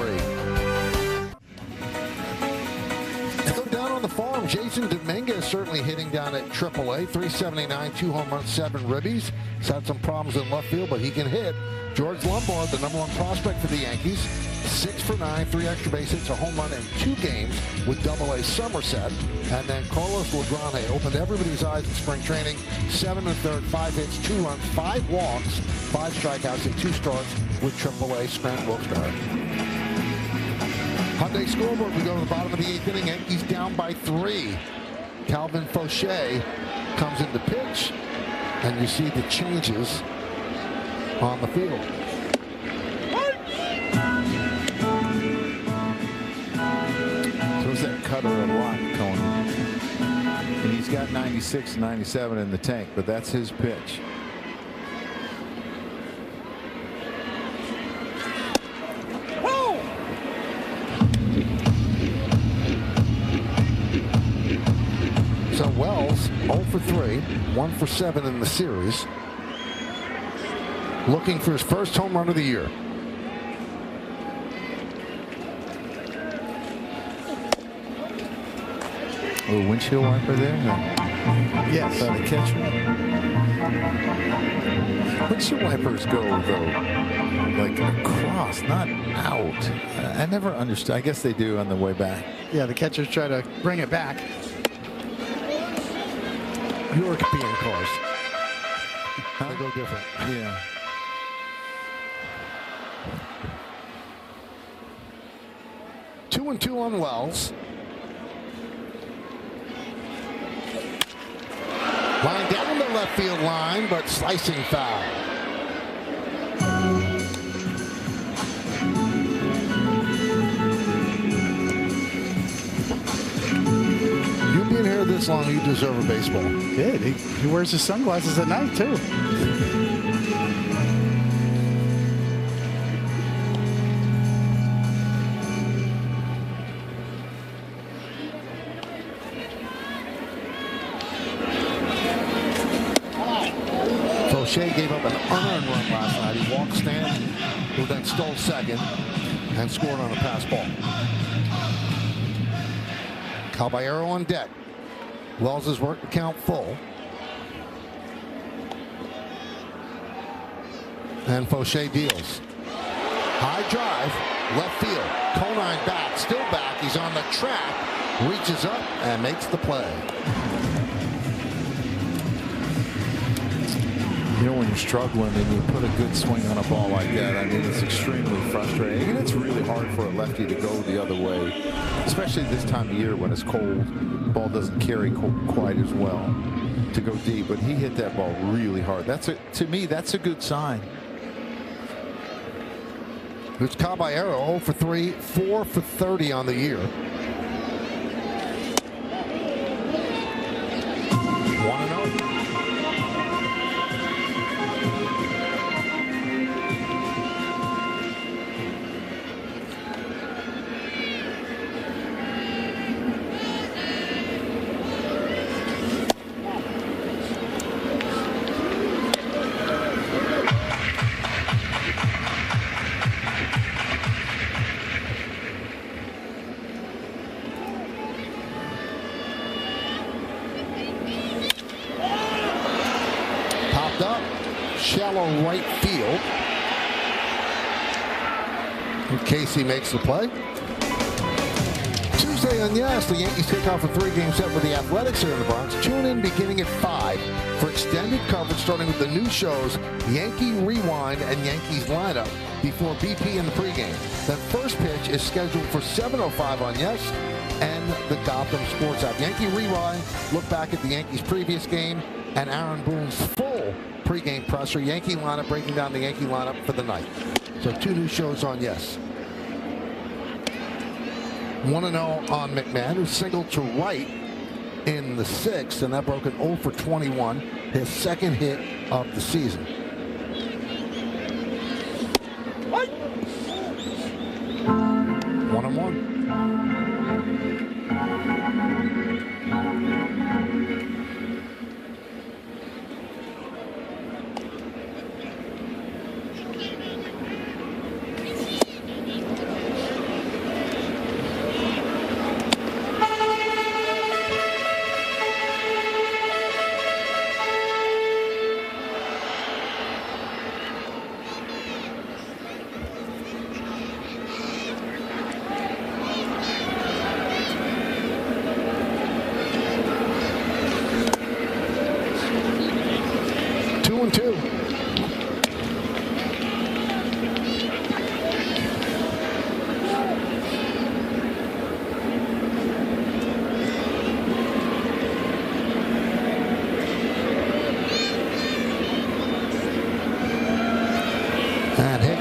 Let's go down on the farm, Jason Dominguez certainly hitting down at AAA. 379, 2 home runs, 7 ribbies. He's had some problems in left field, but he can hit. George Lombard, the #1 prospect for the Yankees, 6 for 9, 3 extra base hits, a home run in 2 games with AA Somerset. And then Carlos Lagrane opened everybody's eyes in spring training. 7 1/3, 5 hits, 2 runs, 5 walks, 5 strikeouts in 2 starts with AAA Scranton Wilkes-Barre. Hyundai scoreboard, we go to the bottom of the 8th inning. Yankees down by 3. Calvin Fauché comes in to pitch, and you see the changes on the field. So is that cutter a lot, Tony? And he's got 96, 97 in the tank, but that's his pitch. So Wells 0 for 3, 1 for 7 in the series. Looking for his first home run of the year. A little windshield wiper there? Yes. By the catcher. Windshield wipers go, though, like across, not out. I never understood. I guess they do on the way back. Yeah, the catchers try to bring it back. European cars. They go different. Yeah. Two and 2 on Wells. Line down the left field line, but slicing foul. You being here this long, you deserve a baseball. Did he wears his sunglasses at night too. Fauché gave up an unearned run last night. He walked Stanton, who then stole second and scored on a pass ball. Caballero on deck. Wells has worked the count full. And Fauché deals. High drive, left field. Conine back, still back. He's on the track, reaches up and makes the play. You know, when you're struggling and you put a good swing on a ball like that, I mean, it's extremely frustrating. And it's really hard for a lefty to go the other way, especially this time of year when it's cold. The ball doesn't carry quite as well to go deep. But he hit that ball really hard. To me, that's a good sign. It's Caballero 0 for 3, 4 for 30 on the year. 1-0. Shallow right field. And Casey makes the play. Tuesday on Yes, the Yankees kick off a 3-game set with the Athletics here in the Bronx. Tune in beginning at 5 for extended coverage starting with the new shows Yankee Rewind and Yankees Lineup before BP in the pregame. Then first pitch is scheduled for 7:05 on Yes and the Gotham Sports app. Yankee Rewind, look back at the Yankees' previous game and Aaron Boone's full pregame presser. Yankee lineup, breaking down the Yankee lineup for the night. So 2 new shows on Yes. 1-0 on McMahon, who singled to right in the 6th, and that broke an 0 for 21, his second hit of the season. What? 1-1.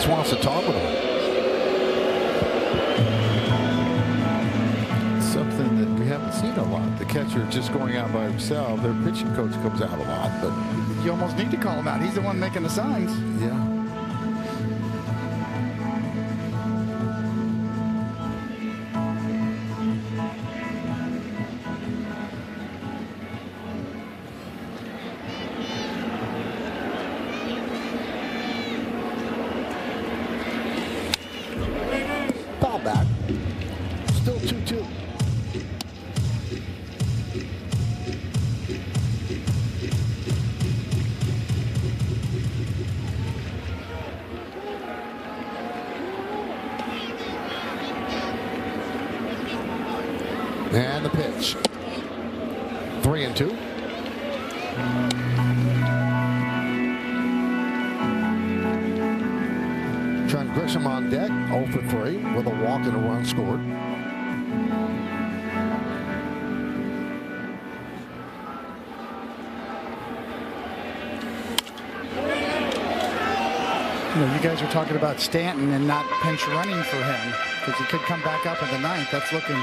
just wants to talk with him. Something that we haven't seen a lot. The catcher just going out by himself. Their pitching coach comes out a lot, but You almost need to call him out. He's the one making the signs. yeah. Foul back. Still 2-2. And the pitch. 3-2. Trent Grisham on deck, 0 for 3 with a walk and a run scored. You know, you guys are talking about Stanton and not pinch running for him because he could come back up in the ninth. That's looking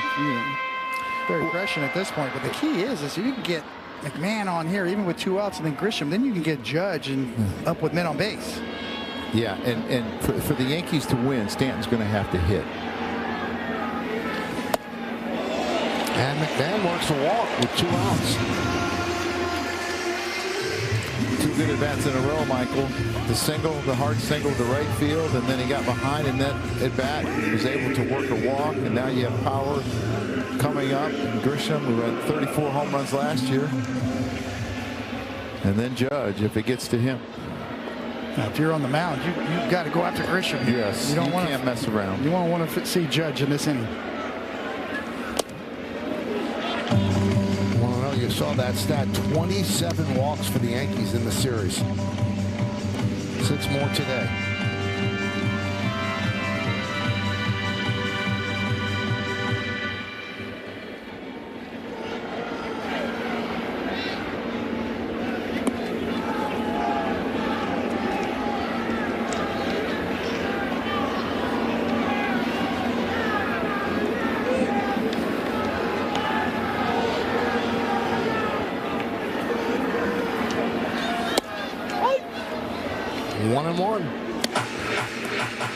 very prescient at this point. But the key is if you can get McMahon on here, even with 2 outs, and then Grisham, then you can get Judge and up with men on base. Yeah, and for the Yankees to win, Stanton's going to have to hit. And McMahon works the walk with 2 outs. 2 good at-bats in a row, Michael. The single, the hard single to right field, and then he got behind in that at-bat. He was able to work a walk, and now you have power coming up. And Grisham, who had 34 home runs last year. And then Judge, if it gets to him. Now, if you're on the mound, you've got to go after Grisham. Yes, you can't mess around. You won't want to see Judge in this inning. Well, you saw that stat, 27 walks for the Yankees in the series. 6 more today.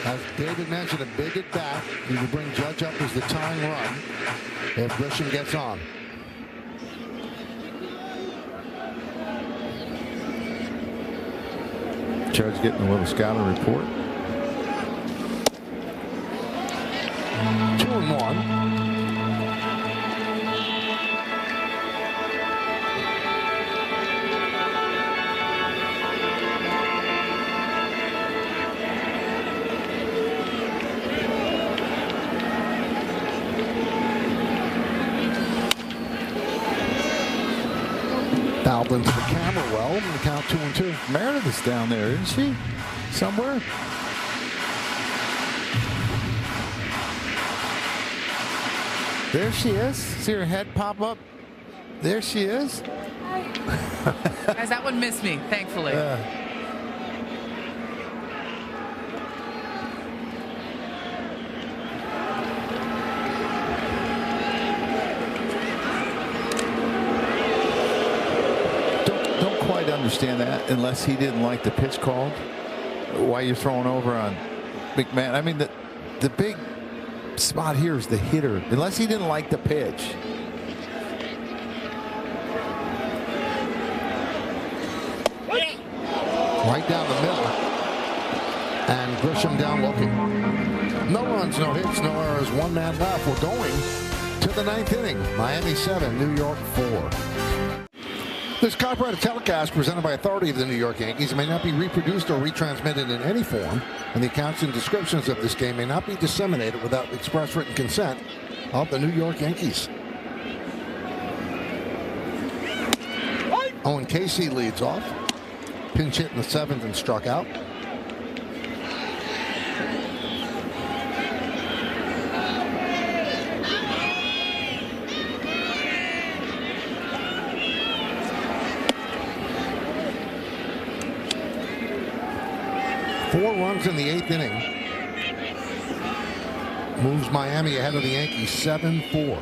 As David mentioned, a big at bat. He will bring Judge up as the tying run if Grisham gets on. Judge getting a little scouting report. 2-1. Fouled into the camera well, and the count 2-2. Meredith's down there, isn't she? Somewhere? There she is. See her head pop up? There she is. Guys, that one missed me, thankfully. Understand that unless he didn't like the pitch called. Why you're throwing over on McMahon? I mean, the big spot here is the hitter. Unless he didn't like the pitch. Right down the middle. And Grisham down looking. No runs, no hits, no errors. 1 man left. We're going to the 9th inning. Miami 7, New York 4. This copyrighted telecast presented by authority of the New York Yankees may not be reproduced or retransmitted in any form, and the accounts and descriptions of this game may not be disseminated without express written consent of the New York Yankees. Owen Casey leads off. Pinch hit in the 7th and struck out. 4 runs in the 8th inning. Moves Miami ahead of the Yankees 7-4.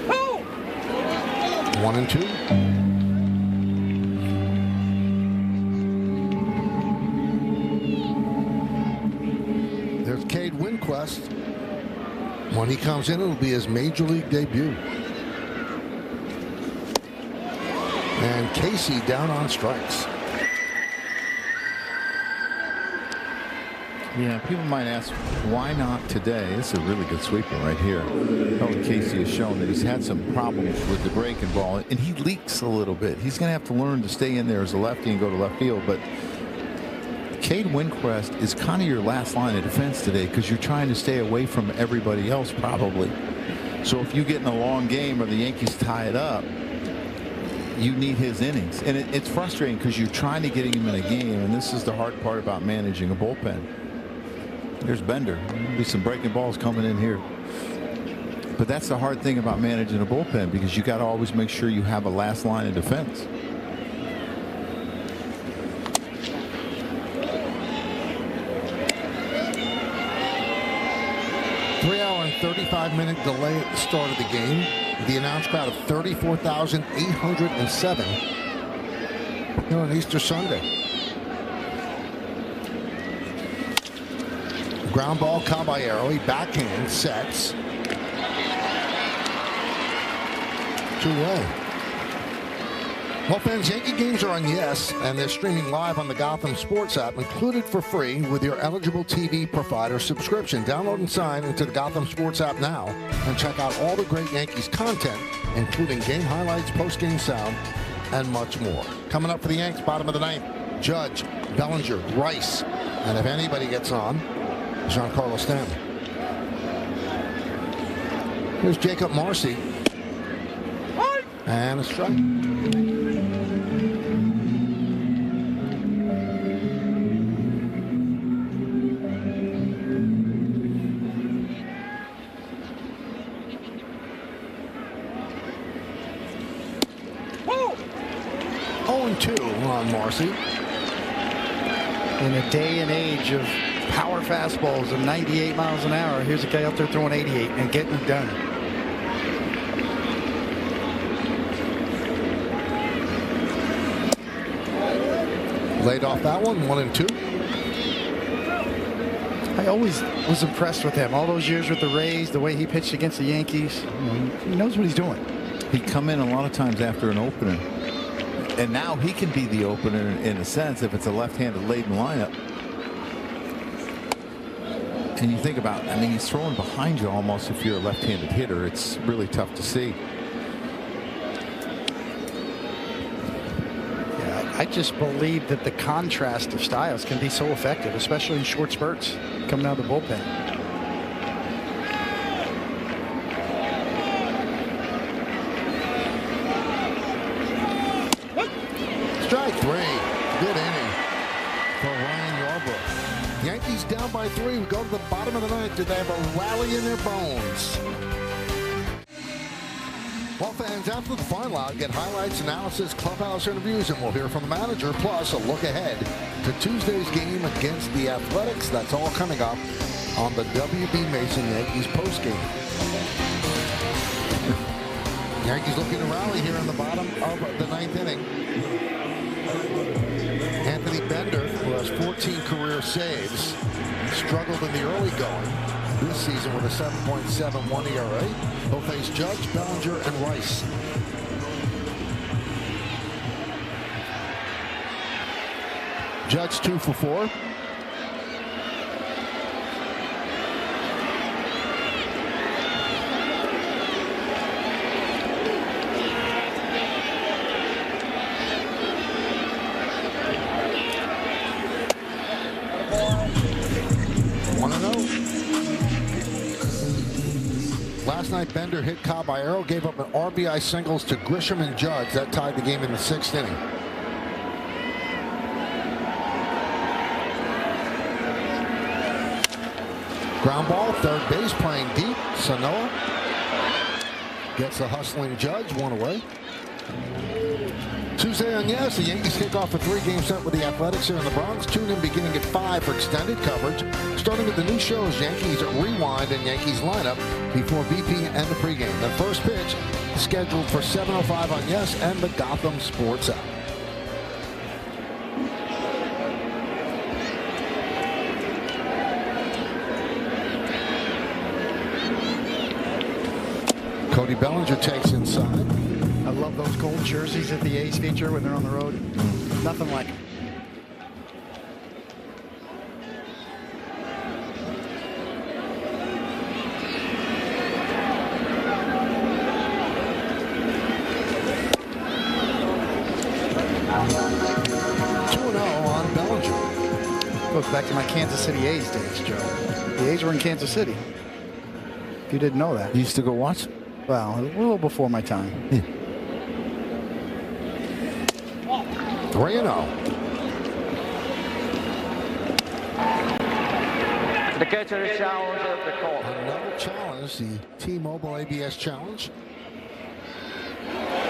Oh! 1-2. There's Cade Winquist. When he comes in, it'll be his major league debut. And Casey down on strikes. Yeah, people might ask, why not today? This is a really good sweeper right here. Owen Casey has shown that he's had some problems with the breaking ball, and he leaks a little bit. He's going to have to learn to stay in there as a lefty and go to left field, but Cade Winquist is kind of your last line of defense today because you're trying to stay away from everybody else probably. So if you get in a long game or the Yankees tie it up, you need his innings. And it's frustrating because you're trying to get him in a game, and this is the hard part about managing a bullpen. There's Bender. There'll be some breaking balls coming in here. But that's the hard thing about managing a bullpen because you got to always make sure you have a last line of defense. And 35-minute delay at the start of the game. The announced crowd of 34,807 here on Easter Sunday. Ground ball, Caballero. He backhand sets. 2-away. Well, fans, Yankee games are on Yes, and they're streaming live on the Gotham Sports app, included for free with your eligible TV provider subscription. Download and sign into the Gotham Sports app now and check out all the great Yankees content, including game highlights, post-game sound, and much more. Coming up for the Yanks, bottom of the 9th, Judge, Bellinger, Rice, and if anybody gets on, Giancarlo Stanton. Here's Jacob Marcy. And a strike. On Marcy. In a day and age of power fastballs of 98 miles an hour, here's a guy out there throwing 88 and getting it done. Laid off that one, 1-2. I always was impressed with him. All those years with the Rays, the way he pitched against the Yankees, he knows what he's doing. He'd come in a lot of times after an opener. And now he can be the opener in a sense if it's a left-handed laden lineup. And you think about, I mean, he's throwing behind you almost if you're a left-handed hitter. It's really tough to see. Yeah, I just believe that the contrast of styles can be so effective, especially in short spurts coming out of the bullpen. Strike 3. Good inning for Ryan Yarbrough. Yankees down by 3. We go to the bottom of the 9th. Do they have a rally in their bones? Well, fans, after the final out, get highlights, analysis, clubhouse interviews, and we'll hear from the manager, plus a look ahead to Tuesday's game against the Athletics. That's all coming up on the W.B. Mason Yankees postgame. Yankees looking to rally here in the bottom of the 9th inning. Anthony Bender, who has 14 career saves, struggled in the early going this season with a 7.71 ERA. He'll face Judge, Bellinger, and Rice. Judge 2 for 4. Last night, Bender hit Caballero, gave up an RBI singles to Grisham and Judge. That tied the game in the 6th inning. Ground ball, third base, playing deep. Sanoa. gets the hustling Judge, one away. Tuesday on Yes, the Yankees kick off a 3-game set with the Athletics here in the Bronx. Tune in beginning at 5 for extended coverage, starting with the new shows Yankees Rewind and Yankees Lineup before BP and the pregame. The first pitch scheduled for 7:05 on Yes and the Gotham Sports app. Cody Bellinger takes inside. I love those gold jerseys that the A's feature when they're on the road. Nothing like it. Goes back to my Kansas City A's days, Joe. The A's were in Kansas City. If you didn't know that. You used to go watch? Well, a little before my time. 3-0. The catcher is challenged at the call. Another challenge, the T-Mobile ABS challenge.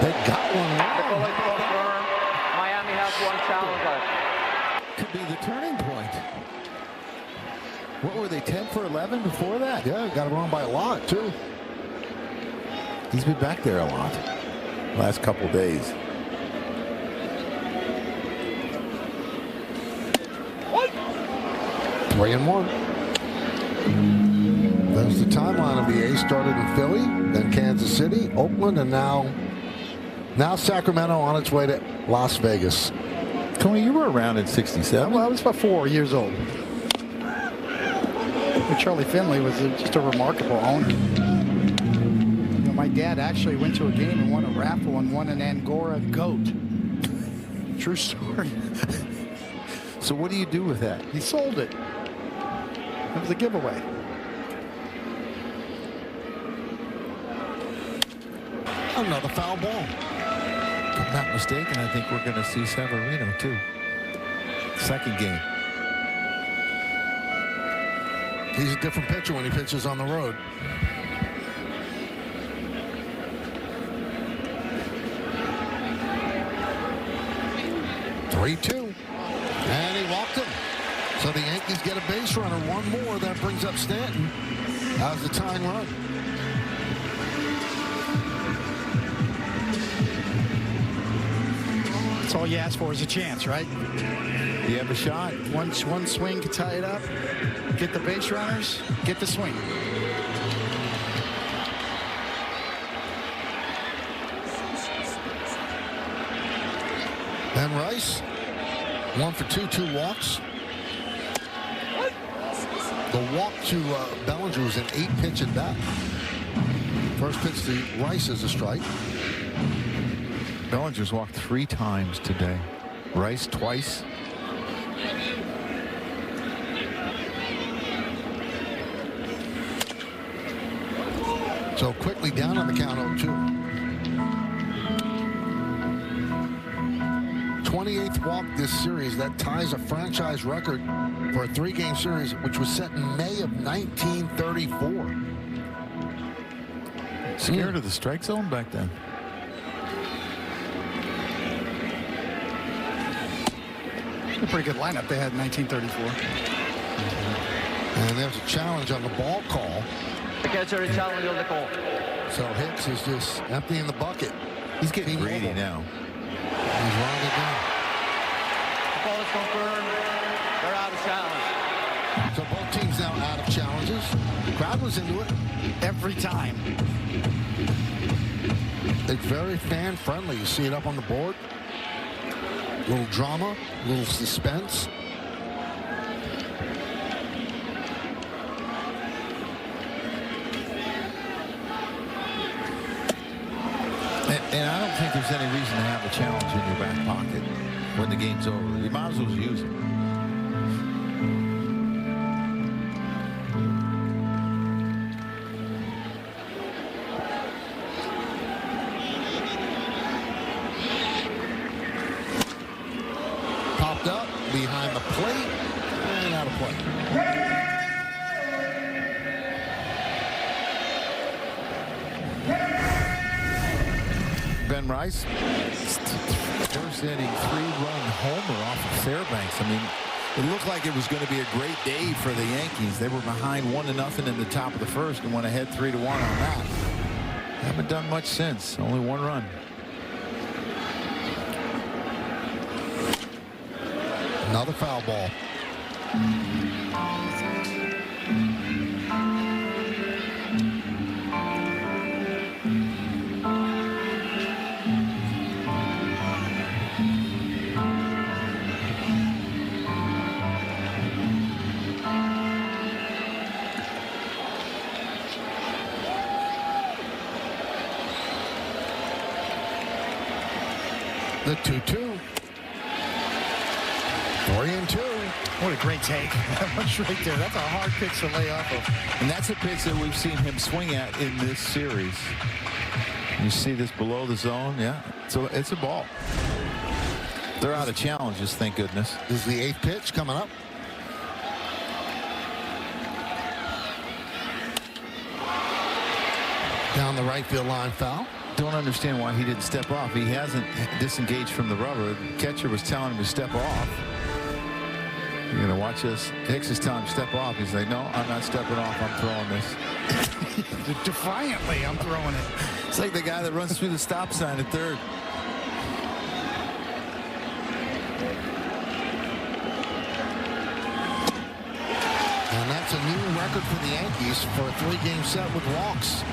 They got one The call wrong. is confirmed. Miami has one challenge left. Could be the turning point. What were they, 10 for 11 before that? Yeah, got it wrong by a lot, too. He's been back there a lot last couple days. What? 3-1. There's the timeline of the A's. Started in Philly, then Kansas City, Oakland, and now Sacramento on its way to Las Vegas. Tony, you were around in '67. Well, I was about 4 years old. But Charlie Finley was just a remarkable owner. You know, my dad actually went to a game and won a raffle and won an Angora goat. True story. So what do you do with that? He sold it. It was a giveaway. Another foul ball. If I'm not mistaken, I think we're going to see Severino too. Second game. He's a different pitcher when he pitches on the road. (3-2). And he walked him. So the Yankees get a base runner. One more. That brings up Stanton as the tying run. That's all you ask for is a chance, right? You have a shot. One swing to tie it up. Get the base runners. Get the swing. Then Rice, 1 for 2, 2 walks. The walk to Bellinger was an 8-pitch at bat. First pitch to Rice is a strike. Bellinger's walked 3 times today. Rice twice. So quickly down on the count 0-2. 28th walk this series. That ties a franchise record for a 3-game series, which was set in May of 1934. Scared of the strike zone back then. A pretty good lineup they had in 1934. And there's a challenge on the ball call. The catcher is challenged on the call. So Hicks is just emptying the bucket. He's getting greedy now. He's running it down. The call is confirmed. They're out of challenge. So both teams now out of challenges. The crowd was into it. Every time. It's very fan-friendly. You see it up on the board. Little drama, little suspense. And I don't think there's any reason to have a challenge in your back pocket when the game's over. You might as well use it. Popped up behind the plate and out of play. Rice, first inning 3-run homer off of Fairbanks. I mean, it looked like it was going to be a great day for the Yankees. They were behind 1-0 in the top of the first and went ahead 3-1 on that. Haven't done much since. Only 1 run. Another foul ball. The 2-2. 3-2. What a great take. That one's right there. That's a hard pitch to lay off of. And that's a pitch that we've seen him swing at in this series. You see this below the zone? Yeah. So it's a ball. They're out of challenges, thank goodness. This is the 8th pitch coming up. Down the right field line, foul. Don't understand why he didn't step off. He hasn't disengaged from the rubber. The catcher was telling him to step off. You're going to watch this. Hicks is telling him to step off. He's like, no, I'm not stepping off. I'm throwing this. Defiantly, I'm throwing it. It's like the guy that runs through the stop sign at third. And that's a new record for the Yankees for a 3-game set with walks.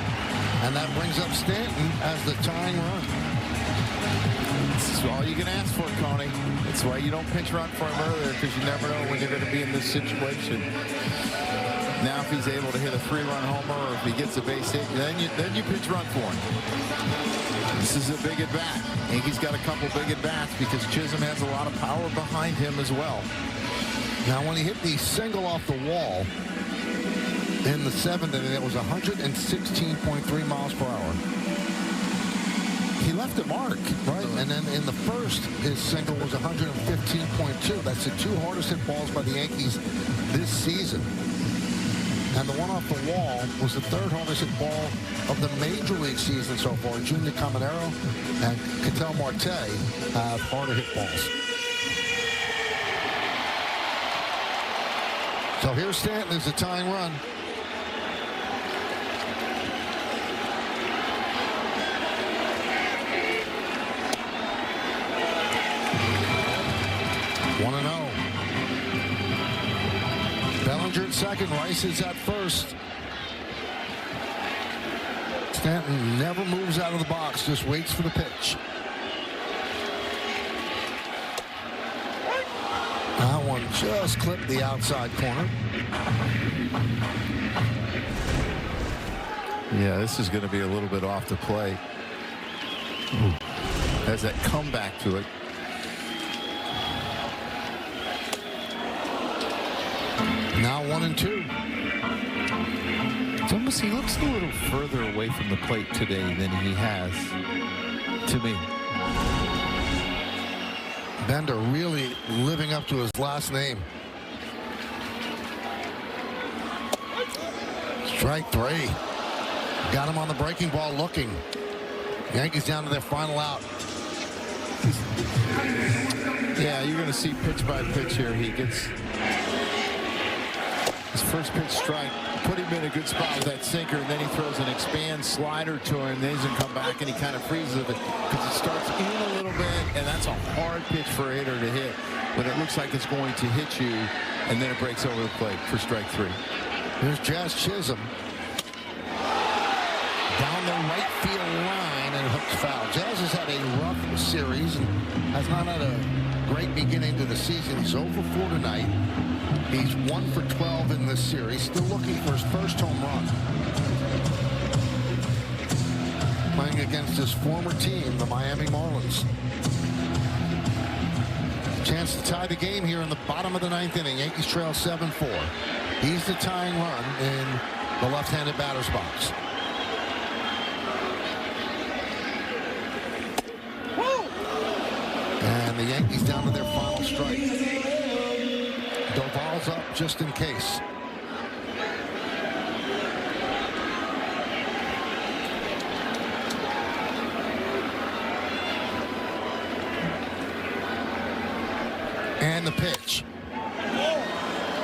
And that brings up Stanton as the tying run. This is all you can ask for, Coney. That's why you don't pinch run for him earlier, because you never know when you're going to be in this situation. Now, if he's able to hit a 3-run homer, or if he gets a base hit, then you pinch run for him. This is a big at bat. Yankees got a couple big at bats because Chisholm has a lot of power behind him as well. Now, when he hit the single off the wall in the 7th inning, it was 116.3 miles per hour. He left a mark. Right, and then in the first, his single was 115.2. That's the 2 hardest hit balls by the Yankees this season. And the one off the wall was the 3rd hardest hit ball of the Major League season so far. Junior Caminero and Ketel Marte have harder hit balls. So here's Stanton as the tying run. Bellinger at second, Rice is at first. Stanton never moves out of the box, just waits for the pitch. That one just clipped the outside corner. Yeah, this is going to be a little bit off the plate. Has that comeback to it. Now 1-2. It's almost, he looks a little further away from the plate today than he has, to me. Bender really living up to his last name. Strike 3. Got him on the breaking ball looking. Yankees down to their final out. Yeah, you're going to see pitch by pitch here. He gets his first pitch strike, put him in a good spot with that sinker, and then he throws an expand slider to him. Then he's going to come back, and he kind of freezes it because it starts in a little bit, and that's a hard pitch for a hitter to hit. But it looks like it's going to hit you, and then it breaks over the plate for strike 3. Here's Jazz Chisholm. Down the right field line and hooks foul. Jazz has had a rough series and has not had a great beginning to the season. He's 0 for 4 tonight. He's 1 for 12 in this series. Still looking for his first home run. Playing against his former team, the Miami Marlins. Chance to tie the game here in the bottom of the 9th inning. Yankees trail 7-4. He's the tying run in the left-handed batter's box. And the Yankees down to their final strike. Doval's up just in case. And the pitch.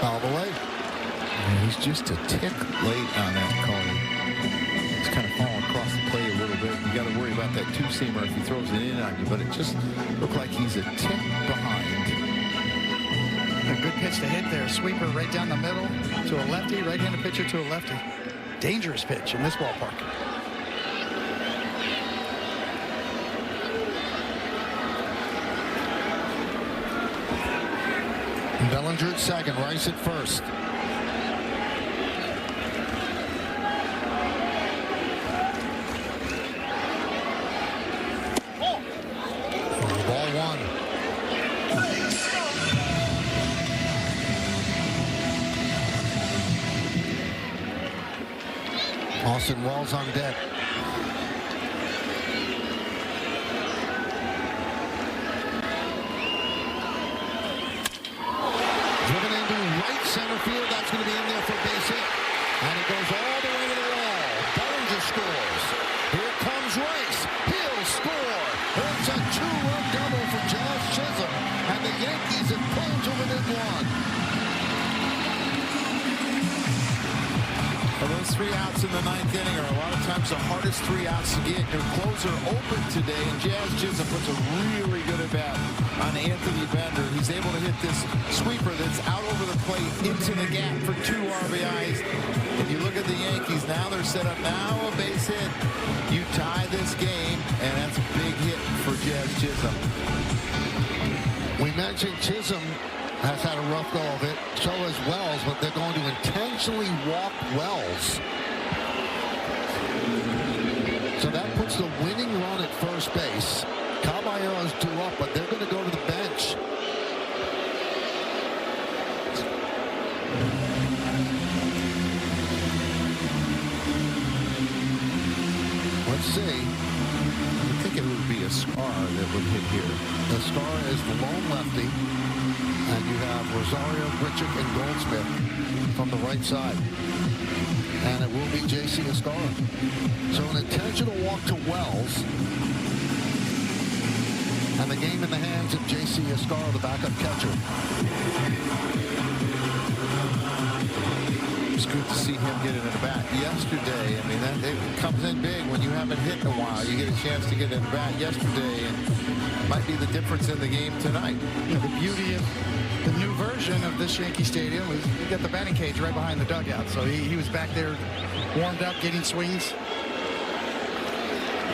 Foul away. Yeah, he's just a tick late on that call. He's kind of falling across the plate a little bit. You got to worry about that two-seamer if he throws it in on you, but it just looked like he's a tick behind. A good pitch to hit there. Sweeper right down the middle to a lefty. Right-handed pitcher to a lefty. Dangerous pitch in this ballpark. Bellinger at second, Rice at first. Ball one. Austin Wells on deck. Driven into right center field. That's going to be in there for a base hit. And it goes all the way to the wall. Bellinger scores. Here comes Rice. He'll score. It's a two-run double for Jazz Chisholm. And the Yankees have pulled to within one. Well, those 3 outs in the 9th inning are a lot of times the hardest 3 outs to get. Your closer open today, and Jazz Chisholm puts a really good at-bat on Anthony Bender. He's able to hit this sweeper that's out over the plate into the gap for 2 RBIs. If you look at the Yankees, now they're set up. Now a base hit. You tie this game, and that's a big hit for Jazz Chisholm. We mentioned Chisholm has had a rough go of it. So has Wells, but they're going to intentionally walk Wells. So that puts the winning run at first base. Caballero's due up, but they're going to go to the bench. Let's see. I think it would be a Scar that would hit here. The Scar is the lone lefty. And you have Rosario, Grichuk, and Goldsmith from the right side. And it will be J.C. Escara. So an intentional walk to Wells. And the game in the hands of J.C. Escara, the backup catcher. It's good to see him get it in the bat yesterday. I mean, that it comes in big when you haven't hit in a while. You get a chance to get in the bat yesterday, and might be the difference in the game tonight. You know, the beauty of the new version of this Yankee Stadium is you got the batting cage right behind the dugout. So he was back there warmed up, getting swings.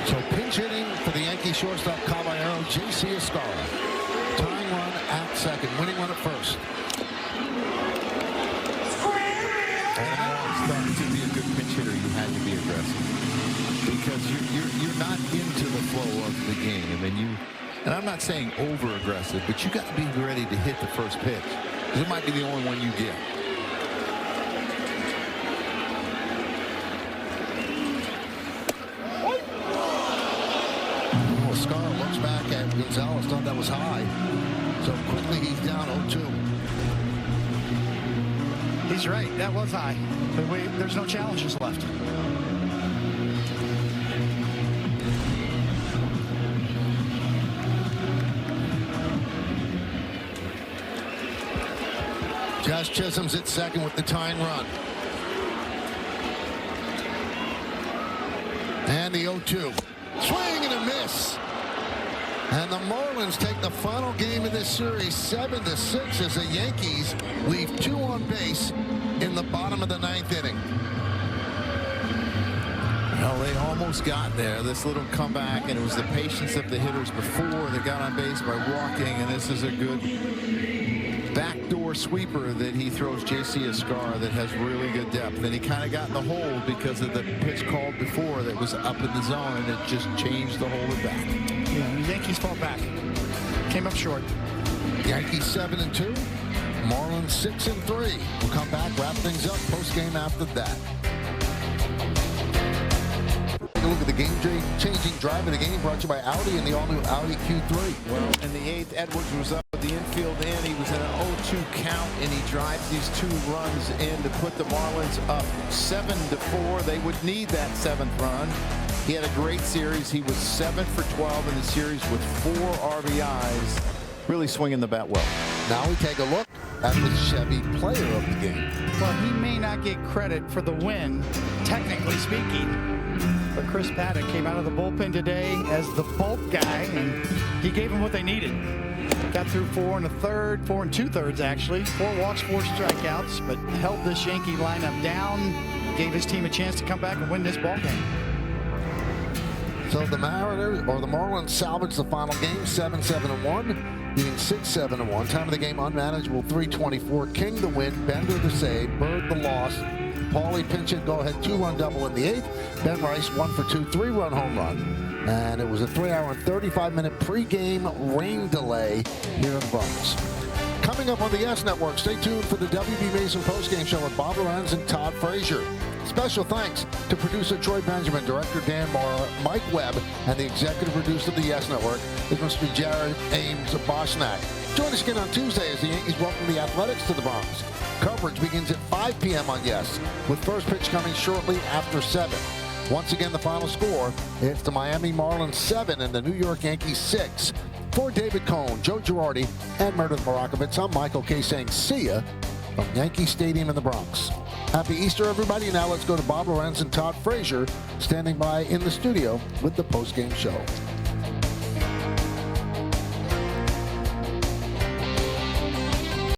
So pinch hitting for the Yankee shortstop Caballero, J.C. Escara. Tying run at second, winning run at first. And I always thought to be a good pinch hitter, you had to be aggressive because you're not into the flow of the game. I mean, and I'm not saying over aggressive, but you got to be ready to hit the first pitch because it might be the only one you get. Escara looks back at Gonzalez, thought that was high. So quickly he's down 0-2. He's right. That was high. But there's no challenges left. Jazz Chisholm's at second with the tying run. And the 0-2. Swing and a miss. And the Marlins take the final game of this series 7-6 as the Yankees leave 2 on base in the bottom of the 9th inning. Well, they almost got there. This little comeback, and it was the patience of the hitters before they got on base by walking, and this is a good backdoor sweeper that he throws J.C. Escara that has really good depth. And he kind of got in the hole because of the pitch called before that was up in the zone, and it just changed the hole at bat. Yeah, the Yankees fall back. Came up short. Yankees 7-2. Marlins 6-3. We'll come back, wrap things up, post-game after that. Take a look at the game-changing drive of the game brought to you by Audi and the all-new Audi Q3. Well, in the 8th, Edwards was up with the infield in. He was in an 0-2 count, and he drives these 2 runs in to put the Marlins up 7-4. They would need that 7th run. He had a great series. He was 7 for 12 in the series with 4 RBIs. Really swinging the bat well. Now we take a look at the Chevy player of the game. Well, he may not get credit for the win, technically speaking, but Chris Paddock came out of the bullpen today as the bulk guy, and he gave them what they needed. Got through 4 1/3, 4 2/3 actually. 4 walks, 4 strikeouts, but held this Yankee lineup down, gave his team a chance to come back and win this ball game. So the Marlins salvaged the final game, 7-7-1, beating 6-7-1. Time of the game unmanageable, 3:24. King the win, Bender the save, Bird the loss. Paulie pinch hit go-ahead 2-run double in the 8th. Ben Rice 1 for 2, 3-run home run. And it was a 3-hour and 35-minute pregame rain delay here in the Bronx. Coming up on the Yes Network, stay tuned for the W.B. Mason postgame show with Bob Lorenz and Todd Frazier. Special thanks to producer Troy Benjamin, director Dan Mara, Mike Webb, and the executive producer of the Yes Network is Mr. Jared Ames Boschnack. Join us again on Tuesday as the Yankees welcome the Athletics to the Bronx. Coverage begins at 5 p.m. on Yes, with first pitch coming shortly after 7. Once again, the final score, it's the Miami Marlins 7 and the New York Yankees 6. For David Cohn, Joe Girardi, and Meredith Marakovitz, I'm Michael Kay saying see ya from Yankee Stadium in the Bronx. Happy Easter, everybody. Now let's go to Bob Lorenz and Todd Frazier standing by in the studio with the postgame show.